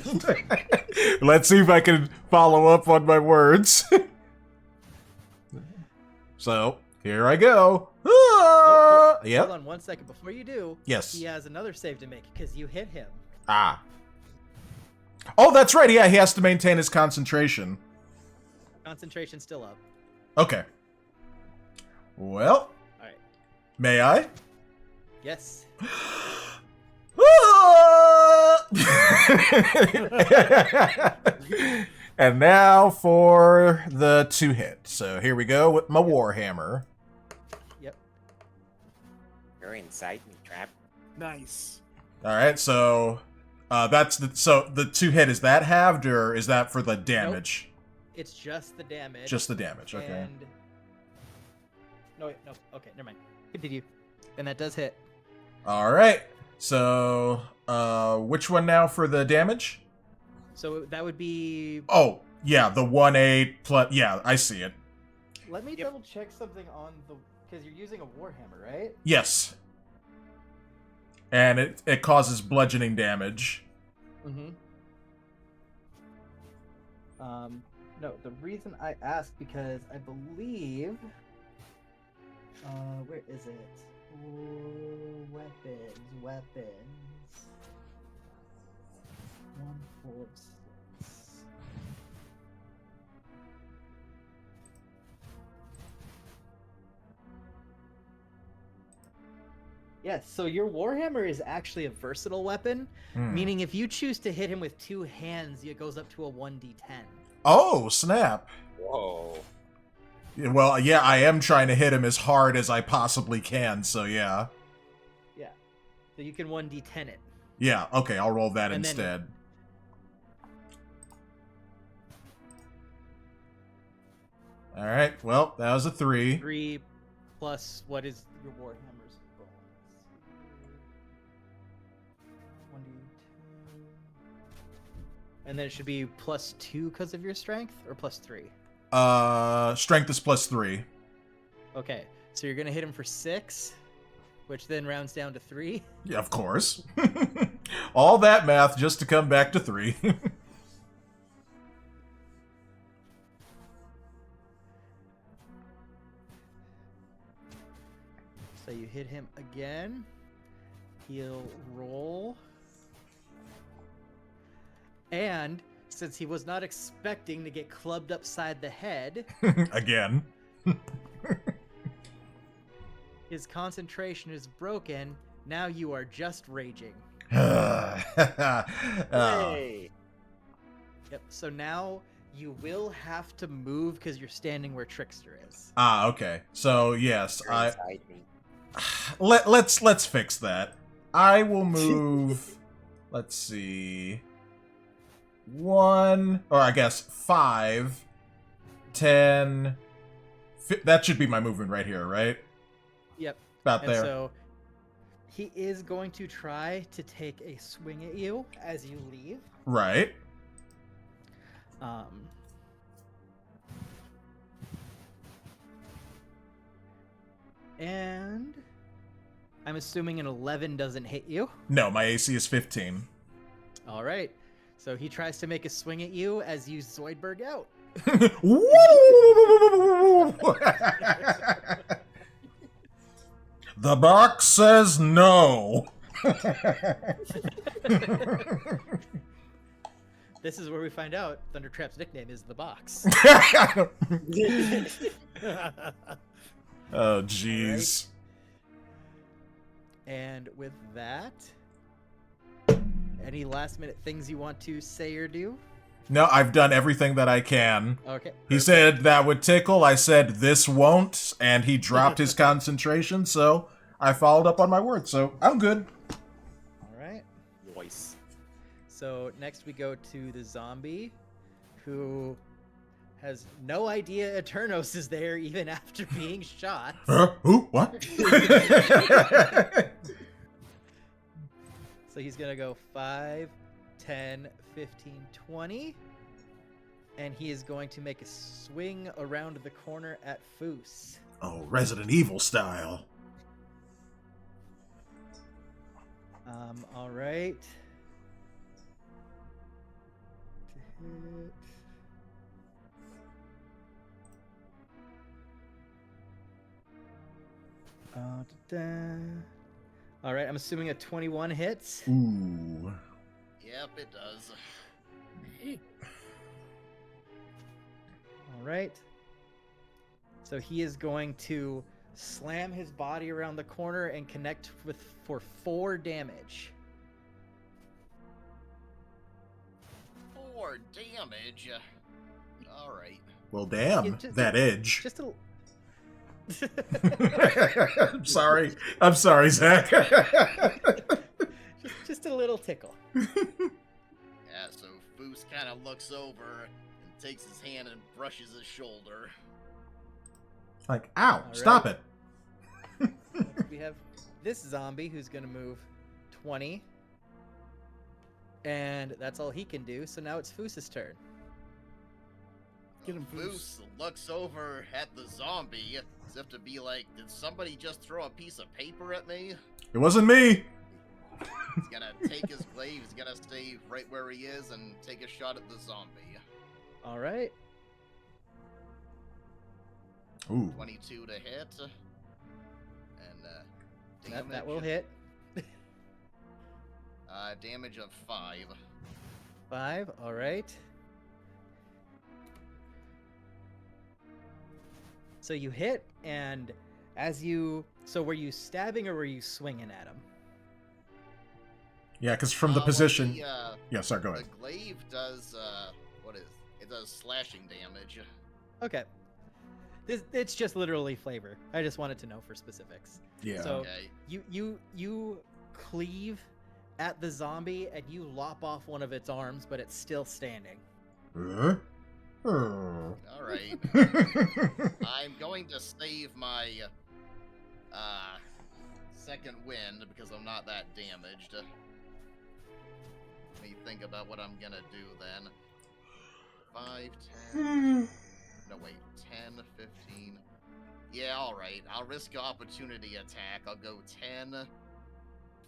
let's see if I can follow up on my words. So, here I go. Yep. Hold on 1 second. Before you do, Yes. he has another save to make because you hit him. Ah. Oh, that's right. Yeah, he has to maintain his concentration. Concentration still up. Okay. Well. All right. May I? Yes. And now for the 2 hit. So here we go with my Warhammer. Yep. You're inside me, Trap. Nice. All right, so the 2 hit, is that halved or is that for the damage? It's just the damage. Just the damage. Okay. And... No, wait, no. Okay, never mind. Continue. And that does hit. All right. So, which one now for the damage? So that would be... Oh, yeah, the 1/8 plus... Yeah, I see it. Let me double check something on the... Because you're using a Warhammer, right? Yes. And it causes bludgeoning damage. Mm-hmm. No, the reason I asked because I believe... where is it? Weapons. 1, 4, 6. Yes, so your Warhammer is actually a versatile weapon, meaning if you choose to hit him with 2 hands, it goes up to a 1d10. Oh, snap. Whoa. Well, yeah, I am trying to hit him as hard as I possibly can, so yeah. Yeah. So you can 1d10 it. Yeah, okay, I'll roll that And then- instead. Alright, well, that was a 3. 3 plus what is your Warhammer's bonus? 1d10. And then it should be plus 2 because of your strength, or plus 3? Strength is plus 3. Okay, so you're gonna hit him for 6, which then rounds down to 3. Yeah, of course. All that math just to come back to 3. So you hit him again. He'll roll. And since he was not expecting to get clubbed upside the head, Again. his concentration is broken. Now you are just raging. Hey. Yep, so now you will have to move because you're standing where Trickster is. Okay. So, yes, You're inside me. let's fix that. I will move. Let's see. 1, or I guess 5, 10. That should be my movement right here, right? Yep. About And there. so he is going to try to take a swing at you as you leave. Right. And I'm assuming an 11 doesn't hit you. No, my AC is 15. All right. So he tries to make a swing at you as you Zoidberg out. Woo! The box says no. This is where we find out Thundertrap's nickname is the Box. Oh, jeez. And with that, any last minute things you want to say or do? No, I've done everything that I can. Okay. He said that would tickle. I said this won't, and he dropped his concentration, so I followed up on my word. So I'm good. All right. Voice. So next we go to the zombie, who has no idea Eternos is there even after being shot. Huh? Who? What? So he's going to go 5, 10, 15, 20. And he is going to make a swing around the corner at Foos. Oh, Resident Evil style. All right. To hit. All right, I'm assuming a 21 hits. Ooh. Yep, it does. All right. So he is going to slam his body around the corner and connect for 4 damage. 4 damage. All right. Well, damn, Yeah, just- that edge. Just a I'm sorry, Zach. just a little tickle. Yeah, so Foos kind of looks over and takes his hand and brushes his shoulder. Like, ow, All stop right. it. Next we have this zombie who's going to move 20. And that's all he can do. So now it's Foos's turn. Get him, Foos. Foos looks over at the zombie as if to be like, did somebody just throw a piece of paper at me? It wasn't me. He's gonna take his glaive, he's gonna stay right where he is and take a shot at the zombie. All right. Ooh. 22 to hit. And That will hit. Damage of 5. 5. All right. So you hit, and as you... So were you stabbing or were you swinging at him? Yeah, because from the Well, position... the, Yeah, sorry, go the ahead. glaive does, it does slashing damage. Okay. It's just literally flavor. I just wanted to know for specifics. Yeah. So Okay. you cleave at the zombie and you lop off one of its arms, but it's still standing. Alright. I'm going to save my second wind because I'm not that damaged. Let me think about what I'm gonna do then. 5, 10. No, wait. 10, 15. Yeah, alright. I'll risk opportunity attack. I'll go 10,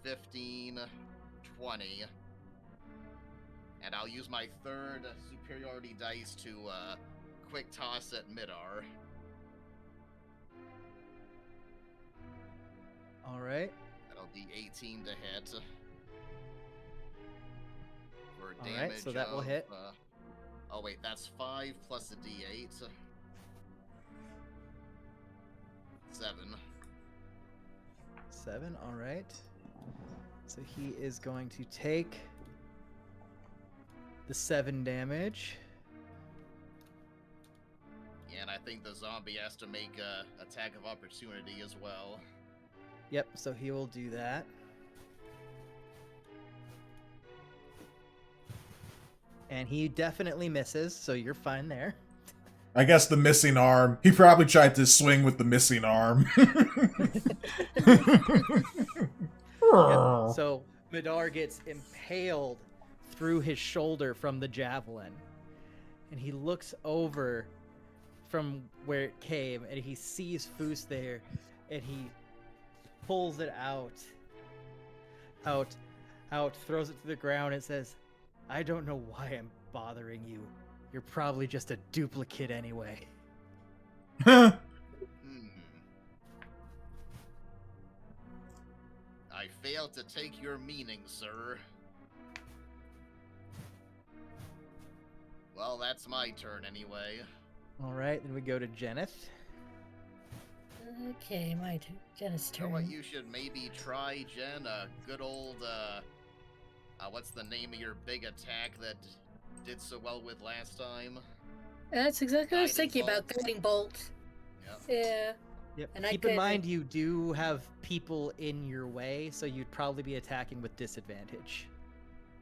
15, 20. And I'll use my third superiority dice to quick toss at Midar. All right. That'll be 18 to hit. For All damage right, so that will hit. Oh wait, that's 5 plus a d8. 7. 7. All right. So he is going to take the 7 damage. Yeah, and I think the zombie has to make a attack of opportunity as well. Yep, so he will do that. And he definitely misses, so you're fine there. I guess the missing arm. He probably tried to swing with the missing arm. Yep. So Midar gets impaled through his shoulder from the javelin. And he looks over from where it came and he sees Foos there and he pulls it out, throws it to the ground, and says, "I don't know why I'm bothering you. You're probably just a duplicate anyway." Hmm. I fail to take your meaning, sir. Well, that's my turn anyway. All right, then we go to Jenith. Okay, my turn. Jenna's You know what turn. you should maybe try, Jen? A good old, what's the name of your big attack that did so well with last time? That's exactly what I was Guiding thinking about. bolt. Guiding bolt. Yep. Yeah. Yep. And I Keep in could- mind you do have people in your way, so you'd probably be attacking with disadvantage.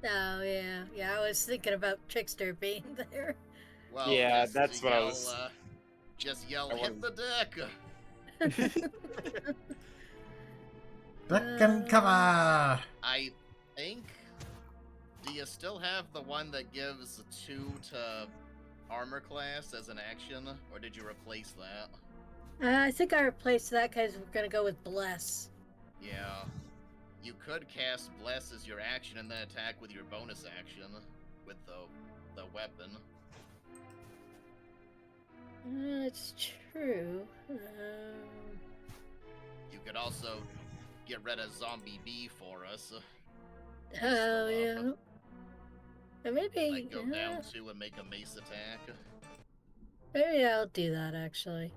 Oh yeah, yeah. I was thinking about Trickster being there. Well, Yeah, just that's what I yell, was- just yell, I hit the deck! Decken cover! I think... Do you still have the one that gives 2 to armor class as an action? Or did you replace that? I think I replaced that because we're gonna go with Bless. Yeah. You could cast Bless as your action and then attack with your bonus action with the weapon. It's true. You could also get rid of Zombie B for us. Oh yeah. And maybe Like go down 2 and make a mace attack. maybe I'll do that actually.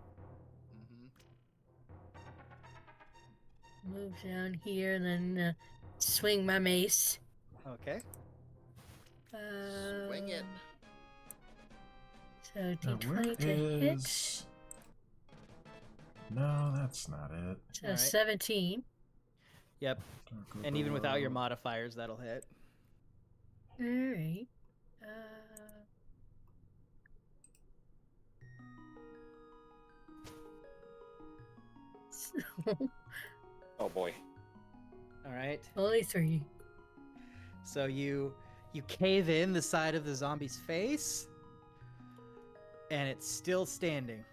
Mm-hmm. Move down here and then swing my mace. Okay. Swing it. So Now, D20 where to hit. is... No, that's not it. So Alright. 17. Yep. Don't go And even without your below. modifiers, that'll hit. All right. Oh boy. All right. Only 3. So you cave in the side of the zombie's face, and it's still standing.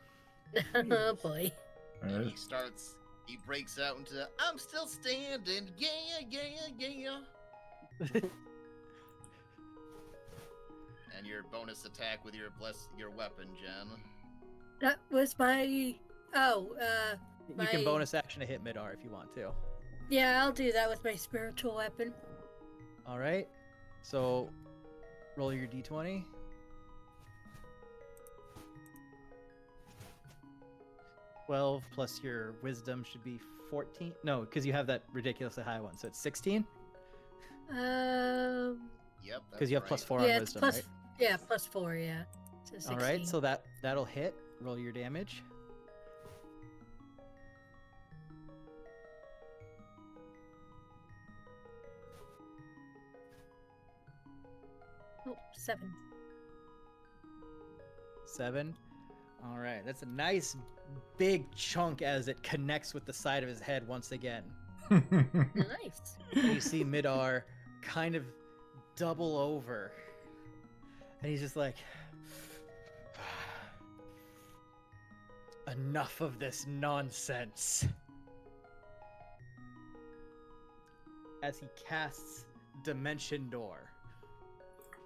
Oh boy. And he breaks out into, I'm still standing, yeah, yeah, yeah. And your bonus attack with your weapon, Jen. That was my. Oh, You can My- bonus action to hit mid-R if you want to. yeah, I'll do that with my spiritual weapon. All right. So roll your d20. $12 plus your wisdom should be 14. No, because you have that ridiculously high one, so it's 16. Um, Yep. Because you have that's +4 right. on yeah, it's wisdom, plus. right? Yeah, +4. Yeah. So 16. All right, so that'll hit. Roll your damage. Oh, 7. 7. All right, that's a nice big chunk as it connects with the side of his head once again. Nice. You see Midar kind of double over, and he's just like, enough of this nonsense. As he casts Dimension Door.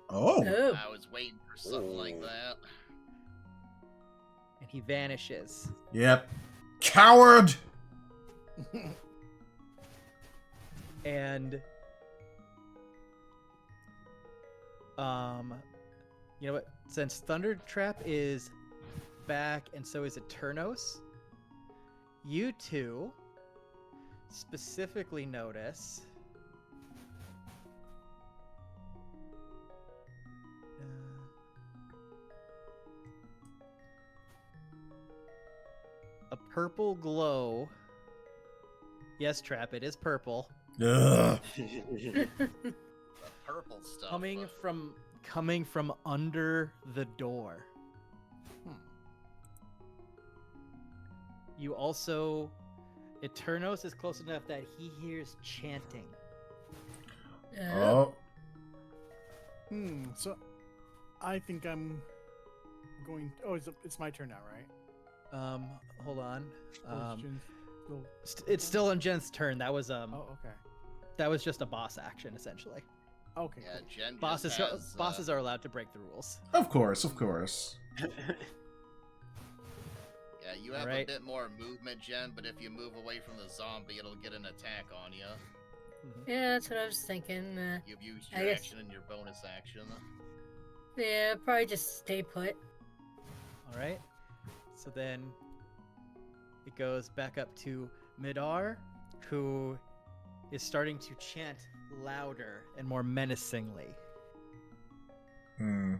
Oh. Oh. I was waiting for something like that. And he vanishes. Yep. Coward! And you know what? Since Thunder Trap is back and so is Eternos, you two specifically notice a purple glow. Yes, Trap, it is purple. Ugh. The purple stuff. Coming from under the door. You also, Eternos is close enough that he hears chanting. Oh. So, I think I'm going. Oh, it's my turn now, right? Hold on. Or is Jen still. It's still on Jen's turn. That was Oh, okay. that was just a boss action essentially. Okay. Yeah, Cool. Jen Bosses just has, bosses are allowed to break the rules. Of course, of course. Yeah, you have a Alright. bit more movement, Jen, but if you move away from the zombie, it'll get an attack on you. Yeah, that's what I was thinking. You've used I your guess- action and your bonus action. Yeah, probably just stay put. All right. So then it goes back up to Midar, who is starting to chant louder and more menacingly. Hmm.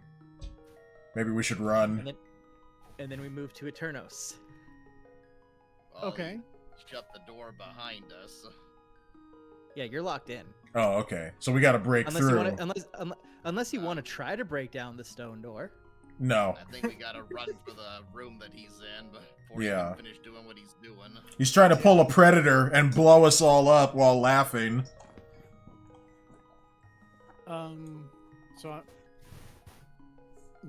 Maybe we should run. And then we move to Eternos. Well, Okay. you shut the door behind us. Yeah, you're locked in. Oh, okay. So we got to break Unless through. you want to, unless you want to try to break down the stone door. No. I think we gotta run for the room that he's in before Yeah. he can finish doing what he's doing. He's trying to pull a predator and blow us all up while laughing. So I'm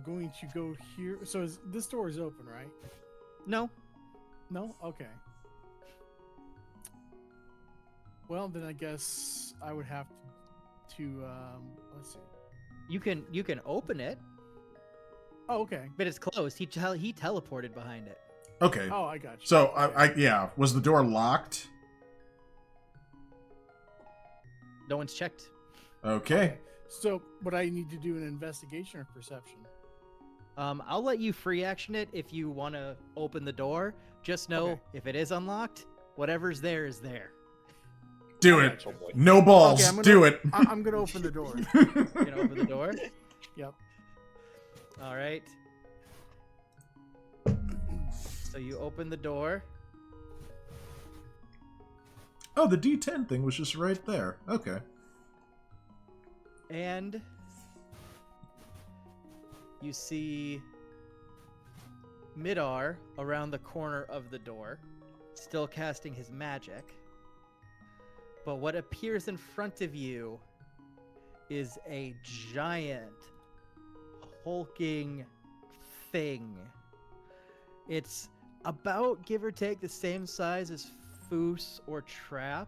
going to go here. So this door is open, right? No. No? Okay. Well, then I guess I would have to let's see. You can open it, Oh, okay. but it's closed. He teleported behind it. Okay. Oh, I got you. So, Okay. yeah. Was the door locked? No one's checked. Okay. So, would I need to do an investigation or perception? I'll let you free action it if you want to open the door. Just know Okay. if it is unlocked, whatever's there is there. Do I it. Oh boy. No balls. Okay, I'm gonna- Do it. I'm gonna open the door. You can open the door. Yep. All right. So you open the door. Oh, the D10 thing was just right there. Okay. And you see Midar around the corner of the door, still casting his magic. But what appears in front of you is a giant, hulking thing. It's about, give or take, the same size as Foos or Trap,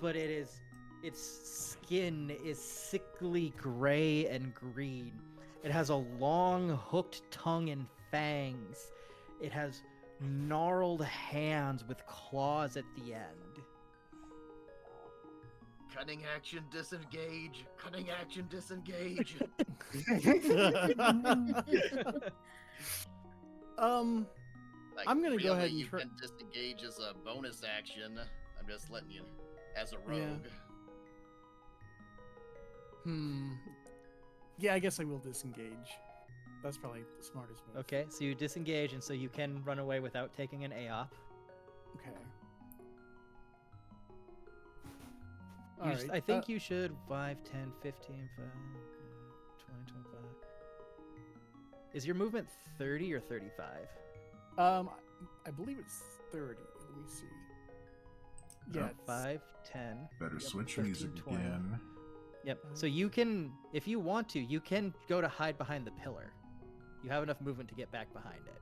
but its skin is sickly gray and green. It has a long hooked tongue and fangs. It has gnarled hands with claws at the end. Cutting action, disengage. Cutting action, disengage. Like, I'm gonna go ahead and you try- can disengage as a bonus action. I'm just letting you, as a Yeah. rogue. Yeah, I guess I will disengage. That's probably the smartest move. Okay, so you disengage, and so you can run away without taking an AOP. Okay. You Alright, I think you should 5, 10, 15, 5, 20, 25. Is your movement 30 or 35? I believe it's 30. Let me see. Yeah, it's- 5, 10. Better Yep, switch 15, music 20. again. Yep. So you can, if you want to, you can go to hide behind the pillar. You have enough movement to get back behind it.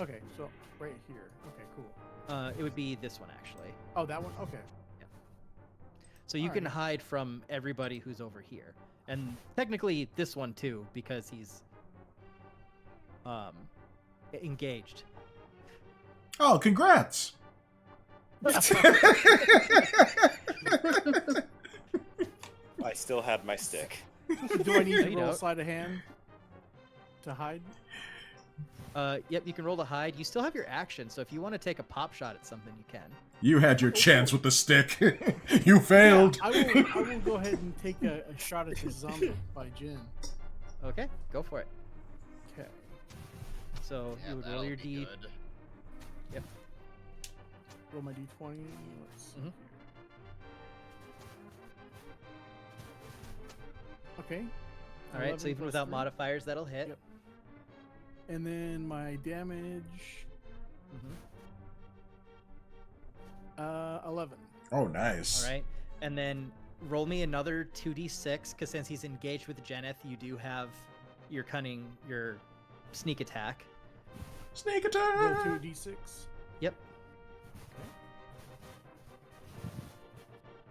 Okay, so right here. Okay, cool. It would be this one, actually. Oh, that one? Okay. So you can Alright. hide from everybody who's over here. And technically this one too, because he's engaged. Oh, congrats! I still had my stick. Do I need No, to you roll don't. sleight of hand to hide? Yep, you can roll to hide. You still have your action, so if you want to take a pop shot at something, you can. You had your chance with the stick. You failed. I will go ahead and take a shot at the zombie by Jin. Okay, go for it. Okay. So Yeah, you would roll that'll your be D. good. Yep. Roll my d20. Let's see. Mhm. Okay. All right, so 11 even plus without 3. modifiers, that'll hit. Yep. And then my damage, Mhm. 11. Oh, nice. All right, and then roll me another 2d6, because since he's engaged with Jeneth, you do have your cunning, your sneak attack. Sneak Roll attack. 2d6. Yep. Okay.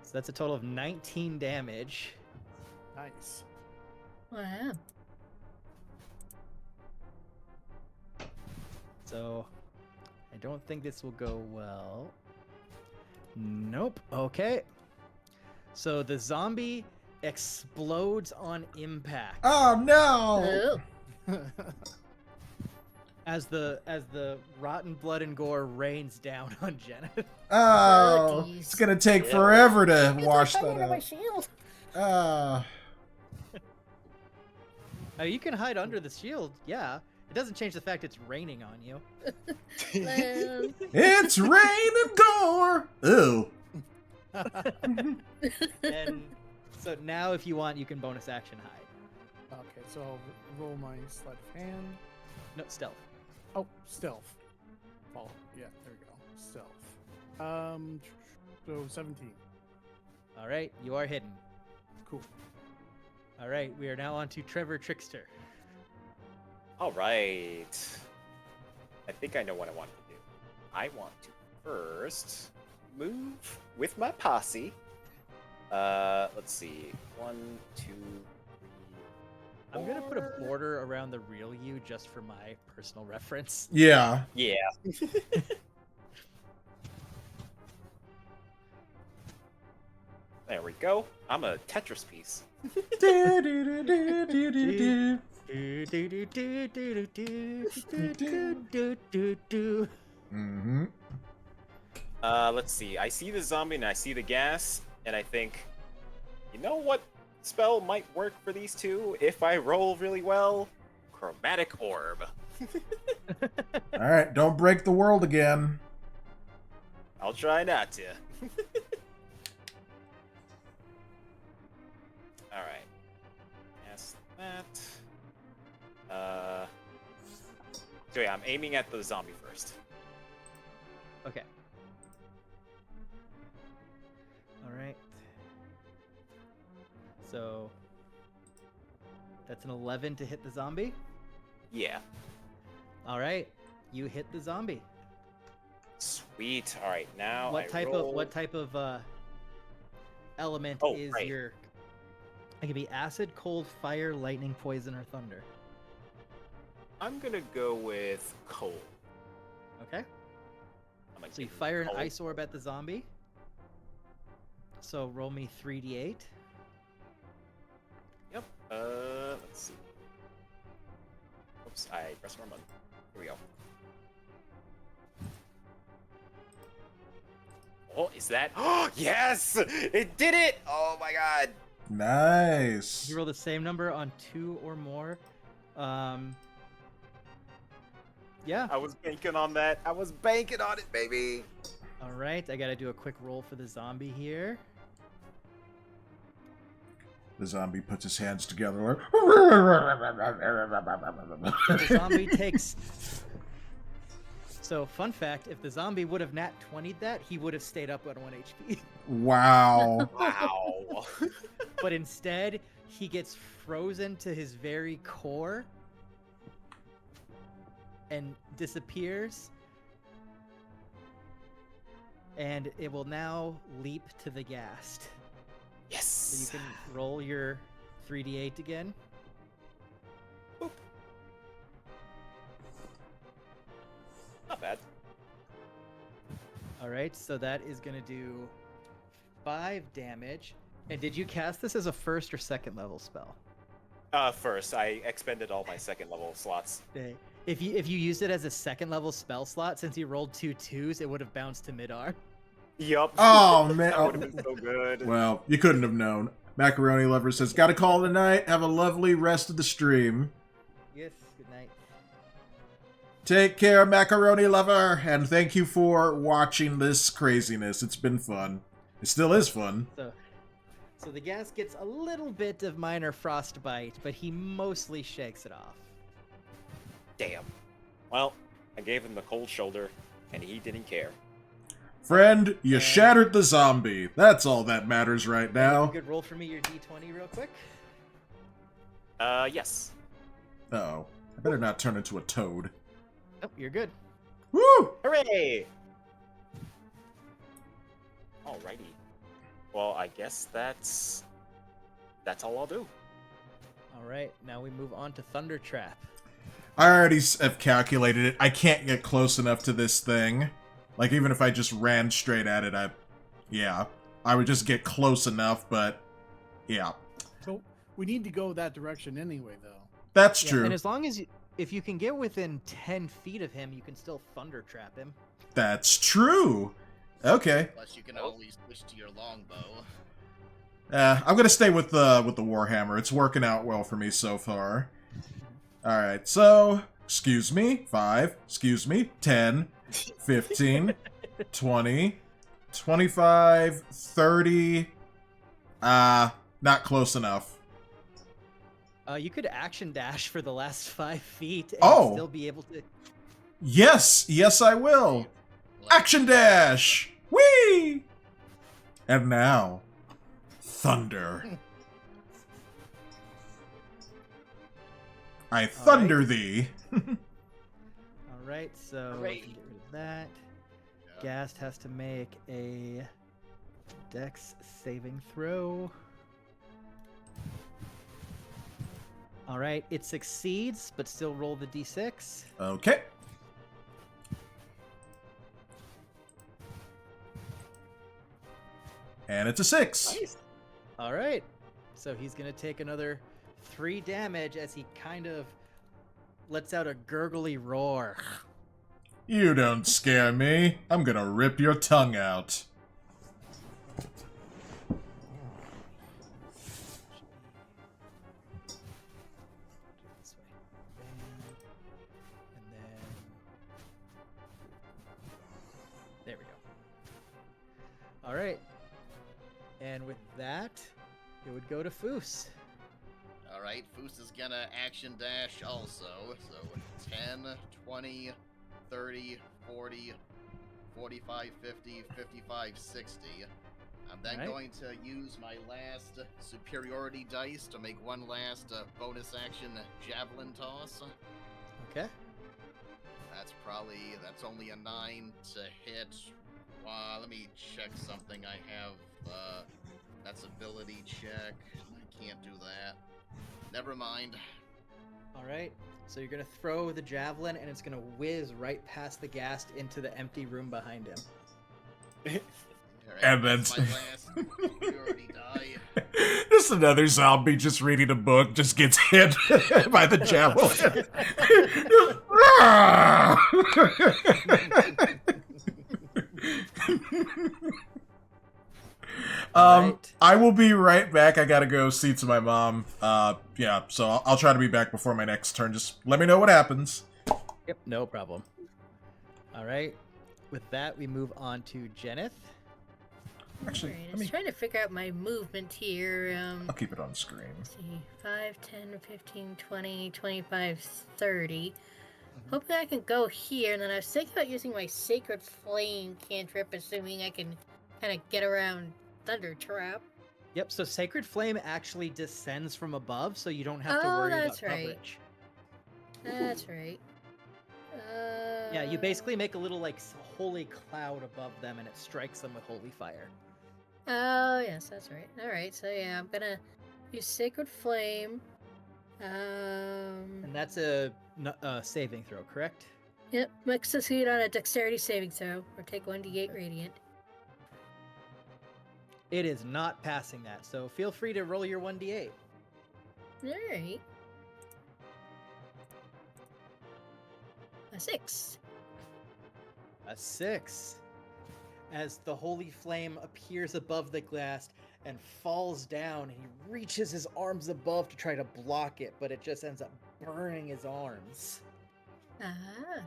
So that's a total of 19 damage. Nice. Wow. So I don't think this will go well. Nope. Okay. So the zombie explodes on impact Oh no! Oh. as the rotten blood and gore rains down on Jenna. Oh, geez. it's gonna take Yeah. forever to It's wash like that under my out. shield. You can hide under the shield, yeah. It doesn't change the fact it's raining on you. Well, It's rain and gore. Ooh. And so now, if you want, you can bonus action hide. Okay, so I'll roll my sleight of hand. No, stealth. Oh, stealth. Follow. Yeah, there we go. Stealth. So 17. All right, you are hidden. Cool. All right, we are now on to Trevor Trickster. All right. I think I know what I want to do. I want to first move with my posse. Let's see. 1, 2, 3. I'm gonna put a 4. border around the real you just for my personal reference. Yeah. Yeah. There we go. I'm a Tetris piece. Mm-hmm. Let's see. I see the zombie and I see the gas, and I think, you know what spell might work for these two if I roll really well? Chromatic Orb. All right, don't break the world again. I'll try not to. All right. Yes, that. So yeah, I'm aiming at the zombie first. Okay. All right. So that's an 11 to hit the zombie. Yeah. All right, you hit the zombie. Sweet. All right, now What type of element Oh, is right. your? It could be acid, cold, fire, lightning, poison, or thunder. I'm gonna go with cold. Okay. I'm gonna So you give fire an cold. ice orb at the zombie. So roll me 3d8. Yep. Let's see. Oops, I pressed the wrong button. Here we go. Oh, is that? Oh, yes! It did it! Oh my god! Nice. You roll the same number on 2 or more. Yeah. I was banking on that. I was banking on it, baby! All right. I gotta do a quick roll for the zombie here. The zombie puts his hands together. So the zombie takes. So, fun fact: if the zombie would have nat 20'd that, he would have stayed up at 1 HP. Wow. Wow. But instead, he gets frozen to his very core and disappears. And it will now leap to the ghast. Yes! So you can roll your 3d8 again. Not bad. All right, so that is going to do 5 damage. And did you cast this as a first or second level spell? First, I expended all my second level slots. Okay. If you used it as a second level spell slot, since you rolled 2 2s, it would have bounced to mid-arm. Yup. Oh, man. That would have been so good. Well, you couldn't have known. Macaroni Lover says, gotta call it a night. Have a lovely rest of the stream. Yes, good night. Take care, Macaroni Lover. And thank you for watching this craziness. It's been fun. It still is fun. So the gas gets a little bit of minor frostbite, but he mostly shakes it off. Damn. Well, I gave him the cold shoulder, and he didn't care. Friend, you shattered the zombie. That's all that matters right now. Good roll for me your d20 real quick. Yes. Uh-oh. I better not turn into a toad. Oh, you're good. Woo! Hooray! Alrighty. Well, I guess that's all I'll do. All right, now we move on to Thunder Trap. I already have calculated it. I can't get close enough to this thing. Like, even if I just ran straight at it, I would just get close enough, but yeah. So we need to go that direction anyway, though. That's Yeah, true. and as long as if you can get within 10 feet of him, you can still Thunder Trap him. That's true. Okay. Plus, you can always switch to your longbow. I'm gonna stay with the Warhammer. It's working out well for me so far. Alright, so, excuse me, 5, excuse me, 10, 15, 20, 25, 30, not close enough. You could action dash for the last 5 feet and Oh. still be able to... Yes, I will. Action dash! Whee! And now, thunder. I thunder thee. All right, so Great. get rid of that. Yeah. Gast has to make a Dex saving throw. All right, it succeeds, but still roll the d6. Okay. And it's a 6. Nice. All right, so he's gonna take another 3 damage as he kind of lets out a gurgly roar. You don't scare me. I'm gonna rip your tongue out. This way. Bam. And then there we go. All right. And with that, it would go to Foos. Alright, Foos is gonna action dash also. So 10, 20, 30, 40, 45, 50, 55, 60. I'm then Alright. going to use my last superiority dice to make one last bonus action javelin toss. Okay. That's only a 9 to hit. Let me check something I have. That's ability check. I can't do that. Never mind. All right. So you're going to throw the javelin and it's going to whiz right past the Ghast into the empty room behind him. Alright, And that's then- my last superiority die. Just another zombie just reading a book just gets hit by the javelin. Alright. I will be right back. I gotta go see to my mom. Yeah, so I'll try to be back before my next turn. Just let me know what happens. Yep, no problem. All right. With that, we move on to Jenith. Actually, Alright, I let was me. trying to figure out my movement here. I'll keep it on screen. Let's see, 5, 10, 15, 20, 25, 30. Hopefully I can go here, and then I was thinking about using my Sacred Flame cantrip, assuming I can kind of get around Thunder Trap. Yep, so Sacred Flame actually descends from above, so you don't have to Oh, worry that's about right. coverage. That's right. Yeah, you basically make a little, like, holy cloud above them, and it strikes them with holy fire. Oh, yes, that's right. Alright, so yeah, I'm gonna use Sacred Flame. And that's a saving throw, correct? Yep, must succeed on a Dexterity saving throw, or take 1d8 Radiant. It is not passing that, so feel free to roll your 1d8. Alright. A 6. A 6. As the holy flame appears above the glass and falls down, and he reaches his arms above to try to block it, but it just ends up burning his arms. Ah.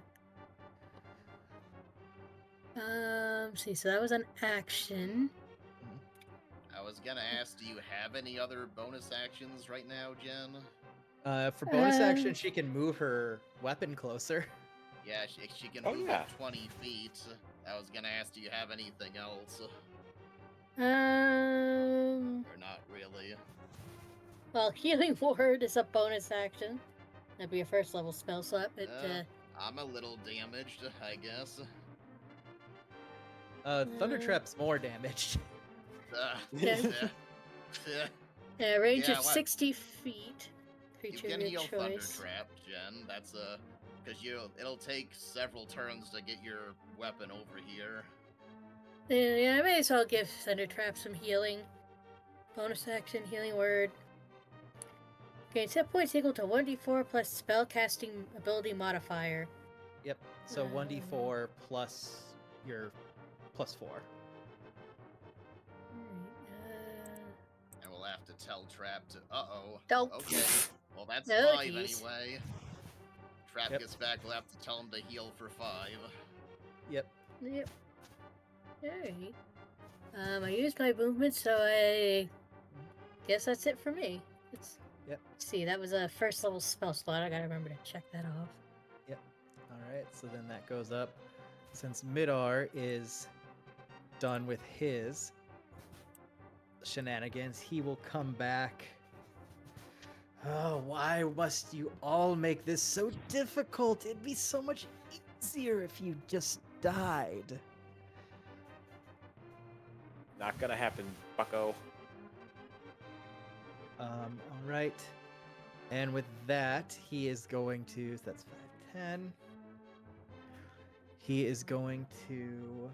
See, so that was an action. I was gonna ask, do you have any other bonus actions right now, Jen? For bonus Um, action, she can move her weapon closer. Yeah, she can Oh, move yeah. up 20 feet. I was gonna ask, do you have anything else? Or not really? Well, Healing Word is a bonus action. That'd be a first level spell slot, but I'm a little damaged, I guess. Thunder Mm. Trap's more damaged. Yeah. Yeah. Yeah, range Yeah, of what? 60 feet. You Creature can of heal your Thunder choice. Trap, Jen. That's because it'll take several turns to get your weapon over here. Yeah, I may as well give Thunder Trap some healing. Bonus action, healing word. Gain set points equal to 1d4 plus spellcasting ability modifier. Yep. So 1d4 plus your +4. And we'll have to tell Trap to. Uh-oh. Nope. Okay. Well, that's Oh, 5 geez. anyway. Trap Yep. gets back. We'll have to tell him to heal for 5. Yep. Yep. Alright. I used my movement, so I guess that's it for me. Yep. Let's see, that was a first level spell slot. I gotta remember to check that off. Yep. All right. So then that goes up. Since Midar is done with his shenanigans, he will come back. Oh, why must you all make this so difficult? It'd be so much easier if you just died. Not gonna happen, bucko. All right. And with that, he is going to. So that's 5, 10. He is going to.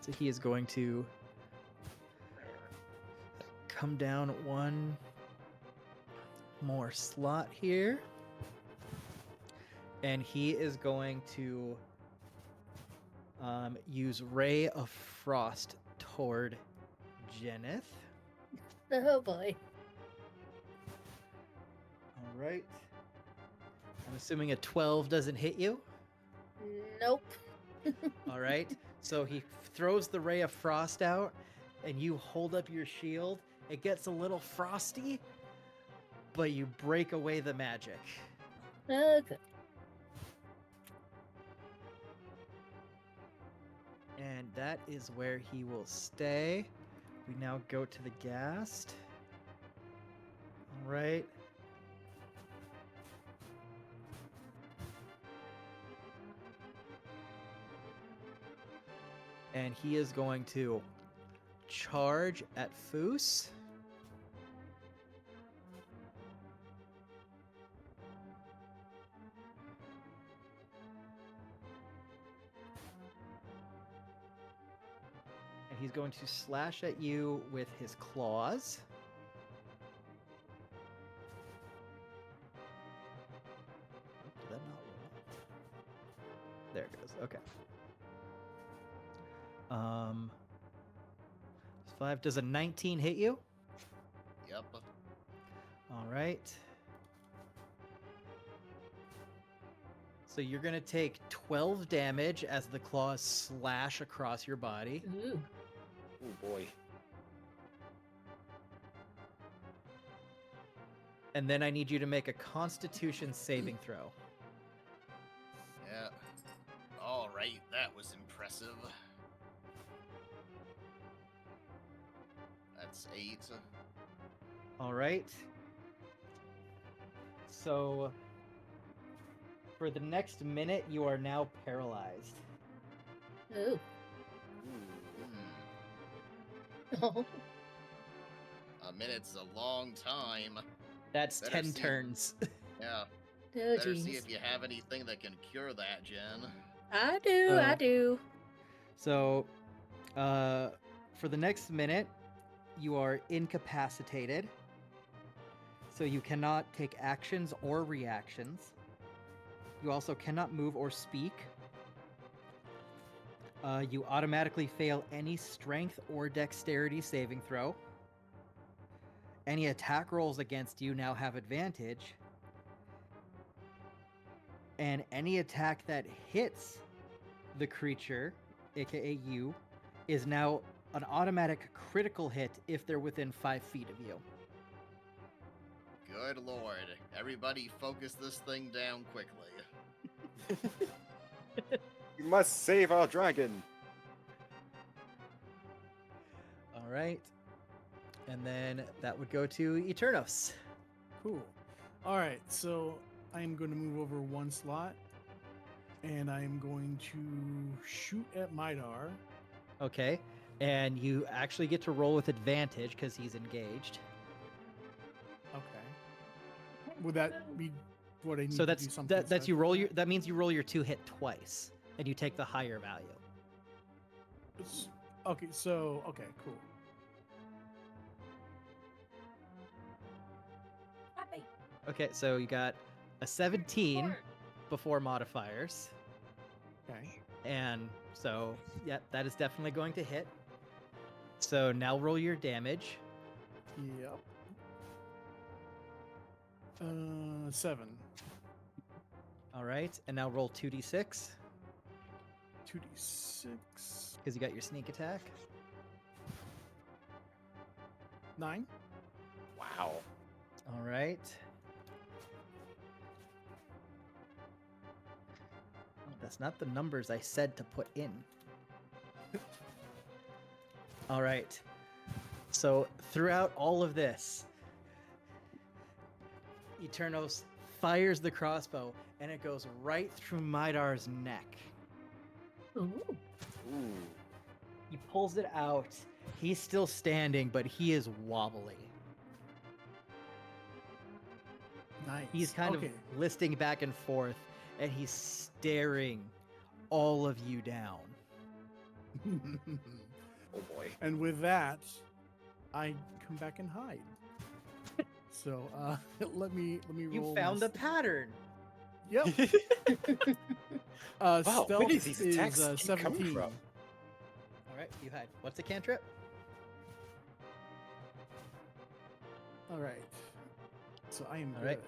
So he is going to come down one more slot here. And he is going to use Ray of Frost toward Jeneth. Oh boy. All right. I'm assuming a 12 doesn't hit you. Nope. All right. So he throws the Ray of Frost out, and you hold up your shield. It gets a little frosty, but you break away the magic. Okay. And that is where he will stay. We now go to the Ghast. All right. And he is going to charge at Foos. And he's going to slash at you with his claws. Did that not roll? There it goes. Okay. 5. Does a 19 hit you? Yep. All right. So you're going to take 12 damage as the claws slash across your body. Ooh. Oh boy. And then I need you to make a Constitution saving throw. Yeah. All right, that was impressive. That's 8. All right. So for the next minute, you are now paralyzed. Ooh. Hmm. Oh. A minute's a long time. That's Better 10 see- turns. Yeah. Oh, Better see jeez. if you have anything that can cure that, Jen. I do, I Oh. do. So, for the next minute, you are incapacitated. So you cannot take actions or reactions. You also cannot move or speak. You automatically fail any strength or dexterity saving throw. Any attack rolls against you now have advantage. And any attack that hits the creature, aka you, is now an automatic critical hit if they're within 5 feet of you. Good lord. Everybody focus this thing down quickly. You must save our dragon. All right. And then that would go to Eternos. Cool. All right, so I am going to move over one slot, and I am going to shoot at Midar. Okay. And you actually get to roll with advantage because he's engaged. Okay. Would that be what I need So to do? Something that's special you roll for your. That means you roll your 2 hit twice, and you take the higher value. Okay, so okay, cool. Okay, so you got a 17 before modifiers, Okay. and so yeah, that is definitely going to hit. So now roll your damage. Yep. 7. All right, and now roll 2d6 2d6. because you got your sneak attack. 9. Wow. All right. Oh, that's not the numbers I said to put in. All right. So throughout all of this, Eternos fires the crossbow, and it goes right through Midar's neck. Ooh. Ooh. He pulls it out. He's still standing, but he is wobbly. Nice. He's kind okay. of listing back and forth, and he's staring all of you down. Oh boy. And with that, I come back and hide. So let me You roll. found my the pattern. Yep. Wow, Stealth where does these attacks is keep coming 17. from? All right, you hide. What's the cantrip? All right. So I am All good. right.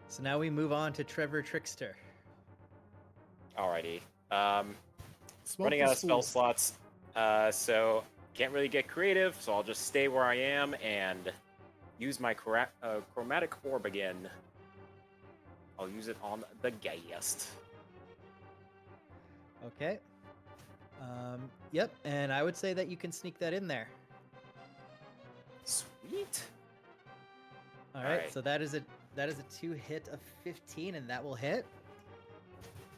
So now we move on to Trevor Trickster. Alrighty. Smoke Running the out of spell spool. slots, so can't really get creative, so I'll just stay where I am and use my chromatic orb again. I'll use it on the guest. Okay. Yep, and I would say that you can sneak that in there. Sweet. All right, Alright. so that is a 2 hit of 15, and that will hit.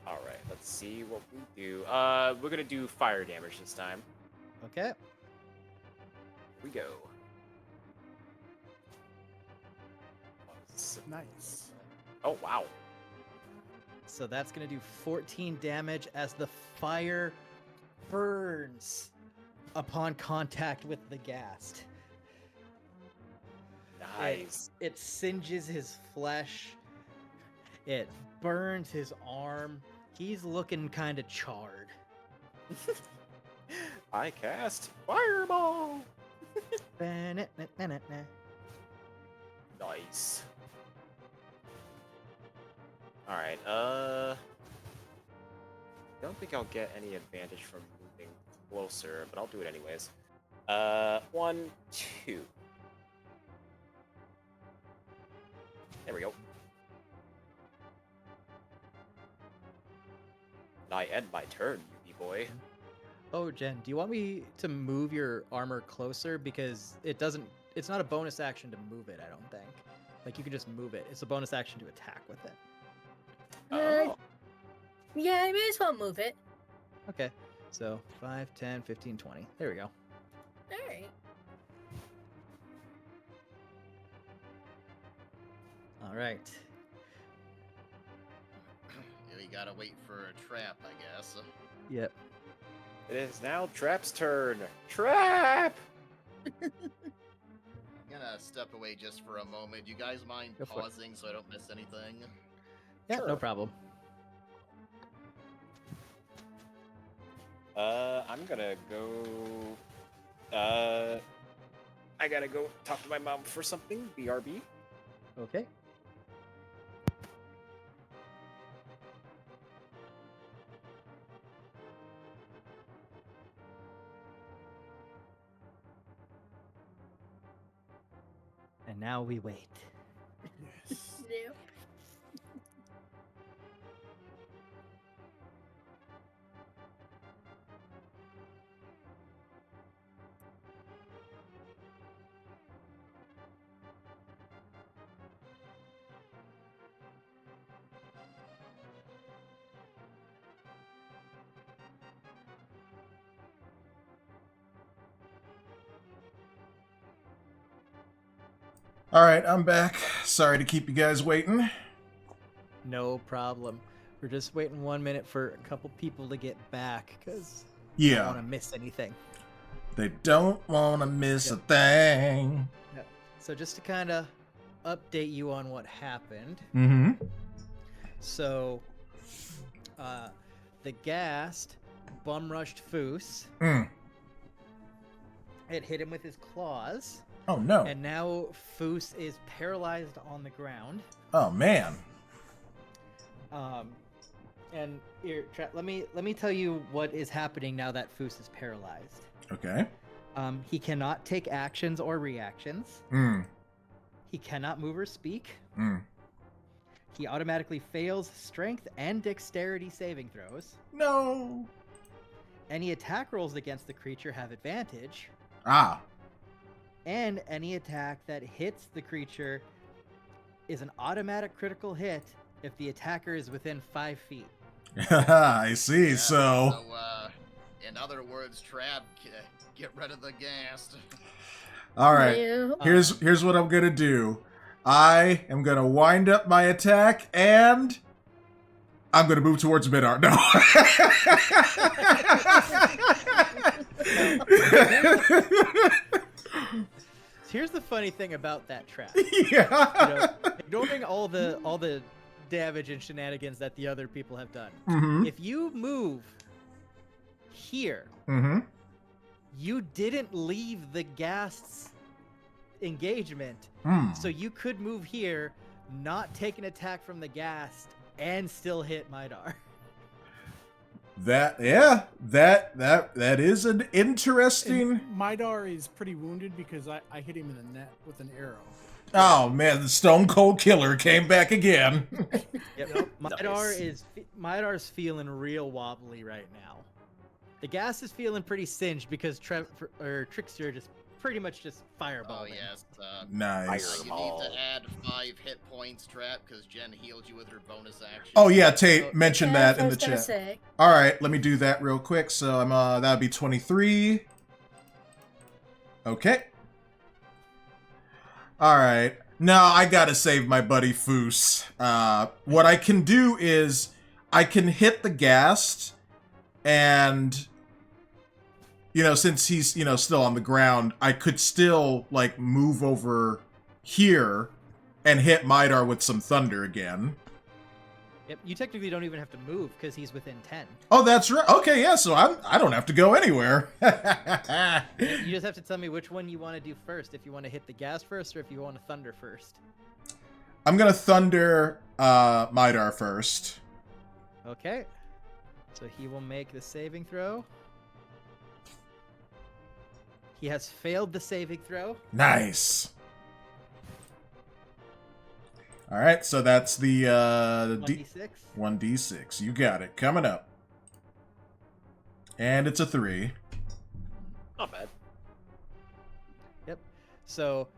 All right, let's see what we do. We're gonna do fire damage this time. Okay. Here we go. Nice. Oh wow. So that's going to do 14 damage as the fire burns upon contact with the ghast. Nice. It singes his flesh. It burns his arm. He's looking kind of charred. I cast fireball. Nice. All right. Don't think I'll get any advantage from moving closer, but I'll do it anyways. 1, 2. There we go. And I end my turn, you boy. Oh, Jen, do you want me to move your armor closer? Because it's not a bonus action to move it, I don't think. Like, you can just move it. It's a bonus action to attack with it. Oh. Yeah, I may as well move it. Okay. So 5, 10, 15, 20. There we go. All right. All right. Yeah, we gotta wait for a trap, I guess. Yep. It is now Trap's turn. Trap! I'm gonna step away just for a moment. You guys mind Go for it. pausing so I don't miss anything? Yeah, no Sure. problem. I'm gonna go. I gotta go talk to my mom for something. BRB. Okay. And now we wait. Yes. Yep. All right, I'm back. Sorry to keep you guys waiting. No problem. We're just waiting 1 minute for a couple people to get back because I Yeah. don't want to miss anything. They don't want to miss a thing. Yep. So just to kind of update you on what happened. Mm-hmm. So, the Ghast bum rushed Foos. Mm. It hit him with his claws. Oh, no. And now Foos is paralyzed on the ground. Oh, man. And here, let me tell you what is happening now that Foos is paralyzed. Okay. He cannot take actions or reactions. Mm. He cannot move or speak. Mm. He automatically fails strength and dexterity saving throws. No. Any attack rolls against the creature have advantage. Ah. And any attack that hits the creature is an automatic critical hit if the attacker is within 5 feet. I see. Yeah, So, in other words, Trap, get rid of the Ghast. all right. Ew. Here's what I'm gonna do. I am gonna wind up my attack, and I'm gonna move towards Midar. No. Here's the funny thing about that trap. Yeah. Ignoring all the damage and shenanigans that the other people have done. Mm-hmm. If you move here, Mm-hmm. you didn't leave the Ghast's engagement, Mm. so you could move here, not take an attack from the Ghast, and still hit Midar. That is an interesting. And Midar is pretty wounded because I hit him in the neck with an arrow. Oh man, the Stone Cold Killer came back again. Yep. Nice. Midar's feeling real wobbly right now. The Ghast is feeling pretty singed because Trickster just pretty much just fireballed Oh him. yes. Nice. You need to add 5 hit points, Trap, because Jen healed you with her bonus action. Oh yeah, Tate mentioned Yeah, that that's in what the I was chat. gonna say. All right, let me do that real quick. So I'm that'd be 23. Okay. All right. Now I gotta save my buddy Foos. What I can do is I can hit the Ghast, and since he's still on the ground, I could still like move over here and hit Midar with some thunder again. Yep, you technically don't even have to move because he's within 10. Oh, that's right. Okay, yeah. So I don't have to go anywhere. You just have to tell me which one you want to do first. If you want to hit the Ghast first, or if you want to thunder first. I'm gonna thunder Midar first. Okay. So he will make the saving throw. He has failed the saving throw. Nice. All right, so that's the 1d6. 1d6. You got it. Coming up. And it's a 3. Not bad. Yep. So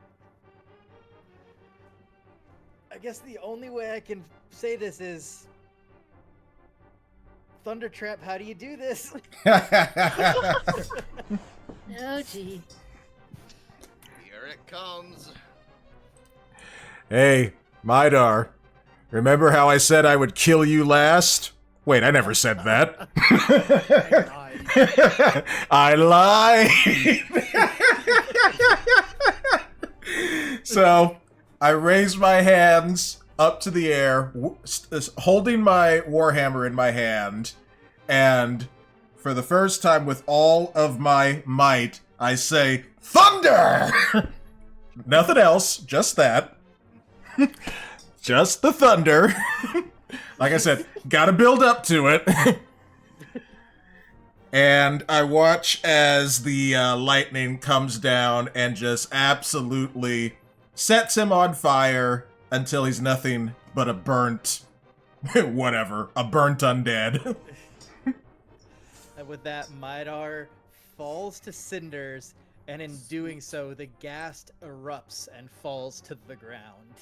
I guess the only way I can say this is Thunder Trap, how do you do this? Oh, gee. Here it comes. Hey, Midar. Remember how I said I would kill you last? Wait, I never said that. I lied. So, I raise my hands up to the air, holding my warhammer in my hand, and for the first time with all of my might, I say, Thunder! Nothing else, just that. Just the thunder. Like I said, gotta build up to it. And I watch as the lightning comes down and just absolutely sets him on fire until he's nothing but a burnt, whatever, a burnt undead. And with that, Midar falls to cinders, and in doing so, the Ghast erupts and falls to the ground.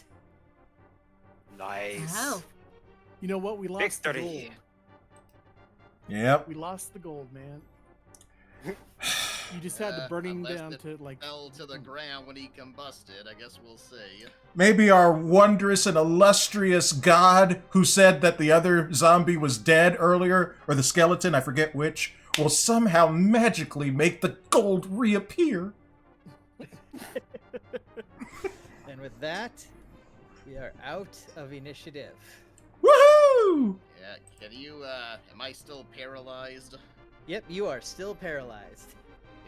Nice. Wow. You know what? We lost the Victory. gold. Yep. We lost the gold, man. You just had to burn him Unless down it to like. fell to the ground when he combusted. I guess we'll see. Maybe our wondrous and illustrious god who said that the other zombie was dead earlier, or the skeleton, I forget which, will somehow magically make the gold reappear. And with that, we are out of initiative. Woohoo! Yeah, can you, am I still paralyzed? Yep, you are still paralyzed.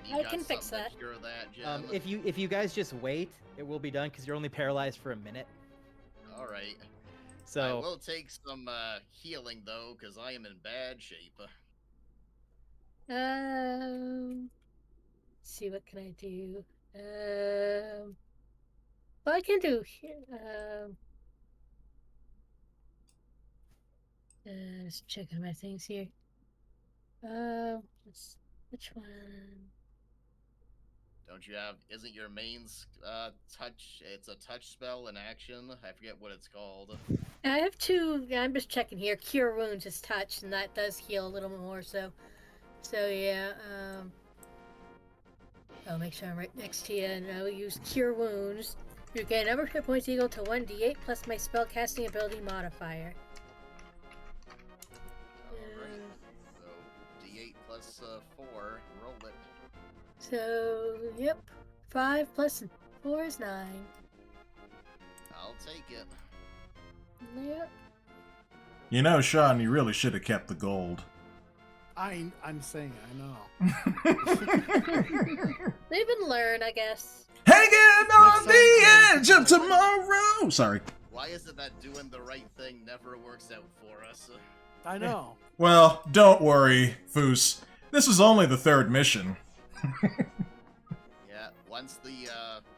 You I got can fix something that. to cure that, Jen? If you guys just wait, it will be done because you're only paralyzed for a minute. All right. I So will take some healing though, because I am in bad shape. See what can I do? What I can do here. Just checking my things here. Which one? Don't you have? Isn't your main touch? It's a touch spell in action. I forget what it's called. I have two. I'm just checking here. Cure wounds is touch, and that does heal a little more. So yeah. I'll make sure I'm right next to you, and I'll use Cure Wounds. You gain a number of hit points equal to 1d8 plus my spellcasting ability modifier. Alright. So D8 plus 4. Roll it. So, yep. 5 plus 4 is 9. I'll take it. Yep. You know, Sean, you really should have kept the gold. I'm saying I know. Live and learn, I guess. Hanging on Next the time. edge of tomorrow! Sorry. Why is it that doing the right thing never works out for us? I know. Well, don't worry, Foos. This is only the third mission. Yeah, once the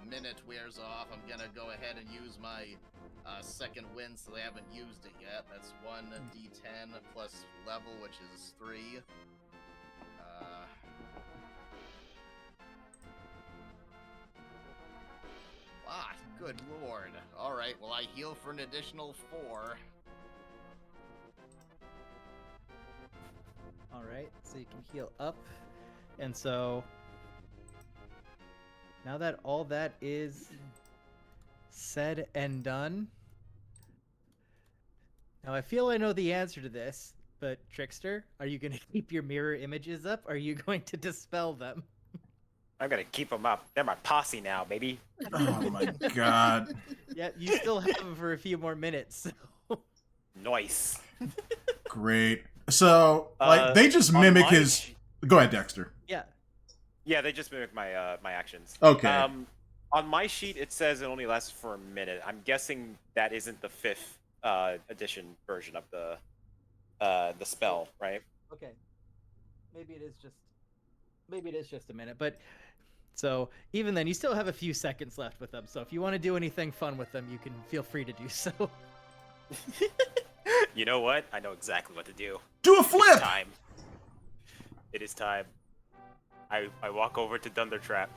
minute wears off, I'm gonna go ahead and use my second win, so they haven't used it yet. That's 1d10 plus level, which is 3. Good lord. Alright, well I heal for an additional 4. alright, so you can heal up. And so now that all that is said and done. Now I feel I know the answer to this, but Trickster, are you going to keep your mirror images up? Or are you going to dispel them? I'm gonna keep them up. They're my posse now, baby. Oh my god. Yeah, you still have them for a few more minutes. So. Nice. Great. So, like, they just on mimic my his... Go ahead, Dexter. Yeah. Yeah, they just mimic my my actions. Okay. On my sheet, it says it only lasts for a minute. I'm guessing that isn't the 5th edition version of the spell, right? Okay. Maybe it is just a minute, but so even then you still have a few seconds left with them. So if you want to do anything fun with them, you can feel free to do so. You know what? I know exactly what to do. Do a It's flip! time. It is time. I walk over to Thundertrap,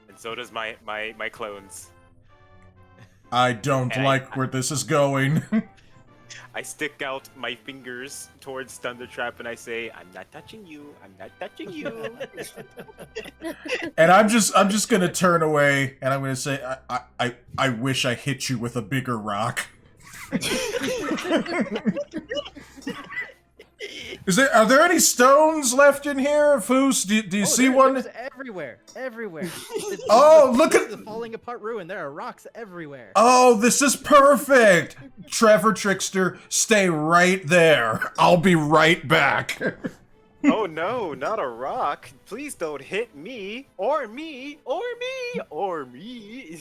and so does my clones. I don't And like where this is going. I stick out my fingers towards Thundertrap and I say, "I'm not touching you. I'm not touching you." And I'm just gonna turn away and I'm gonna say, I wish I hit you with a bigger rock. Are there any stones left in here, Foos? Do you see one? There's everywhere. Oh, look This is at... a falling apart ruin. There are rocks everywhere. Oh, this is perfect! Trevor Trickster, stay right there. I'll be right back. Oh no, not a rock. Please don't hit me, or me, or me, or me.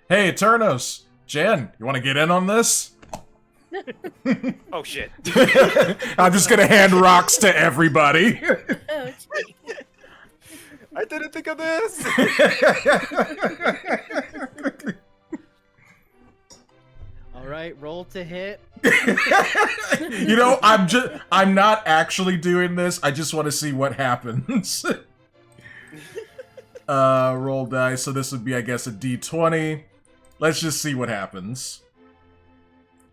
Hey, Eternos. Jen, you want to get in on this? Oh shit. I'm just gonna hand rocks to everybody. Oh, gee. I didn't think of this. All right, roll to hit. You know, I'm not actually doing this. I just want to see what happens. Roll dice. So this would be, I guess, a D20. Let's just see what happens.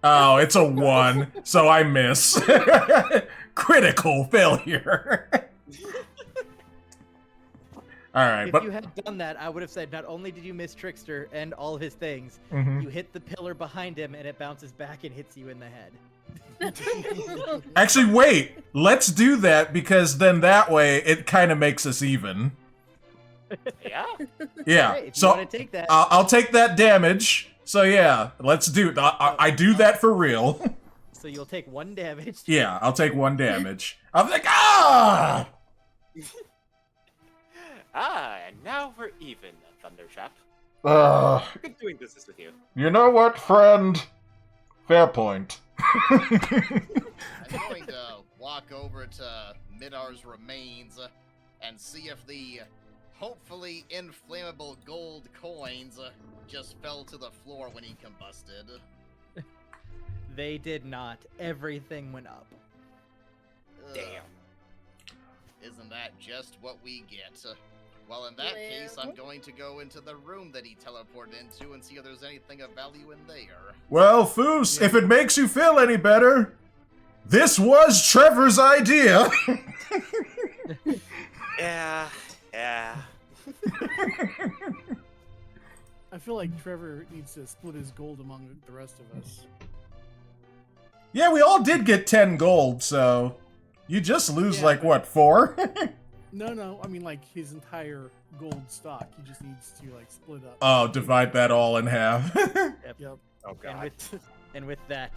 Oh, it's a 1, so I miss. Critical failure. All right, If but you had done that, I would have said not only did you miss Trickster and all his things, Mhm. you hit the pillar behind him and it bounces back and hits you in the head. Actually, wait. Let's do that because then that way it kind of makes us even. Yeah. Yeah. Hey, if you So want to take that, I'll take that damage. So yeah, let's do. I do that for real. so you'll take 1 damage. Yeah, I'll take 1 damage. I'm like, ah! And now we're even, Thundertrap. Good doing business with you. You know what, friend? Fair point. I'm going to walk over to Midar's remains and see if the hopefully inflammable gold coins just fell to the floor when he combusted. They did not. Everything went up. Ugh. Damn. Isn't that just what we get? Well, in that case, I'm going to go into the room that he teleported into and see if there's anything of value in there. Well, Foos, if it makes you feel any better, this was Trevor's idea. Yeah. I feel like Trevor needs to split his gold among the rest of us. Yeah, we all did get 10 gold, so you just lose Yeah. like what, 4? No, I mean like his entire gold stock. He just needs to like split up. Oh, divide that all in half. Yep. Oh And god. with that,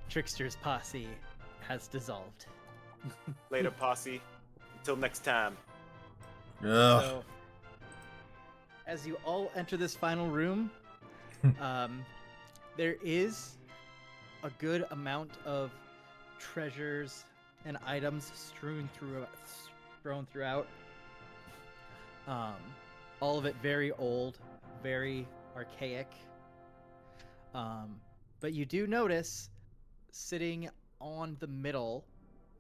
Trickster's posse has dissolved. Later, posse. Until next time. Ugh. So, as you all enter this final room, there is a good amount of treasures and items strewn throughout. All of it very old, very archaic. But you do notice, sitting on the middle,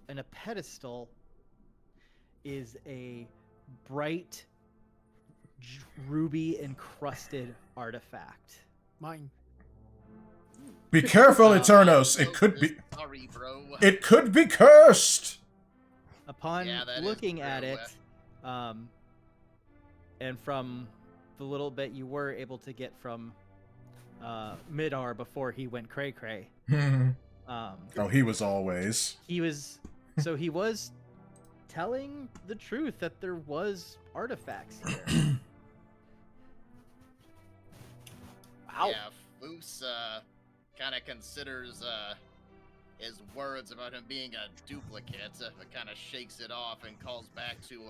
in a pedestal, is a bright ruby encrusted artifact. Mine. Be careful, I'm Eternos. so It could be. Sorry, bro. It could be cursed. Upon Yeah, that is looking at true. it, and from the little bit you were able to get from Midar before he went cray cray, Oh, he was always. he was telling the truth that there was artifacts here. Wow. Yeah, Foos kind of considers his words about him being a duplicate, but kind of shakes it off and calls back to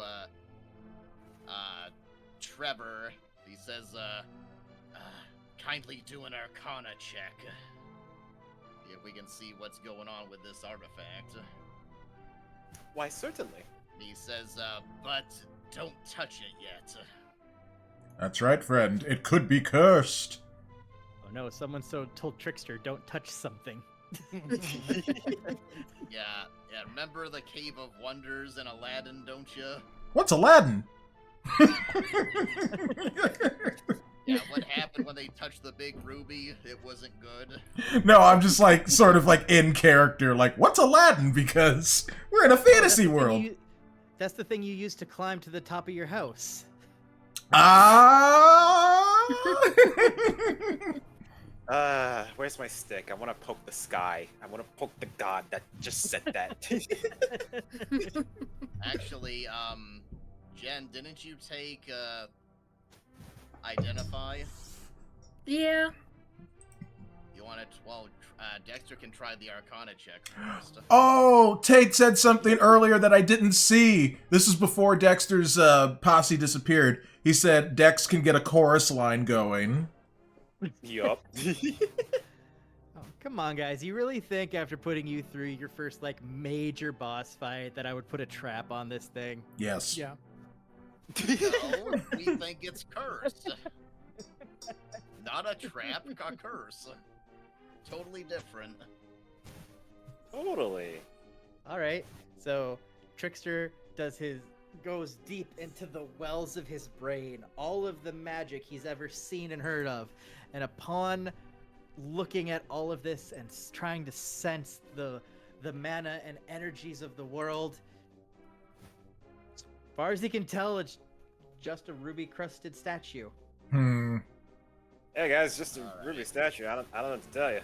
Trevor. He says, kindly do an Arcana check. See if we can see what's going on with this artifact. Why, certainly. He says, but don't touch it yet. That's right, friend. It could be cursed. Oh no, someone told Trickster, don't touch something. Yeah, remember the Cave of Wonders in Aladdin, don't you? What's Aladdin? Yeah, what happened when they touched the big ruby? It wasn't good. No, I'm just like sort of like in character. Like, what's Aladdin? Because we're in a fantasy world. That's the thing you use to climb to the top of your house. Where's my stick? I want to poke the sky. I want to poke the god that just said that. Actually, Jen, didn't you take, Identify? Yeah. You want to, well, Dexter can try the Arcana check first. Oh, Tate said something earlier that I didn't see. This is before Dexter's posse disappeared. He said Dex can get a chorus line going. Yup. Oh, come on, guys. You really think after putting you through your first, like, major boss fight that I would put a trap on this thing? Yes. Yeah. No, we think it's cursed. Not a trap, a curse. Totally different. Totally. All right. So Trickster goes deep into the wells of his brain, all of the magic he's ever seen and heard of, and upon looking at all of this and trying to sense the mana and energies of the world, as far as he can tell, it's just a ruby-crusted statue. Hmm. Hey guys, just a All right. ruby statue. I don't know what to tell you.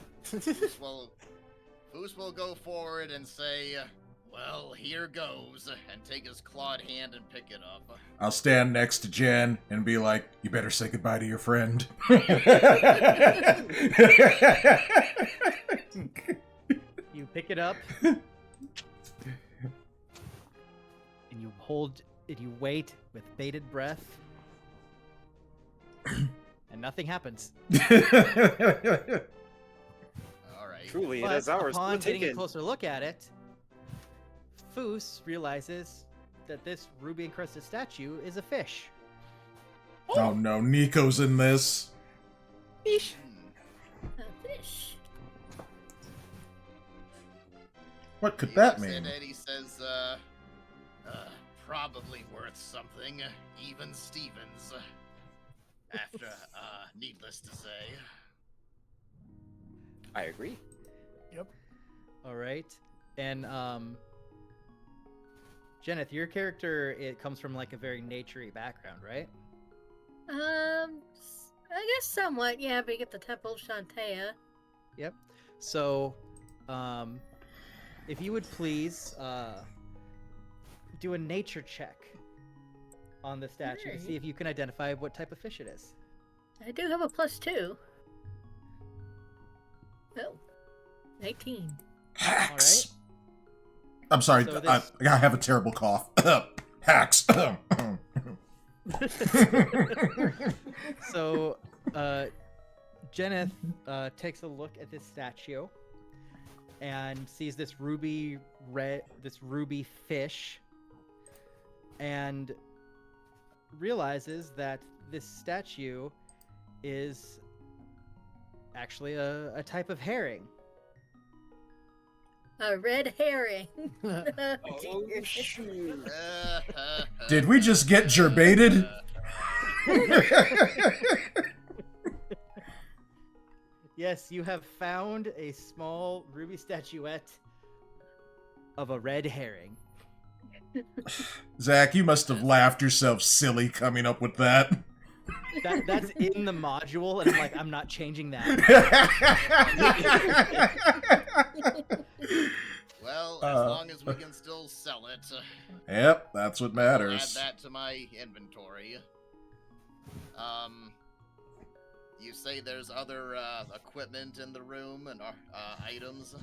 Foos will go forward and say, well, here goes, and take his clawed hand and pick it up. I'll stand next to Jen and be like, you better say goodbye to your friend. You pick it up, and you hold, and you wait with bated breath, and nothing happens. All right. Truly, it But is ours. upon We'll take getting a it. closer look at it, Foos realizes that this ruby-encrusted statue is a fish. Oh no, Nico's in this. Hmm. A fish. What could He that looks mean? at it, he says, probably worth something, even Stevens. After, needless to say. I agree. All right, and Jenneth, your character, it comes from like a very naturey background, right? I guess somewhat, yeah, but you get the Temple of Shantaea. Yep. So, if you would please do a nature check on the statue to see if you can identify what type of fish it is. I do have a +2. Oh, 18. Hacks. I'm sorry, So I have a terrible cough. Hacks. So, Jenneth takes a look at this statue and sees this ruby fish, and realizes that this statue is actually a type of herring. A red herring. Oh, shoot. Did we just get gerbated? Yes, you have found a small ruby statuette of a red herring. Zach, you must have laughed yourself silly coming up with that. That's in the module, and I'm like, I'm not changing that. Well, as long as we can still sell it. Yep, that's what I'll matters. add that to my inventory. You say there's other equipment in the room and items.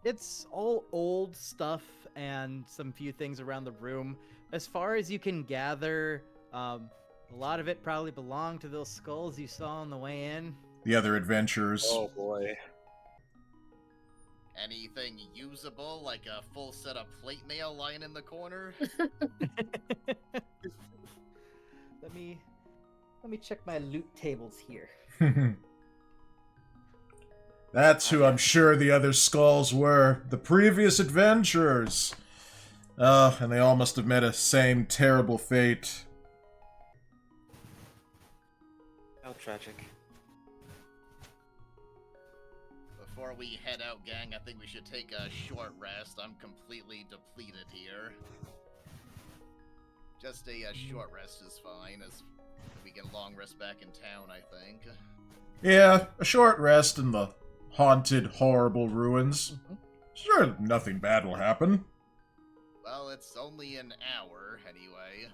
It's all old stuff and some few things around the room. As far as you can gather, a lot of it probably belonged to those skulls you saw on the way in. The other adventurers. Oh boy. Anything usable, like a full set of plate mail lying in the corner? Let me check my loot tables here. That's who I'm sure the other skulls were. The previous adventurers. And they all must have met a same terrible fate. How tragic. Before we head out, gang, I think we should take a short rest. I'm completely depleted here. Just a short rest is fine, as we get a long rest back in town, I think. Yeah, a short rest in the haunted, horrible ruins. Mhm. Sure, nothing bad will happen. Well, it's only an hour, anyway.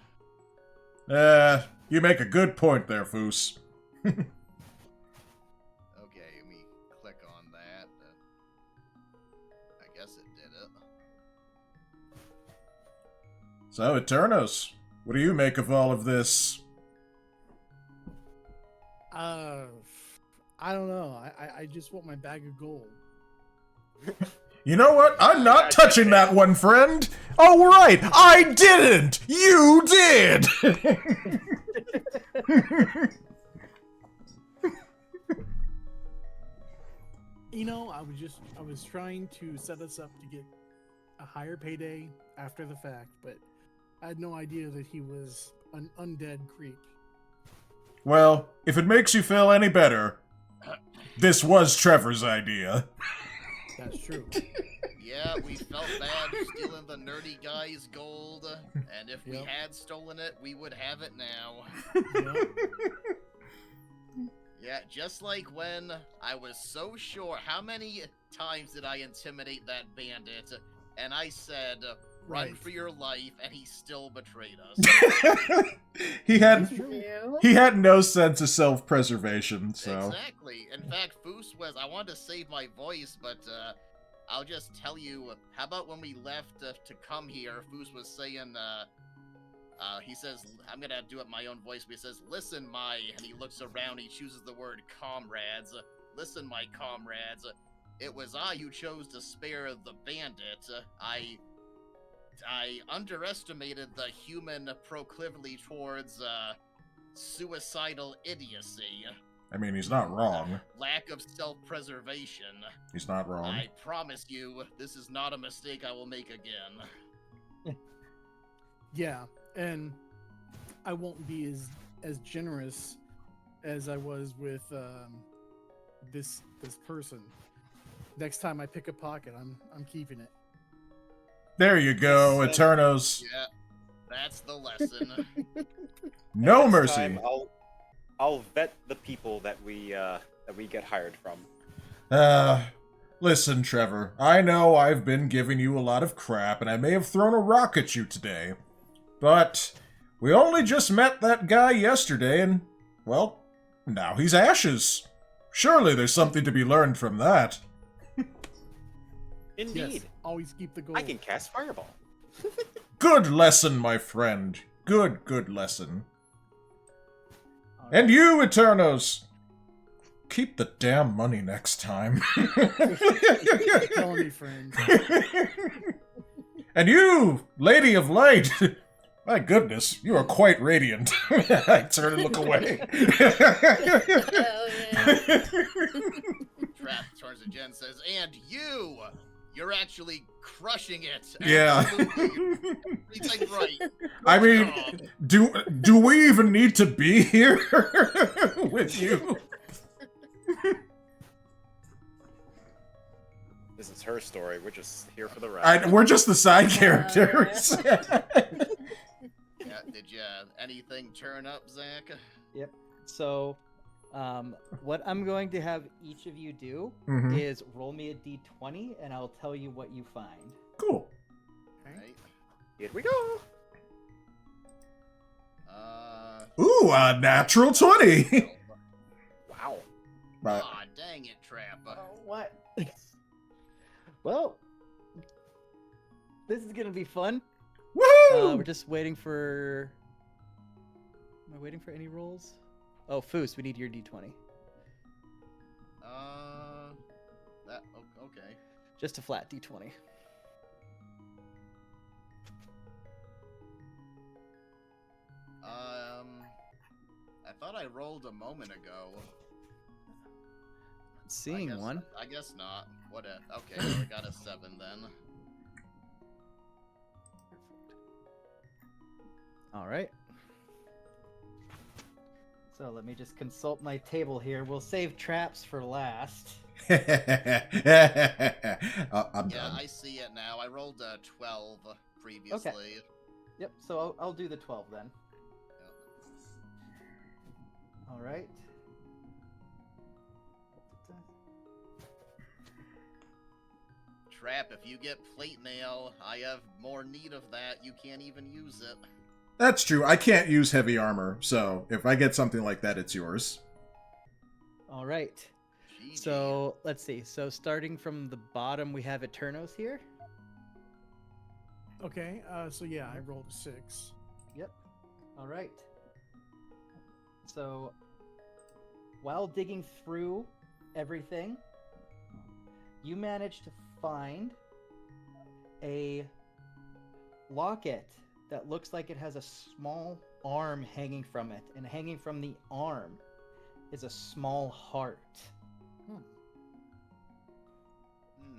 You make a good point there, Foos. Okay, let me click on that. I guess it did it. So, Eternos, what do you make of all of this? I don't know. I just want my bag of gold. You know what? I'm not touching that one, friend! Oh, right! I didn't! You did! You know, I was trying to set us up to get a higher payday after the fact, but I had no idea that he was an undead creep. Well, if it makes you feel any better, this was Trevor's idea. That's true. Yeah, we felt bad stealing the nerdy guy's gold, and if we Yep. had stolen it, we would have it now. Yep. Yeah, just like when I was so sure. How many times did I intimidate that bandit? And I said, "Run Right. for your life," and he still betrayed us. he had You? he had no sense of self-preservation, so Exactly. In fact, Foos was. I wanted to save my voice, but I'll just tell you. How about when we left to come here? Foos was saying. He says, I'm gonna do it in my own voice, but he says, "Listen, my," and he looks around, he chooses the word comrades. "Listen, my comrades, it was I who chose to spare the bandit. I underestimated the human proclivity towards, suicidal idiocy. I mean, he's not wrong. Lack of self-preservation. He's not wrong. I promise you, this is not a mistake I will make again." Yeah, and I won't be as generous as I was with this person. Next time I pick a pocket, I'm keeping it. There you go, So- Eternos. Yeah, that's the lesson. No Next mercy. time, I'll vet the people that we get hired from. Listen, Trevor, I know I've been giving you a lot of crap, and I may have thrown a rock at you today, but we only just met that guy yesterday, and, well, now he's ashes. Surely there's something to be learned from that. Indeed. Yes, always keep the gold. I can cast Fireball. Good lesson, my friend. Good lesson. All And right. you, Eternos, keep the damn money next time. Telling me, friend. And you, Lady of Light, my goodness, you are quite radiant. I turn and look away. Oh, yeah. Trap turns to Jen and says, "And you're actually crushing it." Yeah. Absolutely. Everything right. I Good mean, job. do we even need to be here with you? This is her story. We're just here for the ride. We're just the side characters. Yeah, did anything turn up, Zach? So, what I'm going to have each of you do Mhm. is roll me a d20, and I'll tell you what you find. Cool. Right. Here we go. Ooh, a natural 20. Wow. But Aw, dang it, Trap. What? Well, this is gonna be fun. woohoo! We're just waiting for. Am I waiting for any rolls? Oh, Foos, we need your d20. Okay. Just a flat d20. I thought I rolled a moment ago. Seeing I guess, one. I guess not. Okay, I got a 7 then. All right. So let me just consult my table here. We'll save traps for last. I'm Yeah, done. I see it now. I rolled a 12 previously. Yep. So I'll do the 12 then. All right. Trap, if you get plate mail, I have more need of that. You can't even use it. That's true. I can't use heavy armor, so if I get something like that, it's yours. All right. GG. So let's see. So starting from the bottom, we have Eternos here. Okay, so yeah, I rolled a 6. Yep. All right. So while digging through everything, you managed to find a locket that looks like it has a small arm hanging from it, and hanging from the arm is a small heart.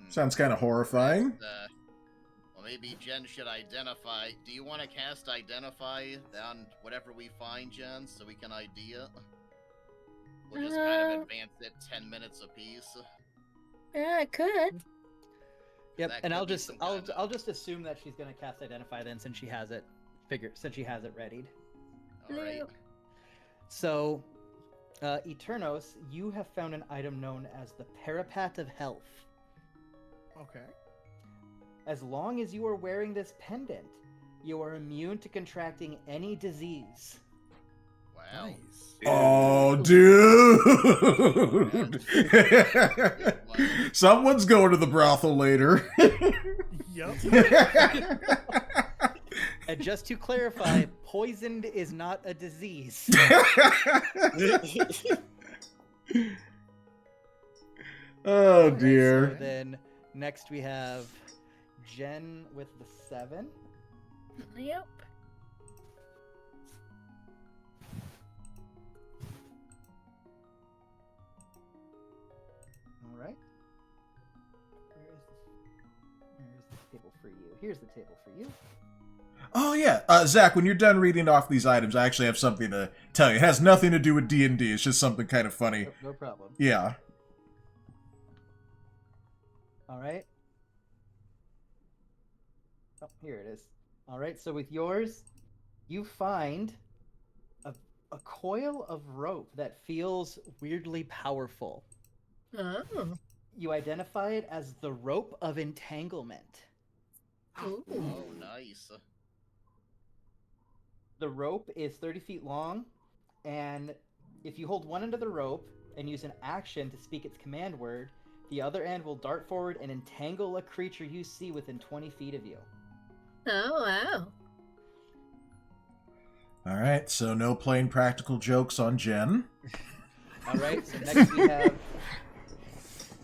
Sounds kind of horrifying. Well, maybe Jen should identify. Do you want to cast Identify on whatever we find, Jen, so we can ID it? We'll just kind of advance it 10 minutes apiece. Yeah, I could. Yep, That and could I'll be just some I'll kind of- I'll just assume that she's gonna cast Identify then, since she has it readied. All right. So, Eternos, you have found an item known as the Parapat of Health. Okay. As long as you are wearing this pendant, you are immune to contracting any disease. Wow. Nice. Oh, dude! Someone's going to the brothel later. Yep. And just to clarify, poisoned is not a disease. Oh Alright, dear. So then next we have Jen with the 7. Yep. All right. Where's the table for you? Here's the table for you. Oh yeah, Zach. When you're done reading off these items, I actually have something to tell you. It has nothing to do with D&D. It's just something kind of funny. No problem. Yeah. All right. Oh, here it is. All right. So with yours, you find a coil of rope that feels weirdly powerful. Oh. You identify it as the rope of entanglement. Ooh. Oh, nice. The rope is 30 feet long, and if you hold one end of the rope and use an action to speak its command word, the other end will dart forward and entangle a creature you see within 20 feet of you. Oh, wow. All right. So no plain practical jokes on Jen. All right. So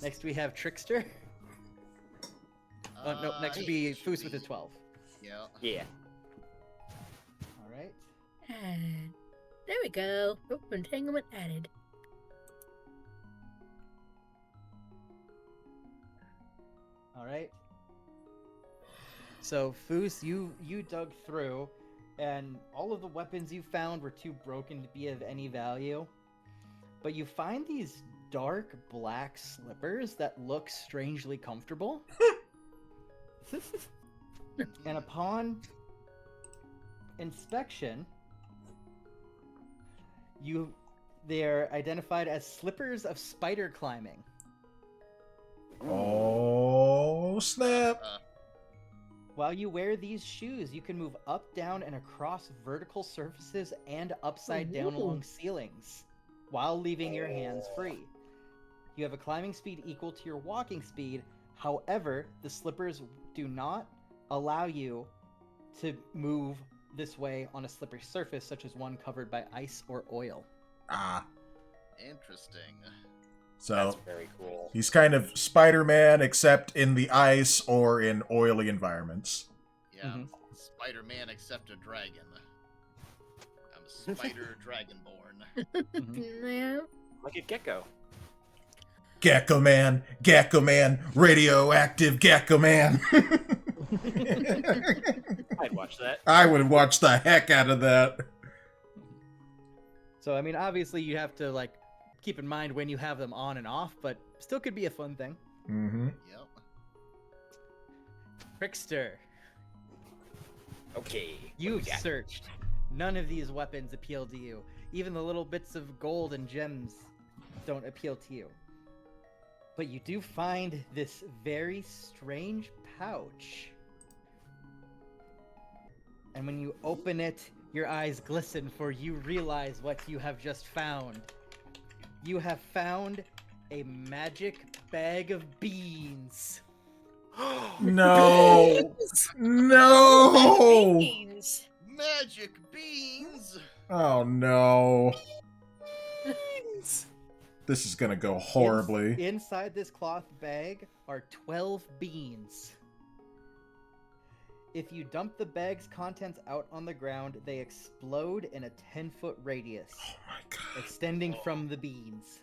next we have Trickster. No, next would be Foos with a 12. Yeah. Yeah. All right. And there we go. Rope entanglement added. All right. So Foos, you dug through, and all of the weapons you found were too broken to be of any value. But you find these dark black slippers that look strangely comfortable. And upon inspection, they're identified as slippers of spider climbing. Oh snap! While you wear these shoes, you can move up, down, and across vertical surfaces and upside down Ooh. along ceilings, while leaving your hands free. You have a climbing speed equal to your walking speed. However, the slippers do not allow you to move this way on a slippery surface, such as one covered by ice or oil. Ah. Interesting. So That's very cool. he's kind of Spider-Man, except in the ice or in oily environments. Yeah. Mhm. Spider-Man except a dragon. I'm a spider dragonborn. Yeah. Like a gecko. Gecko Man, radioactive Gecko Man. I'd watch that. I would watch the heck out of that. So, I mean, obviously you have to, like, keep in mind when you have them on and off, but still could be a fun thing. Mm-hmm. Yep. Trickster, Okay. what you've we got? searched. None of these weapons appeal to you. Even the little bits of gold and gems don't appeal to you. But you do find this very strange pouch. And when you open it, your eyes glisten, for you realize what you have just found. You have found a magic bag of beans. No. No. Beans. Magic beans! Oh no. This is gonna go horribly. Inside this cloth bag are 12 beans. If you dump the bag's contents out on the ground, they explode in a 10-foot radius, Oh my god. extending from the beans.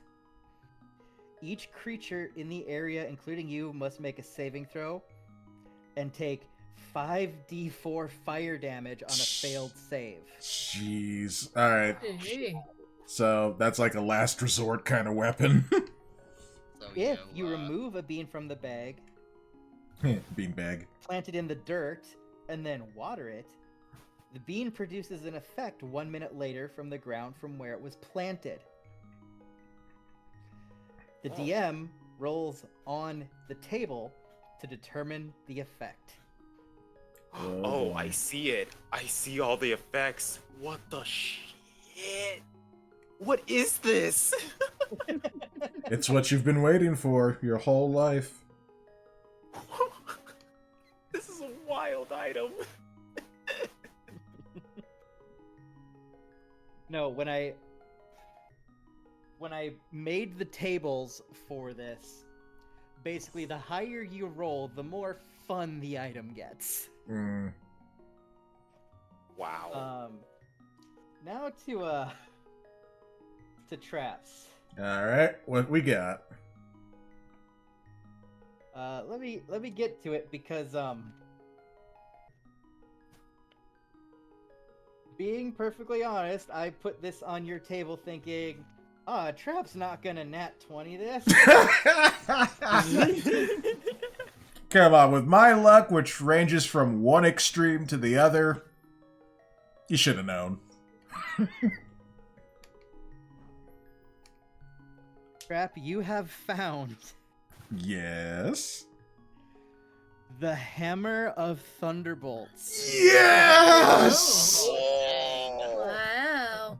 Each creature in the area, including you, must make a saving throw and take 5d4 fire damage on a failed save. Jeez. Alright. Hey. So that's like a last resort kind of weapon. So, If know, you remove a bean from the bag, Beanbag. plant it in the dirt, and then water it, the bean produces an effect 1 minute later from the ground from where it was planted. The DM rolls on the table to determine the effect. Oh, I see it. I see all the effects. What the shit? What is this? It's what you've been waiting for your whole life. This is a wild item. No, when I made the tables for this, basically the higher you roll, the more fun the item gets. Wow. Now to traps. All right, what we got? Let me get to it because being perfectly honest, I put this on your table thinking, trap's not gonna nat 20 this. Come on, with my luck, which ranges from one extreme to the other, you should have known. Trap, you have found Yes. the Hammer of Thunderbolts. Yes! Wow.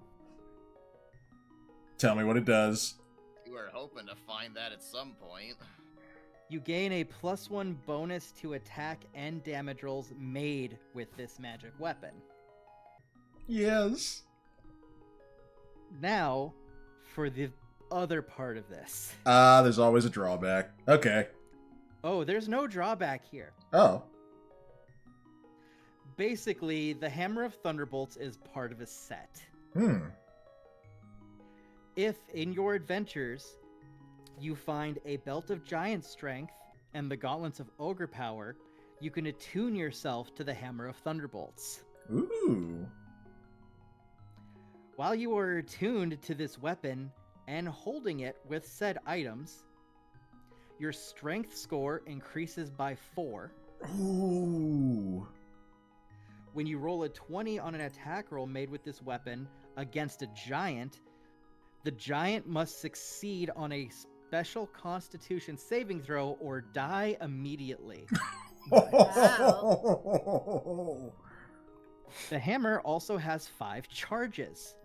Tell me what it does. You were hoping to find that at some point. You gain a +1 bonus to attack and damage rolls made with this magic weapon. Yes. Now, for the other part of this. There's always a drawback. Okay. Oh, there's no drawback here. Oh. Basically, the Hammer of Thunderbolts is part of a set. If, in your adventures, you find a Belt of Giant Strength and the Gauntlets of Ogre Power, you can attune yourself to the Hammer of Thunderbolts. Ooh. While you are attuned to this weapon and holding it with said items, your strength score increases by 4. Ooh. When you roll a 20 on an attack roll made with this weapon against a giant, the giant must succeed on a special Constitution saving throw or die immediately. Wow. The hammer also has 5 charges.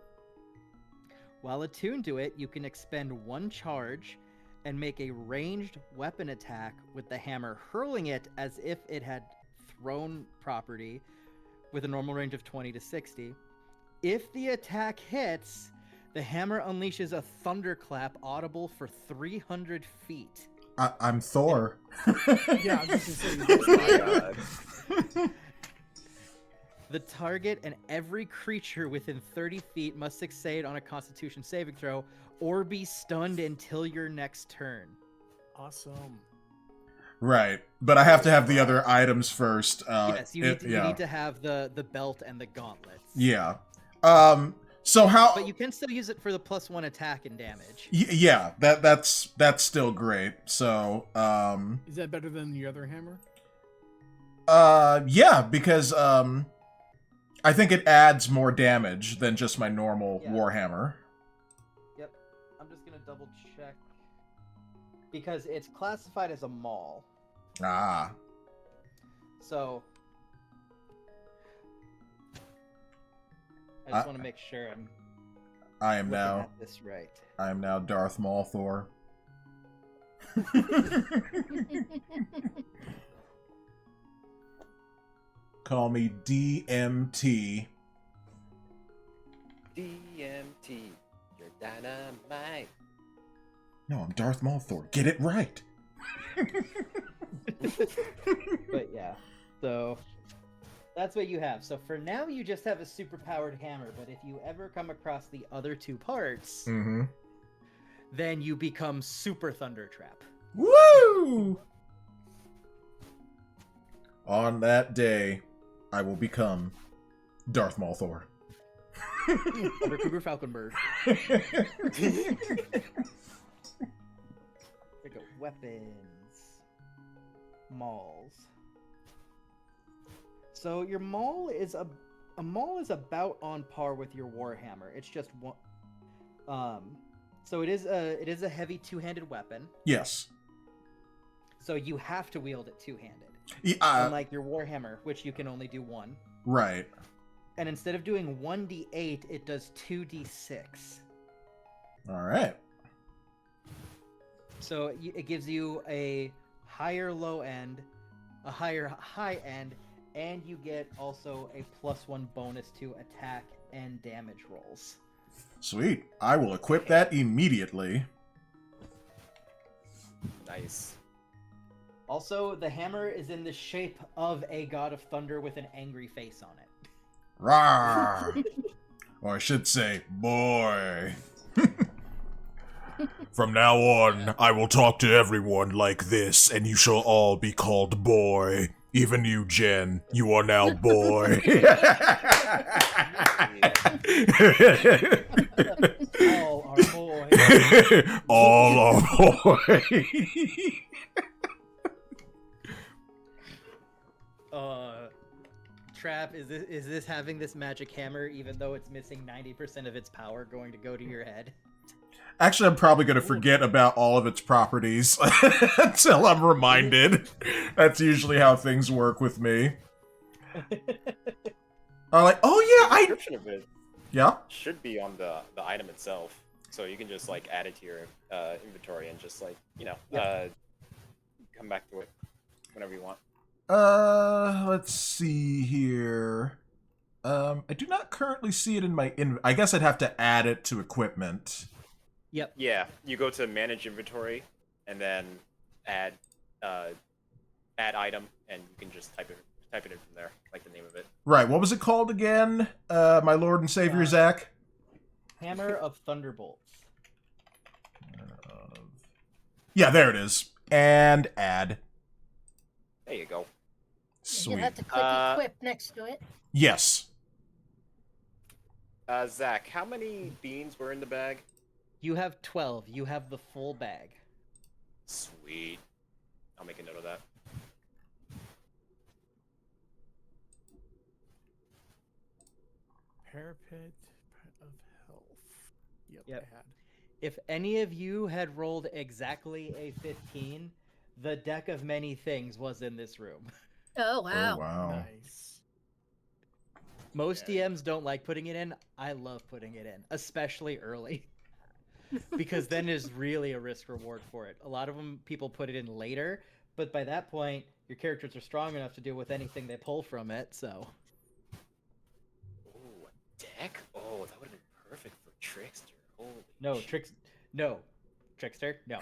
While attuned to it, you can expend 1 charge and make a ranged weapon attack with the hammer, hurling it as if it had thrown property with a normal range of 20 to 60. If the attack hits, the hammer unleashes a thunderclap audible for 300 feet. I'm Thor. Yeah, I was just gonna Oh say. my god. The target and every creature within 30 feet must succeed on a Constitution saving throw or be stunned until your next turn. Awesome. Right, but I have to have the other items first. Yes, you need to have the belt and the gauntlets. Yeah. So how? But you can still use it for the +1 attack and damage. Yeah, that's still great. So, Is that better than the other hammer? yeah, because I think it adds more damage than just my normal Warhammer. Yep. I'm just gonna double check because it's classified as a maul. Ah. So I just want to make sure I am looking now. at this right. I am now Darth Maul Thor. Call me DMT. DMT, you're dynamite. No, I'm Darth Maul Thor. Get it right. But yeah, so that's what you have. So for now, you just have a super-powered hammer. But if you ever come across the other 2 parts, Mm-hmm. then you become Super Thunder Trap. Woo! On that day, I will become Darth Maul Thor. Thunder Cougar Falconbird. Pick up weapons. Mauls. So your maul is a maul is about on par with your warhammer. It's just one. So it is a heavy two-handed weapon. Yes. So you have to wield it two-handed. Unlike your warhammer, which you can only do one. Right. And instead of doing 1d8, it does 2d6. All right. So it gives you a higher low end, a higher high end, and you get also a +1 bonus to attack and damage rolls. Sweet. I will equip that immediately. Nice. Also, the hammer is in the shape of a god of thunder with an angry face on it. Rawr! Or I should say, boy. From now on, I will talk to everyone like this, and you shall all be called boy. Even you, Jen. You are now boy. All are boy. All are boy. Trap, is this having this magic hammer, even though it's missing 90% of its power, going to go to your head? Actually, I'm probably going to forget about all of its properties until I'm reminded. That's usually how things work with me. I'm like, oh yeah, The description of it Yeah? should be on the item itself, so you can just like add it to your inventory and just like come back to it whenever you want. Let's see here. I do not currently see it in my I guess I'd have to add it to equipment. Yep. Yeah, you go to manage inventory and then add item, and you can just type it in from there, like the name of it. Right, what was it called again? My Lord and Savior, Zach? Hammer of Thunderbolts. Yeah, there it is. And add. There you go. Sweet. You have to click equip next to it. Yes. Zach, how many beans were in the bag? You have 12. You have the full bag. Sweet. I'll make a note of that. Parapet of health. Yep. Add. If any of you had rolled exactly a 15, the deck of many things was in this room. Oh wow. Oh, wow. Nice. Most DMs don't like putting it in. I love putting it in, especially early. Because then there's really a risk reward for it. A lot of them, people put it in later, but by that point, your characters are strong enough to deal with anything they pull from it, so. Ooh, a deck? Oh, that would have been perfect for Trickster. Holy No, shit. Trickster, no.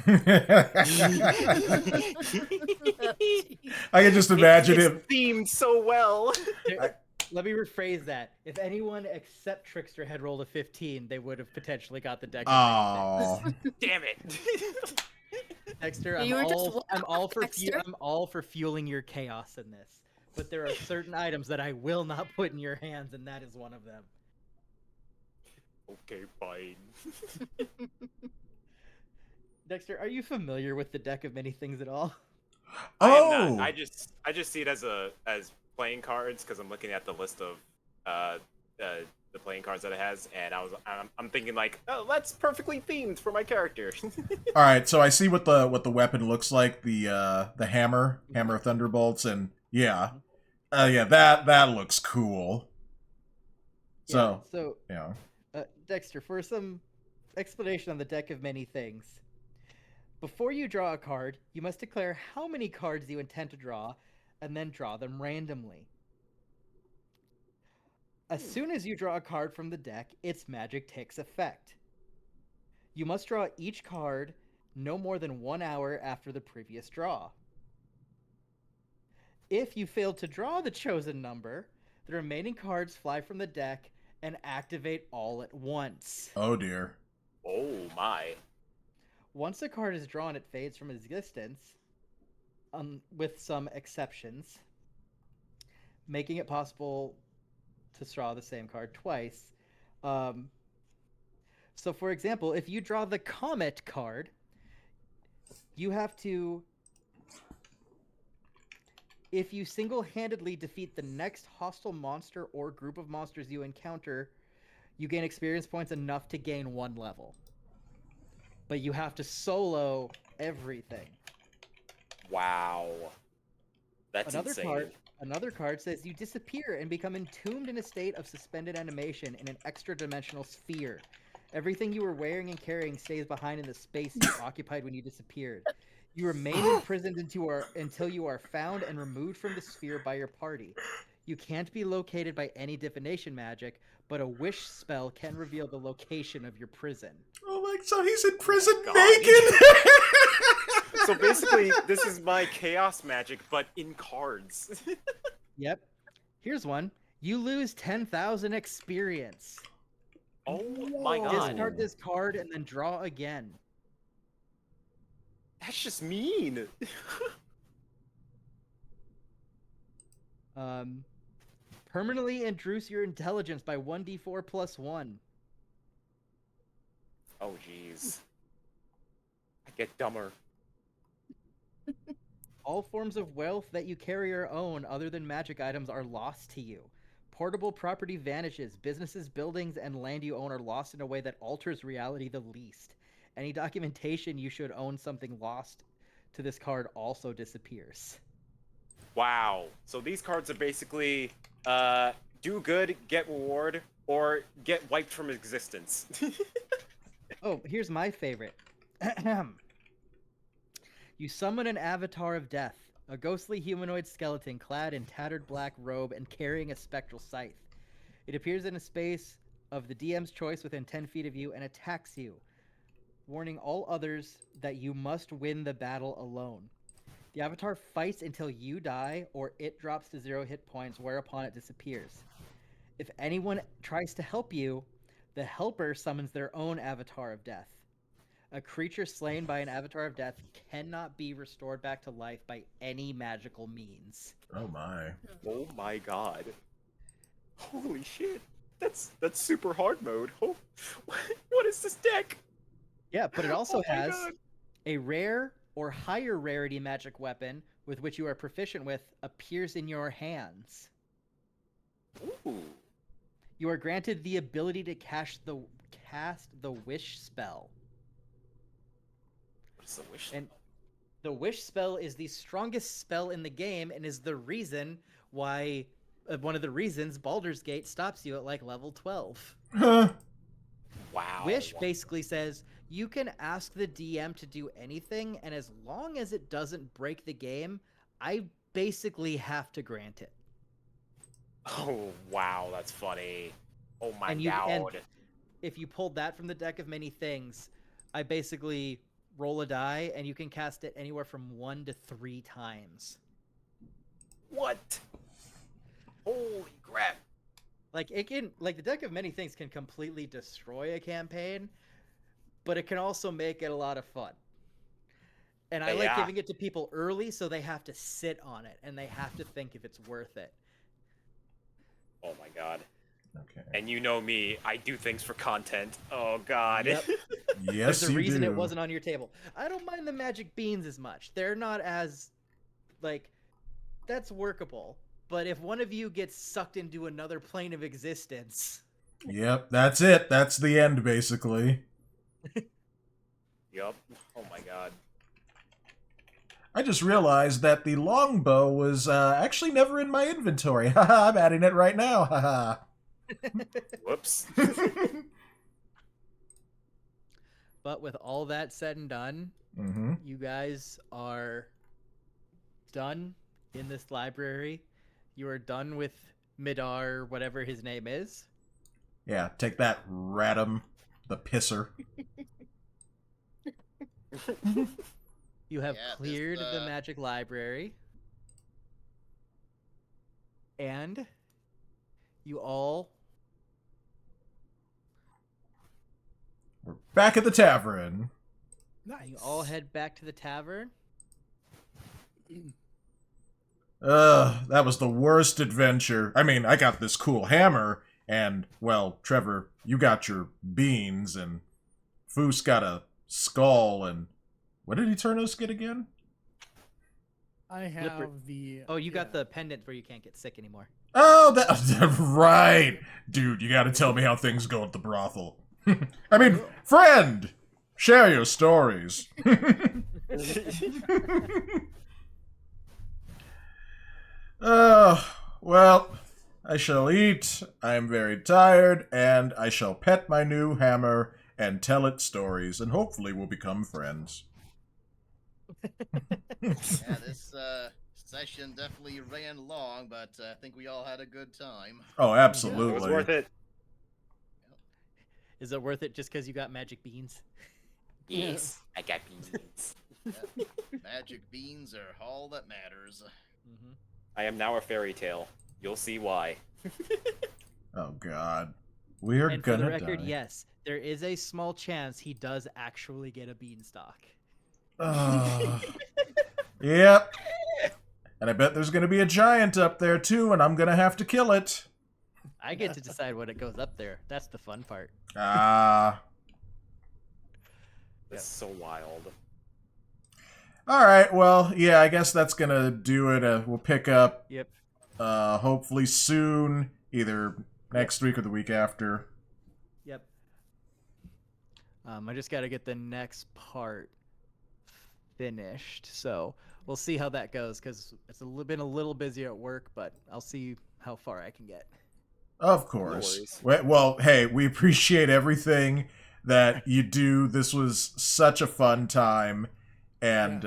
I can just imagine It's him. themed so well. Let me rephrase that. If anyone except Trickster had rolled a 15, they would have potentially got the deck. Oh. Damn it. Dexter, You were just I'm all for Dexter. I'm all for fueling your chaos in this. But there are certain items that I will not put in your hands, and that is one of them. Okay, fine. Dexter, are you familiar with the deck of many things at all? I am Oh. not. I just see it as playing cards because I'm looking at the list of the playing cards that it has, and I'm thinking like, oh, that's perfectly themed for my character. All right, so I see what the weapon looks like, the hammer of thunderbolts, and yeah, that looks cool. So yeah. Dexter, for some explanation on the deck of many things. Before you draw a card, you must declare how many cards you intend to draw, and then draw them randomly. As soon as you draw a card from the deck, its magic takes effect. You must draw each card no more than 1 hour after the previous draw. If you fail to draw the chosen number, the remaining cards fly from the deck and activate all at once. Oh dear. Oh my. Once a card is drawn, it fades from existence, with some exceptions, making it possible to draw the same card twice. So, for example, if you draw the Comet card, you have to If you single-handedly defeat the next hostile monster or group of monsters you encounter, you gain experience points enough to gain 1 level. But you have to solo everything. Wow. That's insane. Another card says you disappear and become entombed in a state of suspended animation in an extra-dimensional sphere. Everything you were wearing and carrying stays behind in the space you occupied when you disappeared. You remain imprisoned until you are found and removed from the sphere by your party. You can't be located by any divination magic, but a wish spell can reveal the location of your prison. Oh my, so he's in prison God. naked! So basically, this is my chaos magic, but in cards. Yep. Here's one. You lose 10,000 experience. Oh my god. Discard this card and then draw again. That's just mean. Permanently reduce your intelligence by 1d4 plus 1. Oh jeez. I get dumber. All forms of wealth that you carry or own other than magic items are lost to you. Portable property vanishes. Businesses, buildings, and land you own are lost in a way that alters reality the least. Any documentation you should own something lost to this card also disappears. Wow. So these cards are basically do good, get reward, or get wiped from existence. Oh, here's my favorite. You summon an avatar of death, a ghostly humanoid skeleton clad in tattered black robe and carrying a spectral scythe. It appears in a space of the DM's choice within 10 feet of you and attacks you, warning all others that you must win the battle alone. The avatar fights until you die or it drops to 0 hit points, whereupon it disappears. If anyone tries to help you, the helper summons their own avatar of death. A creature slain by an avatar of death cannot be restored back to life by any magical means. Oh my. Oh my god. Holy shit. That's super hard mode. Oh, what is this deck? Yeah, but it also Oh my has God. a rare or higher rarity magic weapon with which you are proficient with appears in your hands. Ooh. You are granted the ability to cast the wish spell. What is the wish? And the wish spell is the strongest spell in the game and is the reason why one of the reasons Baldur's Gate stops you at like level 12. Huh. Wow. Wish basically says you can ask the DM to do anything, and as long as it doesn't break the game, I basically have to grant it. Oh wow, that's funny. Oh my And god. if you pulled that from the deck of many things, I basically roll a die, and you can cast it anywhere from 1 to 3 times. What? Holy crap. Like the deck of many things can completely destroy a campaign, but it can also make it a lot of fun. And I like Yeah. giving it to people early so they have to sit on it and they have to think if it's worth it. Oh my god. Okay. And you know me, I do things for content. Oh god. Yep. Yes, There's a you reason do. it wasn't on your table. I don't mind the magic beans as much. They're not as, like, that's workable. But if one of you gets sucked into another plane of existence... Yep, that's it. That's the end, basically. Yup. Oh my god. I just realized that the longbow was actually never in my inventory. Haha, I'm adding it right now. Haha. Whoops. But with all that said and done, Mm-hmm. you guys are done in this library. You are done with Midar, whatever his name is. Yeah, take that, Radam, the pisser. You have Yeah, this, cleared the magic library. And you all We're back at the tavern. Nice. you all head back to the tavern. That was the worst adventure. I mean, I got this cool hammer, and, well, Trevor, you got your beans, and Foos got a skull, and what did Eternos get again? I have the. Oh, you got yeah. the pendant where you can't get sick anymore. Oh, that right, dude. You got to tell me how things go at the brothel. I mean, friend, share your stories. Well, I shall eat. I am very tired, and I shall pet my new hammer and tell it stories, and hopefully we'll become friends. Yeah, this session definitely ran long, but I think we all had a good time. Oh, absolutely. It was worth it. Is it worth it just because you got magic beans? Yes, I got beans. Yeah. Magic beans are all that matters. Mm-hmm. I am now a fairy tale. You'll see why. Oh, God. We are And for gonna the record, die. yes, there is a small chance he does actually get a beanstalk. Yep. And I bet there's gonna be a giant up there, too, and I'm gonna have to kill it. I get to decide what it goes up there. That's the fun part. Ah. It's so wild. All right, well, yeah, I guess that's gonna do it. We'll pick up, Yep. hopefully soon, either next week or the week after. Yep. I just got to get the next part finished, so we'll see how that goes because it's been a little busy at work, but I'll see how far I can get. Of course. worries. Well, hey, we appreciate everything that you do. This was such a fun time. And,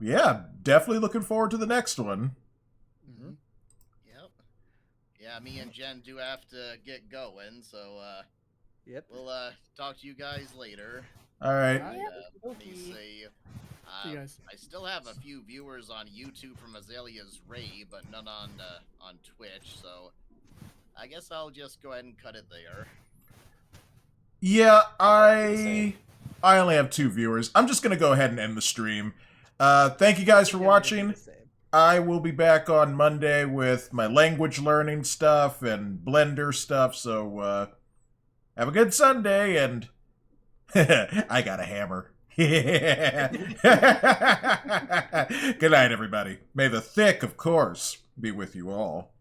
yeah, definitely looking forward to the next one. Mm-hmm. Yep. Yeah, me and Jen do have to get going, so Yep. we'll talk to you guys later. All right. And, Yep. let me see. See you guys. I still have a few viewers on YouTube from Azalea's Ray, but none on Twitch, so I guess I'll just go ahead and cut it there. Yeah, I only have 2 viewers. I'm just going to go ahead and end the stream. Thank you guys for Yeah, we're gonna do watching. the same. I will be back on Monday with my language learning stuff and Blender stuff, so have a good Sunday, and I got a hammer. Good night, everybody. May the thick, of course, be with you all.